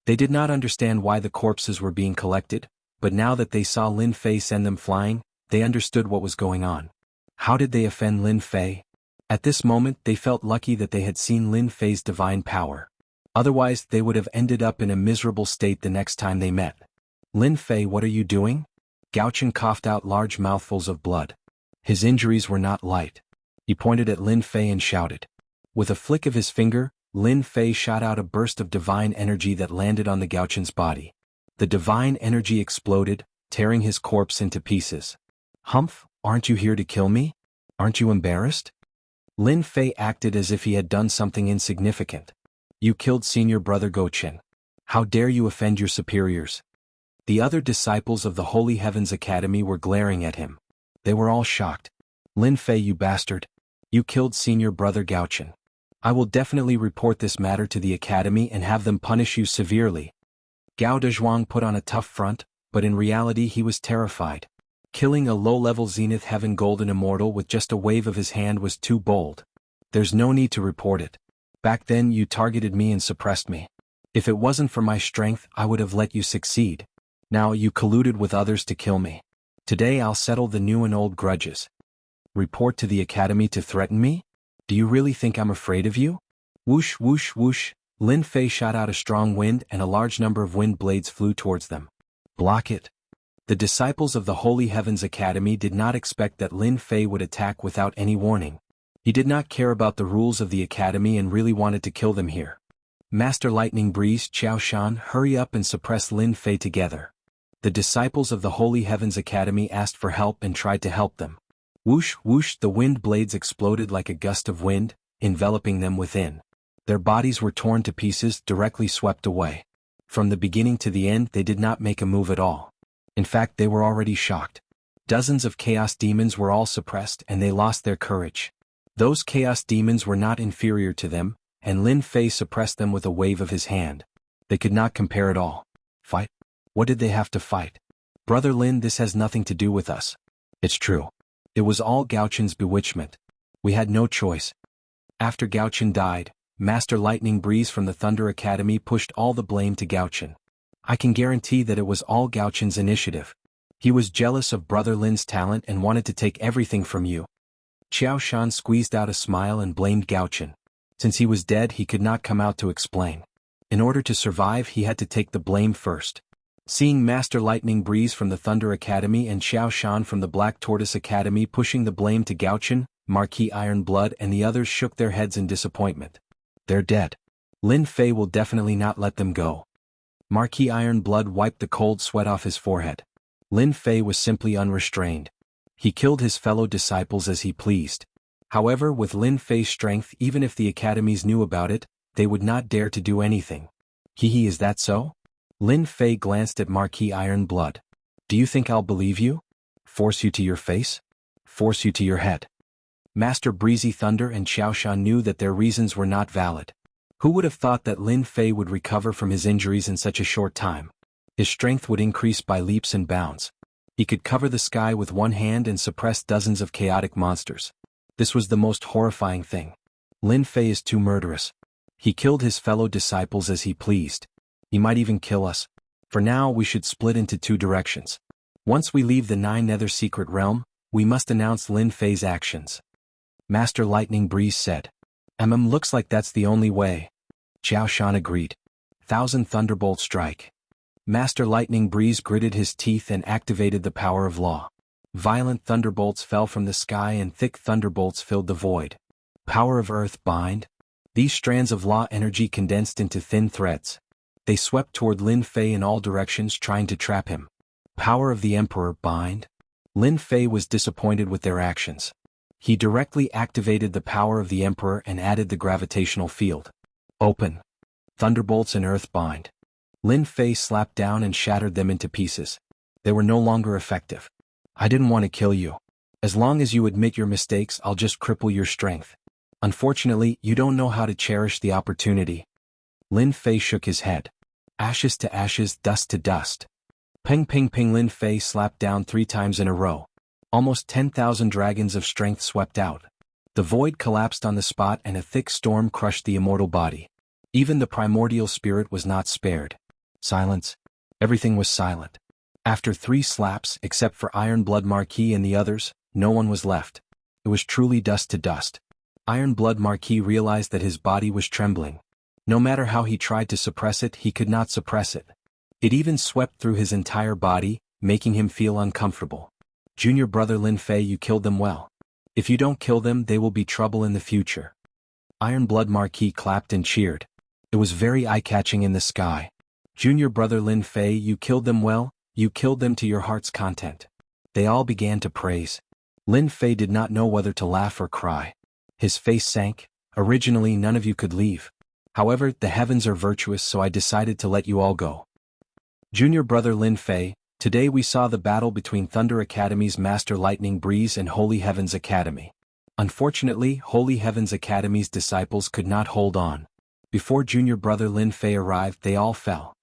They did not understand why the corpses were being collected, but now that they saw Lin Fei send them flying, they understood what was going on. How did they offend Lin Fei? At this moment they felt lucky that they had seen Lin Fei's divine power. Otherwise they would have ended up in a miserable state the next time they met. Lin Fei, what are you doing? Gao Chen coughed out large mouthfuls of blood. His injuries were not light. He pointed at Lin Fei and shouted. With a flick of his finger, Lin Fei shot out a burst of divine energy that landed on the Gao Chen's body. The divine energy exploded, tearing his corpse into pieces. Humph, aren't you here to kill me? Aren't you embarrassed? Lin Fei acted as if he had done something insignificant. You killed Senior Brother Go Qin. How dare you offend your superiors? The other disciples of the Holy Heavens Academy were glaring at him. They were all shocked. Lin Fei, you bastard. You killed Senior Brother Gao Qin. I will definitely report this matter to the Academy and have them punish you severely. Gao Dezhuang put on a tough front, but in reality he was terrified. Killing a low-level Zenith Heaven Golden Immortal with just a wave of his hand was too bold. There's no need to report it. Back then you targeted me and suppressed me. If it wasn't for my strength, I would have let you succeed. Now you colluded with others to kill me. Today I'll settle the new and old grudges. Report to the academy to threaten me? Do you really think I'm afraid of you? Whoosh whoosh whoosh, Lin Fei shot out a strong wind and a large number of wind blades flew towards them. Block it. The disciples of the Holy Heavens Academy did not expect that Lin Fei would attack without any warning. He did not care about the rules of the academy and really wanted to kill them here. Master Lightning Breeze, Qiao Shan, hurry up and suppress Lin Fei together. The disciples of the Holy Heavens Academy asked for help and tried to help them. Whoosh whoosh, the wind blades exploded like a gust of wind, enveloping them within. Their bodies were torn to pieces, directly swept away. From the beginning to the end they did not make a move at all. In fact, they were already shocked. Dozens of chaos demons were all suppressed and they lost their courage. Those chaos demons were not inferior to them, and Lin Fei suppressed them with a wave of his hand. They could not compare at all. Fight? What did they have to fight? Brother Lin, this has nothing to do with us. It's true. It was all Gao Chen's bewitchment. We had no choice. After Gao Chen died, Master Lightning Breeze from the Thunder Academy pushed all the blame to Gao Chen. I can guarantee that it was all Gao Chen's initiative. He was jealous of Brother Lin's talent and wanted to take everything from you. Qiao Shan squeezed out a smile and blamed Gao Chen. Since he was dead, he could not come out to explain. In order to survive, he had to take the blame first. Seeing Master Lightning Breeze from the Thunder Academy and Qiao Shan from the Black Tortoise Academy pushing the blame to Gao Chen, Marquis Ironblood and the others shook their heads in disappointment. They're dead. Lin Fei will definitely not let them go. Marquis Ironblood wiped the cold sweat off his forehead. Lin Fei was simply unrestrained. He killed his fellow disciples as he pleased. However, with Lin Fei's strength, even if the academies knew about it, they would not dare to do anything. Hee, is that so? Lin Fei glanced at Marquis Ironblood. Do you think I'll believe you? Force you to your face? Force you to your head? Master Breezy Thunder and Qiao Shan knew that their reasons were not valid. Who would have thought that Lin Fei would recover from his injuries in such a short time? His strength would increase by leaps and bounds. He could cover the sky with one hand and suppress dozens of chaotic monsters. This was the most horrifying thing. Lin Fei is too murderous. He killed his fellow disciples as he pleased. He might even kill us. For now, we should split into two directions. Once we leave the Nine Nether Secret Realm, we must announce Lin Fei's actions. Master Lightning Breeze said. Looks like that's the only way. Qiao Shan agreed. 1,000 thunderbolts strike. Master Lightning Breeze gritted his teeth and activated the power of law. Violent thunderbolts fell from the sky and thick thunderbolts filled the void. Power of Earth bind. These strands of law energy condensed into thin threads. They swept toward Lin Fei in all directions trying to trap him. Power of the Emperor bind. Lin Fei was disappointed with their actions. He directly activated the power of the Emperor and added the gravitational field. Open. Thunderbolts and Earth bind. Lin Fei slapped down and shattered them into pieces. They were no longer effective. I didn't want to kill you. As long as you admit your mistakes, I'll just cripple your strength. Unfortunately, you don't know how to cherish the opportunity. Lin Fei shook his head. Ashes to ashes, dust to dust. Ping ping ping, Lin Fei slapped down 3 times in a row. Almost 10,000 dragons of strength swept out. The void collapsed on the spot and a thick storm crushed the immortal body. Even the primordial spirit was not spared. Silence. Everything was silent. After 3 slaps, except for Ironblood Marquis and the others, no one was left. It was truly dust to dust. Ironblood Marquis realized that his body was trembling. No matter how he tried to suppress it, he could not suppress it. It even swept through his entire body, making him feel uncomfortable. Junior brother Lin Fei, you killed them well. If you don't kill them, they will be trouble in the future. Ironblood Marquis clapped and cheered. It was very eye-catching in the sky. Junior brother Lin Fei, you killed them well, you killed them to your heart's content. They all began to praise. Lin Fei did not know whether to laugh or cry. His face sank. Originally, none of you could leave. However, the heavens are virtuous, so I decided to let you all go. Junior brother Lin Fei, today we saw the battle between Thunder Academy's Master Lightning Breeze and Holy Heavens Academy. Unfortunately, Holy Heavens Academy's disciples could not hold on. Before junior brother Lin Fei arrived, they all fell.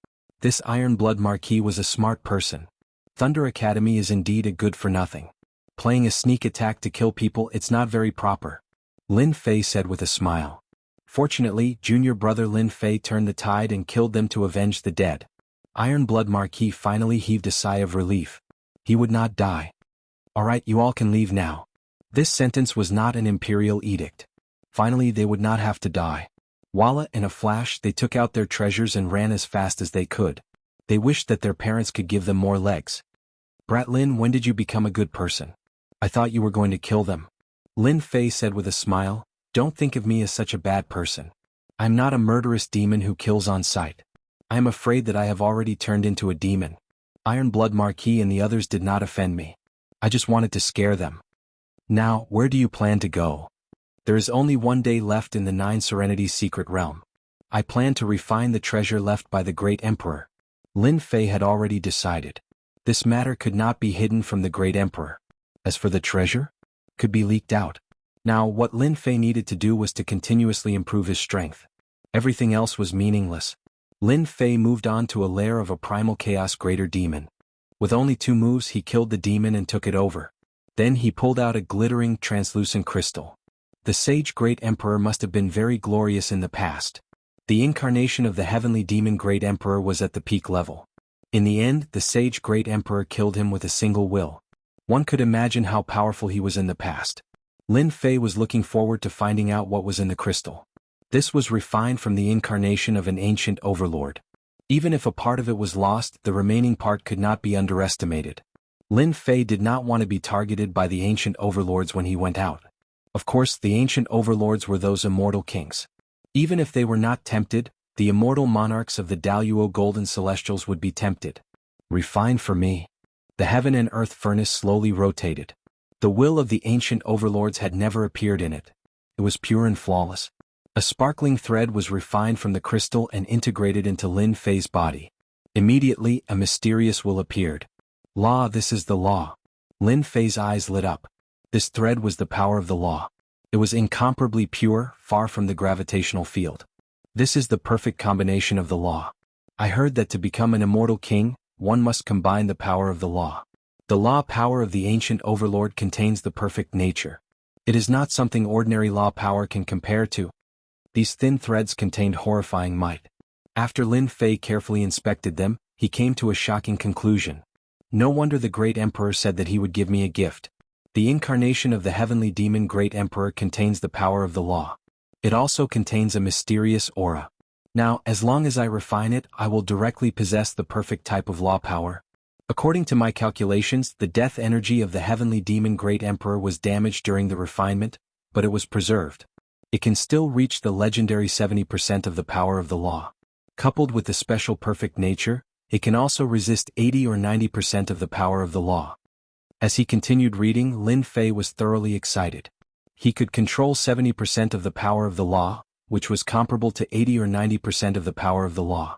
This Ironblood Marquis was a smart person. Thunder Academy is indeed a good-for-nothing. Playing a sneak attack to kill people, it's not very proper. Lin Fei said with a smile. Fortunately, junior brother Lin Fei turned the tide and killed them to avenge the dead. Iron Blood Marquis finally heaved a sigh of relief. He would not die. Alright, you all can leave now. This sentence was not an imperial edict. Finally they would not have to die. Voila, in a flash they took out their treasures and ran as fast as they could. They wished that their parents could give them more legs. Brat Lin, when did you become a good person? I thought you were going to kill them. Lin Fei said with a smile, don't think of me as such a bad person. I am not a murderous demon who kills on sight. I am afraid that I have already turned into a demon. Iron Blood Marquis and the others did not offend me. I just wanted to scare them. Now, where do you plan to go? There is only 1 day left in the 9 Serenities secret realm. I plan to refine the treasure left by the great emperor. Lin Fei had already decided. This matter could not be hidden from the great emperor. As for the treasure, could be leaked out. Now, what Lin Fei needed to do was to continuously improve his strength. Everything else was meaningless. Lin Fei moved on to a lair of a primal chaos greater demon. With only 2 moves he killed the demon and took it over. Then he pulled out a glittering, translucent crystal. The sage great emperor must have been very glorious in the past. The incarnation of the heavenly demon great emperor was at the peak level. In the end, the sage great emperor killed him with a single will. One could imagine how powerful he was in the past. Lin Fei was looking forward to finding out what was in the crystal. This was refined from the incarnation of an ancient overlord. Even if a part of it was lost, the remaining part could not be underestimated. Lin Fei did not want to be targeted by the ancient overlords when he went out. Of course, the ancient overlords were those immortal kings. Even if they were not tempted, the immortal monarchs of the Daluo Golden Celestials would be tempted. Refined for me. The heaven and earth furnace slowly rotated. The will of the ancient overlords had never appeared in it. It was pure and flawless. A sparkling thread was refined from the crystal and integrated into Lin Fei's body. Immediately, a mysterious will appeared. Law, this is the law. Lin Fei's eyes lit up. This thread was the power of the law. It was incomparably pure, far from the gravitational field. This is the perfect combination of the law. I heard that to become an immortal king, one must combine the power of the law. The law power of the ancient overlord contains the perfect nature. It is not something ordinary law power can compare to. These thin threads contained horrifying might. After Lin Fei carefully inspected them, he came to a shocking conclusion. No wonder the great emperor said that he would give me a gift. The incarnation of the heavenly demon great emperor contains the power of the law. It also contains a mysterious aura. Now, as long as I refine it, I will directly possess the perfect type of law power. According to my calculations, the death energy of the heavenly demon great emperor was damaged during the refinement, but it was preserved. It can still reach the legendary 70% of the power of the law. Coupled with the special perfect nature, it can also resist 80 or 90% of the power of the law. As he continued reading, Lin Fei was thoroughly excited. He could control 70% of the power of the law, which was comparable to 80 or 90% of the power of the law.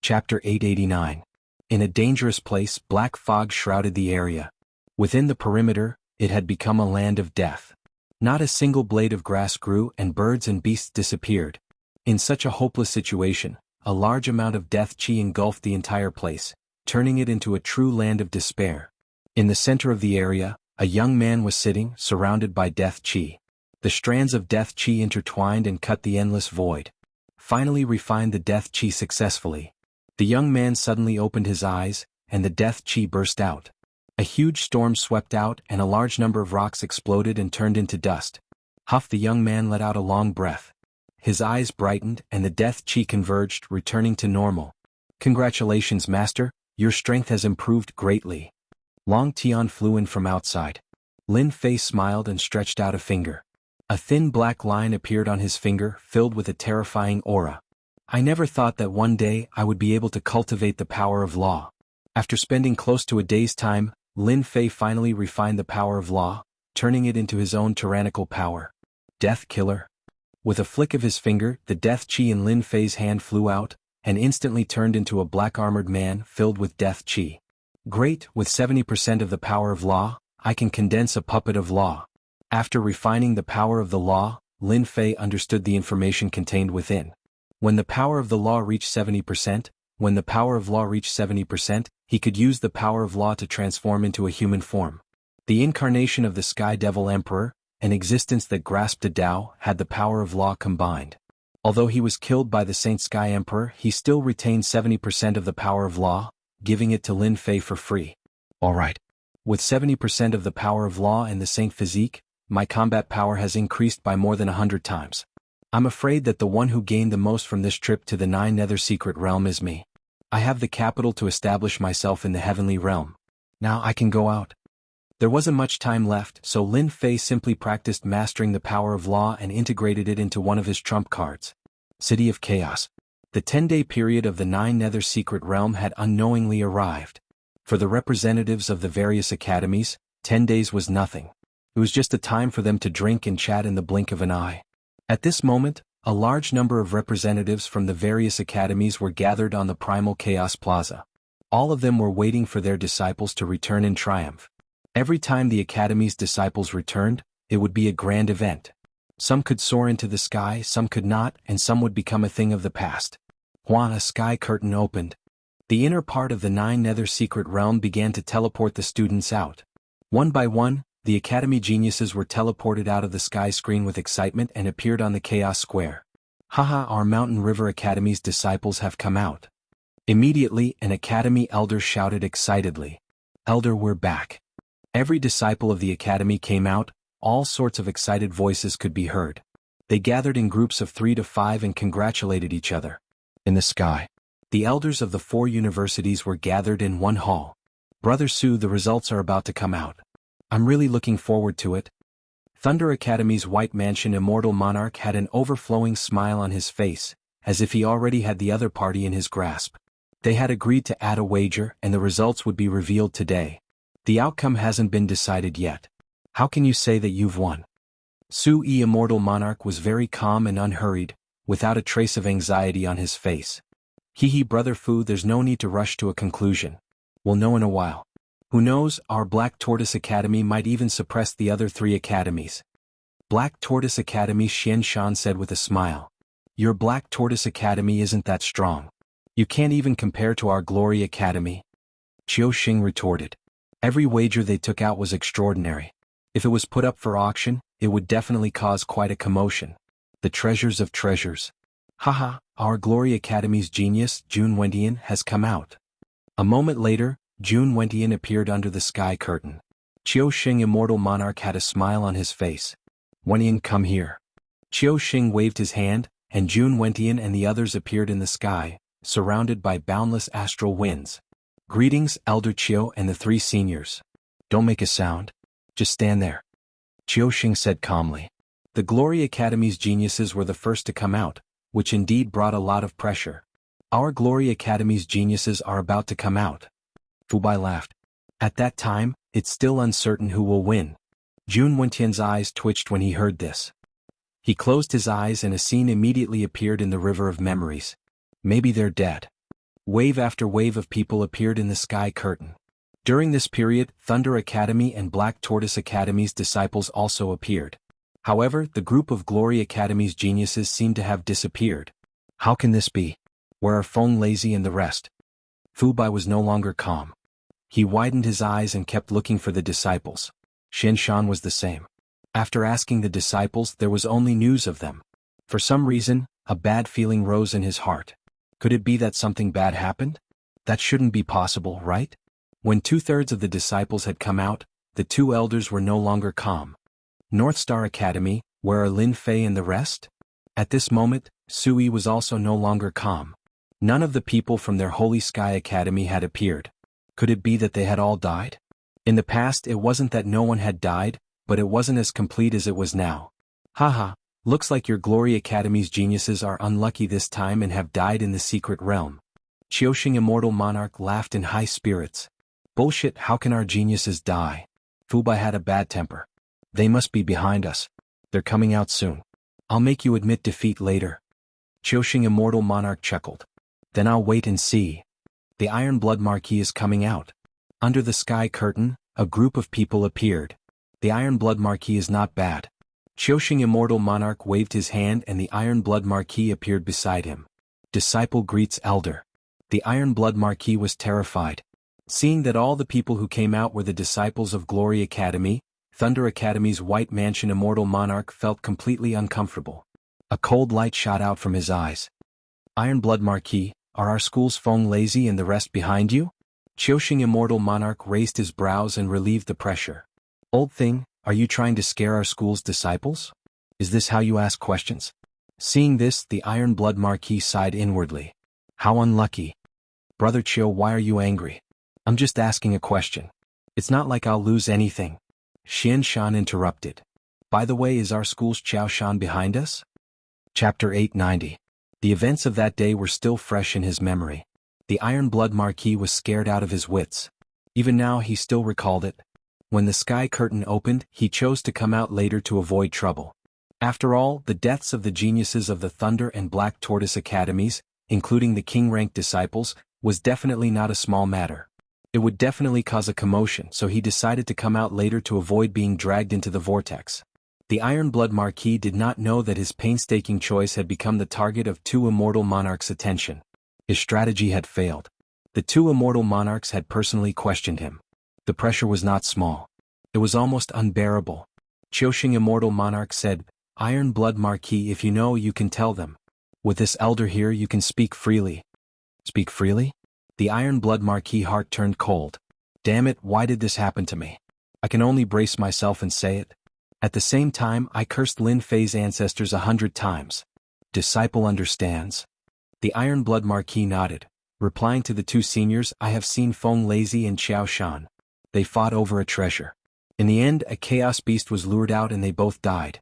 Chapter 889. In a dangerous place, black fog shrouded the area. Within the perimeter, it had become a land of death. Not a single blade of grass grew and birds and beasts disappeared. In such a hopeless situation, a large amount of death chi engulfed the entire place, turning it into a true land of despair. In the center of the area, a young man was sitting, surrounded by death chi. The strands of death chi intertwined and cut the endless void. Finally refined the death chi successfully. The young man suddenly opened his eyes, and the death chi burst out. A huge storm swept out and a large number of rocks exploded and turned into dust. Huff, the young man let out a long breath. His eyes brightened and the death chi converged, returning to normal. Congratulations, master, your strength has improved greatly. Long Tian flew in from outside. Lin Fei smiled and stretched out a finger. A thin black line appeared on his finger, filled with a terrifying aura. I never thought that one day I would be able to cultivate the power of law. After spending close to a day's time, Lin Fei finally refined the power of law, turning it into his own tyrannical power. Death Killer. With a flick of his finger, the death chi in Lin Fei's hand flew out, and instantly turned into a black-armored man filled with death chi. Great, with 70% of the power of law, I can condense a puppet of law. After refining the power of the law, Lin Fei understood the information contained within. When the power of the law reached 70%, he could use the power of law to transform into a human form. The incarnation of the Sky Devil Emperor, an existence that grasped a Tao, had the power of law combined. Although he was killed by the Saint Sky Emperor, he still retained 70% of the power of law, giving it to Lin Fei for free. Alright. With 70% of the power of law and the Saint Physique, my combat power has increased by more than 100 times. I'm afraid that the one who gained the most from this trip to the Nine Nether Secret Realm is me. I have the capital to establish myself in the heavenly realm. Now I can go out. There wasn't much time left, so Lin Fei simply practiced mastering the power of law and integrated it into one of his trump cards. City of Chaos. The 10-day period of the Nine Nether Secret Realm had unknowingly arrived. For the representatives of the various academies, 10 days was nothing. It was just a time for them to drink and chat in the blink of an eye. At this moment, a large number of representatives from the various academies were gathered on the Primal Chaos Plaza. All of them were waiting for their disciples to return in triumph. Every time the Academy's disciples returned, it would be a grand event. Some could soar into the sky, some could not, and some would become a thing of the past. When a sky curtain opened, the inner part of the Nine Nether Secret Realm began to teleport the students out. One by one, the Academy geniuses were teleported out of the sky screen with excitement and appeared on the Chaos Square. Haha, our Mountain River Academy's disciples have come out. Immediately, an Academy elder shouted excitedly, "Elder, we're back." Every disciple of the Academy came out, all sorts of excited voices could be heard. They gathered in groups of 3 to 5 and congratulated each other. In the sky, the elders of the 4 universities were gathered in one hall. Brother Su, the results are about to come out. I'm really looking forward to it. Thunder Academy's White Mansion Immortal Monarch had an overflowing smile on his face, as if he already had the other party in his grasp. They had agreed to add a wager and the results would be revealed today. The outcome hasn't been decided yet. How can you say that you've won? Su-E Immortal Monarch was very calm and unhurried, without a trace of anxiety on his face. Hee Brother Fu, there's no need to rush to a conclusion. We'll know in a while. Who knows, our Black Tortoise Academy might even suppress the other 3 academies. Black Tortoise Academy, Xian Shan said with a smile. Your Black Tortoise Academy isn't that strong. You can't even compare to our Glory Academy. Qiu Xing retorted. Every wager they took out was extraordinary. If it was put up for auction, it would definitely cause quite a commotion. The treasures of treasures. Haha, our Glory Academy's genius, Jun Wentian, has come out. A moment later, Jun Wentian appeared under the sky curtain. Qiu Xing Immortal Monarch had a smile on his face. Wentian, come here. Qiu Xing waved his hand, and Jun Wentian and the others appeared in the sky, surrounded by boundless astral winds. Greetings, Elder Qiu and the 3 seniors. Don't make a sound. Just stand there. Qiu Xing said calmly. The Glory Academy's geniuses were the first to come out, which indeed brought a lot of pressure. Our Glory Academy's geniuses are about to come out. Fubai laughed. At that time, it's still uncertain who will win. Jun Wentian's eyes twitched when he heard this. He closed his eyes and a scene immediately appeared in the river of memories. Maybe they're dead. Wave after wave of people appeared in the sky curtain. During this period, Thunder Academy and Black Tortoise Academy's disciples also appeared. However, the group of Glory Academy's geniuses seemed to have disappeared. How can this be? Where are Feng Lazy and the rest? Fubai was no longer calm. He widened his eyes and kept looking for the disciples. Xian Shan was the same. After asking the disciples, there was only news of them. For some reason, a bad feeling rose in his heart. Could it be that something bad happened? That shouldn't be possible, right? When 2/3 of the disciples had come out, the 2 elders were no longer calm. North Star Academy, where are Lin Fei and the rest? At this moment, Sui was also no longer calm. None of the people from their Holy Sky Academy had appeared. Could it be that they had all died? In the past, it wasn't that no one had died, but it wasn't as complete as it was now. Haha, looks like your Glory Academy's geniuses are unlucky this time and have died in the secret realm. Qiuxing Immortal Monarch laughed in high spirits. Bullshit, how can our geniuses die? Fubai had a bad temper. They must be behind us. They're coming out soon. I'll make you admit defeat later. Qiuxing Immortal Monarch chuckled. Then I'll wait and see. The Iron Blood Marquis is coming out. Under the sky curtain, a group of people appeared. The Iron Blood Marquis is not bad. Qiuxing Immortal Monarch waved his hand and the Iron Blood Marquis appeared beside him. Disciple greets Elder. The Iron Blood Marquis was terrified. Seeing that all the people who came out were the disciples of Glory Academy, Thunder Academy's white mansion immortal monarch felt completely uncomfortable. A cold light shot out from his eyes. Ironblood Marquis, are our school's Feng lazy and the rest behind you? Qiuxing immortal monarch raised his brows and relieved the pressure. Old thing, are you trying to scare our school's disciples? Is this how you ask questions? Seeing this, the Ironblood Marquis sighed inwardly. How unlucky. Brother Qiu, why are you angry? I'm just asking a question. It's not like I'll lose anything. Xian Shan interrupted. By the way, is our school's Qiao Shan behind us? Chapter 890. The events of that day were still fresh in his memory. The Ironblood Marquis was scared out of his wits. Even now he still recalled it. When the sky curtain opened, he chose to come out later to avoid trouble. After all, the deaths of the geniuses of the Thunder and Black Tortoise Academies, including the king-ranked disciples, was definitely not a small matter. It would definitely cause a commotion, so he decided to come out later to avoid being dragged into the vortex. The Ironblood Marquis did not know that his painstaking choice had become the target of two immortal monarchs' attention. His strategy had failed. The two immortal monarchs had personally questioned him. The pressure was not small. It was almost unbearable. Qiuxing immortal monarch said, Ironblood Marquis, if you know, you can tell them. With this elder here, you can speak freely. Speak freely? The Ironblood Marquis' heart turned cold. Damn it, why did this happen to me? I can only brace myself and say it. At the same time, I cursed Lin Fei's ancestors 100 times. Disciple understands. The Ironblood Marquis nodded, replying to the two seniors, I have seen Feng Lazy and Qiao Shan. They fought over a treasure. In the end, a chaos beast was lured out and they both died.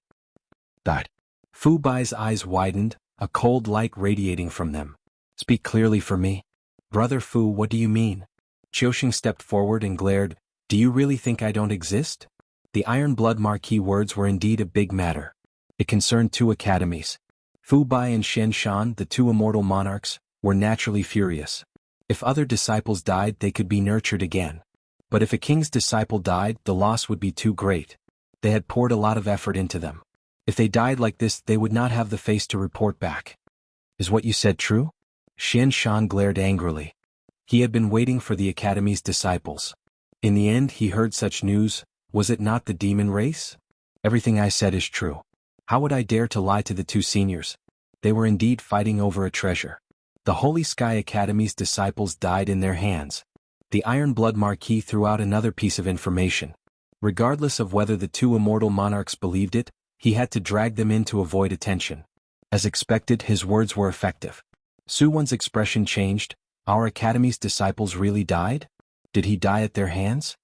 Fu Bai's eyes widened, a cold light radiating from them. Speak clearly for me. Brother Fu, what do you mean? Qiuxing stepped forward and glared, do you really think I don't exist? The Ironblood Marquis words were indeed a big matter. It concerned two academies. Fu Bai and Shen Shan, the two immortal monarchs, were naturally furious. If other disciples died, they could be nurtured again. But if a king's disciple died, the loss would be too great. They had poured a lot of effort into them. If they died like this, they would not have the face to report back. Is what you said true? Shen Shan glared angrily. He had been waiting for the academy's disciples. In the end, he heard such news. Was it not the demon race? Everything I said is true. How would I dare to lie to the two seniors? They were indeed fighting over a treasure. The Holy Sky Academy's disciples died in their hands. The Ironblood Marquis threw out another piece of information. Regardless of whether the two immortal monarchs believed it, he had to drag them in to avoid attention. As expected, his words were effective. Su Wan's expression changed. Our academy's disciples really died? Did he die at their hands?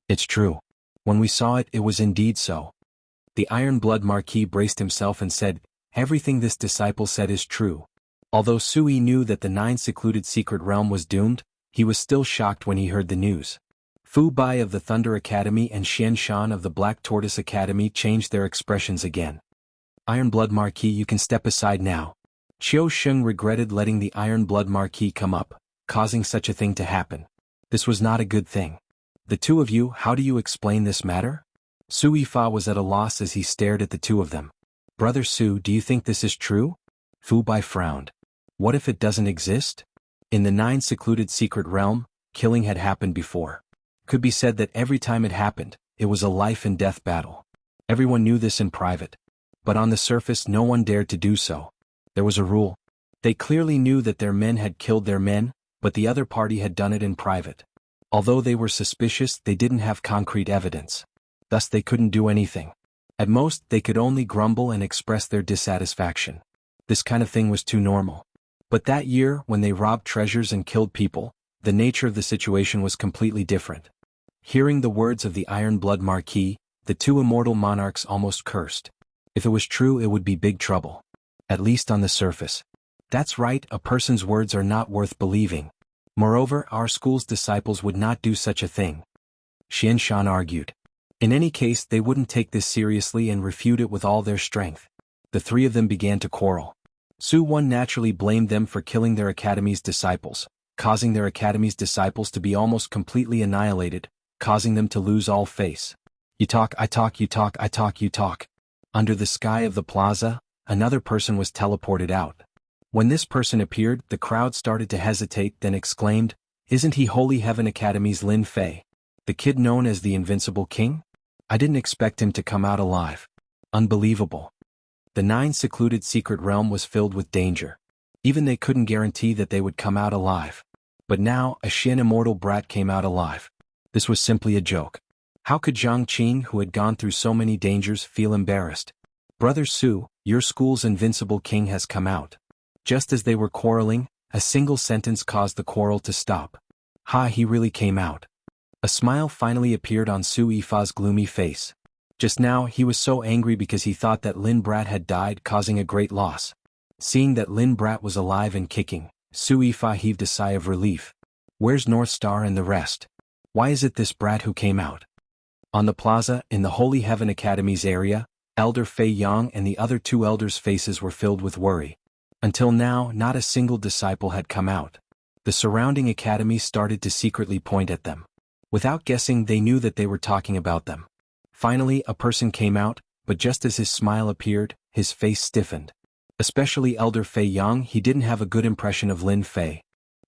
It's true. When we saw it, it was indeed so. The Ironblood Marquis braced himself and said, everything this disciple said is true. Although Sui knew that the 9 secluded secret realm was doomed, he was still shocked when he heard the news. Fu Bai of the Thunder Academy and Xian Shan of the Black Tortoise Academy changed their expressions again. Ironblood Marquis, you can step aside now. Qiu Sheng regretted letting the Ironblood Marquis come up, causing such a thing to happen. This was not a good thing. The two of you, how do you explain this matter? Su Yifa was at a loss as he stared at the two of them. Brother Su, do you think this is true? Fu Bai frowned. What if it doesn't exist? In the 9 secluded secret realm, killing had happened before. Could be said that every time it happened, it was a life and death battle. Everyone knew this in private. But on the surface, no one dared to do so. There was a rule. They clearly knew that their men had killed their men, but the other party had done it in private. Although they were suspicious, they didn't have concrete evidence. Thus they couldn't do anything. At most, they could only grumble and express their dissatisfaction. This kind of thing was too normal. But that year, when they robbed treasures and killed people, the nature of the situation was completely different. Hearing the words of the Ironblood Marquis, the two immortal monarchs almost cursed. If it was true, it would be big trouble. At least on the surface. That's right, a person's words are not worth believing. Moreover, our school's disciples would not do such a thing. Xian Shan argued. In any case, they wouldn't take this seriously and refute it with all their strength. The three of them began to quarrel. Su Wan naturally blamed them for killing their academy's disciples, causing their academy's disciples to be almost completely annihilated, causing them to lose all face. You talk, I talk, you talk, I talk, you talk. Under the sky of the plaza, another person was teleported out. When this person appeared, the crowd started to hesitate, then exclaimed, Isn't he Holy Heaven Academy's Lin Fei? The kid known as the Invincible King? I didn't expect him to come out alive. Unbelievable. The 9 secluded secret realm was filled with danger. Even they couldn't guarantee that they would come out alive. But now, a Xian immortal brat came out alive. This was simply a joke. How could Zhang Qing, who had gone through so many dangers, feel embarrassed? Brother Su, your school's invincible king has come out. Just as they were quarreling, a single sentence caused the quarrel to stop. Ha, he really came out. A smile finally appeared on Su Yifa's gloomy face. Just now he was so angry because he thought that Lin Brat had died, causing a great loss. Seeing that Lin Brat was alive and kicking, Su Yifa heaved a sigh of relief. Where's North Star and the rest? Why is it this brat who came out? On the plaza, in the Holy Heaven Academy's area, Elder Fei Yang and the other 2 elders' faces were filled with worry. Until now, not a single disciple had come out. The surrounding academy started to secretly point at them. Without guessing, they knew that they were talking about them. Finally, a person came out, but just as his smile appeared, his face stiffened. Especially Elder Fei Yang, he didn't have a good impression of Lin Fei.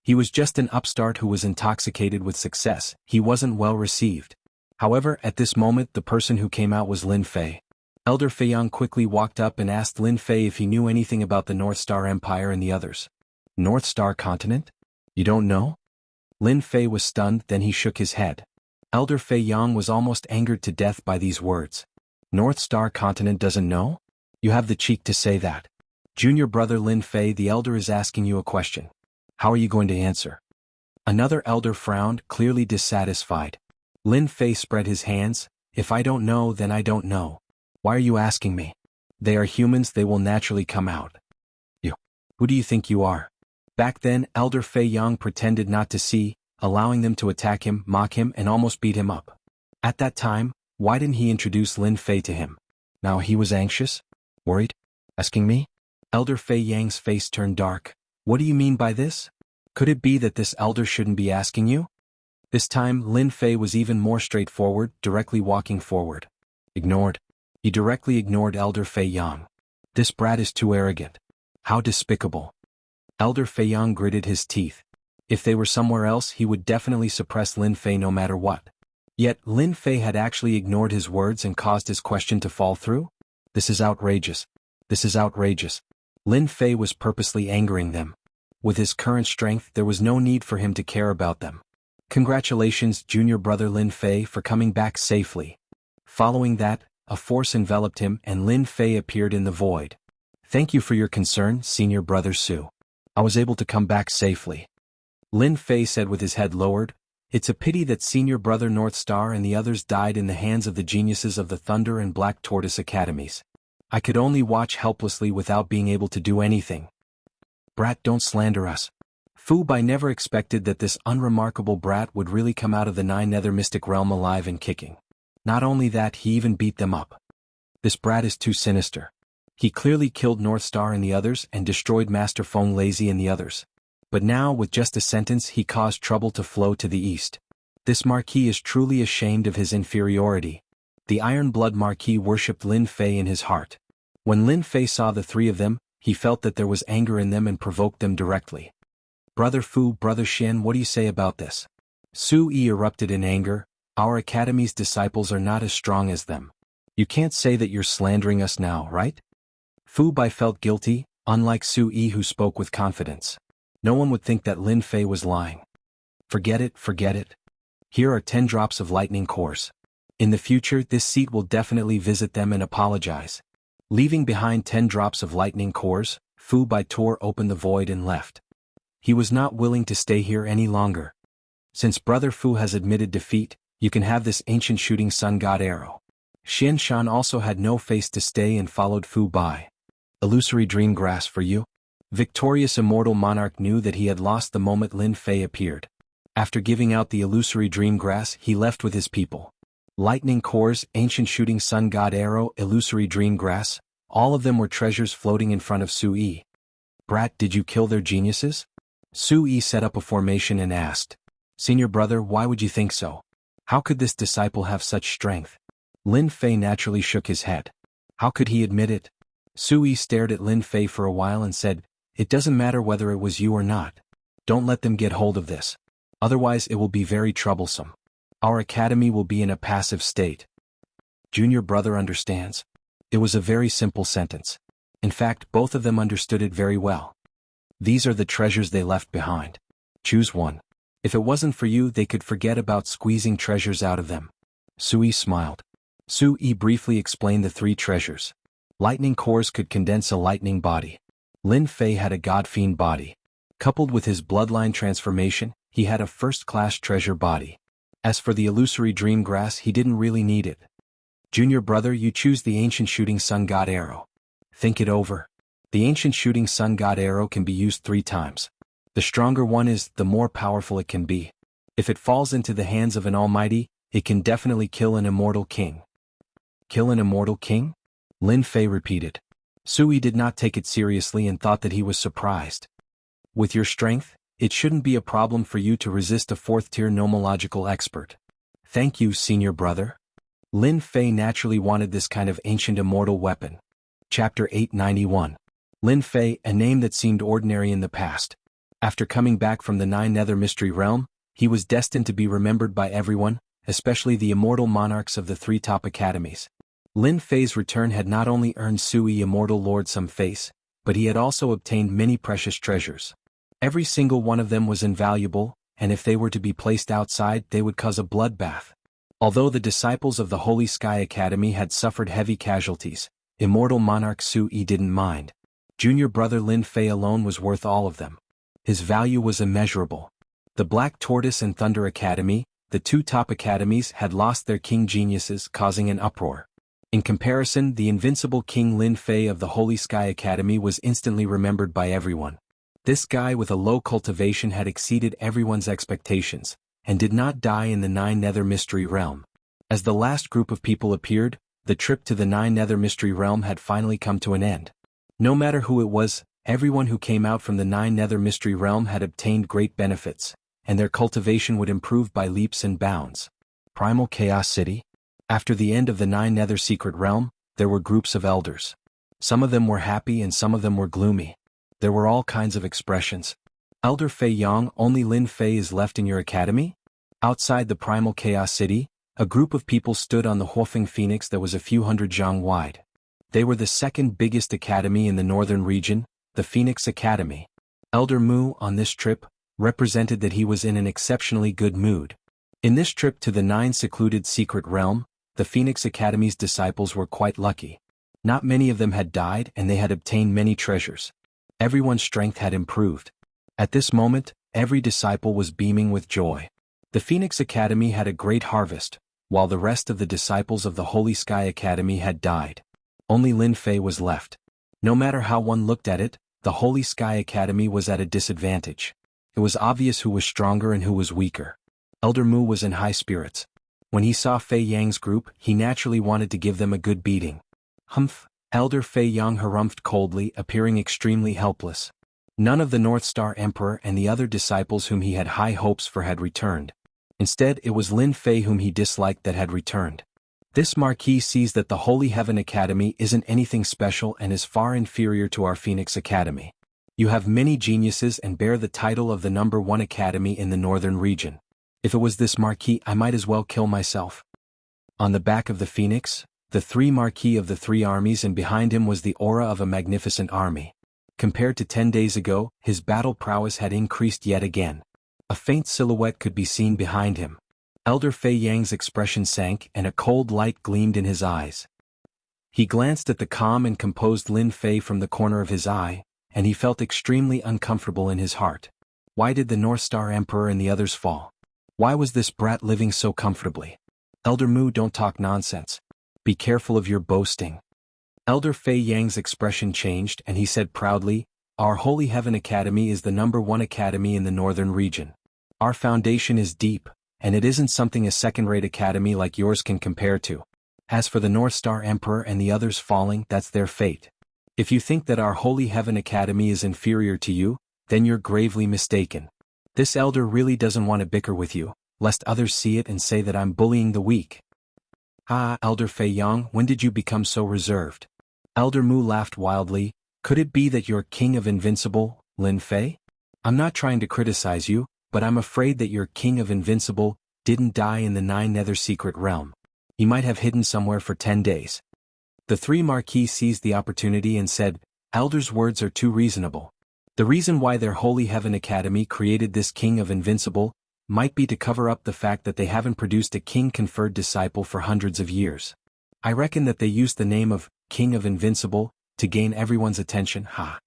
He was just an upstart who was intoxicated with success. He wasn't well received. However, at this moment the person who came out was Lin Fei. Elder Fei Yang quickly walked up and asked Lin Fei if he knew anything about the North Star Empire and the others. North Star Continent? You don't know? Lin Fei was stunned, then he shook his head. Elder Fei Yang was almost angered to death by these words. North Star Continent doesn't know? You have the cheek to say that. Junior brother Lin Fei, the elder is asking you a question. How are you going to answer? Another elder frowned, clearly dissatisfied. Lin Fei spread his hands. If I don't know, then I don't know. Why are you asking me? They are humans, they will naturally come out. You. Who do you think you are? Back then, Elder Fei Yang pretended not to see, allowing them to attack him, mock him, and almost beat him up. At that time, why didn't he introduce Lin Fei to him? Now he was anxious? Worried? Asking me? Elder Fei Yang's face turned dark. What do you mean by this? Could it be that this elder shouldn't be asking you? This time, Lin Fei was even more straightforward, directly walking forward. Ignored. He directly ignored Elder Fei Yang. This brat is too arrogant. How despicable. Elder Fei Yang gritted his teeth. If they were somewhere else, he would definitely suppress Lin Fei no matter what. Yet, Lin Fei had actually ignored his words and caused his question to fall through? This is outrageous. This is outrageous. Lin Fei was purposely angering them. With his current strength, there was no need for him to care about them. Congratulations, junior brother Lin Fei, for coming back safely. Following that, a force enveloped him and Lin Fei appeared in the void. Thank you for your concern, senior brother Su. I was able to come back safely. Lin Fei said with his head lowered. It's a pity that senior brother North Star and the others died in the hands of the geniuses of the Thunder and Black Tortoise Academies. I could only watch helplessly without being able to do anything. Brat, don't slander us. Fu Bai never expected that this unremarkable brat would really come out of the 9 Nether Mystic Realm alive and kicking. Not only that, he even beat them up. This brat is too sinister. He clearly killed North Star and the others and destroyed Master Feng Lazy and the others. But now, with just a sentence, he caused trouble to flow to the east. This Marquis is truly ashamed of his inferiority. The Iron Blood Marquis worshipped Lin Fei in his heart. When Lin Fei saw the 3 of them, he felt that there was anger in them and provoked them directly. Brother Fu, Brother Shen, what do you say about this? Su Yi erupted in anger. Our academy's disciples are not as strong as them. You can't say that you're slandering us now, right? Fu Bai felt guilty, unlike Su Yi who spoke with confidence. No one would think that Lin Fei was lying. Forget it, forget it. Here are 10 drops of lightning cores. In the future, this seat will definitely visit them and apologize. Leaving behind 10 drops of lightning cores, Fu Bai tore open the void and left. He was not willing to stay here any longer. Since Brother Fu has admitted defeat, you can have this ancient shooting sun god arrow. Xian Shan also had no face to stay and followed Fu Bai. Illusory dream grass for you? Victorious immortal monarch knew that he had lost the moment Lin Fei appeared. After giving out the illusory dream grass, he left with his people. Lightning cores, ancient shooting sun god arrow, illusory dream grass, all of them were treasures floating in front of Su Yi. Brat, did you kill their geniuses? Su Yi set up a formation and asked. Senior brother, why would you think so? How could this disciple have such strength? Lin Fei naturally shook his head. How could he admit it? Su Yi stared at Lin Fei for a while and said, It doesn't matter whether it was you or not. Don't let them get hold of this. Otherwise it will be very troublesome. Our academy will be in a passive state. Junior brother understands. It was a very simple sentence. In fact, both of them understood it very well. These are the treasures they left behind. Choose one. If it wasn't for you, they could forget about squeezing treasures out of them. Sui smiled. Sui briefly explained the three treasures. Lightning cores could condense a lightning body. Lin Fei had a god-fiend body. Coupled with his bloodline transformation, he had a first-class treasure body. As for the illusory dream grass, he didn't really need it. Junior brother, you choose the ancient shooting sun god arrow. Think it over. The ancient shooting sun god arrow can be used 3 times. The stronger one is, the more powerful it can be. If it falls into the hands of an almighty, it can definitely kill an immortal king. Kill an immortal king? Lin Fei repeated. Sui did not take it seriously and thought that he was surprised. With your strength, it shouldn't be a problem for you to resist a 4th-tier nomological expert. Thank you, senior brother. Lin Fei naturally wanted this kind of ancient immortal weapon. Chapter 891. Lin Fei, a name that seemed ordinary in the past. After coming back from the 9 Nether Mystery Realm, he was destined to be remembered by everyone, especially the immortal monarchs of the 3 top academies. Lin Fei's return had not only earned Sui Immortal Lord some face, but he had also obtained many precious treasures. Every single one of them was invaluable, and if they were to be placed outside, they would cause a bloodbath. Although the disciples of the Holy Sky Academy had suffered heavy casualties, Immortal Monarch Sui didn't mind. Junior brother Lin Fei alone was worth all of them. His value was immeasurable. The Black Tortoise and Thunder Academy, the 2 top academies, had lost their king geniuses, causing an uproar. In comparison, the invincible King Lin Fei of the Holy Sky Academy was instantly remembered by everyone. This guy with a low cultivation had exceeded everyone's expectations, and did not die in the 9 Nether Mystery Realm. As the last group of people appeared, the trip to the 9 Nether Mystery Realm had finally come to an end. No matter who it was, everyone who came out from the 9 Nether Mystery Realm had obtained great benefits, and their cultivation would improve by leaps and bounds. Primal Chaos City? After the end of the 9 Nether Secret Realm, there were groups of elders. Some of them were happy and some of them were gloomy. There were all kinds of expressions. Elder Fei Yang, only Lin Fei is left in your academy? Outside the Primal Chaos City, a group of people stood on the Huofeng Phoenix that was a few hundred zhang wide. They were the 2nd biggest academy in the northern region, the Phoenix Academy. Elder Mu, on this trip, represented that he was in an exceptionally good mood. In this trip to the 9 secluded secret realm, the Phoenix Academy's disciples were quite lucky. Not many of them had died and they had obtained many treasures. Everyone's strength had improved. At this moment, every disciple was beaming with joy. The Phoenix Academy had a great harvest, while the rest of the disciples of the Holy Sky Academy had died. Only Lin Fei was left. No matter how one looked at it, the Holy Sky Academy was at a disadvantage. It was obvious who was stronger and who was weaker. Elder Mu was in high spirits. When he saw Fei Yang's group, he naturally wanted to give them a good beating. Humph! Elder Fei Yang harumphed coldly, appearing extremely helpless. None of the North Star Emperor and the other disciples whom he had high hopes for had returned. Instead, it was Lin Fei whom he disliked that had returned. This Marquis sees that the Holy Heaven Academy isn't anything special and is far inferior to our Phoenix Academy. You have many geniuses and bear the title of the #1 academy in the northern region. If it was this Marquis, I might as well kill myself. On the back of the Phoenix, the 3 Marquis of the 3 armies, and behind him was the aura of a magnificent army. Compared to 10 days ago, his battle prowess had increased yet again. A faint silhouette could be seen behind him. Elder Fei Yang's expression sank and a cold light gleamed in his eyes. He glanced at the calm and composed Lin Fei from the corner of his eye, and he felt extremely uncomfortable in his heart. Why did the North Star Emperor and the others fall? Why was this brat living so comfortably? Elder Mu, don't talk nonsense. Be careful of your boasting. Elder Fei Yang's expression changed and he said proudly, Our Holy Heaven Academy is the #1 academy in the northern region. Our foundation is deep, and it isn't something a second-rate academy like yours can compare to. As for the North Star Emperor and the others falling, that's their fate. If you think that our Holy Heaven Academy is inferior to you, then you're gravely mistaken. This elder really doesn't want to bicker with you, lest others see it and say that I'm bullying the weak. Ah, Elder Fei Yang, when did you become so reserved? Elder Mu laughed wildly. Could it be that you're King of Invincible, Lin Fei? I'm not trying to criticize you, but I'm afraid that your King of Invincible didn't die in the 9 Nether Secret Realm. He might have hidden somewhere for 10 days. The three Marquis seized the opportunity and said, Elder's words are too reasonable. The reason why their Holy Heaven Academy created this King of Invincible might be to cover up the fact that they haven't produced a king-conferred disciple for hundreds of years. I reckon that they used the name of King of Invincible to gain everyone's attention, ha.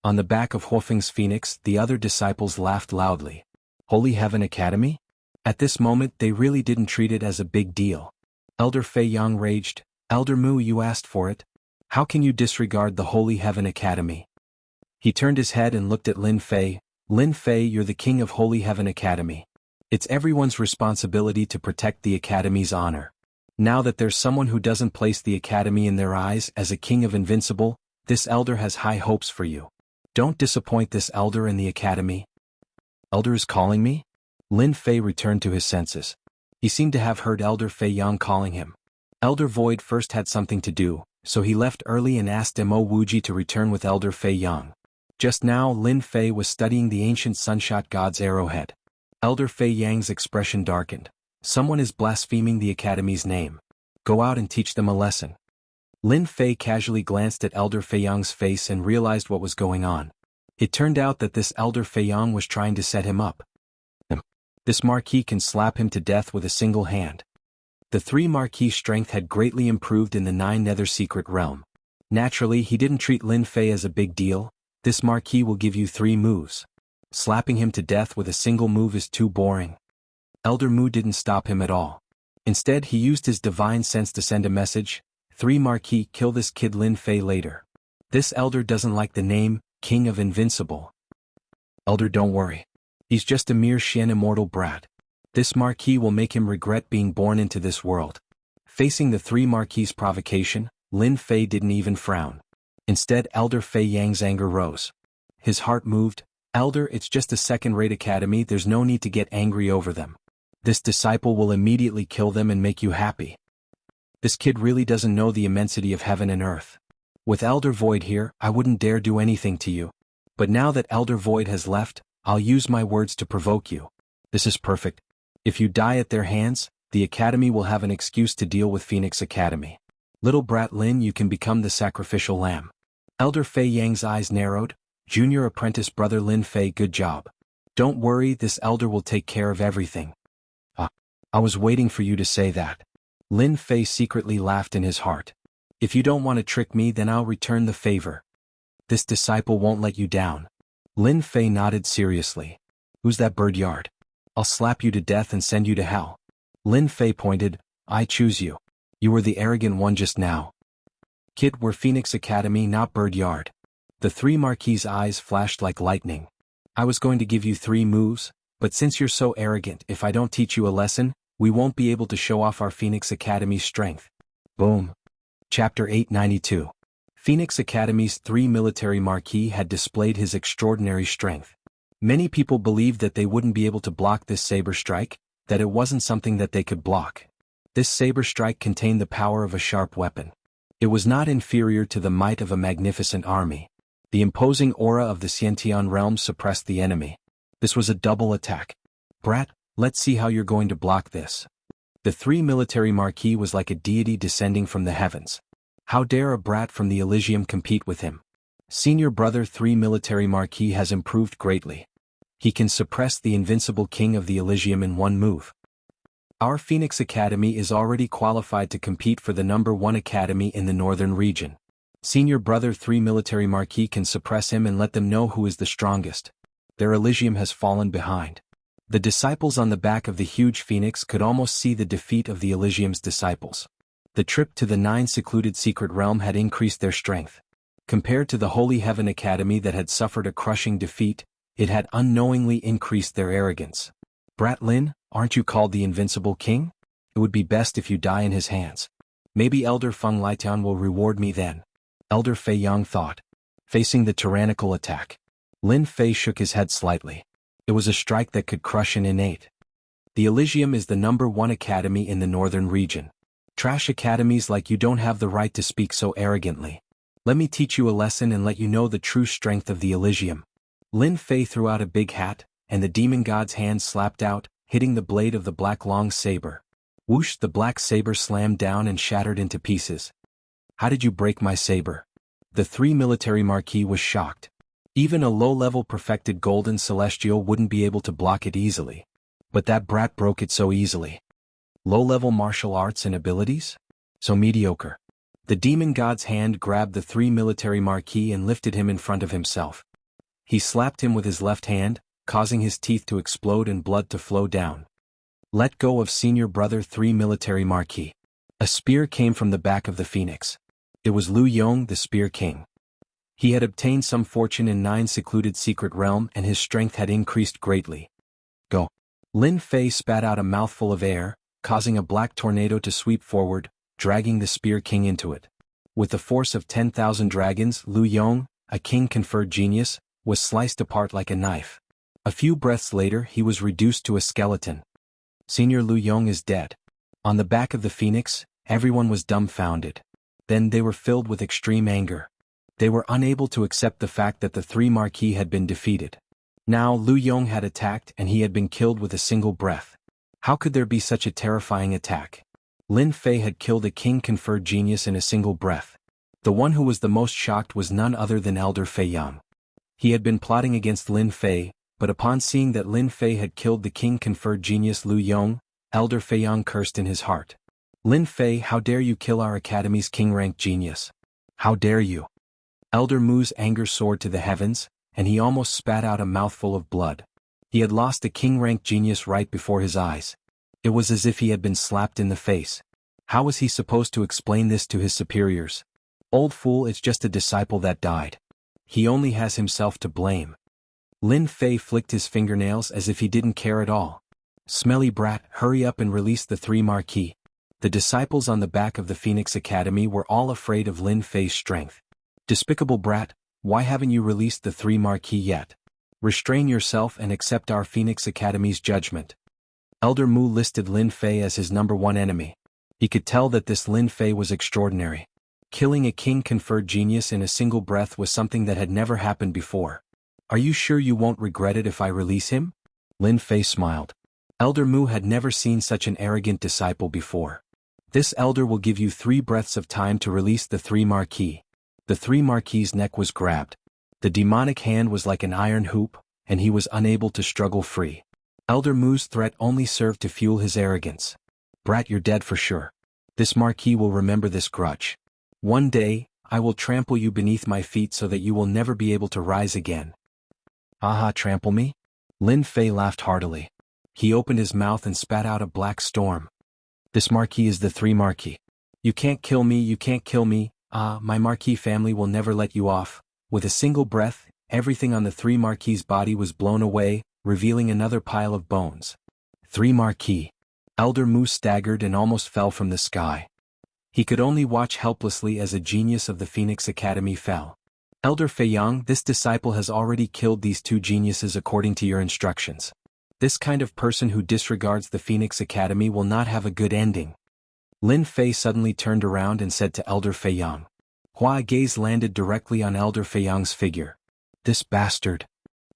On the back of Huofeng's phoenix, the other disciples laughed loudly. Holy Heaven Academy? At this moment they really didn't treat it as a big deal. Elder Fei Yang raged, Elder Mu, you asked for it. How can you disregard the Holy Heaven Academy? He turned his head and looked at Lin Fei. Lin Fei, you're the king of Holy Heaven Academy. It's everyone's responsibility to protect the Academy's honor. Now that there's someone who doesn't place the Academy in their eyes as a king of invincible, this elder has high hopes for you. Don't disappoint this elder and the Academy. Elder is calling me? Lin Fei returned to his senses. He seemed to have heard Elder Fei Yang calling him. Elder Void first had something to do, so he left early and asked Mo Wuji to return with Elder Fei Yang. Just now Lin Fei was studying the ancient sunshot god's arrowhead. Elder Fei Yang's expression darkened. Someone is blaspheming the Academy's name. Go out and teach them a lesson. Lin Fei casually glanced at Elder Fei Yang's face and realized what was going on. It turned out that this Elder Fei Yang was trying to set him up. This Marquis can slap him to death with a single hand. The three Marquis' strength had greatly improved in the 9 Nether Secret Realm. Naturally, he didn't treat Lin Fei as a big deal. This Marquis will give you 3 moves. Slapping him to death with a single move is too boring. Elder Mu didn't stop him at all. Instead, he used his divine sense to send a message, 3 Marquis, kill this kid Lin Fei later. This elder doesn't like the name, King of Invincible. Elder, don't worry. He's just a mere Xian immortal brat. This Marquis will make him regret being born into this world. Facing the 3 Marquis' provocation, Lin Fei didn't even frown. Instead, Elder Fei Yang's anger rose. His heart moved. Elder, it's just a second-rate academy, there's no need to get angry over them. This disciple will immediately kill them and make you happy. This kid really doesn't know the immensity of heaven and earth. With Elder Void here, I wouldn't dare do anything to you. But now that Elder Void has left, I'll use my words to provoke you. This is perfect. If you die at their hands, the Academy will have an excuse to deal with Phoenix Academy. Little brat Lin, you can become the sacrificial lamb. Elder Fei Yang's eyes narrowed. Junior apprentice brother Lin Fei, good job. Don't worry, this elder will take care of everything. I was waiting for you to say that. Lin Fei secretly laughed in his heart. If you don't want to trick me, then I'll return the favor. This disciple won't let you down. Lin Fei nodded seriously. Who's that bird yard? I'll slap you to death and send you to hell. Lin Fei pointed. I choose you. You were the arrogant one just now. Kid, we're Phoenix Academy, not bird yard. The 3 Marquis' eyes flashed like lightning. I was going to give you 3 moves, but since you're so arrogant, if I don't teach you a lesson, we won't be able to show off our Phoenix Academy's strength. Boom. Chapter 892. Phoenix Academy's 3 military Marquis had displayed his extraordinary strength. Many people believed that they wouldn't be able to block this saber strike, that it wasn't something that they could block. This saber strike contained the power of a sharp weapon. It was not inferior to the might of a magnificent army. The imposing aura of the Xiantian realm suppressed the enemy. This was a double attack. Brat, let's see how you're going to block this. The 3 military Marquis was like a deity descending from the heavens. How dare a brat from the Elysium compete with him? Senior brother 3 military Marquis has improved greatly. He can suppress the invincible king of the Elysium in 1 move. Our Phoenix Academy is already qualified to compete for the number 1 academy in the northern region. Senior brother 3 military Marquis can suppress him and let them know who is the strongest. Their Elysium has fallen behind. The disciples on the back of the huge phoenix could almost see the defeat of the Elysium's disciples. The trip to the 9 secluded secret realm had increased their strength. Compared to the Holy Heaven Academy that had suffered a crushing defeat, it had unknowingly increased their arrogance. Brat Lin, aren't you called the Invincible King? It would be best if you die in his hands. Maybe Elder Feng Lietian will reward me then. Elder Fei Yang thought. Facing the tyrannical attack, Lin Fei shook his head slightly. It was a strike that could crush an innate. The Elysium is the number 1 academy in the northern region. Trash academies like you don't have the right to speak so arrogantly. Let me teach you a lesson and let you know the true strength of the Elysium. Lin Fei threw out a big hat, and the demon god's hand slapped out, hitting the blade of the black long saber. Whoosh, the black saber slammed down and shattered into pieces. How did you break my saber? The 3 military marquis was shocked. Even a low-level perfected golden celestial wouldn't be able to block it easily. But that brat broke it so easily. Low-level martial arts and abilities? So mediocre. The demon god's hand grabbed the 3 military marquis and lifted him in front of himself. He slapped him with his left hand, causing his teeth to explode and blood to flow down. Let go of senior brother 3 military marquis. A spear came from the back of the phoenix. It was Lu Yong, the spear king. He had obtained some fortune in 9 secluded secret realm and his strength had increased greatly. Go. Lin Fei spat out a mouthful of air, causing a black tornado to sweep forward, dragging the spear king into it. With the force of 10,000 dragons, Lu Yong, a king-conferred genius, was sliced apart like a knife. A few breaths later he was reduced to a skeleton. Senior Lu Yong is dead. On the back of the phoenix, everyone was dumbfounded. Then they were filled with extreme anger. They were unable to accept the fact that the 3 marquis had been defeated. Now Lu Yong had attacked and he had been killed with a single breath. How could there be such a terrifying attack? Lin Fei had killed a king-conferred genius in a single breath. The one who was the most shocked was none other than Elder Fei Yang. He had been plotting against Lin Fei, but upon seeing that Lin Fei had killed the king-conferred genius Lu Yong, Elder Fei Yang cursed in his heart. Lin Fei, how dare you kill our academy's king-ranked genius? How dare you? Elder Mu's anger soared to the heavens, and he almost spat out a mouthful of blood. He had lost a king-ranked genius right before his eyes. It was as if he had been slapped in the face. How was he supposed to explain this to his superiors? Old fool, it's just a disciple that died. He only has himself to blame. Lin Fei flicked his fingernails as if he didn't care at all. Smelly brat, hurry up and release the 3 marquis. The disciples on the back of the Phoenix Academy were all afraid of Lin Fei's strength. Despicable brat, why haven't you released the 3 marquis yet? Restrain yourself and accept our Phoenix Academy's judgment. Elder Mu listed Lin Fei as his #1 enemy. He could tell that this Lin Fei was extraordinary. Killing a king-conferred genius in a single breath was something that had never happened before. Are you sure you won't regret it if I release him? Lin Fei smiled. Elder Mu had never seen such an arrogant disciple before. This elder will give you 3 breaths of time to release the 3 marquis. The 3 marquis' neck was grabbed. The demonic hand was like an iron hoop, and he was unable to struggle free. Elder Mu's threat only served to fuel his arrogance. Brat, you're dead for sure. This marquis will remember this grudge. One day, I will trample you beneath my feet so that you will never be able to rise again. Aha, trample me? Lin Fei laughed heartily. He opened his mouth and spat out a black storm. This marquis is the 3 marquis. You can't kill me, you can't kill me. My marquis family will never let you off. With a single breath, everything on the 3 marquis' body was blown away, revealing another pile of bones. 3 marquis. Elder Mu staggered and almost fell from the sky. He could only watch helplessly as a genius of the Phoenix Academy fell. Elder Fei Yang, this disciple has already killed these 2 geniuses according to your instructions. This kind of person who disregards the Phoenix Academy will not have a good ending. Lin Fei suddenly turned around and said to Elder Fei Yang. Hua gaze landed directly on Elder Fei Yang's figure. This bastard.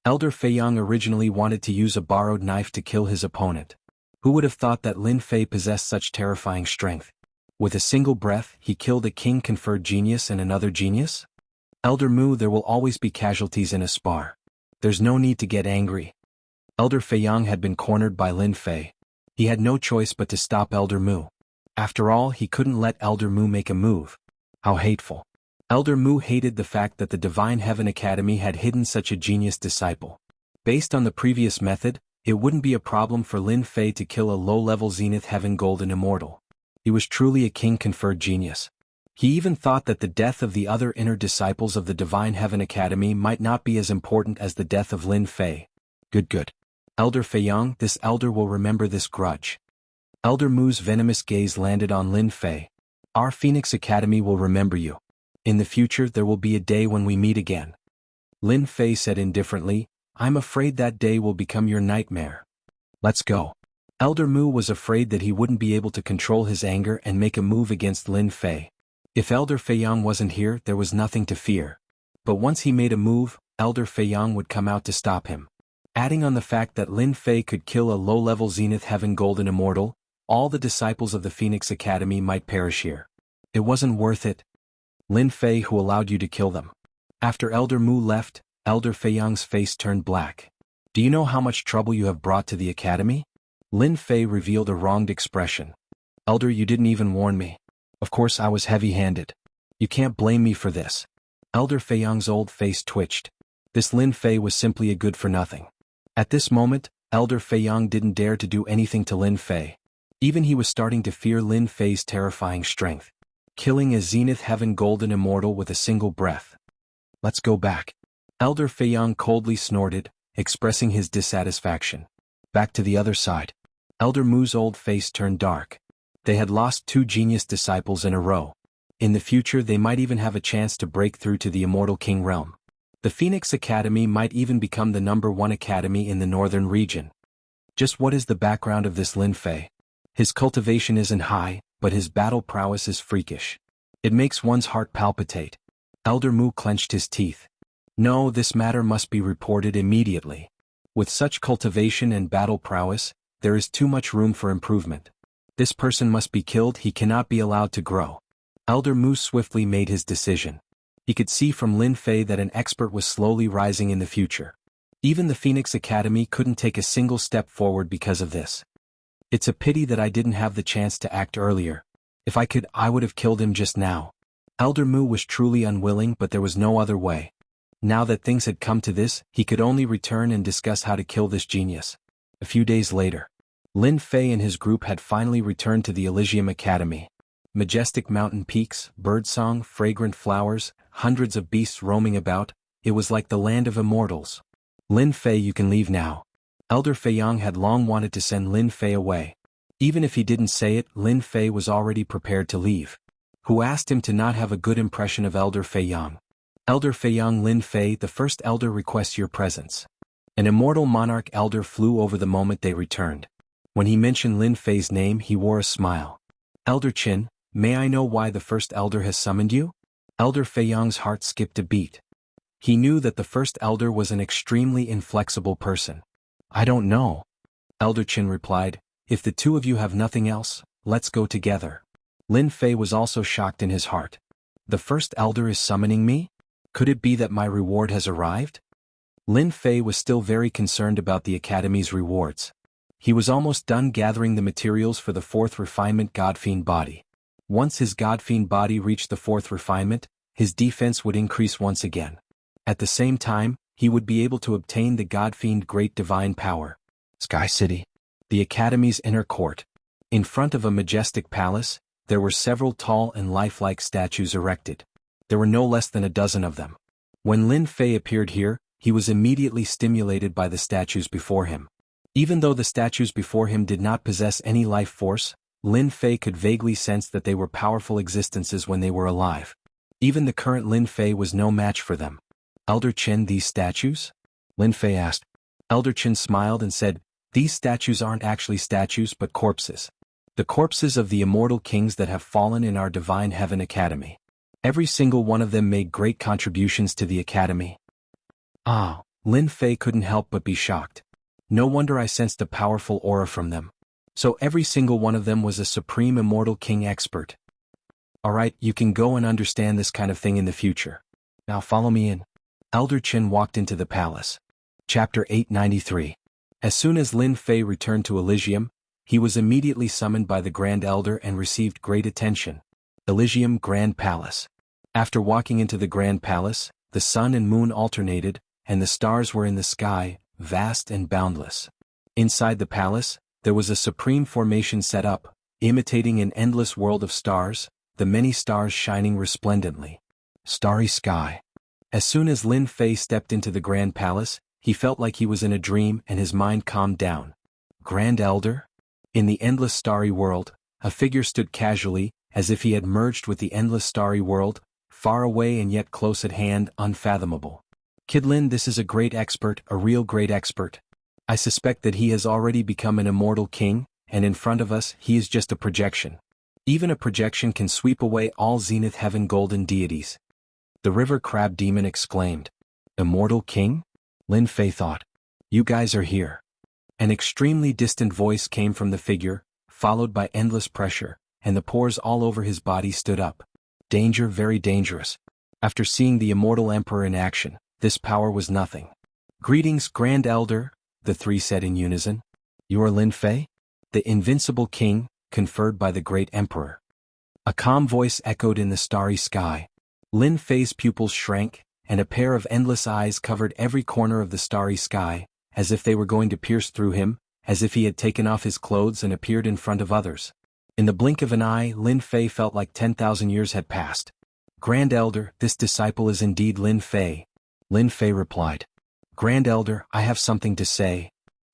Elder Fei Yang originally wanted to use a borrowed knife to kill his opponent. Who would have thought that Lin Fei possessed such terrifying strength? With a single breath, he killed a king-conferred genius and another genius? Elder Mu, there will always be casualties in a spar. There's no need to get angry. Elder Fei Yang had been cornered by Lin Fei. He had no choice but to stop Elder Mu. After all, he couldn't let Elder Mu make a move. How hateful. Elder Mu hated the fact that the Divine Heaven Academy had hidden such a genius disciple. Based on the previous method, it wouldn't be a problem for Lin Fei to kill a low-level Zenith Heaven Golden Immortal. He was truly a king-conferred genius. He even thought that the death of the other inner disciples of the Divine Heaven Academy might not be as important as the death of Lin Fei. Good. Elder Fei Yang, this elder will remember this grudge. Elder Mu's venomous gaze landed on Lin Fei. Our Phoenix Academy will remember you. In the future there will be a day when we meet again. Lin Fei said indifferently, I'm afraid that day will become your nightmare. Let's go. Elder Mu was afraid that he wouldn't be able to control his anger and make a move against Lin Fei. If Elder Fei Yang wasn't here, there was nothing to fear. But once he made a move, Elder Fei Yang would come out to stop him. Adding on the fact that Lin Fei could kill a low-level Zenith Heaven Golden Immortal, All the disciples of the Phoenix Academy might perish here. It wasn't worth it. Lin Fei, who allowed you to kill them? After Elder Mu left, Elder Fei Yang's face turned black. Do you know how much trouble you have brought to the academy? Lin Fei revealed a wronged expression. Elder, you didn't even warn me. Of course I was heavy-handed. You can't blame me for this. Elder Fei Yang's old face twitched. This Lin Fei was simply a good-for-nothing. At this moment, Elder Fei Yang didn't dare to do anything to Lin Fei. Even he was starting to fear Lin Fei's terrifying strength. Killing a Zenith Heaven Golden Immortal with a single breath. Let's go back. Elder Fei Yang coldly snorted, expressing his dissatisfaction. Back to the other side. Elder Mu's old face turned dark. They had lost 2 genius disciples in a row. In the future they might even have a chance to break through to the Immortal King realm. The Phoenix Academy might even become the #1 academy in the northern region. Just what is the background of this Lin Fei? His cultivation isn't high, but his battle prowess is freakish. It makes one's heart palpitate. Elder Mu clenched his teeth. No, this matter must be reported immediately. With such cultivation and battle prowess, there is too much room for improvement. This person must be killed, he cannot be allowed to grow. Elder Mu swiftly made his decision. He could see from Lin Fei that an expert was slowly rising in the future. Even the Phoenix Academy couldn't take a single step forward because of this. It's a pity that I didn't have the chance to act earlier. If I could, I would have killed him just now. Elder Mu was truly unwilling, but there was no other way. Now that things had come to this, he could only return and discuss how to kill this genius. A few days later, Lin Fei and his group had finally returned to the Elysium Academy. Majestic mountain peaks, birdsong, fragrant flowers, hundreds of beasts roaming about, it was like the land of immortals. Lin Fei, you can leave now. Elder Fei Yang had long wanted to send Lin Fei away. Even if he didn't say it, Lin Fei was already prepared to leave. Who asked him to not have a good impression of Elder Fei Yang? Elder Fei Yang. Lin Fei, the first elder requests your presence. An immortal monarch elder flew over the moment they returned. When he mentioned Lin Fei's name, he wore a smile. Elder Qin, may I know why the first elder has summoned you? Elder Fei Yang's heart skipped a beat. He knew that the first elder was an extremely inflexible person. I don't know. Elder Qin replied, if the two of you have nothing else, let's go together. Lin Fei was also shocked in his heart. The first elder is summoning me? Could it be that my reward has arrived? Lin Fei was still very concerned about the Academy's rewards. He was almost done gathering the materials for the 4th refinement Godfiend body. Once his Godfiend body reached the 4th refinement, his defense would increase once again. At the same time, he would be able to obtain the Godfiend Great Divine Power. Sky City. The Academy's inner court. In front of a majestic palace, there were several tall and lifelike statues erected. There were no less than a dozen of them. When Lin Fei appeared here, he was immediately stimulated by the statues before him. Even though the statues before him did not possess any life force, Lin Fei could vaguely sense that they were powerful existences when they were alive. Even the current Lin Fei was no match for them. Elder Qin, these statues? Lin Fei asked. Elder Qin smiled and said, these statues aren't actually statues but corpses. The corpses of the immortal kings that have fallen in our Divine Heaven Academy. Every single one of them made great contributions to the Academy. Ah, Lin Fei couldn't help but be shocked. No wonder I sensed a powerful aura from them. So every single one of them was a supreme immortal king expert. Alright, you can go and understand this kind of thing in the future. Now follow me in. Elder Qin walked into the palace. Chapter 893. As soon as Lin Fei returned to Elysium, he was immediately summoned by the Grand Elder and received great attention. Elysium Grand Palace. After walking into the Grand Palace, the sun and moon alternated, and the stars were in the sky, vast and boundless. Inside the palace, there was a supreme formation set up, imitating an endless world of stars, the many stars shining resplendently. Starry sky. As soon as Lin Fei stepped into the Grand Palace, he felt like he was in a dream and his mind calmed down. Grand Elder? In the endless starry world, a figure stood casually, as if he had merged with the endless starry world, far away and yet close at hand, unfathomable. Kid Lin, this is a great expert, a real great expert. I suspect that he has already become an immortal king, and in front of us, he is just a projection. Even a projection can sweep away all Zenith Heaven golden deities. The river crab demon exclaimed. Immortal king? Lin Fei thought. You guys are here. An extremely distant voice came from the figure, followed by endless pressure, and the pores all over his body stood up. Danger, very dangerous. After seeing the immortal emperor in action, this power was nothing. "Greetings, Grand Elder," the three said in unison. "You are Lin Fei? The invincible king, conferred by the great emperor." A calm voice echoed in the starry sky. Lin Fei's pupils shrank, and a pair of endless eyes covered every corner of the starry sky, as if they were going to pierce through him, as if he had taken off his clothes and appeared in front of others. In the blink of an eye, Lin Fei felt like 10,000 years had passed. "Grand Elder, this disciple is indeed Lin Fei," Lin Fei replied. "Grand Elder, I have something to say."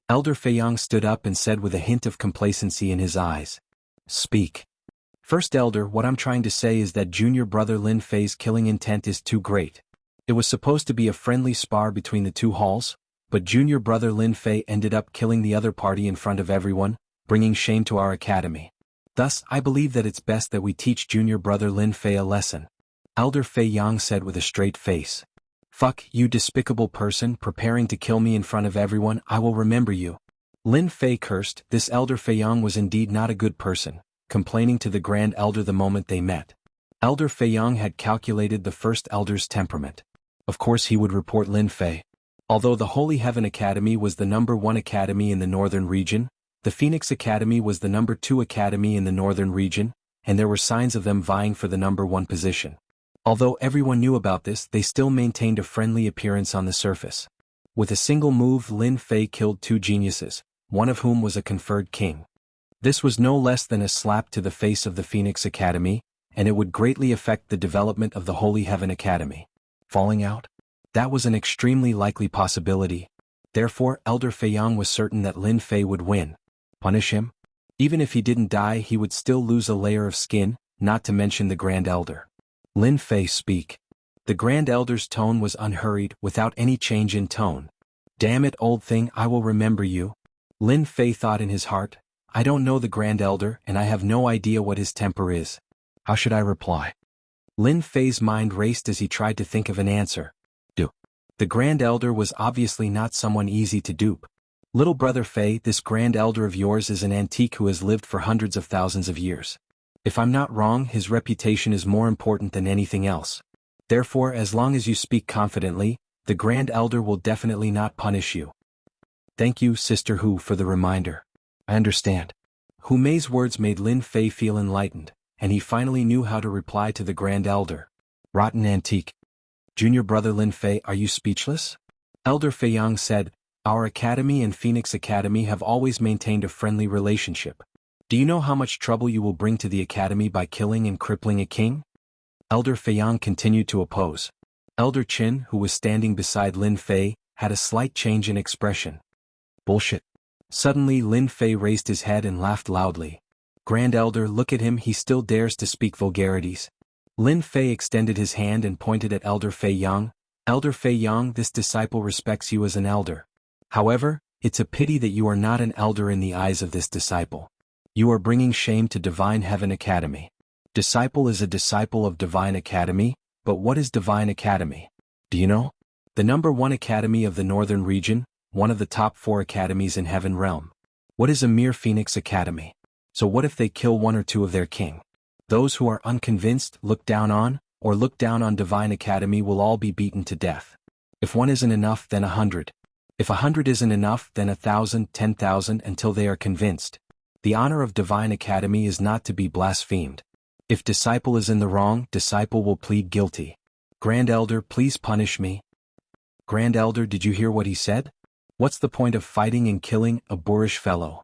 Elder Feiyang stood up and said with a hint of complacency in his eyes. "Speak." "First Elder, what I'm trying to say is that junior brother Lin Fei's killing intent is too great. It was supposed to be a friendly spar between the two halls, but junior brother Lin Fei ended up killing the other party in front of everyone, bringing shame to our academy. Thus, I believe that it's best that we teach junior brother Lin Fei a lesson." Elder Feiyang said with a straight face. "Fuck, you despicable person preparing to kill me in front of everyone, I will remember you." Lin Fei cursed. This Elder Feiyang was indeed not a good person, complaining to the Grand Elder the moment they met. Elder Feiyang had calculated the first Elder's temperament. Of course he would report Lin Fei. Although the Holy Heaven Academy was the #1 academy in the northern region, the Phoenix Academy was the #2 academy in the northern region, and there were signs of them vying for the #1 position. Although everyone knew about this, they still maintained a friendly appearance on the surface. With a single move, Lin Fei killed two geniuses, one of whom was a conferred king. This was no less than a slap to the face of the Phoenix Academy, and it would greatly affect the development of the Holy Heaven Academy. Falling out? That was an extremely likely possibility. Therefore, Elder Feiyang was certain that Lin Fei would win. Punish him? Even if he didn't die, he would still lose a layer of skin, not to mention the Grand Elder. "Lin Fei, speak." The Grand Elder's tone was unhurried, without any change in tone. "Damn it, old thing, I will remember you." Lin Fei thought in his heart, "I don't know the Grand Elder, and I have no idea what his temper is. How should I reply?" Lin Fei's mind raced as he tried to think of an answer. The Grand Elder was obviously not someone easy to dupe. "Little brother Fei, this Grand Elder of yours is an antique who has lived for hundreds of thousands of years. If I'm not wrong, his reputation is more important than anything else. Therefore, as long as you speak confidently, the Grand Elder will definitely not punish you." "Thank you, Sister Hu, for the reminder. I understand." Hu Mei's words made Lin Fei feel enlightened, and he finally knew how to reply to the Grand Elder. "Rotten antique. Junior brother Lin Fei, are you speechless?" Elder Feiyang said, "Our academy and Phoenix Academy have always maintained a friendly relationship. Do you know how much trouble you will bring to the academy by killing and crippling a king?" Elder Feiyang continued to oppose. Elder Qin, who was standing beside Lin Fei, had a slight change in expression. "Bullshit." Suddenly Lin Fei raised his head and laughed loudly. "Grand Elder, look at him, he still dares to speak vulgarities." Lin Fei extended his hand and pointed at Elder Feiyang. "Elder Feiyang, this disciple respects you as an elder. However, it's a pity that you are not an elder in the eyes of this disciple. You are bringing shame to Divine Heaven Academy. Disciple is a disciple of Divine Academy, but what is Divine Academy? Do you know? The #1 academy of the northern region, one of the top 4 academies in Heaven Realm. What is a mere Phoenix Academy? So what if they kill one or two of their king? Those who are unconvinced, look down on Divine Academy will all be beaten to death. If one isn't enough, then 100. If 100 isn't enough, then 1,000, 10,000 until they are convinced. The honor of Divine Academy is not to be blasphemed. If disciple is in the wrong, disciple will plead guilty. Grand Elder, please punish me." "Grand Elder, did you hear what he said? What's the point of fighting and killing a boorish fellow?"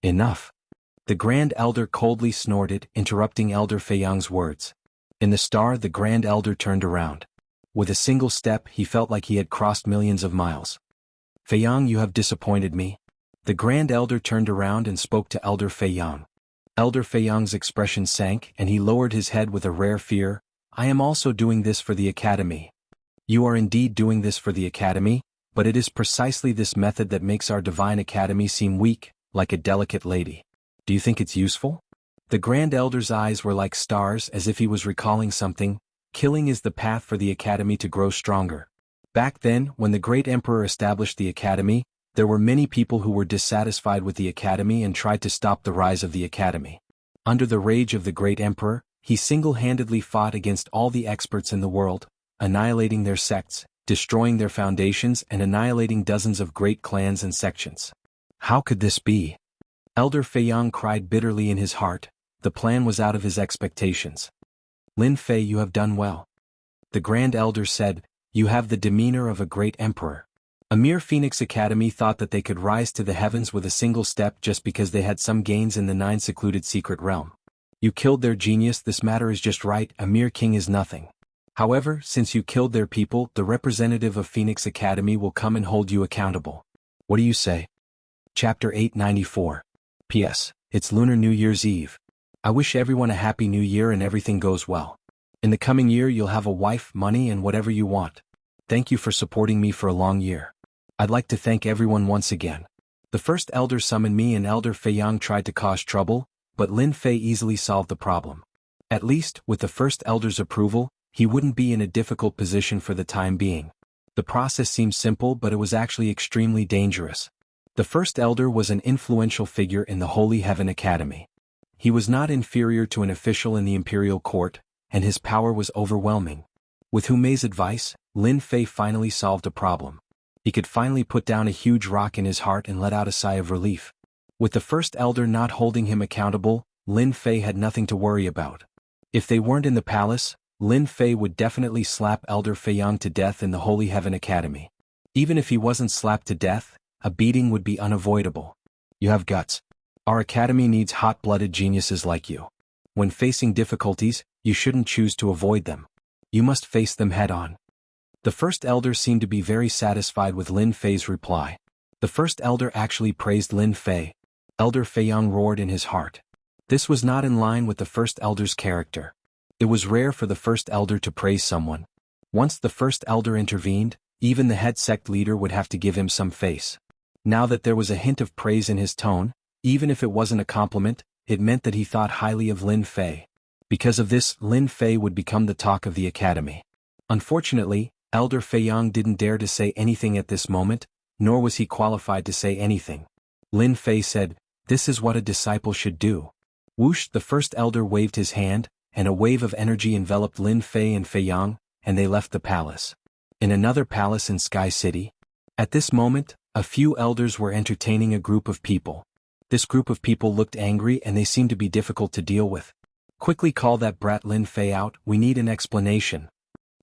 "Enough." The Grand Elder coldly snorted, interrupting Elder Feiyang's words. In the star, the Grand Elder turned around. With a single step, he felt like he had crossed millions of miles. "Feiyang, you have disappointed me." The Grand Elder turned around and spoke to Elder Feiyang. Elder Feiyang's expression sank, and he lowered his head with a rare fear. "I am also doing this for the Academy." "You are indeed doing this for the Academy, but it is precisely this method that makes our Divine Academy seem weak, like a delicate lady. Do you think it's useful?" The Grand Elder's eyes were like stars, as if he was recalling something. "Killing is the path for the Academy to grow stronger. Back then, when the great Emperor established the Academy, There were many people who were dissatisfied with the academy and tried to stop the rise of the academy. Under the rage of the great emperor, he single-handedly fought against all the experts in the world, annihilating their sects, destroying their foundations and annihilating dozens of great clans and sections. How could this be? Elder Feiyang cried bitterly in his heart. The plan was out of his expectations. Lin Fei, you have done well. The Grand Elder said, you have the demeanor of a great emperor. A mere Phoenix Academy thought that they could rise to the heavens with a single step just because they had some gains in the 9 secluded secret realm. You killed their genius, this matter is just right, a mere king is nothing. However, since you killed their people, the representative of Phoenix Academy will come and hold you accountable. What do you say? Chapter 894. P.S. It's Lunar New Year's Eve. I wish everyone a happy new year and everything goes well. In the coming year you'll have a wife, money and whatever you want. Thank you for supporting me for a long year. I'd like to thank everyone once again. The first elder summoned me and Elder Feiyang tried to cause trouble, but Lin Fei easily solved the problem. At least, with the first elder's approval, he wouldn't be in a difficult position for the time being. The process seemed simple, but it was actually extremely dangerous. The first elder was an influential figure in the Holy Heaven Academy. He was not inferior to an official in the imperial court, and his power was overwhelming. With Hu Mei's advice, Lin Fei finally solved a problem. He could finally put down a huge rock in his heart and let out a sigh of relief. With the first elder not holding him accountable, Lin Fei had nothing to worry about. If they weren't in the palace, Lin Fei would definitely slap Elder Feiyang to death in the Holy Heaven Academy. Even if he wasn't slapped to death, a beating would be unavoidable. You have guts. Our academy needs hot-blooded geniuses like you. When facing difficulties, you shouldn't choose to avoid them. You must face them head-on. The first elder seemed to be very satisfied with Lin Fei's reply. The first elder actually praised Lin Fei. Elder Feiyang roared in his heart. This was not in line with the first elder's character. It was rare for the first elder to praise someone. Once the first elder intervened, even the head sect leader would have to give him some face. Now that there was a hint of praise in his tone, even if it wasn't a compliment, it meant that he thought highly of Lin Fei. Because of this, Lin Fei would become the talk of the academy. Unfortunately, Elder Feiyang didn't dare to say anything at this moment, nor was he qualified to say anything. Lin Fei said, "This is what a disciple should do." Whoosh, the first elder waved his hand, and a wave of energy enveloped Lin Fei and Feiyang, and they left the palace. In another palace in Sky City. At this moment, a few elders were entertaining a group of people. This group of people looked angry and they seemed to be difficult to deal with. Quickly call that brat Lin Fei out, we need an explanation.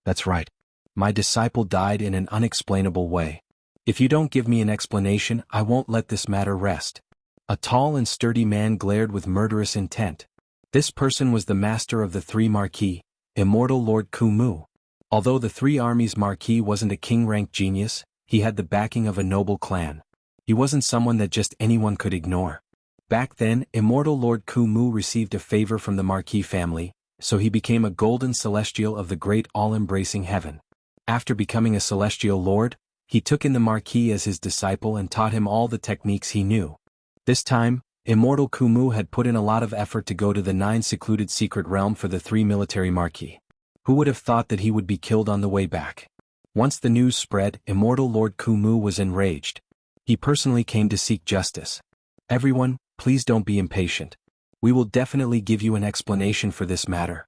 That's right. My disciple died in an unexplainable way. If you don't give me an explanation, I won't let this matter rest. A tall and sturdy man glared with murderous intent. This person was the master of the 3 Marquis, Immortal Lord Kumu. Although the 3 Armies Marquis wasn't a king-ranked genius, he had the backing of a noble clan. He wasn't someone that just anyone could ignore. Back then, Immortal Lord Kumu received a favor from the Marquis family, so he became a golden celestial of the great all-embracing heaven. After becoming a celestial lord, he took in the Marquis as his disciple and taught him all the techniques he knew. This time, Immortal Kumu had put in a lot of effort to go to the 9 secluded secret realm for the 3 military Marquis. Who would have thought that he would be killed on the way back? Once the news spread, Immortal Lord Kumu was enraged. He personally came to seek justice. Everyone, please don't be impatient. We will definitely give you an explanation for this matter.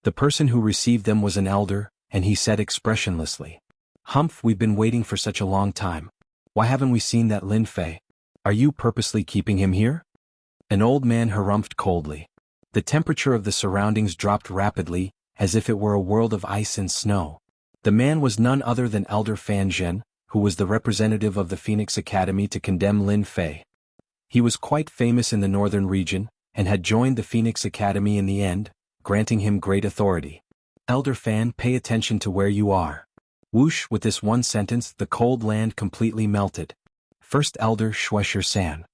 The person who received them was an elder, and he said expressionlessly, "Humph, we've been waiting for such a long time. Why haven't we seen that Lin Fei? Are you purposely keeping him here?" An old man harumphed coldly. The temperature of the surroundings dropped rapidly, as if it were a world of ice and snow. The man was none other than Elder Fan Zhen, who was the representative of the Phoenix Academy to condemn Lin Fei. He was quite famous in the northern region, and had joined the Phoenix Academy in the end, granting him great authority. "Elder Fan, pay attention to where you are." Whoosh, with this one sentence, the cold land completely melted. First Elder Shuesher-san.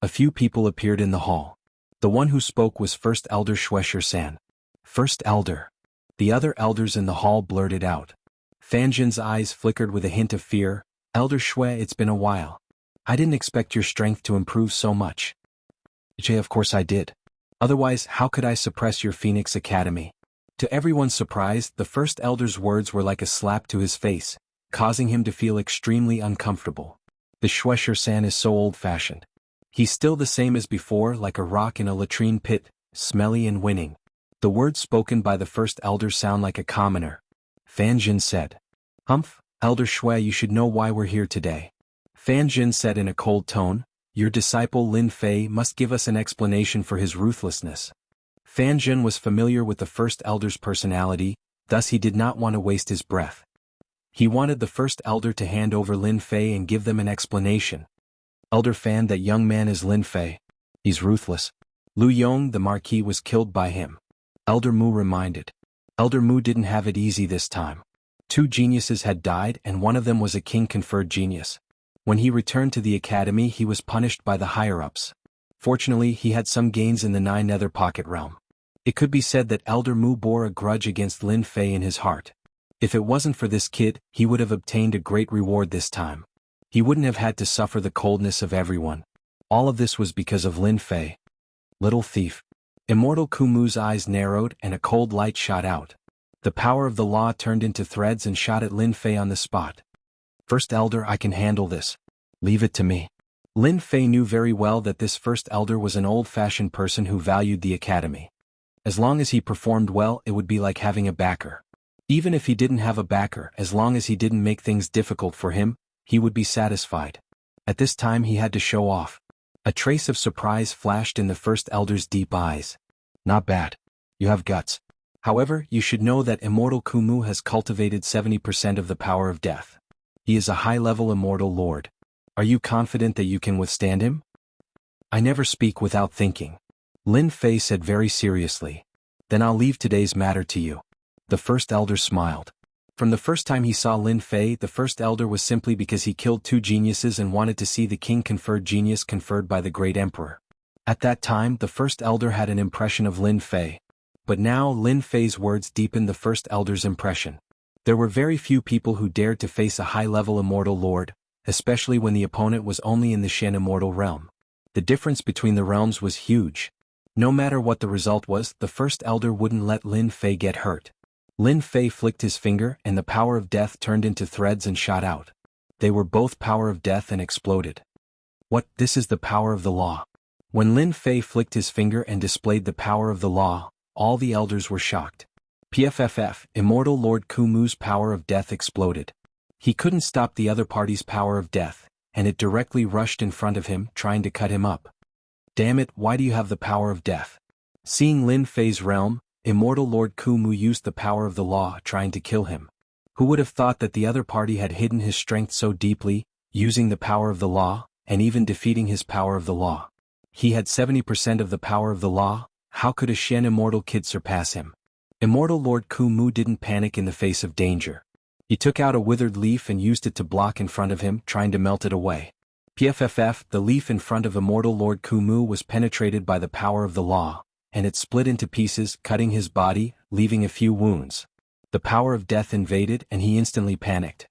A few people appeared in the hall. The one who spoke was First Elder Shuesher-san. First Elder. The other elders in the hall blurted out. Fanjin's eyes flickered with a hint of fear. "Elder Shui, it's been a while. I didn't expect your strength to improve so much." Of course I did. Otherwise, how could I suppress your Phoenix Academy? To everyone's surprise, the first elder's words were like a slap to his face, causing him to feel extremely uncomfortable. The Shuesher-san is so old-fashioned. He's still the same as before, like a rock in a latrine pit, smelly and winning. The words spoken by the first elder sound like a commoner. Fan Jin said. Humph, Elder Shui, you should know why we're here today. Fan Jin said in a cold tone, your disciple Lin Fei must give us an explanation for his ruthlessness. Fan Jin was familiar with the first elder's personality, thus he did not want to waste his breath. He wanted the first elder to hand over Lin Fei and give them an explanation. Elder Fan, that young man is Lin Fei. He's ruthless. Lu Yong the Marquis was killed by him. Elder Mu reminded. Elder Mu didn't have it easy this time. 2 geniuses had died and one of them was a king-conferred genius. When he returned to the academy he was punished by the higher-ups. Fortunately he had some gains in the 9 Nether Pocket realm. It could be said that Elder Mu bore a grudge against Lin Fei in his heart. If it wasn't for this kid, he would have obtained a great reward this time. He wouldn't have had to suffer the coldness of everyone. All of this was because of Lin Fei. Little thief. Immortal Kumu's eyes narrowed and a cold light shot out. The power of the law turned into threads and shot at Lin Fei on the spot. First elder, I can handle this. Leave it to me. Lin Fei knew very well that this first elder was an old-fashioned person who valued the academy. As long as he performed well, it would be like having a backer. Even if he didn't have a backer, as long as he didn't make things difficult for him, he would be satisfied. At this time he had to show off. A trace of surprise flashed in the first elder's deep eyes. Not bad. You have guts. However, you should know that Immortal Kumu has cultivated 70% of the power of death. He is a high-level immortal lord. Are you confident that you can withstand him? I never speak without thinking. Lin Fei said very seriously. Then I'll leave today's matter to you. The first elder smiled. From the first time he saw Lin Fei, the first elder was simply because he killed 2 geniuses and wanted to see the king-conferred genius conferred by the great emperor. At that time, the first elder had an impression of Lin Fei. But now Lin Fei's words deepened the first elder's impression. There were very few people who dared to face a high-level immortal lord, especially when the opponent was only in the Shen immortal realm. The difference between the realms was huge. No matter what the result was, the first elder wouldn't let Lin Fei get hurt. Lin Fei flicked his finger and the power of death turned into threads and shot out. They were both power of death and exploded. What? This is the power of the law. When Lin Fei flicked his finger and displayed the power of the law, all the elders were shocked. PFFF, Immortal Lord Kumu's power of death exploded. He couldn't stop the other party's power of death, and it directly rushed in front of him, trying to cut him up. Damn it, why do you have the power of death? Seeing Lin Fei's realm, Immortal Lord Kumu used the power of the law, trying to kill him. Who would have thought that the other party had hidden his strength so deeply, using the power of the law, and even defeating his power of the law? He had 70% of the power of the law. How could a Shen immortal kid surpass him? Immortal Lord Kumu didn't panic in the face of danger. He took out a withered leaf and used it to block in front of him, trying to melt it away. PFFF, the leaf in front of Immortal Lord Kumu was penetrated by the power of the law, and it split into pieces, cutting his body, leaving a few wounds. The power of death invaded and he instantly panicked.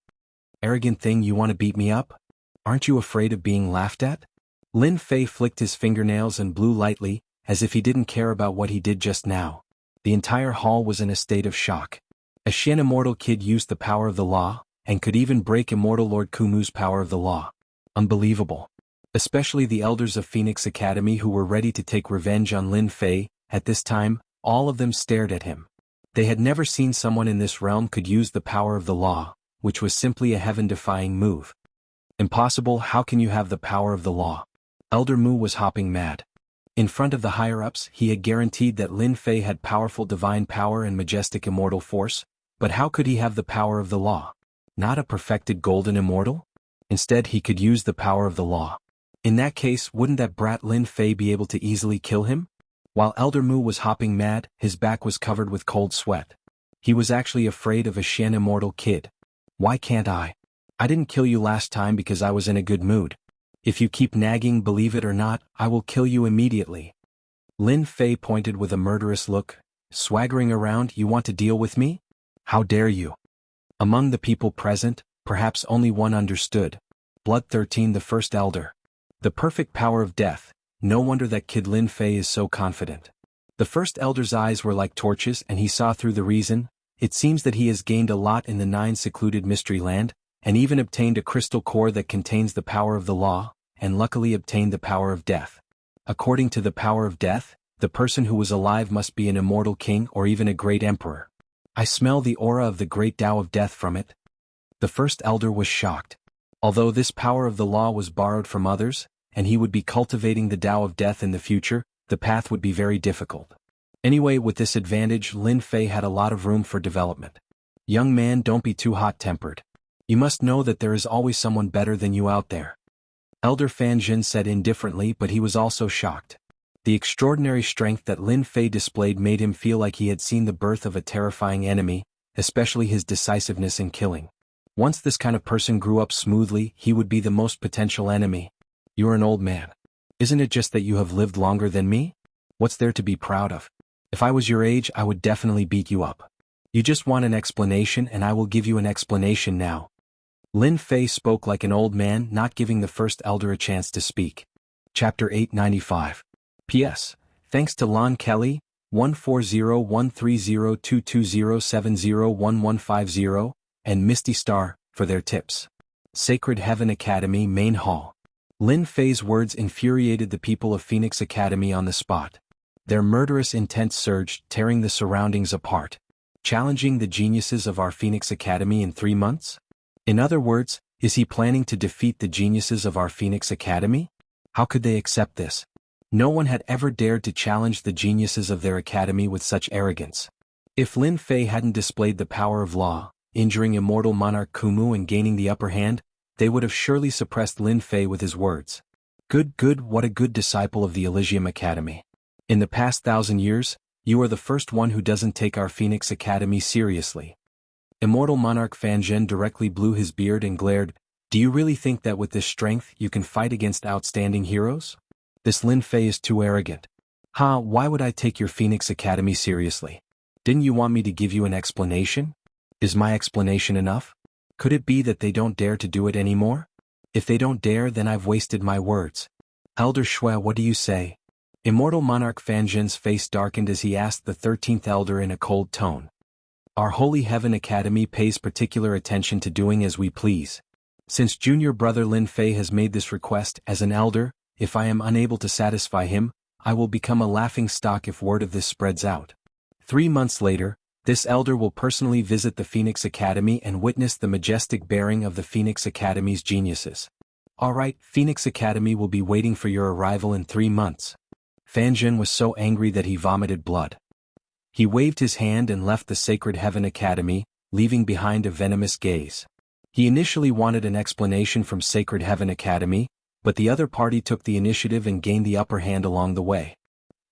Arrogant thing, you want to beat me up? Aren't you afraid of being laughed at? Lin Fei flicked his fingernails and blew lightly, as if he didn't care about what he did just now. The entire hall was in a state of shock. A Shen immortal kid used the power of the law, and could even break Immortal Lord Kumu's power of the law. Unbelievable. Especially the elders of Phoenix Academy who were ready to take revenge on Lin Fei. At this time, all of them stared at him. They had never seen someone in this realm could use the power of the law, which was simply a heaven-defying move. Impossible, how can you have the power of the law? Elder Mu was hopping mad. In front of the higher-ups, he had guaranteed that Lin Fei had powerful divine power and majestic immortal force, but how could he have the power of the law? Not a perfected golden immortal? Instead, he could use the power of the law. In that case, wouldn't that brat Lin Fei be able to easily kill him? While Elder Mu was hopping mad, his back was covered with cold sweat. He was actually afraid of a Shen immortal kid. Why can't I? I didn't kill you last time because I was in a good mood. If you keep nagging, believe it or not, I will kill you immediately. Lin Fei pointed with a murderous look. Swaggering around, you want to deal with me? How dare you? Among the people present, perhaps only one understood. Blood 13, the first elder. The perfect power of death. No wonder that kid Lin Fei is so confident. The first elder's eyes were like torches and he saw through the reason. It seems that he has gained a lot in the 9 secluded mystery land, and even obtained a crystal core that contains the power of the law, and luckily obtained the power of death. According to the power of death, the person who was alive must be an immortal king or even a great emperor. I smell the aura of the great Tao of death from it. The first elder was shocked. Although this power of the law was borrowed from others, and he would be cultivating the Tao of death in the future, the path would be very difficult. Anyway, with this advantage, Lin Fei had a lot of room for development. Young man, don't be too hot-tempered. You must know that there is always someone better than you out there. Elder Fan Jin said indifferently, but he was also shocked. The extraordinary strength that Lin Fei displayed made him feel like he had seen the birth of a terrifying enemy, especially his decisiveness in killing. Once this kind of person grew up smoothly, he would be the most potential enemy. You're an old man. Isn't it just that you have lived longer than me? What's there to be proud of? If I was your age, I would definitely beat you up. You just want an explanation, and I will give you an explanation now. Lin Fei spoke like an old man, not giving the first elder a chance to speak. Chapter 895. P.S. Thanks to Lon Kelly, 140130220701150, and Misty Star, for their tips. Sacred Heaven Academy Main Hall. Lin Fei's words infuriated the people of Phoenix Academy on the spot. Their murderous intent surged, tearing the surroundings apart. Challenging the geniuses of our Phoenix Academy in 3 months? In other words, is he planning to defeat the geniuses of our Phoenix Academy? How could they accept this? No one had ever dared to challenge the geniuses of their academy with such arrogance. If Lin Fei hadn't displayed the power of law, injuring immortal monarch Kumu and gaining the upper hand, they would have surely suppressed Lin Fei with his words. Good, what a good disciple of the Elysium Academy. In the past 1,000 years, you are the first one who doesn't take our Phoenix Academy seriously. Immortal monarch Fan Zhen directly blew his beard and glared. Do you really think that with this strength you can fight against outstanding heroes? This Lin Fei is too arrogant. Why would I take your Phoenix Academy seriously? Didn't you want me to give you an explanation? Is my explanation enough? Could it be that they don't dare to do it anymore? If they don't dare, then I've wasted my words. Elder Shui, what do you say? Immortal monarch Fan Zhen's face darkened as he asked the 13th elder in a cold tone. Our Holy Heaven Academy pays particular attention to doing as we please. Since junior brother Lin Fei has made this request as an elder, if I am unable to satisfy him, I will become a laughing stock if word of this spreads out. 3 months later, this elder will personally visit the Phoenix Academy and witness the majestic bearing of the Phoenix Academy's geniuses. Alright, Phoenix Academy will be waiting for your arrival in 3 months. Fan Zhen was so angry that he vomited blood. He waved his hand and left the Sacred Heaven Academy, leaving behind a venomous gaze. He initially wanted an explanation from Sacred Heaven Academy, but the other party took the initiative and gained the upper hand along the way.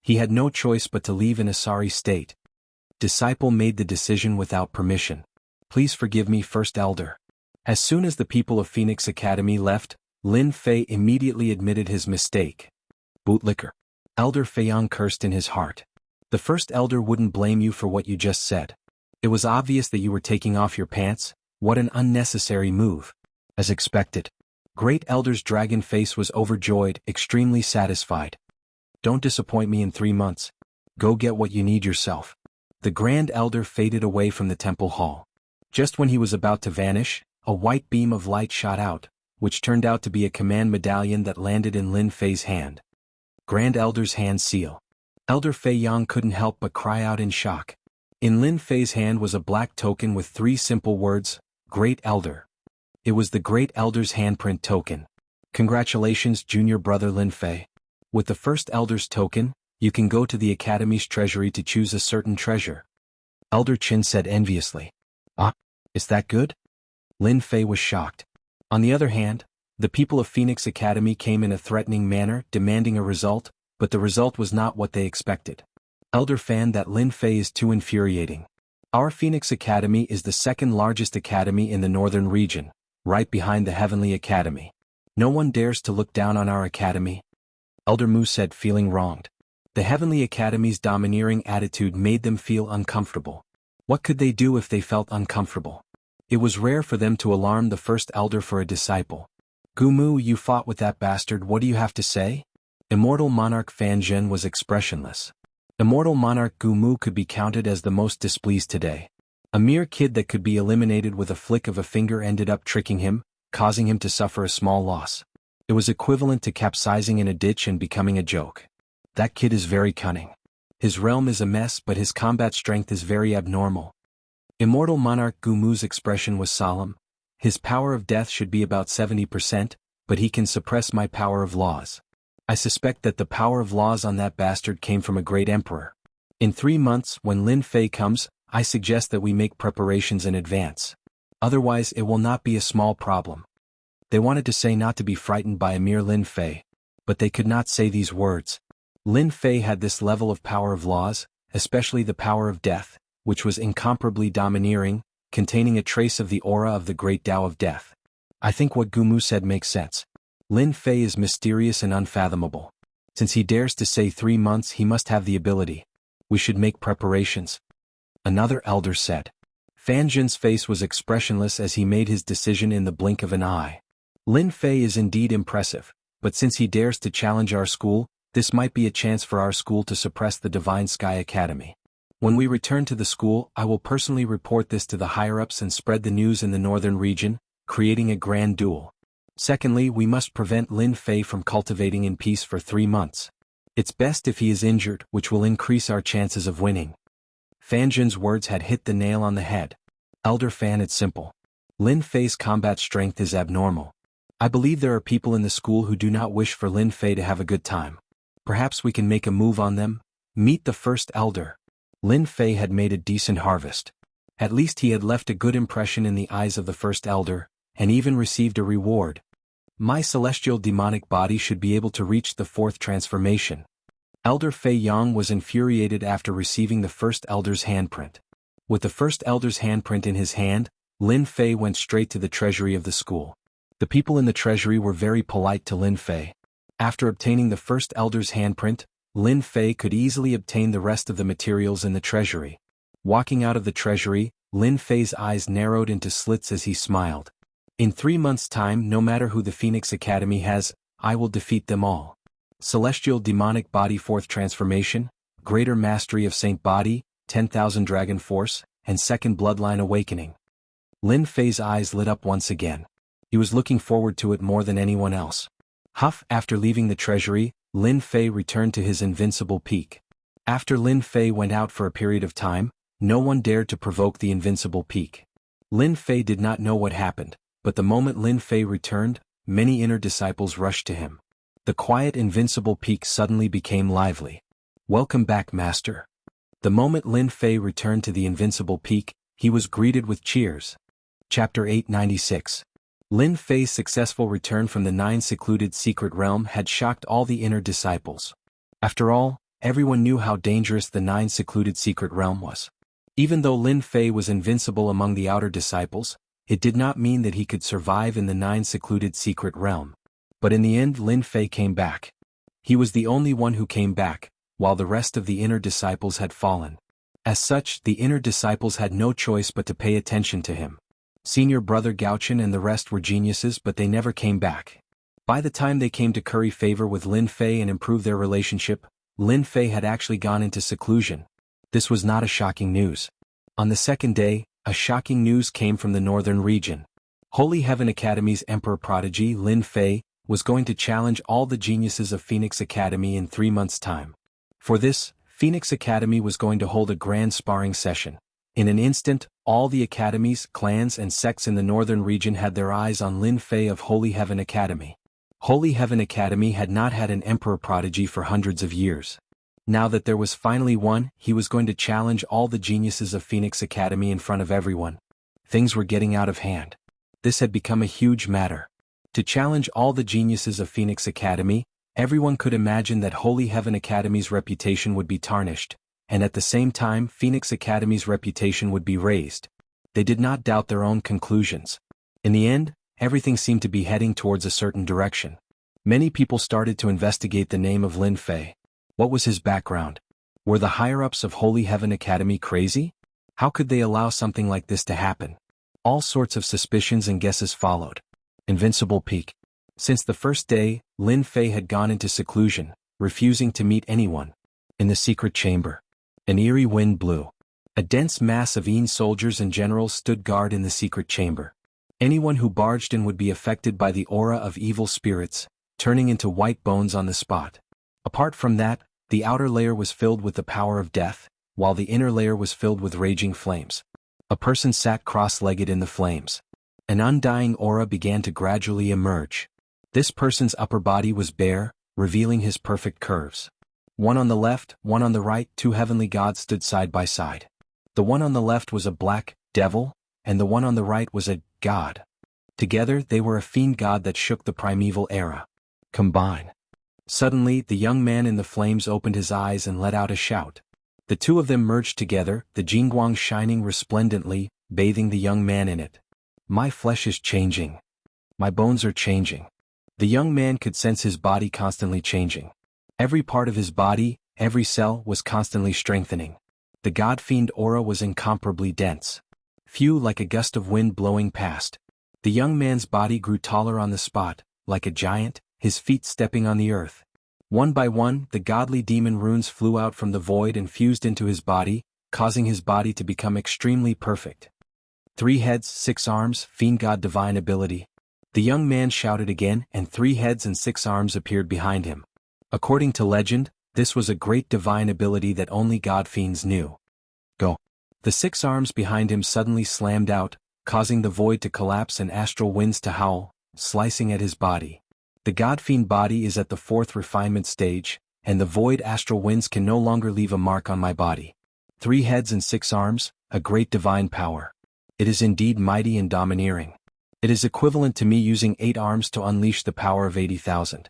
He had no choice but to leave in a sorry state. Disciple made the decision without permission. Please forgive me, First Elder. As soon as the people of Phoenix Academy left, Lin Fei immediately admitted his mistake. Bootlicker. Elder Feiyang cursed in his heart. The First Elder wouldn't blame you for what you just said. It was obvious that you were taking off your pants. What an unnecessary move. As expected. Great Elder's dragon face was overjoyed, extremely satisfied. Don't disappoint me in 3 months. Go get what you need yourself. The Grand Elder faded away from the temple hall. Just when he was about to vanish, a white beam of light shot out, which turned out to be a command medallion that landed in Lin Fei's hand. Grand Elder's hand seal. Elder Fei Yang couldn't help but cry out in shock. In Lin Fei's hand was a black token with 3 simple words, Great Elder. It was the Great Elder's handprint token. Congratulations, junior brother Lin Fei. With the First Elder's token, you can go to the Academy's treasury to choose a certain treasure. Elder Qin said enviously. Is that good? Lin Fei was shocked. On the other hand, the people of Phoenix Academy came in a threatening manner, demanding a result, but the result was not what they expected. Elder Fan, that Lin Fei is too infuriating. Our Phoenix Academy is the 2nd largest academy in the northern region, right behind the Heavenly Academy. No one dares to look down on our academy. Elder Mu said, feeling wronged. The Heavenly Academy's domineering attitude made them feel uncomfortable. What could they do if they felt uncomfortable? It was rare for them to alarm the First Elder for a disciple. Gumu, you fought with that bastard, what do you have to say? Immortal monarch Fan Zhen was expressionless. Immortal monarch Gumu could be counted as the most displeased today. A mere kid that could be eliminated with a flick of a finger ended up tricking him, causing him to suffer a small loss. It was equivalent to capsizing in a ditch and becoming a joke. That kid is very cunning. His realm is a mess, but his combat strength is very abnormal. Immortal Monarch Gumu's expression was solemn. His power of death should be about 70%, but he can suppress my power of laws. I suspect that the power of laws on that bastard came from a great emperor. In 3 months, when Lin Fei comes, I suggest that we make preparations in advance. Otherwise it will not be a small problem. They wanted to say not to be frightened by a mere Lin Fei, but they could not say these words. Lin Fei had this level of power of laws, especially the power of death, which was incomparably domineering, containing a trace of the aura of the great Tao of death. I think what Gumu said makes sense. Lin Fei is mysterious and unfathomable. Since he dares to say 3 months, he must have the ability. We should make preparations. Another elder said. Fan Zhen's face was expressionless as he made his decision in the blink of an eye. Lin Fei is indeed impressive, but since he dares to challenge our school, this might be a chance for our school to suppress the Divine Sky Academy. When we return to the school, I will personally report this to the higher-ups and spread the news in the northern region, creating a grand duel. Secondly, we must prevent Lin Fei from cultivating in peace for 3 months. It's best if he is injured, which will increase our chances of winning. Fan Zhen's words had hit the nail on the head. Elder Fan, it's simple. Lin Fei's combat strength is abnormal. I believe there are people in the school who do not wish for Lin Fei to have a good time. Perhaps we can make a move on them. Meet the first elder. Lin Fei had made a decent harvest. At least he had left a good impression in the eyes of the first elder, and even received a reward. My celestial demonic body should be able to reach the 4th transformation. Elder Fei Yang was infuriated after receiving the first elder's handprint. With the first elder's handprint in his hand, Lin Fei went straight to the treasury of the school. The people in the treasury were very polite to Lin Fei. After obtaining the first elder's handprint, Lin Fei could easily obtain the rest of the materials in the treasury. Walking out of the treasury, Lin Fei's eyes narrowed into slits as he smiled. In 3 months' time, no matter who the Phoenix Academy has, I will defeat them all. Celestial Demonic Body 4th Transformation, Greater Mastery of Saint Body, 10,000 Dragon Force, and 2nd Bloodline Awakening. Lin Fei's eyes lit up once again. He was looking forward to it more than anyone else. After leaving the treasury, Lin Fei returned to his invincible peak. After Lin Fei went out for a period of time, no one dared to provoke the invincible peak. Lin Fei did not know what happened, but the moment Lin Fei returned, many inner disciples rushed to him. The quiet invincible peak suddenly became lively. Welcome back, Master. The moment Lin Fei returned to the invincible peak, he was greeted with cheers. Chapter 896. Lin Fei's successful return from the 9 secluded secret realm had shocked all the inner disciples. After all, everyone knew how dangerous the 9 secluded secret realm was. Even though Lin Fei was invincible among the outer disciples, it did not mean that he could survive in the 9 secluded secret realm. But in the end, Lin Fei came back. He was the only one who came back, while the rest of the inner disciples had fallen. As such, the inner disciples had no choice but to pay attention to him. Senior brother Gaochen and the rest were geniuses, but they never came back. By the time they came to curry favor with Lin Fei and improve their relationship, Lin Fei had actually gone into seclusion. This was not a shocking news. On the second day, a shocking news came from the northern region. Holy Heaven Academy's Emperor Prodigy Lin Fei was going to challenge all the geniuses of Phoenix Academy in 3 months' time. For this, Phoenix Academy was going to hold a grand sparring session. In an instant, all the academies, clans and sects in the northern region had their eyes on Lin Fei of Holy Heaven Academy. Holy Heaven Academy had not had an Emperor Prodigy for hundreds of years. Now that there was finally one, he was going to challenge all the geniuses of Phoenix Academy in front of everyone. Things were getting out of hand. This had become a huge matter. To challenge all the geniuses of Phoenix Academy, everyone could imagine that Holy Heaven Academy's reputation would be tarnished, and at the same time Phoenix Academy's reputation would be raised. They did not doubt their own conclusions. In the end, everything seemed to be heading towards a certain direction. Many people started to investigate the name of Lin Fei. What was his background? Were the higher-ups of Holy Heaven Academy crazy? How could they allow something like this to happen? All sorts of suspicions and guesses followed. Invincible Peak. Since the first day, Lin Fei had gone into seclusion, refusing to meet anyone. In the secret chamber, an eerie wind blew. A dense mass of Yin soldiers and generals stood guard in the secret chamber. Anyone who barged in would be affected by the aura of evil spirits, turning into white bones on the spot. Apart from that, the outer layer was filled with the power of death, while the inner layer was filled with raging flames. A person sat cross-legged in the flames. An undying aura began to gradually emerge. This person's upper body was bare, revealing his perfect curves. One on the left, one on the right, two heavenly gods stood side by side. The one on the left was a black devil, and the one on the right was a god. Together they were a fiend god that shook the primeval era. Combine. Suddenly, the young man in the flames opened his eyes and let out a shout. The two of them merged together, the Jianghu shining resplendently, bathing the young man in it. My flesh is changing. My bones are changing. The young man could sense his body constantly changing. Every part of his body, every cell, was constantly strengthening. The god-fiend aura was incomparably dense. Few like a gust of wind blowing past. The young man's body grew taller on the spot, like a giant, his feet stepping on the earth. One by one, the godly demon runes flew out from the void and fused into his body, causing his body to become extremely perfect. 3 heads, 6 arms, fiend god divine ability. The young man shouted again, and 3 heads and 6 arms appeared behind him. According to legend, this was a great divine ability that only god fiends knew. Go. The 6 arms behind him suddenly slammed out, causing the void to collapse and astral winds to howl, slicing at his body. The god-fiend body is at the 4th refinement stage, and the void astral winds can no longer leave a mark on my body. 3 heads and 6 arms, a great divine power. It is indeed mighty and domineering. It is equivalent to me using 8 arms to unleash the power of 80,000.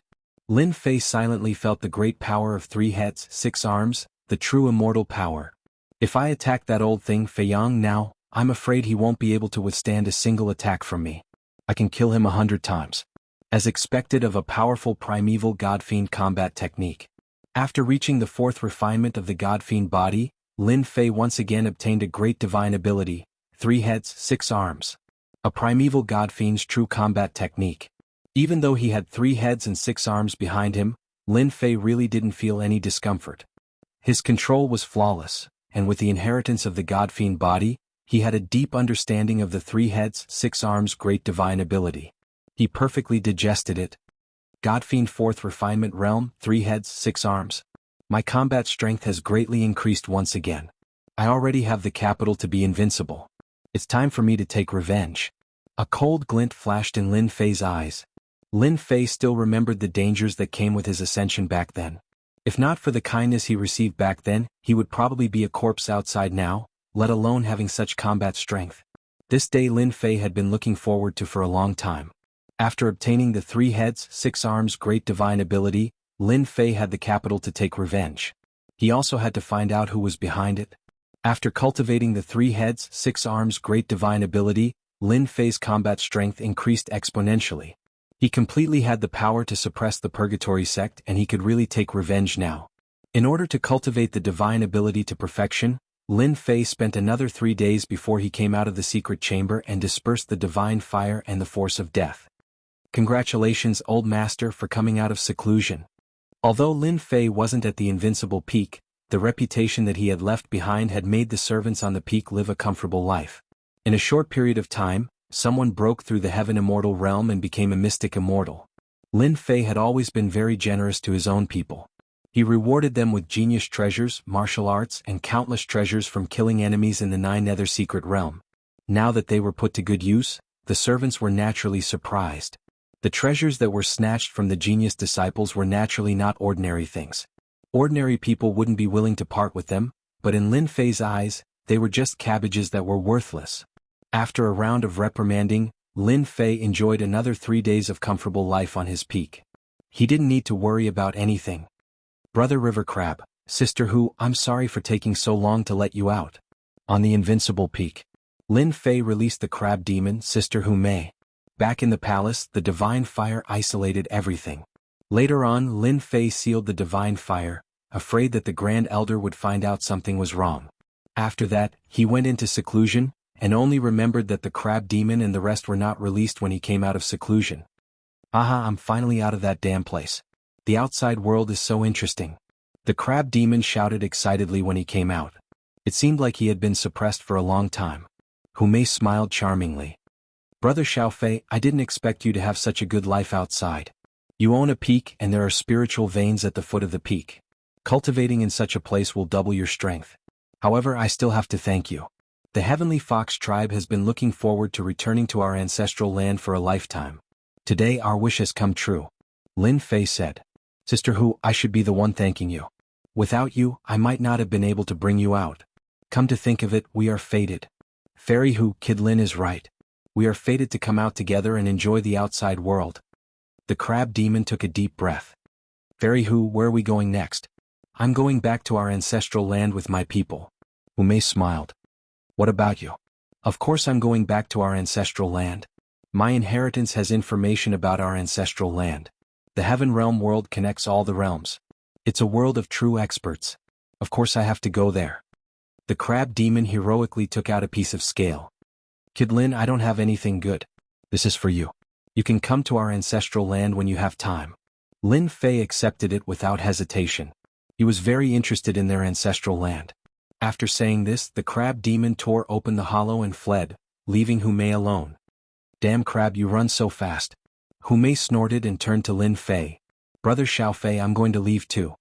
Lin Fei silently felt the great power of 3 heads, 6 arms, the true immortal power. If I attack that old thing Fei Yang now, I'm afraid he won't be able to withstand a single attack from me. I can kill him 100 times. As expected of a powerful primeval god-fiend combat technique. After reaching the 4th refinement of the god-fiend body, Lin Fei once again obtained a great divine ability, 3 heads, 6 arms. A primeval god-fiend's true combat technique. Even though he had 3 heads and 6 arms behind him, Lin Fei really didn't feel any discomfort. His control was flawless, and with the inheritance of the god-fiend body, he had a deep understanding of the 3 heads, 6 arms great divine ability. He perfectly digested it. God-fiend 4th refinement realm, 3 heads, 6 arms. My combat strength has greatly increased once again. I already have the capital to be invincible. It's time for me to take revenge. A cold glint flashed in Lin Fei's eyes. Lin Fei still remembered the dangers that came with his ascension back then. If not for the kindness he received back then, he would probably be a corpse outside now, let alone having such combat strength. This day Lin Fei had been looking forward to for a long time. After obtaining the 3 heads, 6 arms great divine ability, Lin Fei had the capital to take revenge. He also had to find out who was behind it. After cultivating the 3 heads, 6 arms great divine ability, Lin Fei's combat strength increased exponentially. He completely had the power to suppress the Purgatory sect and he could really take revenge now. In order to cultivate the divine ability to perfection, Lin Fei spent another 3 days before he came out of the secret chamber and dispersed the divine fire and the force of death. Congratulations, old master, for coming out of seclusion. Although Lin Fei wasn't at the invincible peak, the reputation that he had left behind had made the servants on the peak live a comfortable life. In a short period of time, someone broke through the heaven immortal realm and became a mystic immortal. Lin Fei had always been very generous to his own people. He rewarded them with genius treasures, martial arts, and countless treasures from killing enemies in the 9 nether secret realm. Now that they were put to good use, the servants were naturally surprised. The treasures that were snatched from the genius disciples were naturally not ordinary things. Ordinary people wouldn't be willing to part with them, but in Lin Fei's eyes, they were just cabbages that were worthless. After a round of reprimanding, Lin Fei enjoyed another 3 days of comfortable life on his peak. He didn't need to worry about anything. Brother River Crab, Sister Hu, I'm sorry for taking so long to let you out. On the invincible peak, Lin Fei released the crab demon, Sister Hu Mei. Back in the palace, the divine fire isolated everything. Later on, Lin Fei sealed the divine fire, afraid that the Grand Elder would find out something was wrong. After that, he went into seclusion, and only remembered that the crab demon and the rest were not released when he came out of seclusion. Aha, I'm finally out of that damn place. The outside world is so interesting. The crab demon shouted excitedly when he came out. It seemed like he had been suppressed for a long time. Hu Mei smiled charmingly. Brother Xiaofei, I didn't expect you to have such a good life outside. You own a peak and there are spiritual veins at the foot of the peak. Cultivating in such a place will double your strength. However, I still have to thank you. The Heavenly Fox tribe has been looking forward to returning to our ancestral land for a lifetime. Today our wish has come true. Lin Fei said. Sister Hu, I should be the one thanking you. Without you, I might not have been able to bring you out. Come to think of it, we are fated. Fairy Hu, Kid Lin is right. We are fated to come out together and enjoy the outside world. The crab demon took a deep breath. Fairy Hu, where are we going next? I'm going back to our ancestral land with my people. Hu Mei smiled. What about you? Of course I'm going back to our ancestral land. My inheritance has information about our ancestral land. The Heaven Realm world connects all the realms. It's a world of true experts. Of course I have to go there. The crab demon heroically took out a piece of scale. Kid Lin, I don't have anything good. This is for you. You can come to our ancestral land when you have time. Lin Fei accepted it without hesitation. He was very interested in their ancestral land. After saying this, the crab demon tore open the hollow and fled, leaving Hu Mei alone. Damn crab, you run so fast. Hu Mei snorted and turned to Lin Fei. Brother Xiaofei, I'm going to leave too.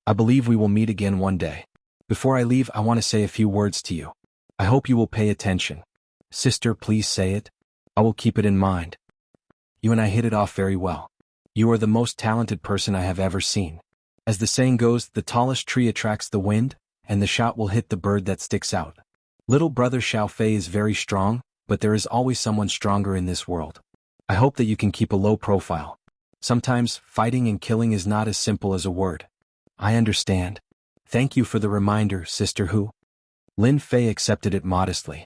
I believe we will meet again one day. Before I leave, I want to say a few words to you. I hope you will pay attention. Sister, please say it. I will keep it in mind. You and I hit it off very well. You are the most talented person I have ever seen. As the saying goes, the tallest tree attracts the wind, and the shot will hit the bird that sticks out. Little brother Xiaofei is very strong, but there is always someone stronger in this world. I hope that you can keep a low profile. Sometimes, fighting and killing is not as simple as a word. I understand. Thank you for the reminder, Sister Hu. Lin Fei accepted it modestly.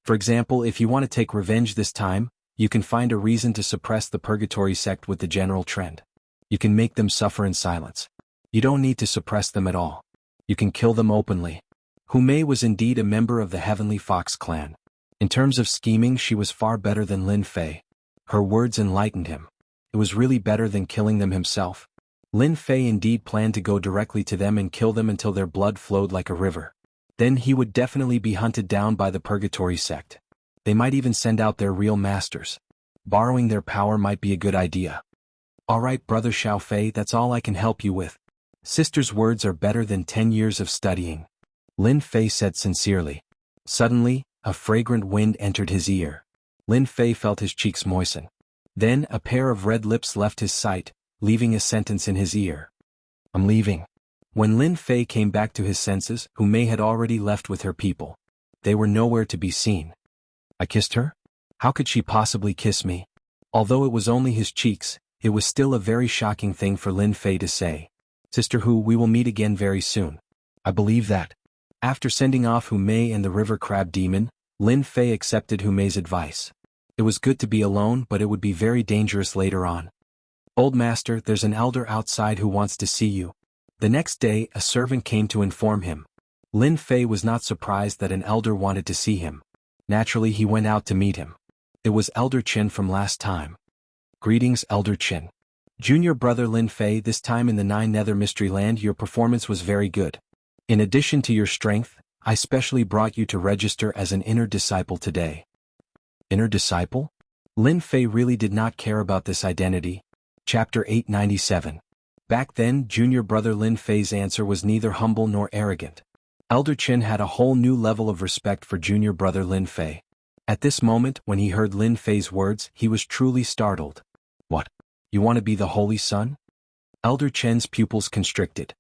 For example, if you want to take revenge this time, you can find a reason to suppress the purgatory sect with the general trend. You can make them suffer in silence. You don't need to suppress them at all. You can kill them openly. Hu Mei was indeed a member of the Heavenly Fox clan. In terms of scheming, she was far better than Lin Fei. Her words enlightened him. It was really better than killing them himself. Lin Fei indeed planned to go directly to them and kill them until their blood flowed like a river. Then he would definitely be hunted down by the purgatory sect. They might even send out their real masters. Borrowing their power might be a good idea. All right, Brother Xiaofei, that's all I can help you with. Sister's words are better than 10 years of studying. Lin Fei said sincerely. Suddenly, a fragrant wind entered his ear. Lin Fei felt his cheeks moisten. Then a pair of red lips left his sight, leaving a sentence in his ear. I'm leaving. When Lin Fei came back to his senses, Hu Mei had already left with her people. They were nowhere to be seen. I kissed her? How could she possibly kiss me? Although it was only his cheeks, it was still a very shocking thing for Lin Fei to say. Sister Hu, we will meet again very soon. I believe that. After sending off Hu Mei and the river crab demon, Lin Fei accepted Hu Mei's advice. It was good to be alone, but it would be very dangerous later on. Old master, there's an elder outside who wants to see you. The next day, a servant came to inform him. Lin Fei was not surprised that an elder wanted to see him. Naturally, he went out to meet him. It was Elder Qin from last time. Greetings, Elder Qin. Junior brother Lin Fei, this time in the Nine Nether Mystery Land your performance was very good. In addition to your strength, I specially brought you to register as an inner disciple today. Inner disciple? Lin Fei really did not care about this identity. Chapter 897. Back then, junior brother Lin Fei's answer was neither humble nor arrogant. Elder Qin had a whole new level of respect for junior brother Lin Fei. At this moment, when he heard Lin Fei's words, he was truly startled. What? You want to be the Holy Son? Elder Qin's pupils constricted.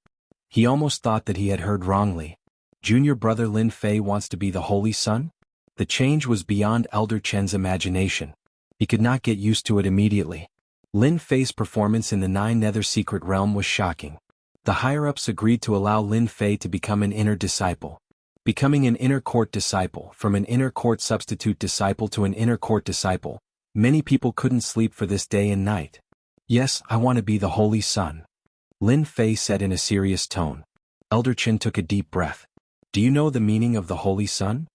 He almost thought that he had heard wrongly. Junior brother Lin Fei wants to be the Holy Son? The change was beyond Elder Qin's imagination. He could not get used to it immediately. Lin Fei's performance in the Nine Nether Secret Realm was shocking. The higher-ups agreed to allow Lin Fei to become an inner disciple. Becoming an inner court disciple, from an inner court substitute disciple to an inner court disciple, many people couldn't sleep for this day and night. Yes, I want to be the Holy Son. Lin Fei said in a serious tone. Elder Qin took a deep breath. Do you know the meaning of the Holy Son?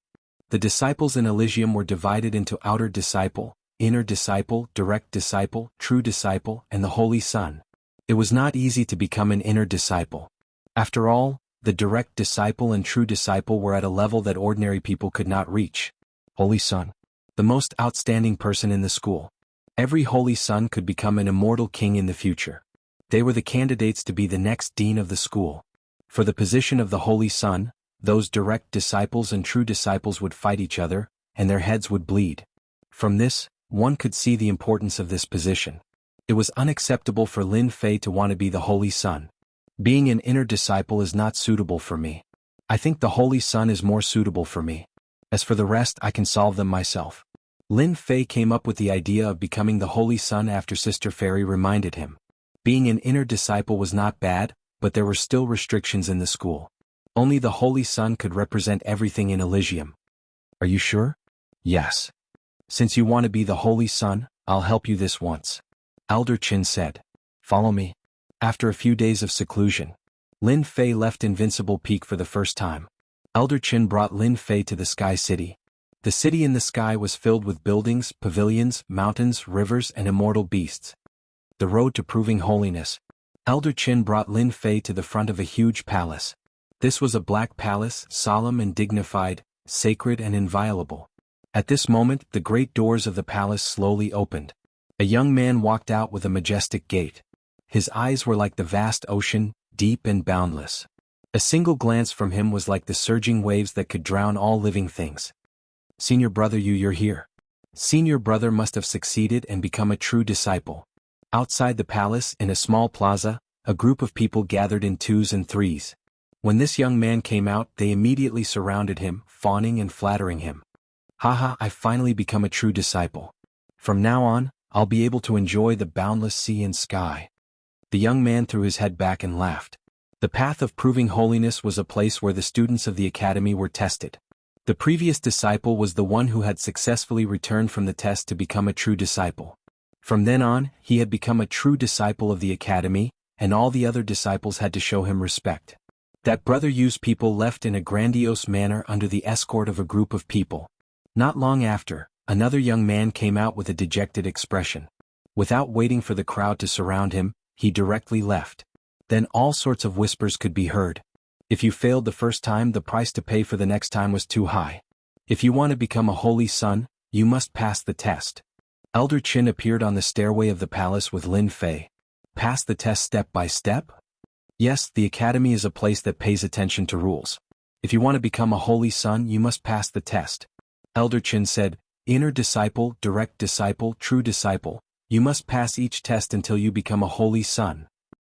The disciples in Elysium were divided into outer disciple, inner disciple, direct disciple, true disciple, and the Holy Son. It was not easy to become an inner disciple. After all, The direct disciple and true disciple were at a level that ordinary people could not reach. Holy Son. The most outstanding person in the school. Every holy son could become an immortal king in the future. They were the candidates to be the next dean of the school. For the position of the holy son, those direct disciples and true disciples would fight each other, and their heads would bleed. From this, one could see the importance of this position. It was unacceptable for Lin Fei to want to be the holy son. Being an inner disciple is not suitable for me. I think the holy son is more suitable for me. As for the rest, I can solve them myself. Lin Fei came up with the idea of becoming the holy son after Sister Fairy reminded him. Being an inner disciple was not bad, but there were still restrictions in the school. Only the holy son could represent everything in Elysium. Are you sure? Yes. Since you want to be the holy son, I'll help you this once. Elder Qin said. Follow me. After a few days of seclusion, Lin Fei left Invincible Peak for the first time. Elder Qin brought Lin Fei to the Sky City. The city in the sky was filled with buildings, pavilions, mountains, rivers, and immortal beasts. The road to proving holiness. Elder Qin brought Lin Fei to the front of a huge palace. This was a black palace, solemn and dignified, sacred and inviolable. At this moment, the great doors of the palace slowly opened. A young man walked out with a majestic gait. His eyes were like the vast ocean, deep and boundless. A single glance from him was like the surging waves that could drown all living things. Senior brother, you're here. Senior brother must have succeeded and become a true disciple. Outside the palace, in a small plaza, a group of people gathered in twos and threes. When this young man came out, they immediately surrounded him, fawning and flattering him. Haha, I've finally become a true disciple. From now on, I'll be able to enjoy the boundless sea and sky. The young man threw his head back and laughed. The path of proving holiness was a place where the students of the academy were tested. The previous disciple was the one who had successfully returned from the test to become a true disciple. From then on, he had become a true disciple of the academy, and all the other disciples had to show him respect. That brother Yu's people left in a grandiose manner under the escort of a group of people. Not long after, another young man came out with a dejected expression. Without waiting for the crowd to surround him, he directly left. Then all sorts of whispers could be heard. If you failed the first time, the price to pay for the next time was too high. If you want to become a holy son, you must pass the test. Elder Qin appeared on the stairway of the palace with Lin Fei. Pass the test step by step? Yes, the academy is a place that pays attention to rules. If you want to become a holy son, you must pass the test. Elder Qin said, inner disciple, direct disciple, true disciple. You must pass each test until you become a holy son.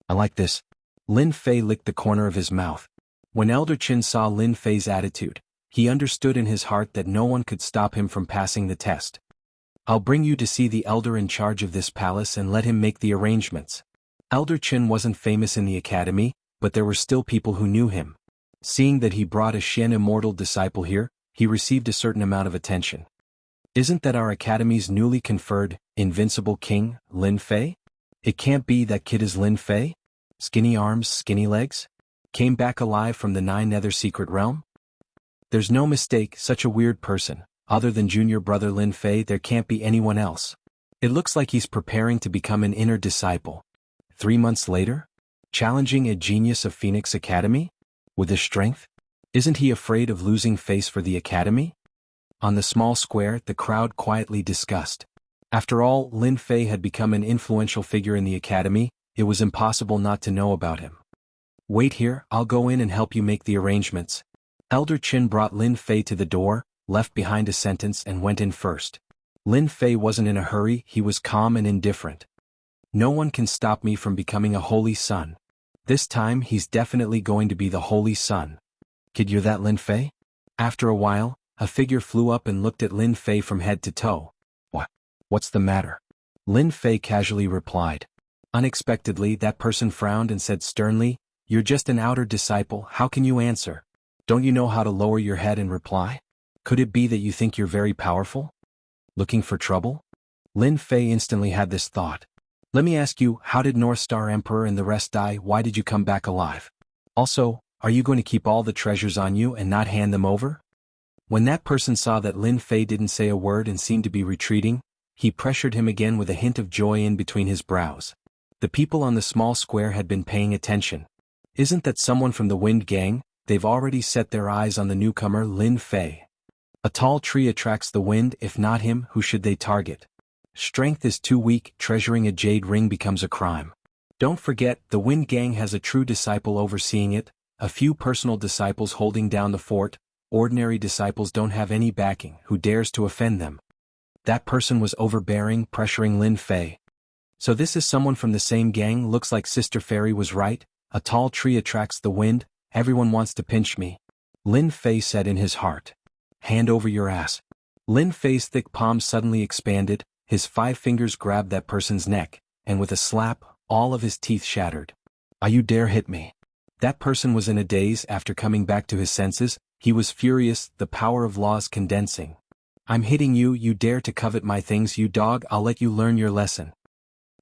I like this. Lin Fei licked the corner of his mouth. When Elder Qin saw Lin Fei's attitude, he understood in his heart that no one could stop him from passing the test. I'll bring you to see the elder in charge of this palace and let him make the arrangements. Elder Qin wasn't famous in the academy, but there were still people who knew him. Seeing that he brought a Shen immortal disciple here, he received a certain amount of attention. Isn't that our academy's newly conferred, invincible king, Lin Fei? It can't be that kid is Lin Fei? Skinny arms, skinny legs? Came back alive from the Nine Nether Secret Realm? There's no mistake, such a weird person. Other than junior brother Lin Fei, there can't be anyone else. It looks like he's preparing to become an inner disciple. 3 months later? Challenging a genius of Phoenix Academy? With his strength? Isn't he afraid of losing face for the academy? On the small square, the crowd quietly discussed. After all, Lin Fei had become an influential figure in the academy. It was impossible not to know about him. Wait here, I'll go in and help you make the arrangements. Elder Qin brought Lin Fei to the door, left behind a sentence and went in first. Lin Fei wasn't in a hurry, he was calm and indifferent. No one can stop me from becoming a holy son. This time he's definitely going to be the holy son. Kid, you're that Lin Fei? After a while, a figure flew up and looked at Lin Fei from head to toe. What's the matter? Lin Fei casually replied. Unexpectedly, that person frowned and said sternly, you're just an outer disciple, how can you answer? Don't you know how to lower your head and reply? Could it be that you think you're very powerful? Looking for trouble? Lin Fei instantly had this thought. Let me ask you, how did North Star Emperor and the rest die? Why did you come back alive? Also, are you going to keep all the treasures on you and not hand them over? When that person saw that Lin Fei didn't say a word and seemed to be retreating, he pressured him again with a hint of joy in between his brows. The people on the small square had been paying attention. Isn't that someone from the Wind Gang? They've already set their eyes on the newcomer Lin Fei. A tall tree attracts the wind, if not him, who should they target? Strength is too weak, treasuring a jade ring becomes a crime. Don't forget, the Wind Gang has a true disciple overseeing it, a few personal disciples holding down the fort. Ordinary disciples don't have any backing. Who dares to offend them? That person was overbearing, pressuring Lin Fei. So this is someone from the same gang. Looks like Sister Fairy was right. A tall tree attracts the wind. Everyone wants to pinch me. Lin Fei said in his heart. Hand over your ass. Lin Fei's thick palms suddenly expanded, his 5 fingers grabbed that person's neck, and with a slap, all of his teeth shattered. You dare hit me. That person was in a daze. After coming back to his senses, he was furious, the power of laws condensing. I'm hitting you, you dare to covet my things, you dog, I'll let you learn your lesson.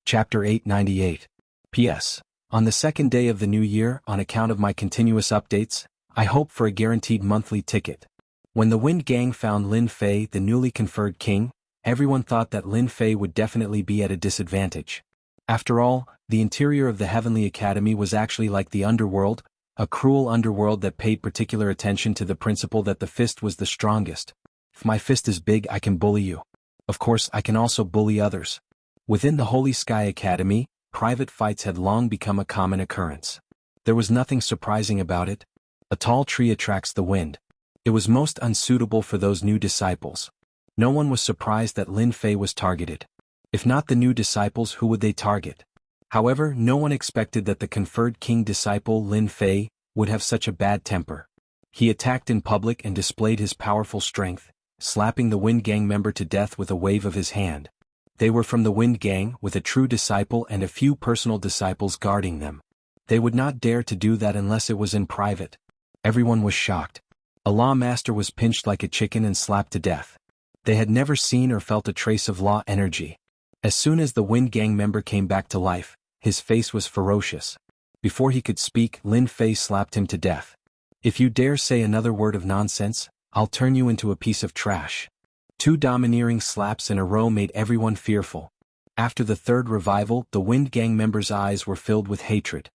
Chapter 898. P.S. On the second day of the new year, on account of my continuous updates, I hope for a guaranteed monthly ticket. When the Wind Gang found Lin Fei, the newly conferred king, everyone thought that Lin Fei would definitely be at a disadvantage. After all, the interior of the Heavenly Academy was actually like the underworld, a cruel underworld that paid particular attention to the principle that the fist was the strongest. If my fist is big, I can bully you. Of course, I can also bully others. Within the Holy Sky Academy, private fights had long become a common occurrence. There was nothing surprising about it. A tall tree attracts the wind. It was most unsuitable for those new disciples. No one was surprised that Lin Fei was targeted. If not the new disciples, who would they target? However, no one expected that the conferred king disciple Lin Fei would have such a bad temper. He attacked in public and displayed his powerful strength, slapping the Wind Gang member to death with a wave of his hand. They were from the Wind Gang, with a true disciple and a few personal disciples guarding them. They would not dare to do that unless it was in private. Everyone was shocked. A law master was pinched like a chicken and slapped to death. They had never seen or felt a trace of law energy. As soon as the Wind Gang member came back to life, his face was ferocious. Before he could speak, Lin Fei slapped him to death. If you dare say another word of nonsense, I'll turn you into a piece of trash. 2 domineering slaps in a row made everyone fearful. After the third revival, the Wind Gang member's eyes were filled with hatred.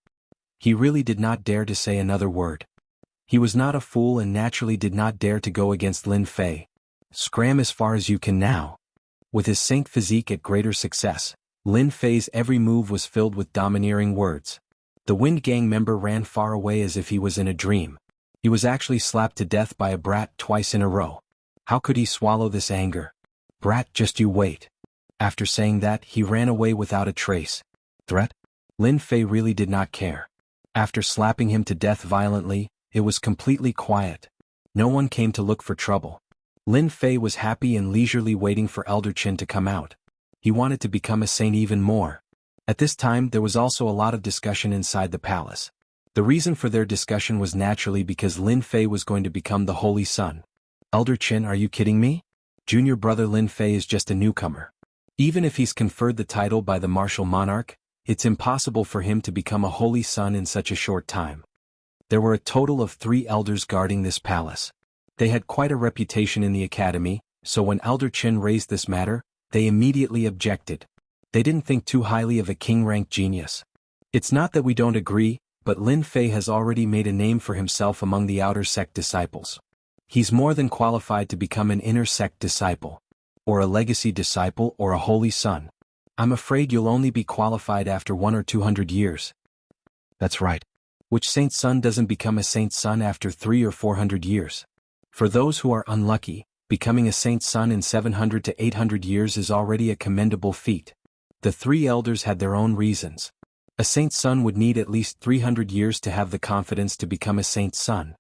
He really did not dare to say another word. He was not a fool and naturally did not dare to go against Lin Fei. Scram as far as you can now. With his saint physique at greater success, Lin Fei's every move was filled with domineering words. The Wind Gang member ran far away as if he was in a dream. He was actually slapped to death by a brat twice in a row. How could he swallow this anger? Brat, just you wait. After saying that, he ran away without a trace. Threat? Lin Fei really did not care. After slapping him to death violently, it was completely quiet. No one came to look for trouble. Lin Fei was happy and leisurely waiting for Elder Qin to come out. He wanted to become a saint even more. At this time there was also a lot of discussion inside the palace. The reason for their discussion was naturally because Lin Fei was going to become the Holy Son. Elder Qin, are you kidding me? Junior brother Lin Fei is just a newcomer. Even if he's conferred the title by the martial monarch, it's impossible for him to become a Holy Son in such a short time. There were a total of 3 elders guarding this palace. They had quite a reputation in the academy, so when Elder Qin raised this matter, they immediately objected. They didn't think too highly of a king-ranked genius. It's not that we don't agree, but Lin Fei has already made a name for himself among the outer sect disciples. He's more than qualified to become an inner sect disciple, or a legacy disciple or a holy son. I'm afraid you'll only be qualified after 100 or 200 years. That's right. Which saint's son doesn't become a saint's son after 300 or 400 years? For those who are unlucky, becoming a saint's son in 700 to 800 years is already a commendable feat. The 3 elders had their own reasons. A saint's son would need at least 300 years to have the confidence to become a saint's son.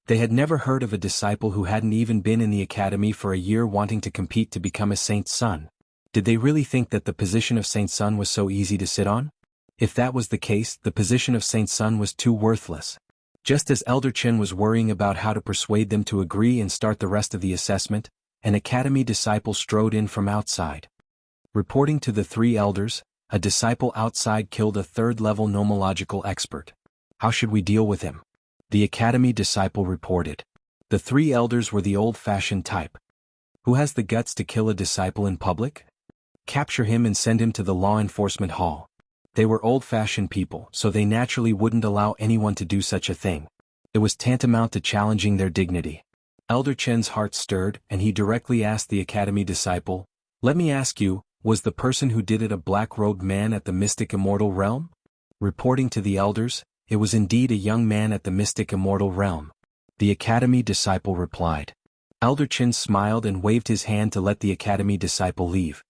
They had never heard of a disciple who hadn't even been in the academy for a year wanting to compete to become a saint's son. Did they really think that the position of saint's son was so easy to sit on? If that was the case, the position of saint's son was too worthless. Just as Elder Qin was worrying about how to persuade them to agree and start the rest of the assessment, an academy disciple strode in from outside. Reporting to the 3 elders, a disciple outside killed a 3rd-level nomological expert. How should we deal with him? The academy disciple reported. The 3 elders were the old-fashioned type. Who has the guts to kill a disciple in public? Capture him and send him to the law enforcement hall. They were old-fashioned people, so they naturally wouldn't allow anyone to do such a thing. It was tantamount to challenging their dignity. Elder Chen's heart stirred, and he directly asked the academy disciple, "Let me ask you, was the person who did it a black-robed man at the mystic immortal realm?" Reporting to the elders, it was indeed a young man at the mystic immortal realm. The academy disciple replied. Elder Chen smiled and waved his hand to let the academy disciple leave.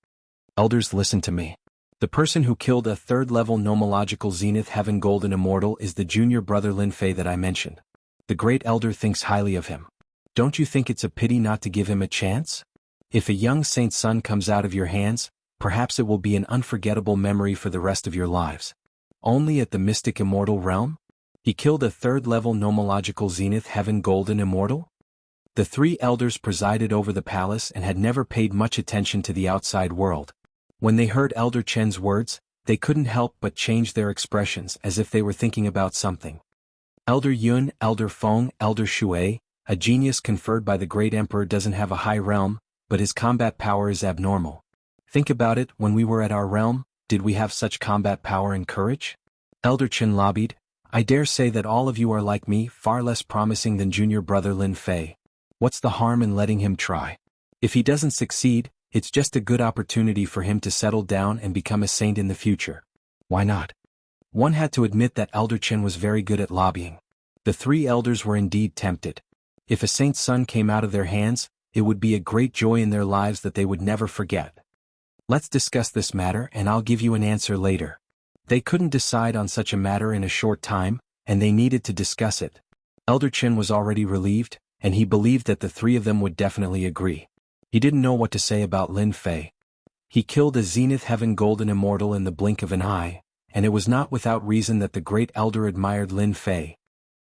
"Elders, listen to me. The person who killed a third-level nomological zenith heaven golden immortal is the junior brother Lin Fei that I mentioned. The great elder thinks highly of him. Don't you think it's a pity not to give him a chance? If a young saint's son comes out of your hands, perhaps it will be an unforgettable memory for the rest of your lives." Only at the mystic immortal realm? He killed a third-level nomological zenith heaven golden immortal? The three elders presided over the palace and had never paid much attention to the outside world. When they heard Elder Chen's words, they couldn't help but change their expressions as if they were thinking about something. Elder Yun, Elder Feng, Elder Shui, a genius conferred by the great emperor doesn't have a high realm, but his combat power is abnormal. Think about it, when we were at our realm, did we have such combat power and courage? Elder Chen lobbied, "I dare say that all of you are like me, far less promising than junior brother Lin Fei. What's the harm in letting him try? If he doesn't succeed, it's just a good opportunity for him to settle down and become a saint in the future. Why not?" One had to admit that Elder Chen was very good at lobbying. The three elders were indeed tempted. If a saint's son came out of their hands, it would be a great joy in their lives that they would never forget. "Let's discuss this matter and I'll give you an answer later." They couldn't decide on such a matter in a short time, and they needed to discuss it. Elder Chen was already relieved, and he believed that the three of them would definitely agree. He didn't know what to say about Lin Fei. He killed a zenith heaven golden immortal in the blink of an eye, and it was not without reason that the great elder admired Lin Fei.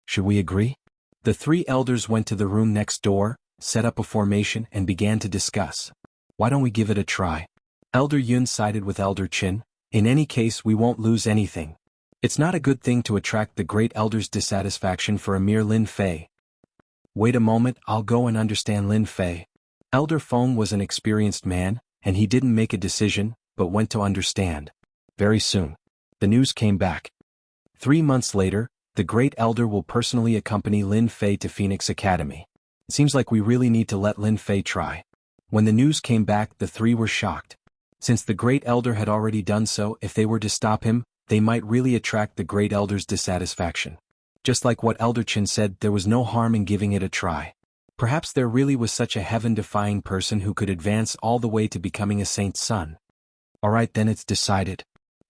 Should we agree? The three elders went to the room next door, set up a formation and began to discuss. "Why don't we give it a try?" Elder Yun sided with Elder Chin. "In any case we won't lose anything. It's not a good thing to attract the great elder's dissatisfaction for a mere Lin Fei." "Wait a moment, I'll go and understand Lin Fei." Elder Feng was an experienced man, and he didn't make a decision, but went to understand. Very soon, the news came back. 3 months later, the great elder will personally accompany Lin Fei to Phoenix Academy. It seems like we really need to let Lin Fei try. When the news came back, the three were shocked. Since the great elder had already done so, if they were to stop him, they might really attract the great elder's dissatisfaction. Just like what Elder Chin said, there was no harm in giving it a try. Perhaps there really was such a heaven-defying person who could advance all the way to becoming a saint's son. Alright, then it's decided.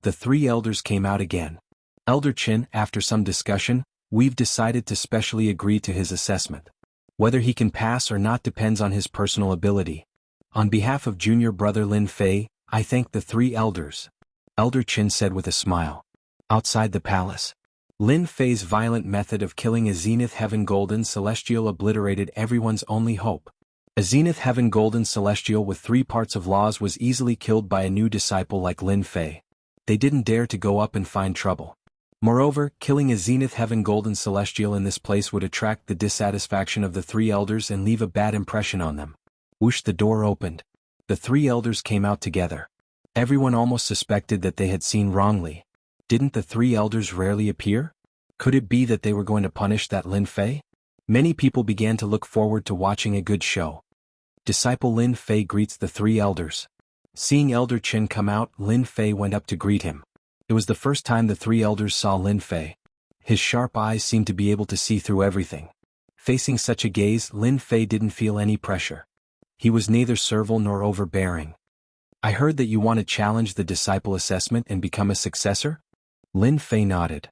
The three elders came out again. Elder Chin, after some discussion, we've decided to specially agree to his assessment. Whether he can pass or not depends on his personal ability. On behalf of junior brother Lin Fei, I thank the three elders. Elder Chin said with a smile. Outside the palace, Lin Fei's violent method of killing a zenith heaven golden celestial obliterated everyone's only hope. A zenith heaven golden celestial with 3 parts of laws was easily killed by a new disciple like Lin Fei. They didn't dare to go up and find trouble. Moreover, killing a zenith heaven golden celestial in this place would attract the dissatisfaction of the three elders and leave a bad impression on them. Whoosh, the door opened. The three elders came out together. Everyone almost suspected that they had seen wrongly. Didn't the three elders rarely appear? Could it be that they were going to punish that Lin Fei? Many people began to look forward to watching a good show. Disciple Lin Fei greets the three elders. Seeing Elder Chin come out, Lin Fei went up to greet him. It was the first time the three elders saw Lin Fei. His sharp eyes seemed to be able to see through everything. Facing such a gaze, Lin Fei didn't feel any pressure. He was neither servile nor overbearing. "I heard that you want to challenge the disciple assessment and become a successor?" Lin Fei nodded.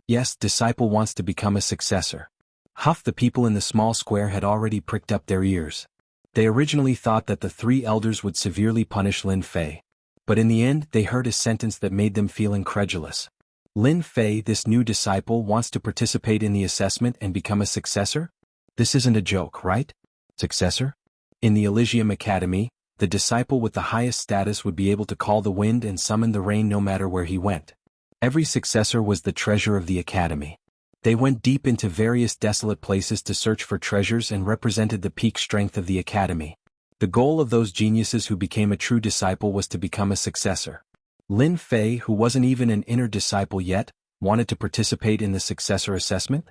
"Yes, disciple wants to become a successor." Half the people in the small square had already pricked up their ears. They originally thought that the three elders would severely punish Lin Fei. But in the end, they heard a sentence that made them feel incredulous. Lin Fei, this new disciple, wants to participate in the assessment and become a successor? This isn't a joke, right? Successor? In the Elysium Academy, the disciple with the highest status would be able to call the wind and summon the rain no matter where he went. Every successor was the treasure of the academy. They went deep into various desolate places to search for treasures and represented the peak strength of the academy. The goal of those geniuses who became a true disciple was to become a successor. Lin Fei, who wasn't even an inner disciple yet, wanted to participate in the successor assessment?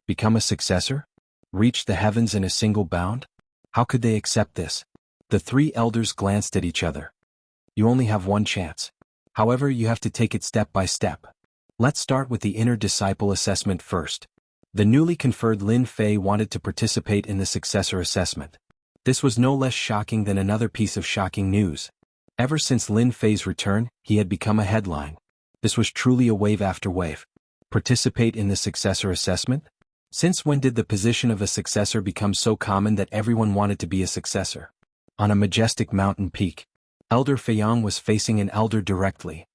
Become a successor? Reach the heavens in a single bound? How could they accept this? The three elders glanced at each other. You only have one chance. However, you have to take it step by step. Let's start with the inner disciple assessment first. The newly conferred Lin Fei wanted to participate in the successor assessment. This was no less shocking than another piece of shocking news. Ever since Lin Fei's return, he had become a headline. This was truly a wave after wave. Participate in the successor assessment? Since when did the position of a successor become so common that everyone wanted to be a successor? On a majestic mountain peak, Elder Feiyang was facing an elder directly.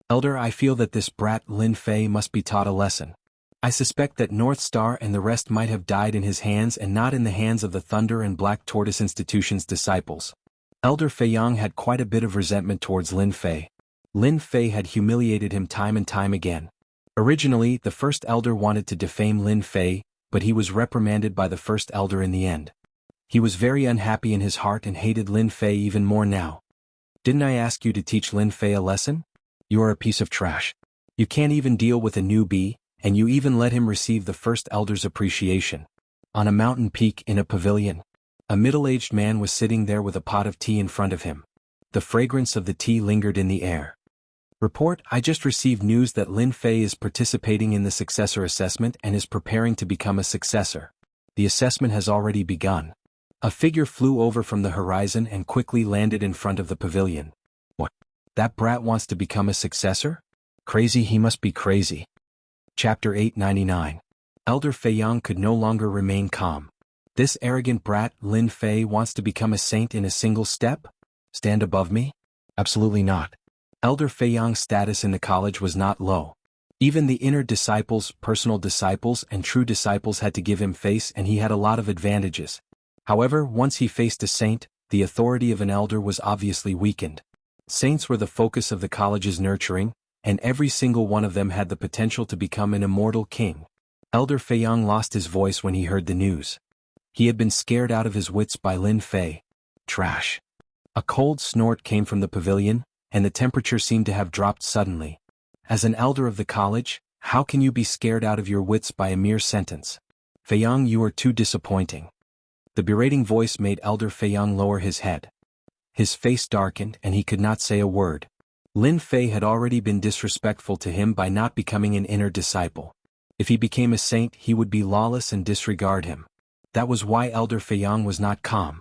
Elder, I feel that this brat Lin Fei must be taught a lesson. I suspect that North Star and the rest might have died in his hands and not in the hands of the Thunder and Black Tortoise Institution's disciples. Elder Feiyang had quite a bit of resentment towards Lin Fei. Lin Fei had humiliated him time and time again. Originally, the first elder wanted to defame Lin Fei, but he was reprimanded by the first elder in the end. He was very unhappy in his heart and hated Lin Fei even more now. Didn't I ask you to teach Lin Fei a lesson? You are a piece of trash. You can't even deal with a newbie, and you even let him receive the first elder's appreciation. On a mountain peak in a pavilion, a middle-aged man was sitting there with a pot of tea in front of him. The fragrance of the tea lingered in the air. Report, I just received news that Lin Fei is participating in the successor assessment and is preparing to become a successor. The assessment has already begun. A figure flew over from the horizon and quickly landed in front of the pavilion. What? That brat wants to become a successor? Crazy, he must be crazy. Chapter 899. Elder Feiyang could no longer remain calm. This arrogant brat, Lin Fei, wants to become a saint in a single step? Stand above me? Absolutely not. Elder Feiyang's status in the college was not low. Even the inner disciples, personal disciples, and true disciples had to give him face, and he had a lot of advantages. However, once he faced a saint, the authority of an elder was obviously weakened. Saints were the focus of the college's nurturing, and every single one of them had the potential to become an immortal king. Elder Feiyang lost his voice when he heard the news. He had been scared out of his wits by Lin Fei. Trash. A cold snort came from the pavilion, and the temperature seemed to have dropped suddenly. As an elder of the college, how can you be scared out of your wits by a mere sentence? Feiyang, you are too disappointing. The berating voice made Elder Feiyang lower his head. His face darkened and he could not say a word. Lin Fei had already been disrespectful to him by not becoming an inner disciple. If he became a saint, he would be lawless and disregard him. That was why Elder Feiyang was not calm.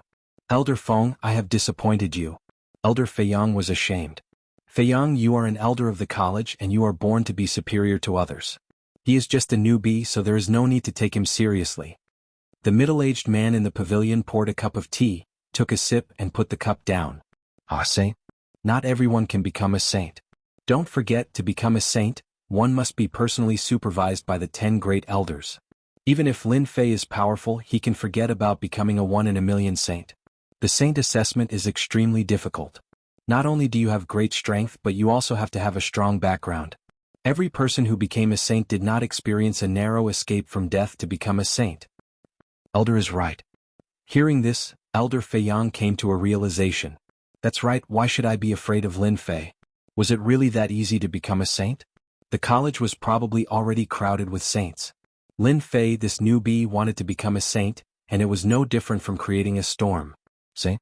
Elder Feng, I have disappointed you. Elder Feiyang was ashamed. Feiyang, you are an elder of the college and you are born to be superior to others. He is just a newbie, so there is no need to take him seriously. The middle-aged man in the pavilion poured a cup of tea, took a sip and put the cup down. Ah, saint? Not everyone can become a saint. Don't forget, to become a saint, one must be personally supervised by the 10 great elders. Even if Lin Fei is powerful, he can forget about becoming a 1-in-a-million saint. The saint assessment is extremely difficult. Not only do you have great strength, but you also have to have a strong background. Every person who became a saint did not experience a narrow escape from death to become a saint. Elder is right. Hearing this, Elder Feiyang came to a realization. That's right, why should I be afraid of Lin Fei? Was it really that easy to become a saint? The college was probably already crowded with saints. Lin Fei, this newbie, wanted to become a saint, and it was no different from creating a storm. Saint?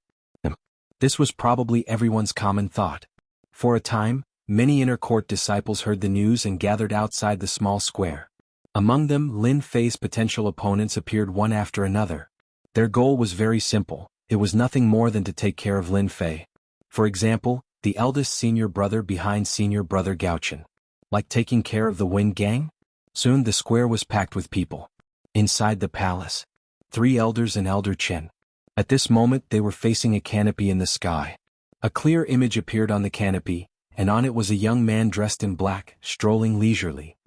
This was probably everyone's common thought. For a time, many inner court disciples heard the news and gathered outside the small square. Among them, Lin Fei's potential opponents appeared one after another. Their goal was very simple. It was nothing more than to take care of Lin Fei. For example, the eldest senior brother behind senior brother Gauchen. Like taking care of the Wind Gang? Soon the square was packed with people. Inside the palace, 3 elders and Elder Chen. At this moment they were facing a canopy in the sky. A clear image appeared on the canopy, and on it was a young man dressed in black, strolling leisurely.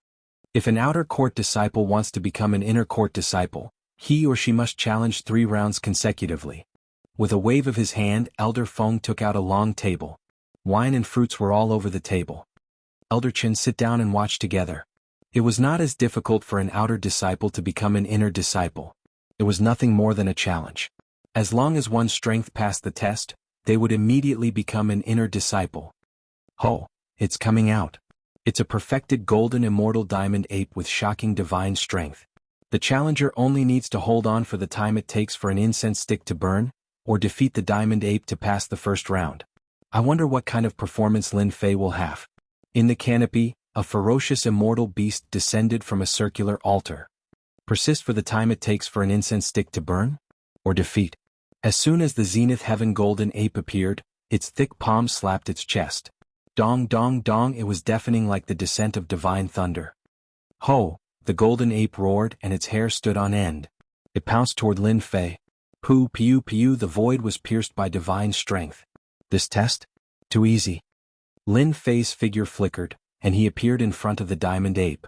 If an outer court disciple wants to become an inner court disciple, he or she must challenge 3 rounds consecutively. With a wave of his hand, Elder Feng took out a long table. Wine and fruits were all over the table. Elder Chen, sit down and watch together. It was not as difficult for an outer disciple to become an inner disciple. It was nothing more than a challenge. As long as one's strength passed the test, they would immediately become an inner disciple. Ho! It's coming out. It's a perfected golden immortal diamond ape with shocking divine strength. The challenger only needs to hold on for the time it takes for an incense stick to burn, or defeat the diamond ape to pass the first round. I wonder what kind of performance Lin Fei will have. In the canopy, a ferocious immortal beast descended from a circular altar. Persist for the time it takes for an incense stick to burn? Or defeat? As soon as the zenith heaven golden ape appeared, its thick palms slapped its chest. Dong dong dong, it was deafening like the descent of divine thunder. Ho! The golden ape roared and its hair stood on end. It pounced toward Lin Fei. Poo pew pew, the void was pierced by divine strength. This test? Too easy. Lin Fei's figure flickered, and he appeared in front of the diamond ape.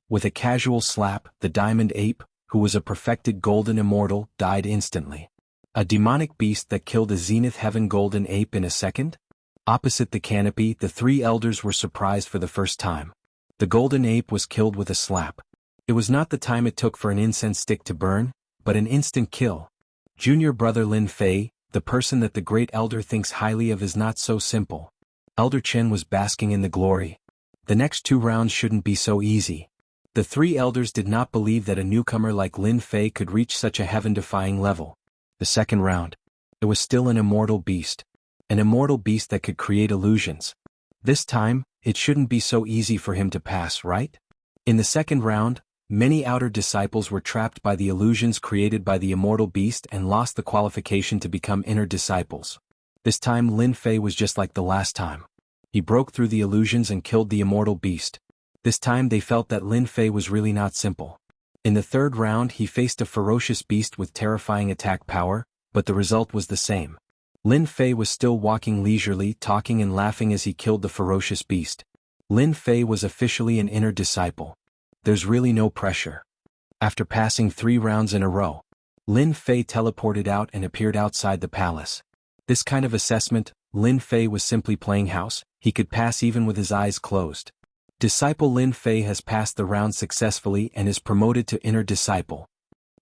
With a casual slap, the diamond ape, who was a perfected golden immortal, died instantly. A demonic beast that killed a zenith heaven golden ape in a second? Opposite the canopy, the three elders were surprised for the first time. The golden ape was killed with a slap. It was not the time it took for an incense stick to burn, but an instant kill. Junior brother Lin Fei, the person that the great elder thinks highly of, is not so simple. Elder Chen was basking in the glory. The next 2 rounds shouldn't be so easy. The 3 elders did not believe that a newcomer like Lin Fei could reach such a heaven-defying level. The second round. It was still an immortal beast. An immortal beast that could create illusions. This time, it shouldn't be so easy for him to pass, right? In the second round, many outer disciples were trapped by the illusions created by the immortal beast and lost the qualification to become inner disciples. This time Lin Fei was just like the last time. He broke through the illusions and killed the immortal beast. This time they felt that Lin Fei was really not simple. In the third round he faced a ferocious beast with terrifying attack power, but the result was the same. Lin Fei was still walking leisurely, talking and laughing as he killed the ferocious beast. Lin Fei was officially an inner disciple. There's really no pressure. After passing 3 rounds in a row, Lin Fei teleported out and appeared outside the palace. This kind of assessment, Lin Fei was simply playing house. He could pass even with his eyes closed. Disciple Lin Fei has passed the round successfully and is promoted to inner disciple.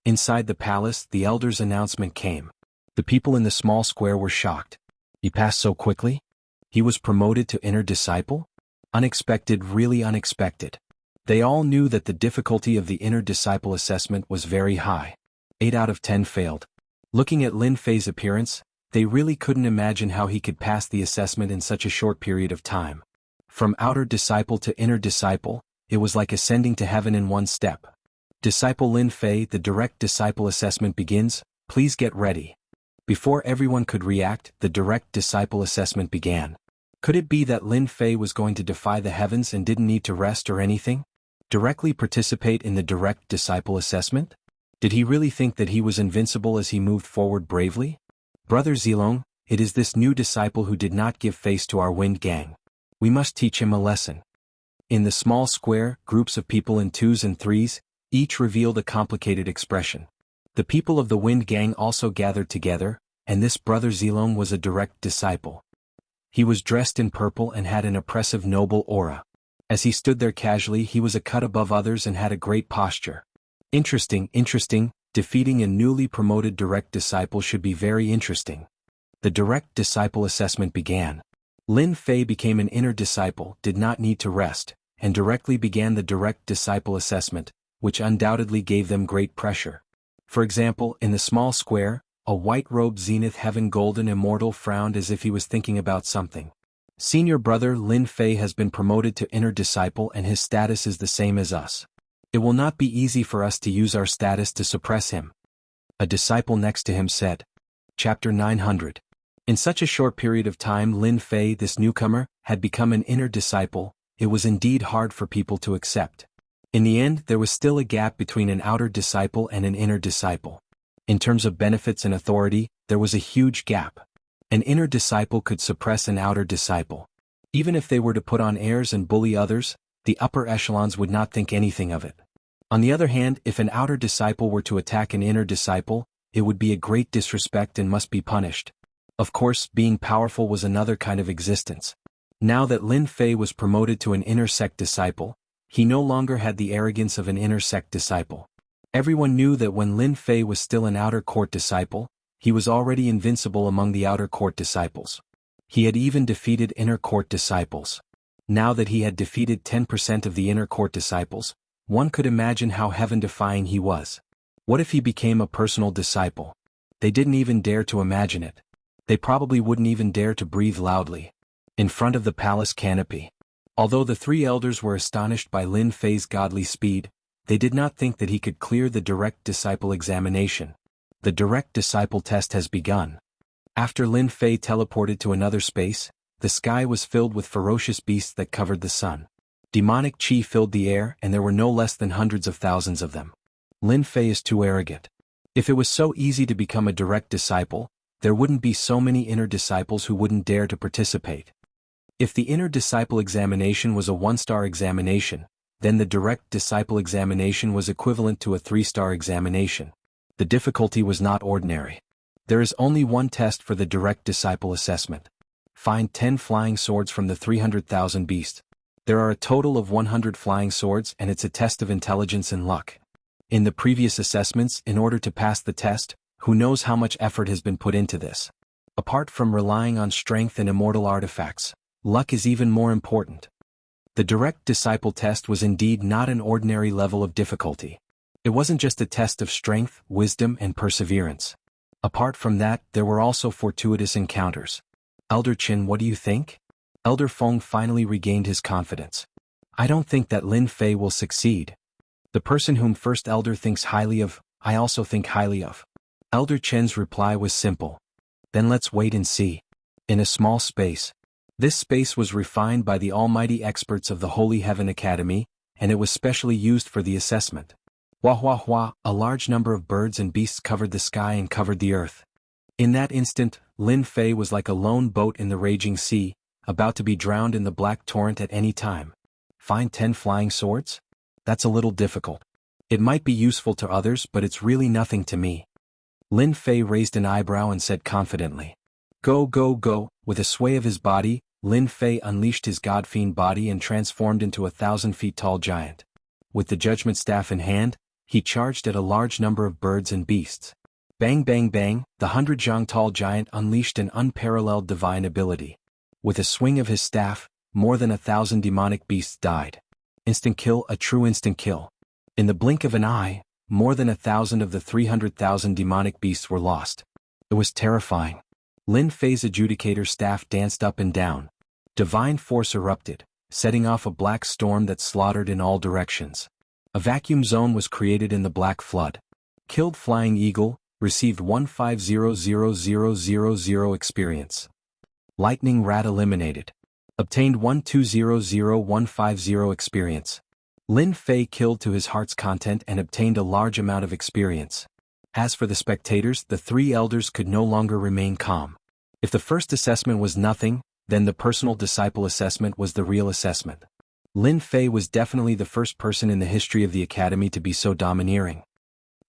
Inside the palace, the elder's announcement came. The people in the small square were shocked. He passed so quickly? He was promoted to inner disciple? Unexpected, really unexpected. They all knew that the difficulty of the inner disciple assessment was very high. 8 out of 10 failed. Looking at Lin Fei's appearance, they really couldn't imagine how he could pass the assessment in such a short period of time. From outer disciple to inner disciple, it was like ascending to heaven in one step. Disciple Lin Fei, the direct disciple assessment begins. Please get ready. Before everyone could react, the direct disciple assessment began. Could it be that Lin Fei was going to defy the heavens and didn't need to rest or anything? Directly participate in the direct disciple assessment? Did he really think that he was invincible as he moved forward bravely? Brother Zilong, it is this new disciple who did not give face to our wind gang. We must teach him a lesson. In the small square, groups of people in 2s and 3s, each revealed a complicated expression. The people of the wind gang also gathered together, and this brother Zilong was a direct disciple. He was dressed in purple and had an oppressive noble aura. As he stood there casually, he was a cut above others and had a great posture. Interesting, defeating a newly promoted direct disciple should be very interesting. The direct disciple assessment began. Lin Fei became an inner disciple, did not need to rest, and directly began the direct disciple assessment, which undoubtedly gave them great pressure. For example, in the small square, a white-robed zenith heaven golden immortal frowned as if he was thinking about something. Senior brother Lin Fei has been promoted to inner disciple and his status is the same as us. It will not be easy for us to use our status to suppress him. A disciple next to him said. Chapter 900. In such a short period of time Lin Fei, this newcomer, had become an inner disciple. It was indeed hard for people to accept. In the end, there was still a gap between an outer disciple and an inner disciple. In terms of benefits and authority, there was a huge gap. An inner disciple could suppress an outer disciple. Even if they were to put on airs and bully others, the upper echelons would not think anything of it. On the other hand, if an outer disciple were to attack an inner disciple, it would be a great disrespect and must be punished. Of course, being powerful was another kind of existence. Now that Lin Fei was promoted to an inner sect disciple, he no longer had the arrogance of an inner sect disciple. Everyone knew that when Lin Fei was still an outer court disciple, he was already invincible among the outer court disciples. He had even defeated inner court disciples. Now that he had defeated 10% of the inner court disciples, one could imagine how heaven-defying he was. What if he became a personal disciple? They didn't even dare to imagine it. They probably wouldn't even dare to breathe loudly in front of the palace canopy. Although the three elders were astonished by Lin Fei's godly speed, they did not think that he could clear the direct disciple examination. The direct disciple test has begun. After Lin Fei teleported to another space, the sky was filled with ferocious beasts that covered the sun. Demonic chi filled the air, and there were no less than hundreds of thousands of them. Lin Fei is too arrogant. If it was so easy to become a direct disciple, there wouldn't be so many inner disciples who wouldn't dare to participate. If the inner disciple examination was a 1-star examination, then the direct disciple examination was equivalent to a 3-star examination. The difficulty was not ordinary. There is only one test for the direct disciple assessment. Find 10 flying swords from the 300,000 beasts. There are a total of 100 flying swords, and it's a test of intelligence and luck. In the previous assessments, in order to pass the test, who knows how much effort has been put into this? Apart from relying on strength and immortal artifacts, luck is even more important. The direct disciple test was indeed not an ordinary level of difficulty. It wasn't just a test of strength, wisdom, and perseverance. Apart from that, there were also fortuitous encounters. Elder Qin, what do you think? Elder Feng finally regained his confidence. I don't think that Lin Fei will succeed. The person whom First Elder thinks highly of, I also think highly of. Elder Chen's reply was simple. Then let's wait and see. In a small space. This space was refined by the almighty experts of the Holy Heaven Academy, and it was specially used for the assessment. Wah wah wah, a large number of birds and beasts covered the sky and covered the earth. In that instant, Lin Fei was like a lone boat in the raging sea, about to be drowned in the black torrent at any time. Find 10 flying swords? That's a little difficult. It might be useful to others, but it's really nothing to me. Lin Fei raised an eyebrow and said confidently. Go go go. With a sway of his body, Lin Fei unleashed his god-fiend body and transformed into a 1,000-feet-tall giant. With the judgment staff in hand, he charged at a large number of birds and beasts. Bang bang bang, the 100-zhang-tall giant unleashed an unparalleled divine ability. With a swing of his staff, more than 1,000 demonic beasts died. Instant kill, a true instant kill. In the blink of an eye, more than 1,000 of the 300,000 demonic beasts were lost. It was terrifying. Lin Fei's adjudicator staff danced up and down. Divine force erupted, setting off a black storm that slaughtered in all directions. A vacuum zone was created in the black flood. Killed Flying Eagle, received 150,000 experience. Lightning Rat eliminated. Obtained 120,150 experience. Lin Fei killed to his heart's content and obtained a large amount of experience. As for the spectators, the three elders could no longer remain calm. If the first assessment was nothing, then the personal disciple assessment was the real assessment. Lin Fei was definitely the first person in the history of the academy to be so domineering.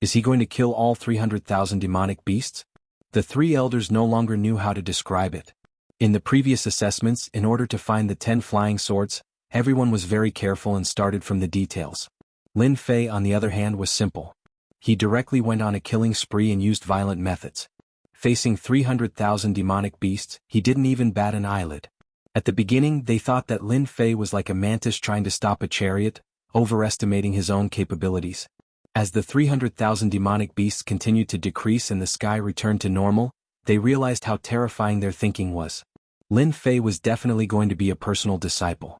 Is he going to kill all 300,000 demonic beasts? The three elders no longer knew how to describe it. In the previous assessments, in order to find the 10 flying swords, everyone was very careful and started from the details. Lin Fei, on the other hand, was simple. He directly went on a killing spree and used violent methods. Facing 300,000 demonic beasts, he didn't even bat an eyelid. At the beginning, they thought that Lin Fei was like a mantis trying to stop a chariot, overestimating his own capabilities. As the 300,000 demonic beasts continued to decrease and the sky returned to normal, they realized how terrifying their thinking was. Lin Fei was definitely going to be a personal disciple.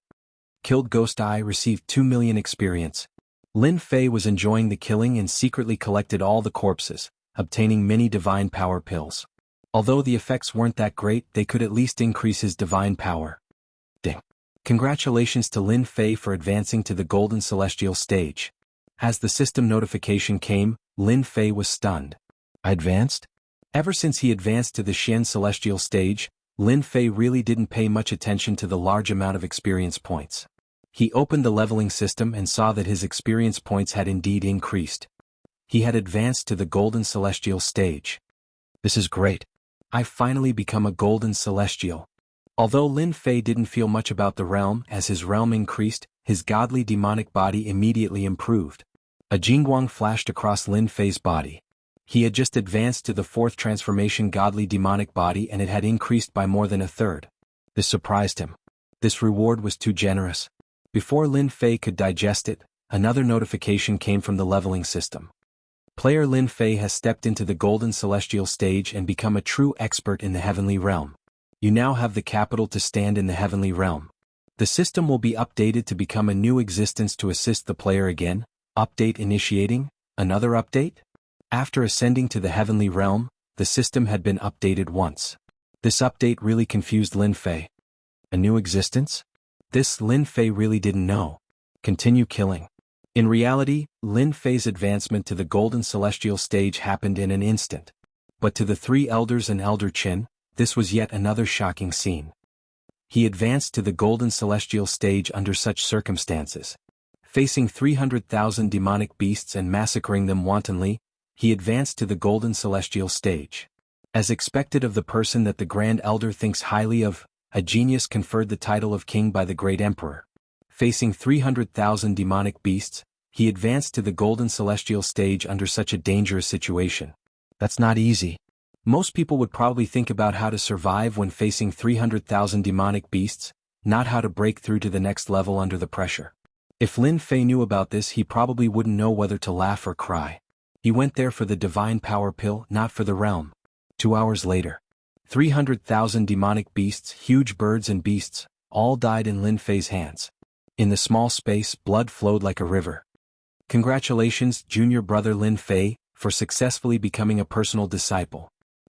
Killed Ghost Eye received 2 million experience. Lin Fei was enjoying the killing and secretly collected all the corpses, obtaining many divine power pills. Although the effects weren't that great, they could at least increase his divine power. Ding. Congratulations to Lin Fei for advancing to the Golden Celestial stage. As the system notification came, Lin Fei was stunned. I advanced? Ever since he advanced to the Xian Celestial stage, Lin Fei really didn't pay much attention to the large amount of experience points. He opened the leveling system and saw that his experience points had indeed increased. He had advanced to the Golden Celestial stage. This is great. I've finally become a Golden Celestial. Although Lin Fei didn't feel much about the realm, as his realm increased, his godly demonic body immediately improved. A jingguang flashed across Lin Fei's body. He had just advanced to the 4th transformation godly demonic body and it had increased by more than a third. This surprised him. This reward was too generous. Before Lin Fei could digest it, another notification came from the leveling system. Player Lin Fei has stepped into the Golden Celestial stage and become a true expert in the Heavenly Realm. You now have the capital to stand in the Heavenly Realm. The system will be updated to become a new existence to assist the player again. Update initiating, another update? After ascending to the Heavenly Realm, the system had been updated once. This update really confused Lin Fei. A new existence? This Lin Fei really didn't know. Continue killing. In reality, Lin Fei's advancement to the Golden Celestial stage happened in an instant. But to the three elders and Elder Qin, this was yet another shocking scene. He advanced to the Golden Celestial stage under such circumstances. Facing 300,000 demonic beasts and massacring them wantonly, he advanced to the Golden Celestial stage. As expected of the person that the Grand Elder thinks highly of, a genius conferred the title of king by the Great Emperor. Facing 300,000 demonic beasts, he advanced to the Golden Celestial stage under such a dangerous situation. That's not easy. Most people would probably think about how to survive when facing 300,000 demonic beasts, not how to break through to the next level under the pressure. If Lin Fei knew about this, he probably wouldn't know whether to laugh or cry. He went there for the divine power pill, not for the realm. 2 hours later, 300,000 demonic beasts, huge birds and beasts, all died in Lin Fei's hands. In the small space, blood flowed like a river. Congratulations, junior brother Lin Fei, for successfully becoming a personal disciple.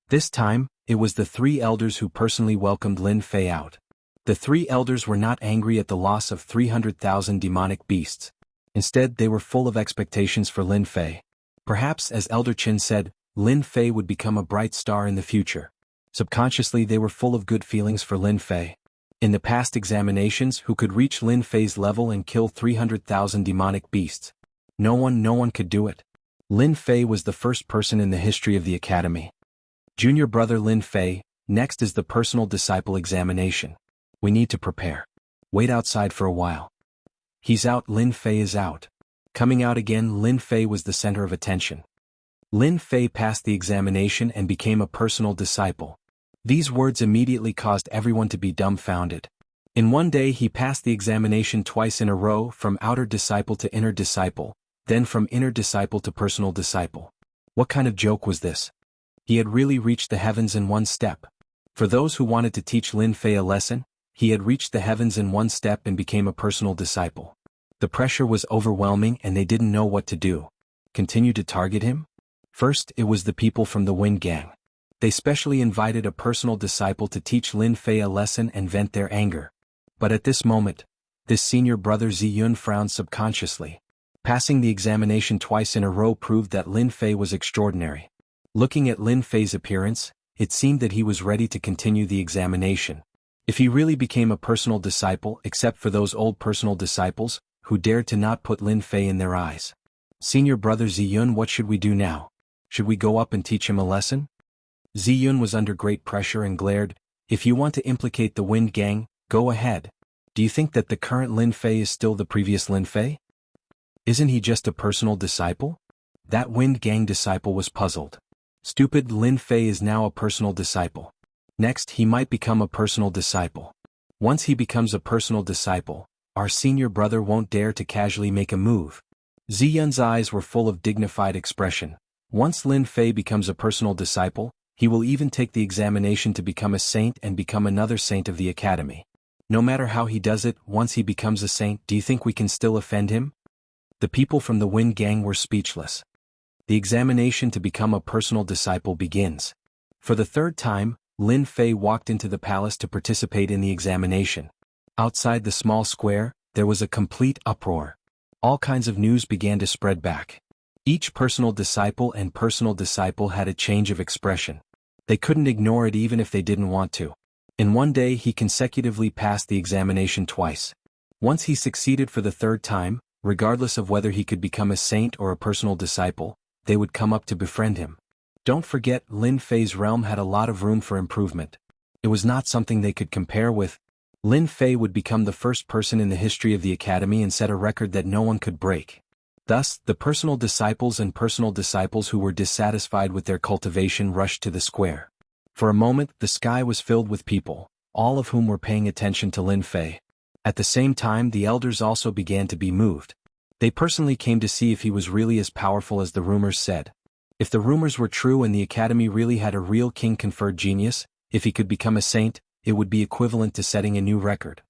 This time, it was the three elders who personally welcomed Lin Fei out. The three elders were not angry at the loss of 300,000 demonic beasts. Instead, they were full of expectations for Lin Fei. Perhaps, as Elder Qin said, Lin Fei would become a bright star in the future. Subconsciously, they were full of good feelings for Lin Fei. In the past examinations, who could reach Lin Fei's level and kill 300,000 demonic beasts? No one could do it. Lin Fei was the first person in the history of the academy. Junior brother Lin Fei, next is the personal disciple examination. We need to prepare. Wait outside for a while. He's out, Lin Fei is out. Coming out again, Lin Fei was the center of attention. Lin Fei passed the examination and became a personal disciple. These words immediately caused everyone to be dumbfounded. In one day he passed the examination twice in a row, from outer disciple to inner disciple, then from inner disciple to personal disciple. What kind of joke was this? He had really reached the heavens in one step. For those who wanted to teach Lin Fei a lesson, he had reached the heavens in one step and became a personal disciple. The pressure was overwhelming and they didn't know what to do. Continue to target him? First, it was the people from the Wind Gang. They specially invited a personal disciple to teach Lin Fei a lesson and vent their anger. But at this moment, this senior brother Ziyun frowned subconsciously. Passing the examination twice in a row proved that Lin Fei was extraordinary. Looking at Lin Fei's appearance, it seemed that he was ready to continue the examination. If he really became a personal disciple, except for those old personal disciples, who dared to not put Lin Fei in their eyes. Senior brother Ziyun, what should we do now? Should we go up and teach him a lesson? Ziyun was under great pressure and glared. If you want to implicate the Wind Gang, go ahead. Do you think that the current Lin Fei is still the previous Lin Fei? Isn't he just a personal disciple? That Wind Gang disciple was puzzled. Stupid, Lin Fei is now a personal disciple. Next, he might become a personal disciple. Once he becomes a personal disciple, our senior brother won't dare to casually make a move. Ziyun's eyes were full of dignified expression. Once Lin Fei becomes a personal disciple, he will even take the examination to become a saint and become another saint of the academy. No matter how he does it, once he becomes a saint, do you think we can still offend him? The people from the Wind Gang were speechless. The examination to become a personal disciple begins. For the third time, Lin Fei walked into the palace to participate in the examination. Outside the small square, there was a complete uproar. All kinds of news began to spread back. Each personal disciple had a change of expression. They couldn't ignore it even if they didn't want to. In one day he consecutively passed the examination twice. Once he succeeded for the third time, regardless of whether he could become a saint or a personal disciple, they would come up to befriend him. Don't forget, Lin Fei's realm had a lot of room for improvement. It was not something they could compare with. Lin Fei would become the first person in the history of the academy and set a record that no one could break. Thus, the personal disciples who were dissatisfied with their cultivation rushed to the square. For a moment, the sky was filled with people, all of whom were paying attention to Lin Fei. At the same time, the elders also began to be moved. They personally came to see if he was really as powerful as the rumors said. If the rumors were true and the academy really had a real king-conferred genius, if he could become a saint, it would be equivalent to setting a new record.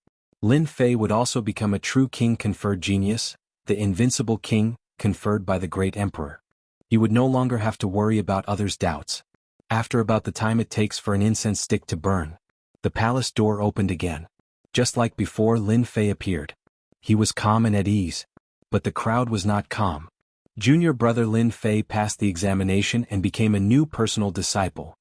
Lin Fei would also become a true king-conferred genius, the invincible king, conferred by the great emperor. He would no longer have to worry about others' doubts. After about the time it takes for an incense stick to burn, the palace door opened again. Just like before, Lin Fei appeared. He was calm and at ease. But the crowd was not calm. Junior brother Lin Fei passed the examination and became a new personal disciple.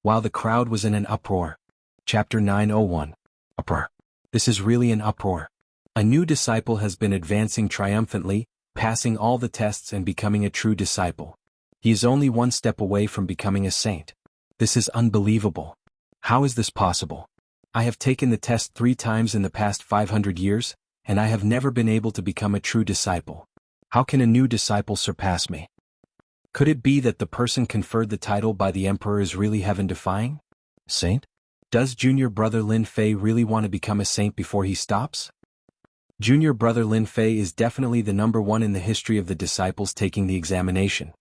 While the crowd was in an uproar. Chapter 901. Uproar. This is really an uproar. A new disciple has been advancing triumphantly, passing all the tests and becoming a true disciple. He is only one step away from becoming a saint. This is unbelievable. How is this possible? I have taken the test 3 times in the past 500 years, and I have never been able to become a true disciple. How can a new disciple surpass me? Could it be that the person conferred the title by the emperor is really heaven-defying? Saint? Does junior brother Lin Fei really want to become a saint before he stops? Junior brother Lin Fei is definitely the number 1 in the history of the disciples taking the examination.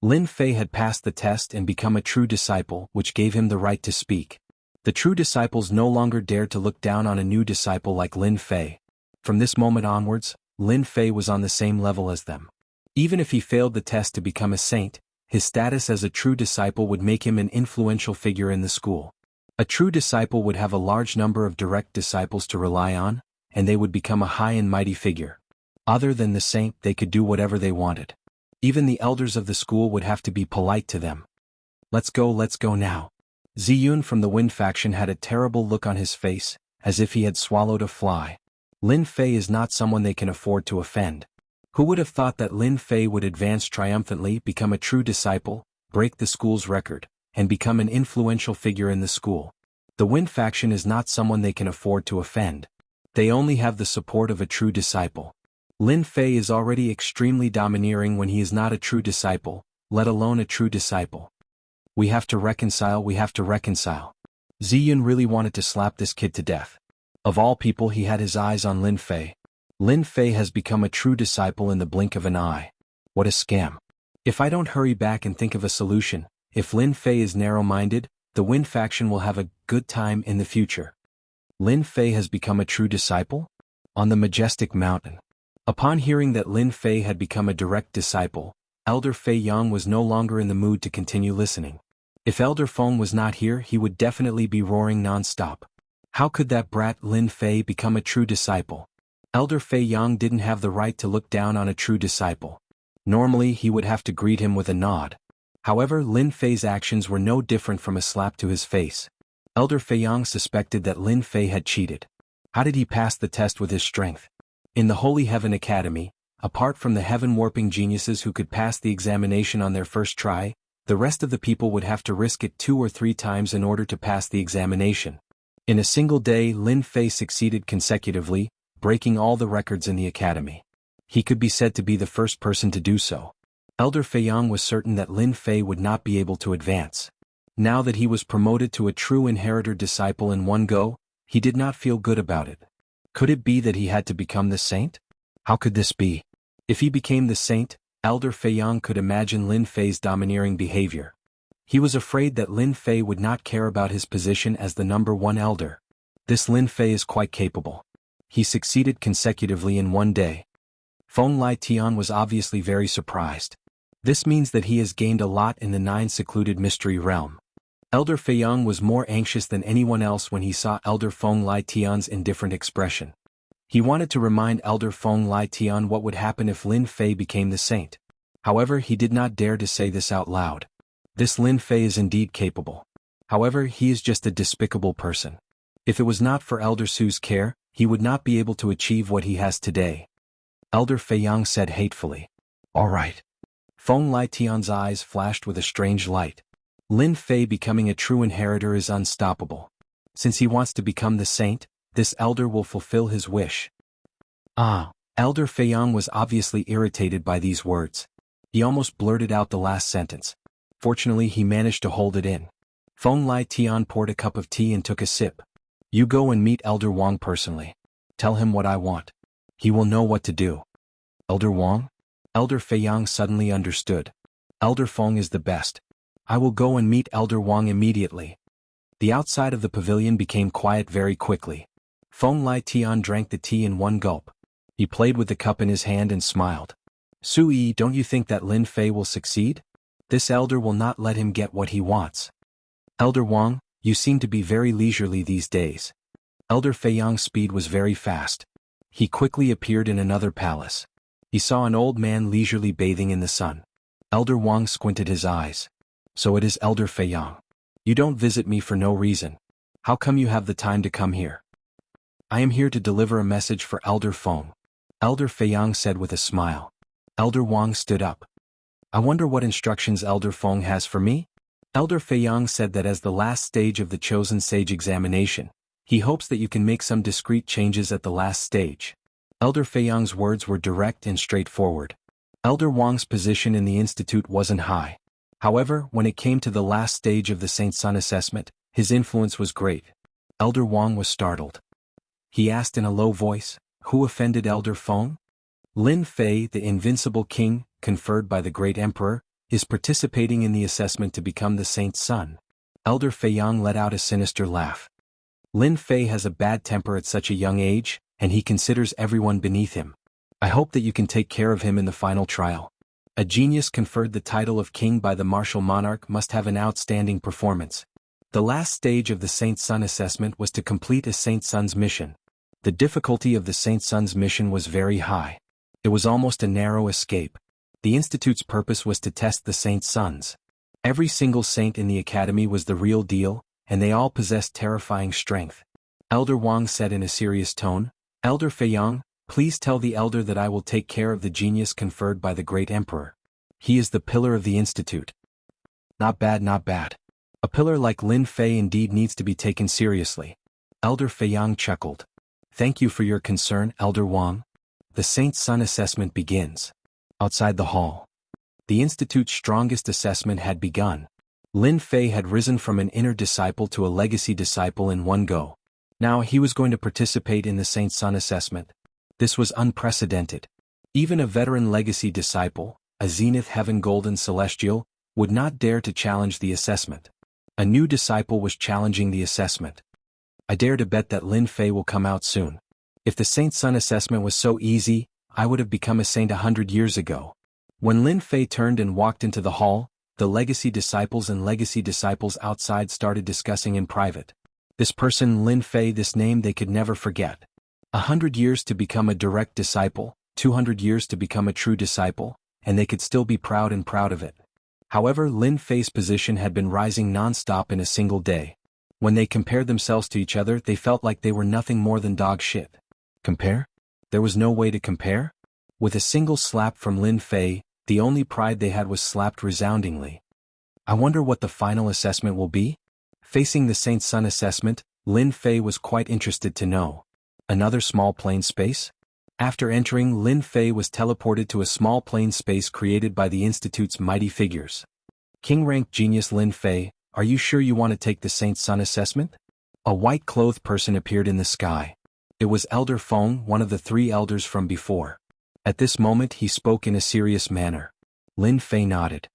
Lin Fei had passed the test and become a true disciple, which gave him the right to speak. The true disciples no longer dared to look down on a new disciple like Lin Fei. From this moment onwards, Lin Fei was on the same level as them. Even if he failed the test to become a saint, his status as a true disciple would make him an influential figure in the school. A true disciple would have a large number of direct disciples to rely on, and they would become a high and mighty figure. Other than the saint, they could do whatever they wanted. Even the elders of the school would have to be polite to them. Let's go now. Ziyun from the Wind faction had a terrible look on his face, as if he had swallowed a fly. Lin Fei is not someone they can afford to offend. Who would have thought that Lin Fei would advance triumphantly, become a true disciple, break the school's record, and become an influential figure in the school? The Wind faction is not someone they can afford to offend. They only have the support of a true disciple. Lin Fei is already extremely domineering when he is not a true disciple, let alone a true disciple. We have to reconcile. Ziyun really wanted to slap this kid to death. Of all people, he had his eyes on Lin Fei. Lin Fei has become a true disciple in the blink of an eye. What a scam. If I don't hurry back and think of a solution, if Lin Fei is narrow-minded, the Wind faction will have a good time in the future. Lin Fei has become a true disciple? On the majestic mountain. Upon hearing that Lin Fei had become a direct disciple, Elder Fei Yang was no longer in the mood to continue listening. If Elder Feng was not here, he would definitely be roaring non-stop. How could that brat Lin Fei become a true disciple? Elder Fei Yang didn't have the right to look down on a true disciple. Normally he would have to greet him with a nod. However, Lin Fei's actions were no different from a slap to his face. Elder Fei Yang suspected that Lin Fei had cheated. How did he pass the test with his strength? In the Holy Heaven Academy, apart from the heaven-warping geniuses who could pass the examination on their first try, the rest of the people would have to risk it 2 or 3 times in order to pass the examination. In a single day, Lin Fei succeeded consecutively, breaking all the records in the academy. He could be said to be the first person to do so. Elder Fei Yang was certain that Lin Fei would not be able to advance. Now that he was promoted to a true inheritor disciple in one go, he did not feel good about it. Could it be that he had to become the saint? How could this be? If he became the saint, Elder Fei Yang could imagine Lin Fei's domineering behavior. He was afraid that Lin Fei would not care about his position as the number 1 elder. This Lin Fei is quite capable. He succeeded consecutively in one day. Feng Lai Tian was obviously very surprised. This means that he has gained a lot in the 9 secluded mystery realm. Elder Fei Yang was more anxious than anyone else when he saw Elder Feng Lai Tian's indifferent expression. He wanted to remind Elder Feng Lai Tian what would happen if Lin Fei became the saint. However, he did not dare to say this out loud. This Lin Fei is indeed capable. However, he is just a despicable person. If it was not for Elder Su's care, he would not be able to achieve what he has today. Elder Fei Yang said hatefully. All right. Feng Lai Tian's eyes flashed with a strange light. Lin Fei becoming a true inheritor is unstoppable. Since he wants to become the saint, this elder will fulfill his wish. Elder Fei Yang was obviously irritated by these words. He almost blurted out the last sentence. Fortunately, he managed to hold it in. Feng Lai Tian poured a cup of tea and took a sip. You go and meet Elder Wang personally. Tell him what I want. He will know what to do. Elder Wang? Elder Feiyang suddenly understood. Elder Feng is the best. I will go and meet Elder Wang immediately. The outside of the pavilion became quiet very quickly. Feng Lai Tian drank the tea in one gulp. He played with the cup in his hand and smiled. Sui, don't you think that Lin Fei will succeed? This elder will not let him get what he wants. Elder Wang, you seem to be very leisurely these days. Elder Feiyang's speed was very fast. He quickly appeared in another palace. He saw an old man leisurely bathing in the sun. Elder Wang squinted his eyes. So it is Elder Feiyang. You don't visit me for no reason. How come you have the time to come here? I am here to deliver a message for Elder Feng. Elder Feiyang said with a smile. Elder Wang stood up. I wonder what instructions Elder Feng has for me? Elder Feiyang said that as the last stage of the Chosen Sage examination, he hopes that you can make some discreet changes at the last stage. Elder Feiyang's words were direct and straightforward. Elder Wang's position in the institute wasn't high. However, when it came to the last stage of the Saint Sun assessment, his influence was great. Elder Wang was startled. He asked in a low voice, who offended Elder Feng? Lin Fei, the invincible king, conferred by the great emperor, is participating in the assessment to become the Saint Sun. Elder Feiyang let out a sinister laugh. Lin Fei has a bad temper at such a young age, and he considers everyone beneath him. I hope that you can take care of him in the final trial. A genius conferred the title of king by the martial monarch must have an outstanding performance. The last stage of the Saint Sun assessment was to complete a Saint Sun's mission. The difficulty of the Saint Sun's mission was very high. It was almost a narrow escape. The institute's purpose was to test the Saint Suns. Every single saint in the academy was the real deal, and they all possessed terrifying strength. Elder Wang said in a serious tone, Elder Feiyang, please tell the elder that I will take care of the genius conferred by the great emperor. He is the pillar of the institute. Not bad, not bad. A pillar like Lin Fei indeed needs to be taken seriously. Elder Feiyang chuckled. Thank you for your concern, Elder Wang. The Saint Sun assessment begins. Outside the hall. The institute's strongest assessment had begun. Lin Fei had risen from an inner disciple to a legacy disciple in one go. Now he was going to participate in the Saint Sun assessment. This was unprecedented. Even a veteran legacy disciple, a Zenith Heaven Golden Celestial, would not dare to challenge the assessment. A new disciple was challenging the assessment. I dare to bet that Lin Fei will come out soon. If the Saint Sun assessment was so easy, I would have become a saint 100 years ago. When Lin Fei turned and walked into the hall, the legacy disciples and legacy disciples outside started discussing in private. This person Lin Fei, this name they could never forget. 100 years to become a direct disciple, 200 years to become a true disciple, and they could still be proud of it. However, Lin Fei's position had been rising non-stop in a single day. When they compared themselves to each other, they felt like they were nothing more than dog shit. Compare? There was no way to compare? With a single slap from Lin Fei, the only pride they had was slapped resoundingly. I wonder what the final assessment will be? Facing the Saint Sun assessment, Lin Fei was quite interested to know. Another small plane space? After entering, Lin Fei was teleported to a small plane space created by the Institute's mighty figures. King-rank genius Lin Fei, are you sure you want to take the Saint Sun assessment? A white-clothed person appeared in the sky. It was Elder Feng, one of the 3 elders from before. At this moment he spoke in a serious manner. Lin Fei nodded.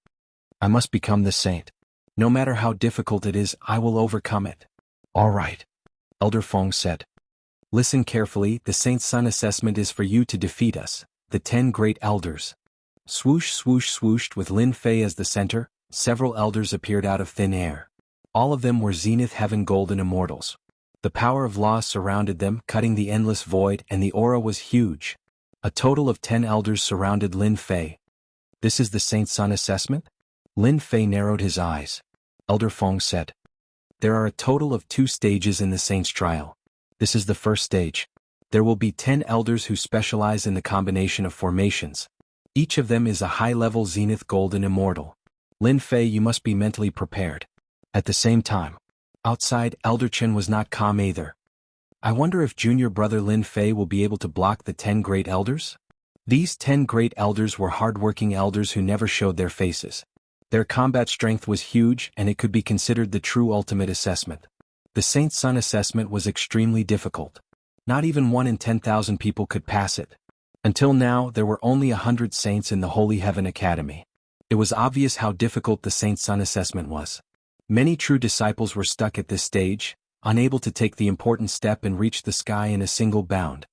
I must become the saint. No matter how difficult it is, I will overcome it. All right. Elder Feng said. Listen carefully, the Saint Sun assessment is for you to defeat us, the 10 great elders. Swoosh swoosh swooshed with Lin Fei as the center, several elders appeared out of thin air. All of them were Zenith Heaven Golden Immortals. The power of law surrounded them, cutting the endless void, and the aura was huge. A total of 10 elders surrounded Lin Fei. This is the Saint Sun assessment? Lin Fei narrowed his eyes. Elder Feng said. There are a total of 2 stages in the Saint's trial. This is the first stage. There will be 10 elders who specialize in the combination of formations. Each of them is a high-level Zenith Golden Immortal. Lin Fei, you must be mentally prepared. At the same time, outside, Elder Chen was not calm either. I wonder if junior brother Lin Fei will be able to block the 10 great elders? These 10 great elders were hard-working elders who never showed their faces. Their combat strength was huge, and it could be considered the true ultimate assessment. The Saint Sun assessment was extremely difficult. Not even 1 in 10,000 people could pass it. Until now, there were only 100 saints in the Holy Heaven Academy. It was obvious how difficult the Saint Sun assessment was. Many true disciples were stuck at this stage, unable to take the important step and reach the sky in a single bound.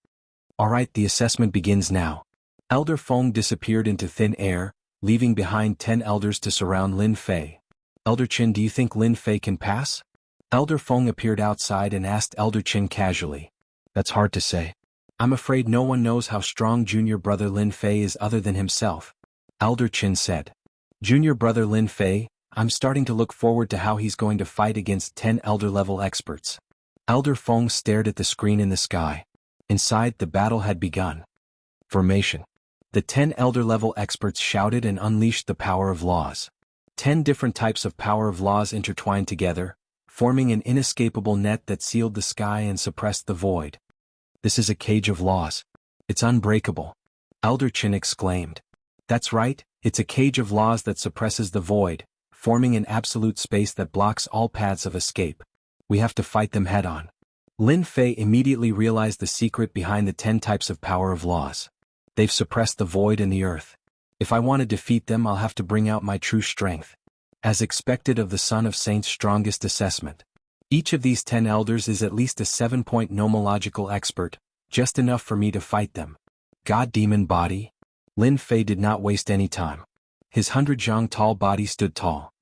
Alright, the assessment begins now. Elder Feng disappeared into thin air, leaving behind 10 elders to surround Lin Fei. Elder Qin, do you think Lin Fei can pass? Elder Feng appeared outside and asked Elder Qin casually. That's hard to say. I'm afraid no one knows how strong junior brother Lin Fei is other than himself. Elder Qin said. Junior brother Lin Fei, I'm starting to look forward to how he's going to fight against 10 elder-level experts. Elder Feng stared at the screen in the sky. Inside, the battle had begun. Formation. The 10 elder-level experts shouted and unleashed the power of laws. 10 different types of power of laws intertwined together, forming an inescapable net that sealed the sky and suppressed the void. This is a cage of laws. It's unbreakable. Elder Qin exclaimed. That's right, it's a cage of laws that suppresses the void, forming an absolute space that blocks all paths of escape. We have to fight them head-on. Lin Fei immediately realized the secret behind the 10 types of power of laws. They've suppressed the void and the earth. If I want to defeat them, I'll have to bring out my true strength. As expected of the Son of Saint's strongest assessment. Each of these 10 elders is at least a 7-point nomological expert, just enough for me to fight them. God Demon Body? Lin Fei did not waste any time. His 100 Jiang tall body stood tall.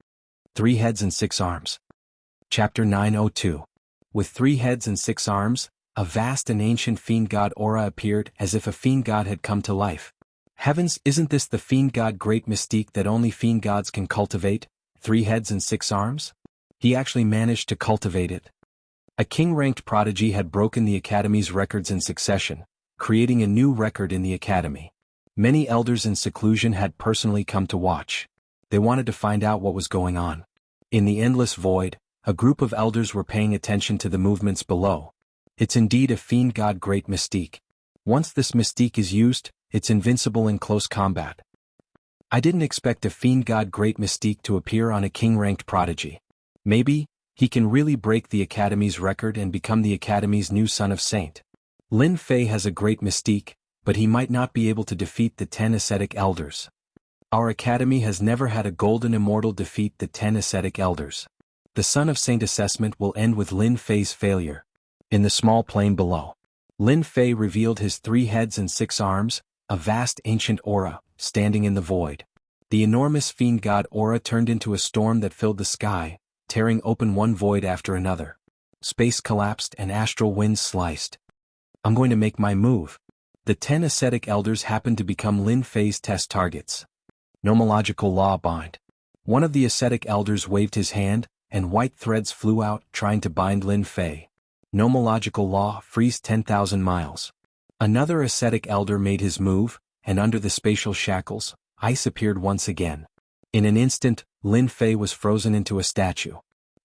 3 heads and 6 arms. Chapter 902. With 3 heads and 6 arms, a vast and ancient fiend god aura appeared as if a fiend god had come to life. Heavens, isn't this the fiend god great mystique that only fiend gods can cultivate? 3 heads and 6 arms? He actually managed to cultivate it. A king-ranked prodigy had broken the Academy's records in succession, creating a new record in the Academy. Many elders in seclusion had personally come to watch. They wanted to find out what was going on. In the endless void, a group of elders were paying attention to the movements below. It's indeed a fiend god great mystique. Once this mystique is used, it's invincible in close combat. I didn't expect a fiend god great mystique to appear on a king-ranked prodigy. Maybe, he can really break the Academy's record and become the Academy's new Son of Saint. Lin Fei has a great mystique, but he might not be able to defeat the 10 ascetic elders. Our Academy has never had a golden immortal defeat the 10 ascetic elders. The Son of Saint assessment will end with Lin Fei's failure. In the small plain below, Lin Fei revealed his 3 heads and 6 arms, a vast ancient aura, standing in the void. The enormous fiend god aura turned into a storm that filled the sky, tearing open one void after another. Space collapsed and astral winds sliced. I'm going to make my move. The 10 ascetic elders happened to become Lin Fei's test targets. Nomological law bind. One of the ascetic elders waved his hand, and white threads flew out, trying to bind Lin Fei. Nomological law freeze 10,000 miles. Another ascetic elder made his move, and under the spatial shackles, ice appeared once again. In an instant, Lin Fei was frozen into a statue.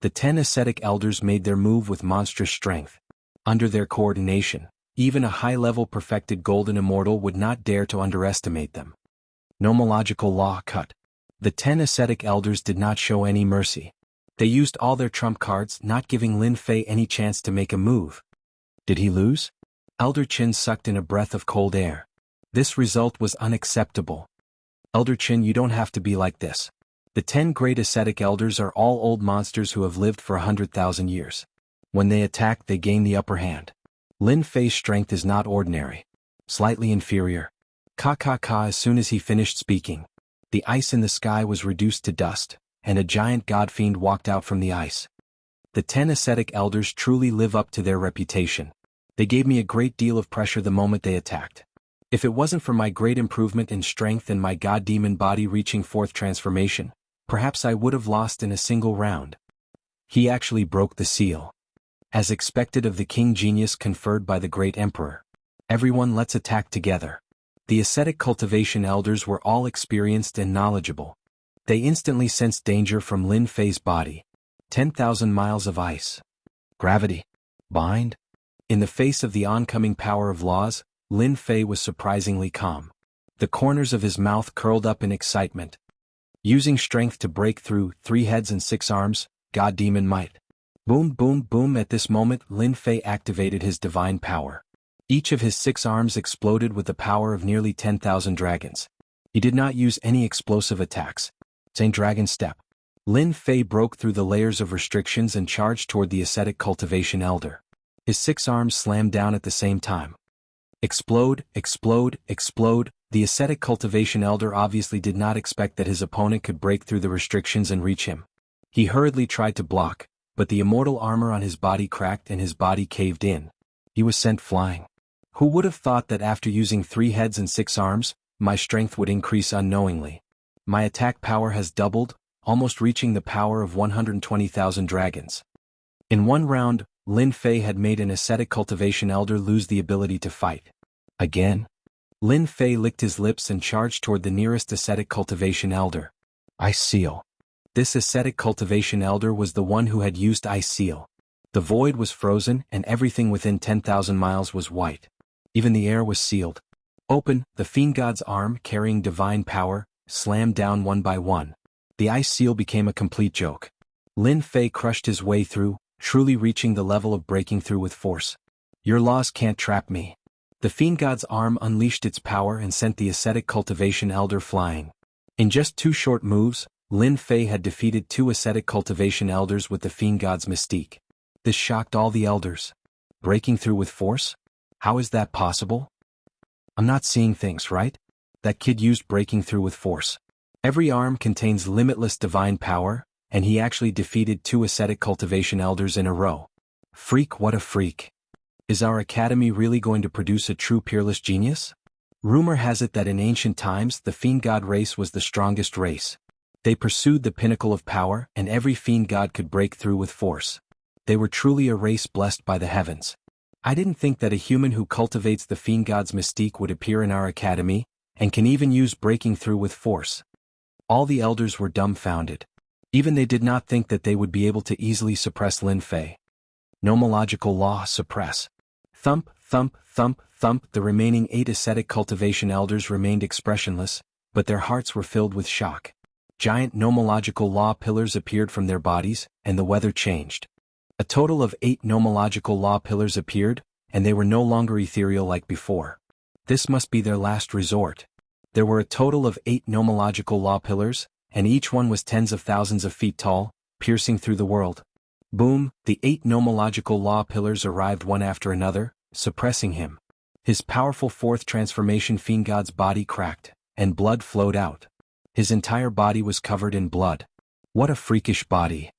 The 10 ascetic elders made their move with monstrous strength. Under their coordination, even a high-level perfected golden immortal would not dare to underestimate them. Nomological law cut. The 10 ascetic elders did not show any mercy. They used all their trump cards, not giving Lin Fei any chance to make a move. Did he lose? Elder Qin sucked in a breath of cold air. This result was unacceptable. Elder Qin, you don't have to be like this. The 10 great ascetic elders are all old monsters who have lived for 100,000 years. When they attack, they gain the upper hand. Lin Fei's strength is not ordinary. Slightly inferior. As soon as he finished speaking, the ice in the sky was reduced to dust, and a giant god-fiend walked out from the ice. The 10 ascetic elders truly live up to their reputation. They gave me a great deal of pressure the moment they attacked. If it wasn't for my great improvement in strength and my god-demon body reaching 4th transformation, perhaps I would have lost in a single round. He actually broke the seal. As expected of the king genius conferred by the great emperor. Everyone, let's attack together. The ascetic cultivation elders were all experienced and knowledgeable. They instantly sensed danger from Lin Fei's body. 10,000 miles of ice. Gravity. Bind. In the face of the oncoming power of laws, Lin Fei was surprisingly calm. The corners of his mouth curled up in excitement. Using strength to break through 3 heads and 6 arms, god demon might. Boom boom boom. At this moment, Lin Fei activated his divine power. Each of his 6 arms exploded with the power of nearly 10,000 dragons. He did not use any explosive attacks. Saint Dragon Step. Lin Fei broke through the layers of restrictions and charged toward the ascetic cultivation elder. His 6 arms slammed down at the same time. Explode, explode, explode. The ascetic cultivation elder obviously did not expect that his opponent could break through the restrictions and reach him. He hurriedly tried to block, but the immortal armor on his body cracked and his body caved in. He was sent flying. Who would have thought that after using 3 heads and 6 arms, my strength would increase unknowingly? My attack power has doubled, almost reaching the power of 120,000 dragons. In one round, Lin Fei had made an ascetic cultivation elder lose the ability to fight. Again? Lin Fei licked his lips and charged toward the nearest ascetic cultivation elder. Ice Seal. This ascetic cultivation elder was the one who had used Ice Seal. The void was frozen and everything within 10,000 miles was white. Even the air was sealed. Open, the fiend god's arm carrying divine power, slammed down one by one. The ice seal became a complete joke. Lin Fei crushed his way through, truly reaching the level of breaking through with force. Your laws can't trap me. The fiend god's arm unleashed its power and sent the ascetic cultivation elder flying. In just 2 short moves, Lin Fei had defeated 2 ascetic cultivation elders with the fiend god's mystique. This shocked all the elders. Breaking through with force? How is that possible? I'm not seeing things right? That kid used breaking through with force. Every arm contains limitless divine power, and he actually defeated 2 ascetic cultivation elders in a row. Freak, what a freak. Is our academy really going to produce a true peerless genius? Rumor has it that in ancient times the fiend god race was the strongest race. They pursued the pinnacle of power and every fiend god could break through with force. They were truly a race blessed by the heavens. I didn't think that a human who cultivates the fiend god's mystique would appear in our academy, and can even use breaking through with force. All the elders were dumbfounded. Even they did not think that they would be able to easily suppress Lin Fei. Nomological law, suppress. Thump, thump, thump, thump. The remaining 8 ascetic cultivation elders remained expressionless, but their hearts were filled with shock. Giant nomological law pillars appeared from their bodies, and the weather changed. A total of 8 nomological law pillars appeared, and they were no longer ethereal like before. This must be their last resort. There were a total of 8 nomological law pillars, and each one was tens of thousands of feet tall, piercing through the world. Boom, the 8 nomological law pillars arrived one after another, suppressing him. His powerful 4th transformation fiend god's body cracked, and blood flowed out. His entire body was covered in blood. What a freakish body.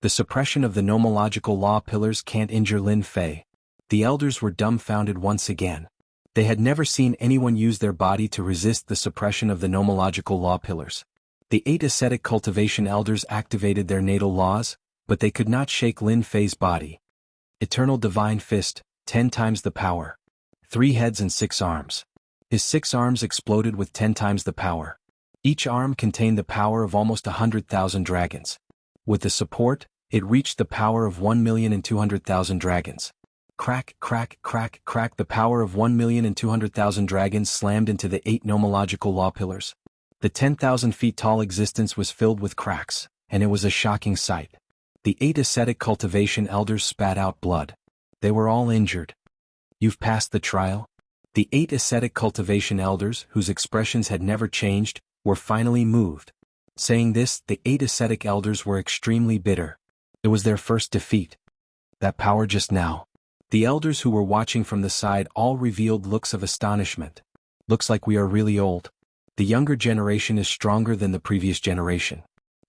The suppression of the nomological law pillars can't injure Lin Fei. The elders were dumbfounded once again. They had never seen anyone use their body to resist the suppression of the nomological law pillars. The 8 ascetic cultivation elders activated their natal laws, but they could not shake Lin Fei's body. Eternal Divine Fist, 10 times the power. 3 heads and 6 arms. His 6 arms exploded with 10 times the power. Each arm contained the power of almost 100,000 dragons. With the support, it reached the power of 1,200,000 dragons. Crack, crack, crack, crack. The power of 1,200,000 dragons slammed into the 8 nomological law pillars. The 10,000 feet tall existence was filled with cracks, and it was a shocking sight. The 8 ascetic cultivation elders spat out blood. They were all injured. You've passed the trial? The 8 ascetic cultivation elders, whose expressions had never changed, were finally moved. Saying this, the 8 ascetic elders were extremely bitter. It was their first defeat. That power just now. The elders who were watching from the side all revealed looks of astonishment. Looks like we are really old. The younger generation is stronger than the previous generation.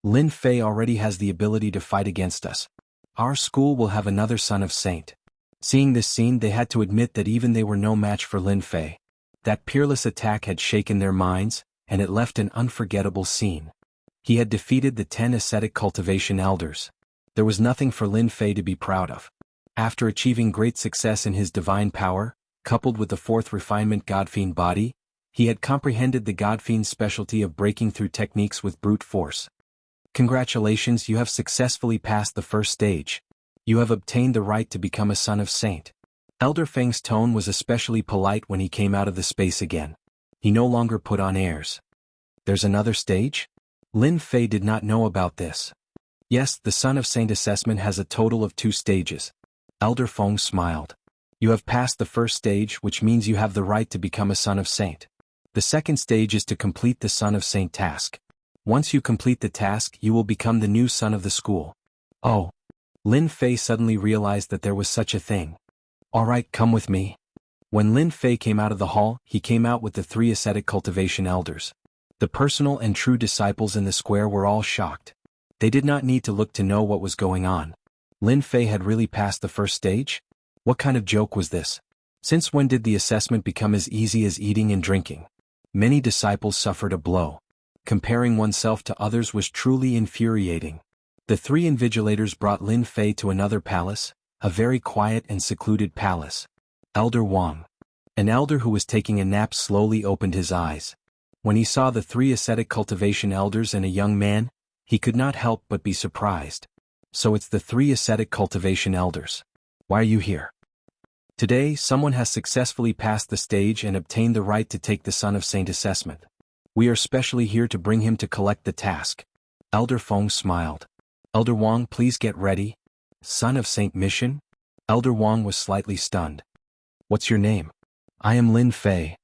Lin Fei already has the ability to fight against us. Our school will have another son of Saint. Seeing this scene, they had to admit that even they were no match for Lin Fei. That peerless attack had shaken their minds, and it left an unforgettable scene. He had defeated the 10 ascetic cultivation elders. There was nothing for Lin Fei to be proud of. After achieving great success in his divine power, coupled with the 4th refinement Godfiend body, he had comprehended the Godfiend's specialty of breaking through techniques with brute force. Congratulations, you have successfully passed the first stage. You have obtained the right to become a son of Saint. Elder Feng's tone was especially polite when he came out of the space again. He no longer put on airs. There's another stage? Lin Fei did not know about this. Yes, the son of Saint assessment has a total of 2 stages. Elder Feng smiled. You have passed the first stage, which means you have the right to become a Son of Saint. The second stage is to complete the Son of Saint task. Once you complete the task, you will become the new son of the school. Oh. Lin Fei suddenly realized that there was such a thing. Alright, come with me. When Lin Fei came out of the hall, he came out with the 3 ascetic cultivation elders. The personal and true disciples in the square were all shocked. They did not need to look to know what was going on. Lin Fei had really passed the first stage? What kind of joke was this? Since when did the assessment become as easy as eating and drinking? Many disciples suffered a blow. Comparing oneself to others was truly infuriating. The 3 invigilators brought Lin Fei to another palace, a very quiet and secluded palace. Elder Wang. An elder who was taking a nap slowly opened his eyes. When he saw the 3 ascetic cultivation elders and a young man, he could not help but be surprised. So it's the 3 ascetic cultivation elders. Why are you here? Today, someone has successfully passed the stage and obtained the right to take the Son of Saint assessment. We are specially here to bring him to collect the task. Elder Feng smiled. Elder Wang, please get ready. Son of Saint mission? Elder Wang was slightly stunned. What's your name? I am Lin Fei.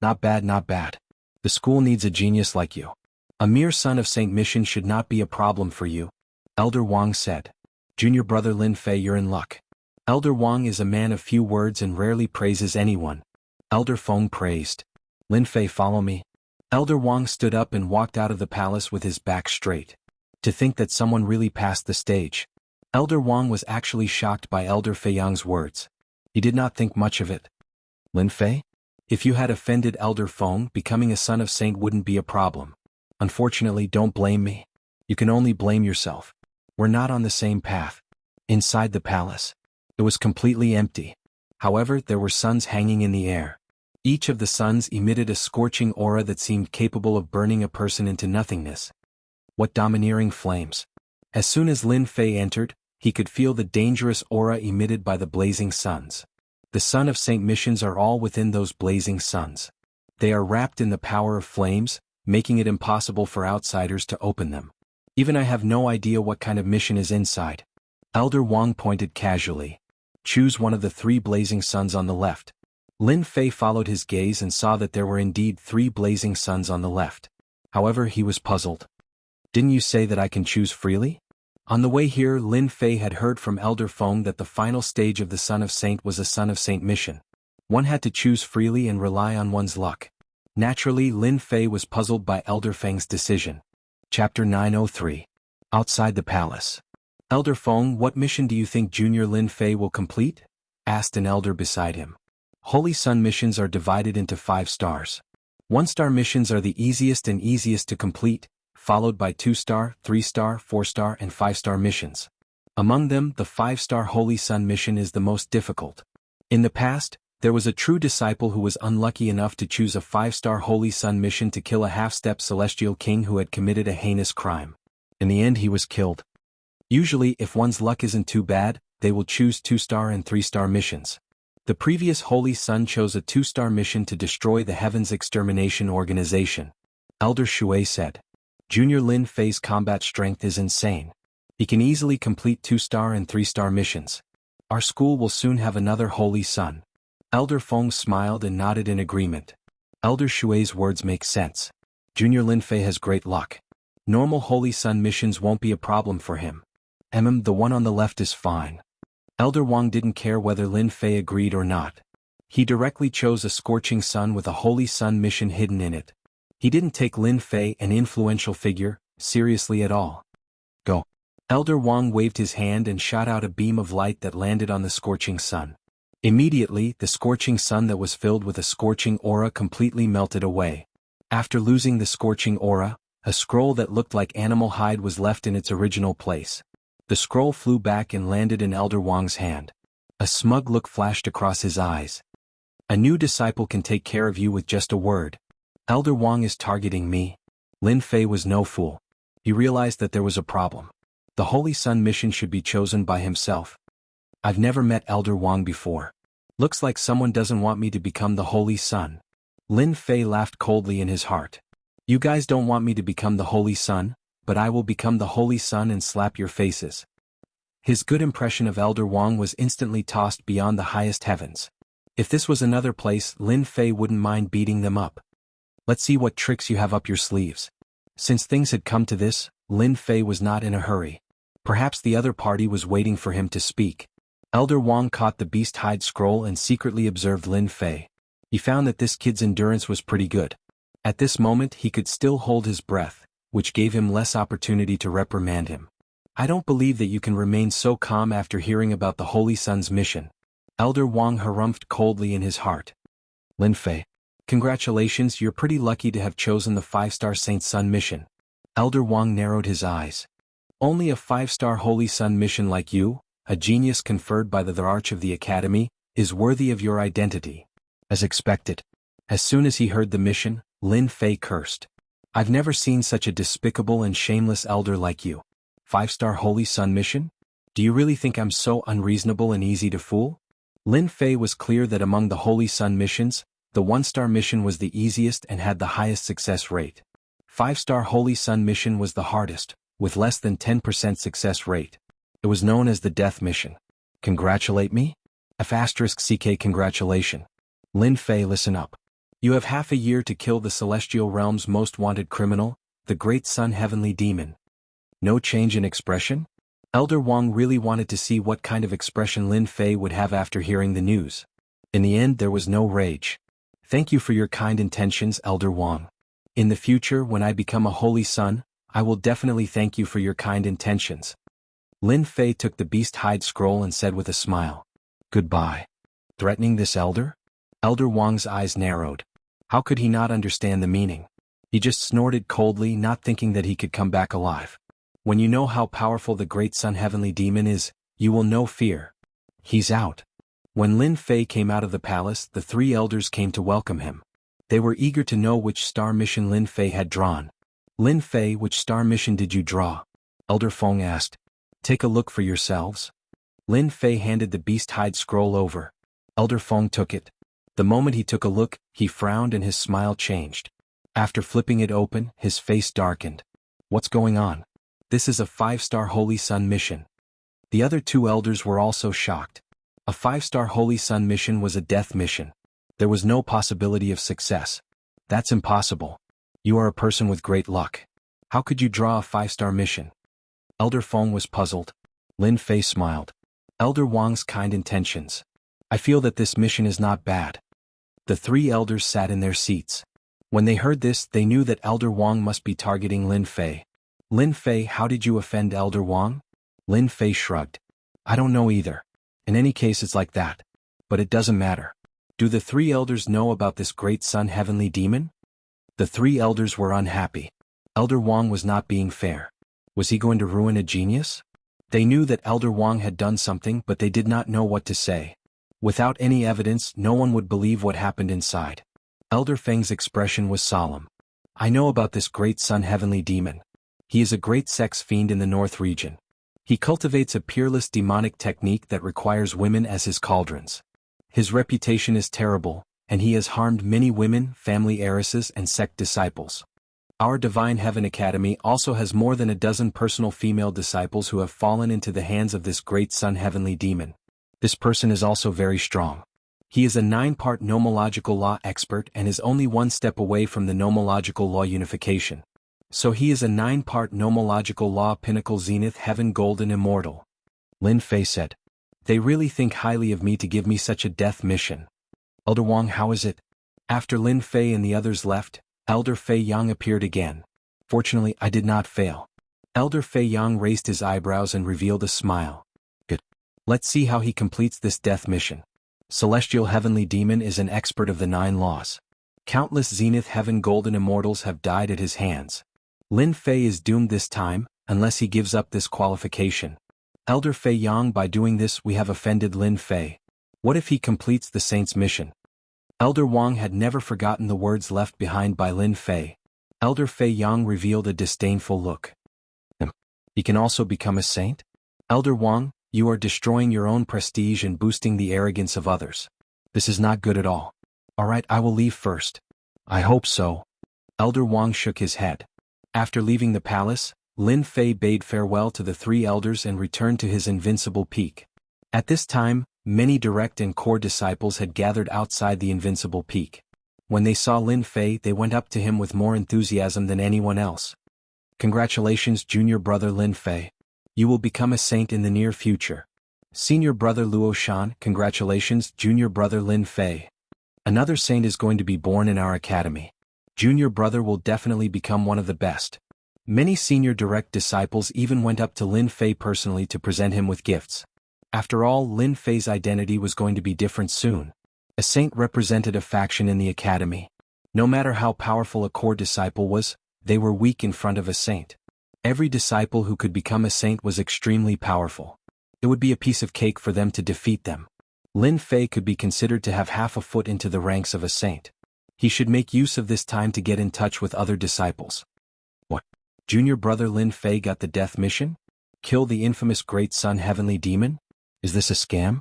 Not bad, not bad. The school needs a genius like you. A mere Son of Saint mission should not be a problem for you. Elder Wang said. Junior brother Lin Fei, you're in luck. Elder Wang is a man of few words and rarely praises anyone. Elder Feng praised. Lin Fei, follow me. Elder Wang stood up and walked out of the palace with his back straight. To think that someone really passed the stage. Elder Wang was actually shocked by Elder Fei Yang's words. He did not think much of it. Lin Fei? If you had offended Elder Feng, becoming a Son of Saint wouldn't be a problem. Unfortunately, don't blame me. You can only blame yourself. We're not on the same path. Inside the palace, it was completely empty. However, there were suns hanging in the air. Each of the suns emitted a scorching aura that seemed capable of burning a person into nothingness. What domineering flames! As soon as Lin Fei entered, he could feel the dangerous aura emitted by the blazing suns. The Son of Saint missions are all within those blazing suns. They are wrapped in the power of flames, making it impossible for outsiders to open them. Even I have no idea what kind of mission is inside. Elder Wang pointed casually. Choose one of the 3 blazing suns on the left. Lin Fei followed his gaze and saw that there were indeed 3 blazing suns on the left. However, he was puzzled. Didn't you say that I can choose freely? On the way here, Lin Fei had heard from Elder Feng that the final stage of the Son of Saint was a Son of Saint mission. One had to choose freely and rely on one's luck. Naturally, Lin Fei was puzzled by Elder Feng's decision. Chapter 903. Outside the palace. Elder Feng, what mission do you think Junior Lin Fei will complete? Asked an elder beside him. Holy Sun missions are divided into 5 stars. 1-star missions are the easiest to complete, followed by 2-star, 3-star, 4-star and 5-star missions. Among them, the 5-star Holy Sun mission is the most difficult. In the past, there was a true disciple who was unlucky enough to choose a 5-star Holy Sun mission to kill a half-step celestial king who had committed a heinous crime. In the end, he was killed. Usually, if one's luck isn't too bad, they will choose 2-star and 3-star missions. The previous Holy Sun chose a 2-star mission to destroy the Heavens Extermination Organization. Elder Shui said. Junior Lin Fei's combat strength is insane. He can easily complete 2-star and 3-star missions. Our school will soon have another Holy Sun. Elder Feng smiled and nodded in agreement. Elder Shui's words make sense. Junior Lin Fei has great luck. Normal Holy Sun missions won't be a problem for him. The one on the left is fine. Elder Wang didn't care whether Lin Fei agreed or not. He directly chose a scorching sun with a Holy Sun mission hidden in it. He didn't take Lin Fei, an influential figure, seriously at all. Go. Elder Wang waved his hand and shot out a beam of light that landed on the scorching sun. Immediately, the scorching sun that was filled with a scorching aura completely melted away. After losing the scorching aura, a scroll that looked like animal hide was left in its original place. The scroll flew back and landed in Elder Wang's hand. A smug look flashed across his eyes. A new disciple can take care of you with just a word. Elder Wang is targeting me. Lin Fei was no fool. He realized that there was a problem. The Holy Sun mission should be chosen by himself. I've never met Elder Wang before. Looks like someone doesn't want me to become the Holy Sun. Lin Fei laughed coldly in his heart. You guys don't want me to become the Holy Sun, but I will become the Holy Sun and slap your faces. His good impression of Elder Wang was instantly tossed beyond the highest heavens. If this was another place, Lin Fei wouldn't mind beating them up. Let's see what tricks you have up your sleeves. Since things had come to this, Lin Fei was not in a hurry. Perhaps the other party was waiting for him to speak. Elder Wang caught the beast hide scroll and secretly observed Lin Fei. He found that this kid's endurance was pretty good. At this moment he could still hold his breath, which gave him less opportunity to reprimand him. I don't believe that you can remain so calm after hearing about the Holy Sun's mission. Elder Wang harumphed coldly in his heart. Lin Fei, congratulations, you're pretty lucky to have chosen the 5-star Saint Sun mission. Elder Wang narrowed his eyes. Only a 5-star Holy Sun mission like you, a genius conferred by the Arch of the Academy, is worthy of your identity. As expected. As soon as he heard the mission, Lin Fei cursed. I've never seen such a despicable and shameless elder like you. 5-star Holy Sun mission? Do you really think I'm so unreasonable and easy to fool? Lin Fei was clear that among the Holy Sun missions, the 1-star mission was the easiest and had the highest success rate. 5-star Holy Sun mission was the hardest, with less than 10% success rate. It was known as the Death Mission. Congratulate me? F***CK congratulation. Lin Fei, listen up. You have half a year to kill the Celestial Realm's most wanted criminal, the Great Sun Heavenly Demon. No change in expression? Elder Wang really wanted to see what kind of expression Lin Fei would have after hearing the news. In the end there was no rage. Thank you for your kind intentions, Elder Wang. In the future when I become a Holy Sun, I will definitely thank you for your kind intentions. Lin Fei took the beast hide scroll and said with a smile. Goodbye. Threatening this elder? Elder Wang's eyes narrowed. How could he not understand the meaning? He just snorted coldly, not thinking that he could come back alive. When you know how powerful the Great Sun Heavenly Demon is, you will know fear. He's out. When Lin Fei came out of the palace, the 3 elders came to welcome him. They were eager to know which star mission Lin Fei had drawn. Lin Fei, which star mission did you draw? Elder Feng asked. Take a look for yourselves. Lin Fei handed the beast hide scroll over. Elder Feng took it. The moment he took a look, he frowned and his smile changed. After flipping it open, his face darkened. What's going on? This is a 5-star Holy Sun mission. The other 2 elders were also shocked. A 5-star Holy Sun mission was a death mission. There was no possibility of success. That's impossible. You are a person with great luck. How could you draw a 5-star mission? Elder Feng was puzzled. Lin Fei smiled. Elder Wang's kind intentions. I feel that this mission is not bad. The 3 elders sat in their seats. When they heard this, they knew that Elder Wang must be targeting Lin Fei. Lin Fei, how did you offend Elder Wang? Lin Fei shrugged. I don't know either. In any case it's like that. But it doesn't matter. Do the 3 elders know about this Great Sun Heavenly Demon? The 3 elders were unhappy. Elder Wang was not being fair. Was he going to ruin a genius? They knew that Elder Wang had done something, but they did not know what to say. Without any evidence, no one would believe what happened inside. Elder Feng's expression was solemn. I know about this Great Sun Heavenly Demon. He is a great sex fiend in the North region. He cultivates a peerless demonic technique that requires women as his cauldrons. His reputation is terrible, and he has harmed many women, family heiresses, and sect disciples. Our Divine Heaven Academy also has more than a dozen personal female disciples who have fallen into the hands of this Great Sun Heavenly Demon. This person is also very strong. He is a 9-part nomological law expert and is only 1 step away from the nomological law unification. So he is a 9-part nomological law pinnacle zenith heaven golden immortal. Lin Fei said. They really think highly of me to give me such a death mission. Elder Wang, how is it? After Lin Fei and the others left, Elder Fei Yang appeared again. Fortunately, I did not fail. Elder Fei Yang raised his eyebrows and revealed a smile. Good. Let's see how he completes this death mission. Celestial Heavenly Demon is an expert of the 9 laws. Countless Zenith Heaven Golden Immortals have died at his hands. Lin Fei is doomed this time, unless he gives up this qualification. Elder Fei Yang, by doing this we have offended Lin Fei. What if he completes the Saint's mission? Elder Wang had never forgotten the words left behind by Lin Fei. Elder Fei Yang revealed a disdainful look. He can also become a saint? Elder Wang, you are destroying your own prestige and boosting the arrogance of others. This is not good at all. Alright, I will leave first. I hope so. Elder Wang shook his head. After leaving the palace, Lin Fei bade farewell to the three elders and returned to his invincible peak. At this time, many direct and core disciples had gathered outside the invincible peak. When they saw Lin Fei, they went up to him with more enthusiasm than anyone else. Congratulations, junior brother Lin Fei. You will become a saint in the near future. Senior brother Luo Shan, congratulations, junior brother Lin Fei. Another saint is going to be born in our academy. Junior brother will definitely become one of the best. Many senior direct disciples even went up to Lin Fei personally to present him with gifts. After all, Lin Fei's identity was going to be different soon. A saint represented a faction in the academy. No matter how powerful a core disciple was, they were weak in front of a saint. Every disciple who could become a saint was extremely powerful. It would be a piece of cake for them to defeat them. Lin Fei could be considered to have half a foot into the ranks of a saint. He should make use of this time to get in touch with other disciples. What? Junior brother Lin Fei got the death mission? Kill the infamous Great Sun Heavenly Demon? Is this a scam?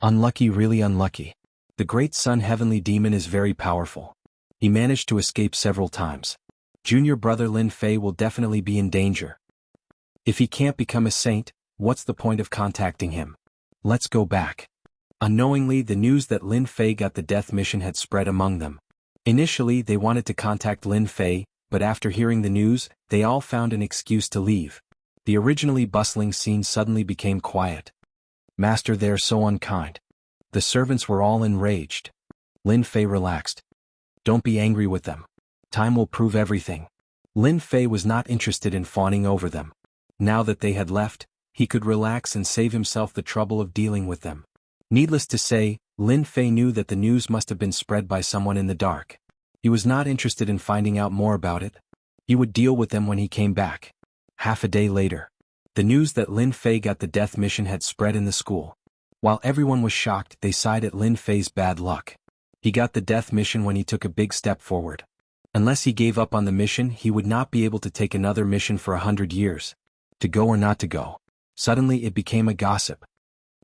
Unlucky, really unlucky. The Great Sun Heavenly Demon is very powerful. He managed to escape several times. Junior brother Lin Fei will definitely be in danger. If he can't become a saint, what's the point of contacting him? Let's go back. Unknowingly, the news that Lin Fei got the death mission had spread among them. Initially, they wanted to contact Lin Fei, but after hearing the news, they all found an excuse to leave. The originally bustling scene suddenly became quiet. Master, they're so unkind. The servants were all enraged. Lin Fei relaxed. Don't be angry with them. Time will prove everything. Lin Fei was not interested in fawning over them. Now that they had left, he could relax and save himself the trouble of dealing with them. Needless to say, Lin Fei knew that the news must have been spread by someone in the dark. He was not interested in finding out more about it. He would deal with them when he came back. Half a day later, the news that Lin Fei got the death mission had spread in the school. While everyone was shocked, they sighed at Lin Fei's bad luck. He got the death mission when he took a big step forward. Unless he gave up on the mission, he would not be able to take another mission for 100 years. To go or not to go. Suddenly it became a gossip.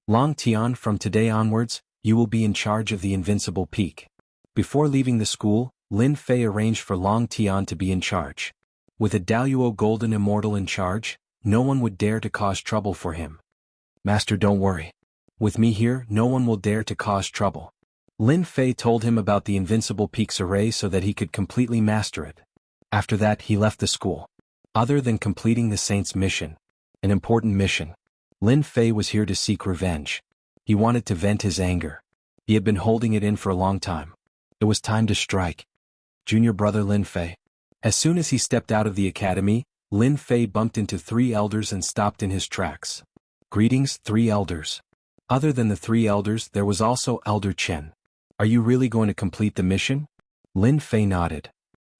Long Tian, from today onwards, you will be in charge of the invincible peak. Before leaving the school, Lin Fei arranged for Long Tian to be in charge. With a Daluo Golden Immortal in charge, no one would dare to cause trouble for him. Master, don't worry. With me here, no one will dare to cause trouble. Lin Fei told him about the invincible peak's array so that he could completely master it. After that, he left the school. Other than completing the saint's mission, an important mission, Lin Fei was here to seek revenge. He wanted to vent his anger. He had been holding it in for a long time. It was time to strike. Junior brother Lin Fei. As soon as he stepped out of the academy, Lin Fei bumped into three elders and stopped in his tracks. Greetings, three elders. Other than the three elders, there was also Elder Chen. Are you really going to complete the mission? Lin Fei nodded.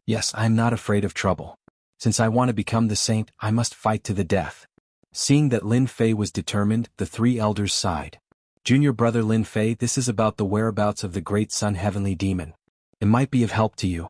Yes, I am not afraid of trouble. Since I want to become the saint, I must fight to the death. Seeing that Lin Fei was determined, the three elders sighed. Junior brother Lin Fei, this is about the whereabouts of the Great Sun Heavenly Demon. It might be of help to you.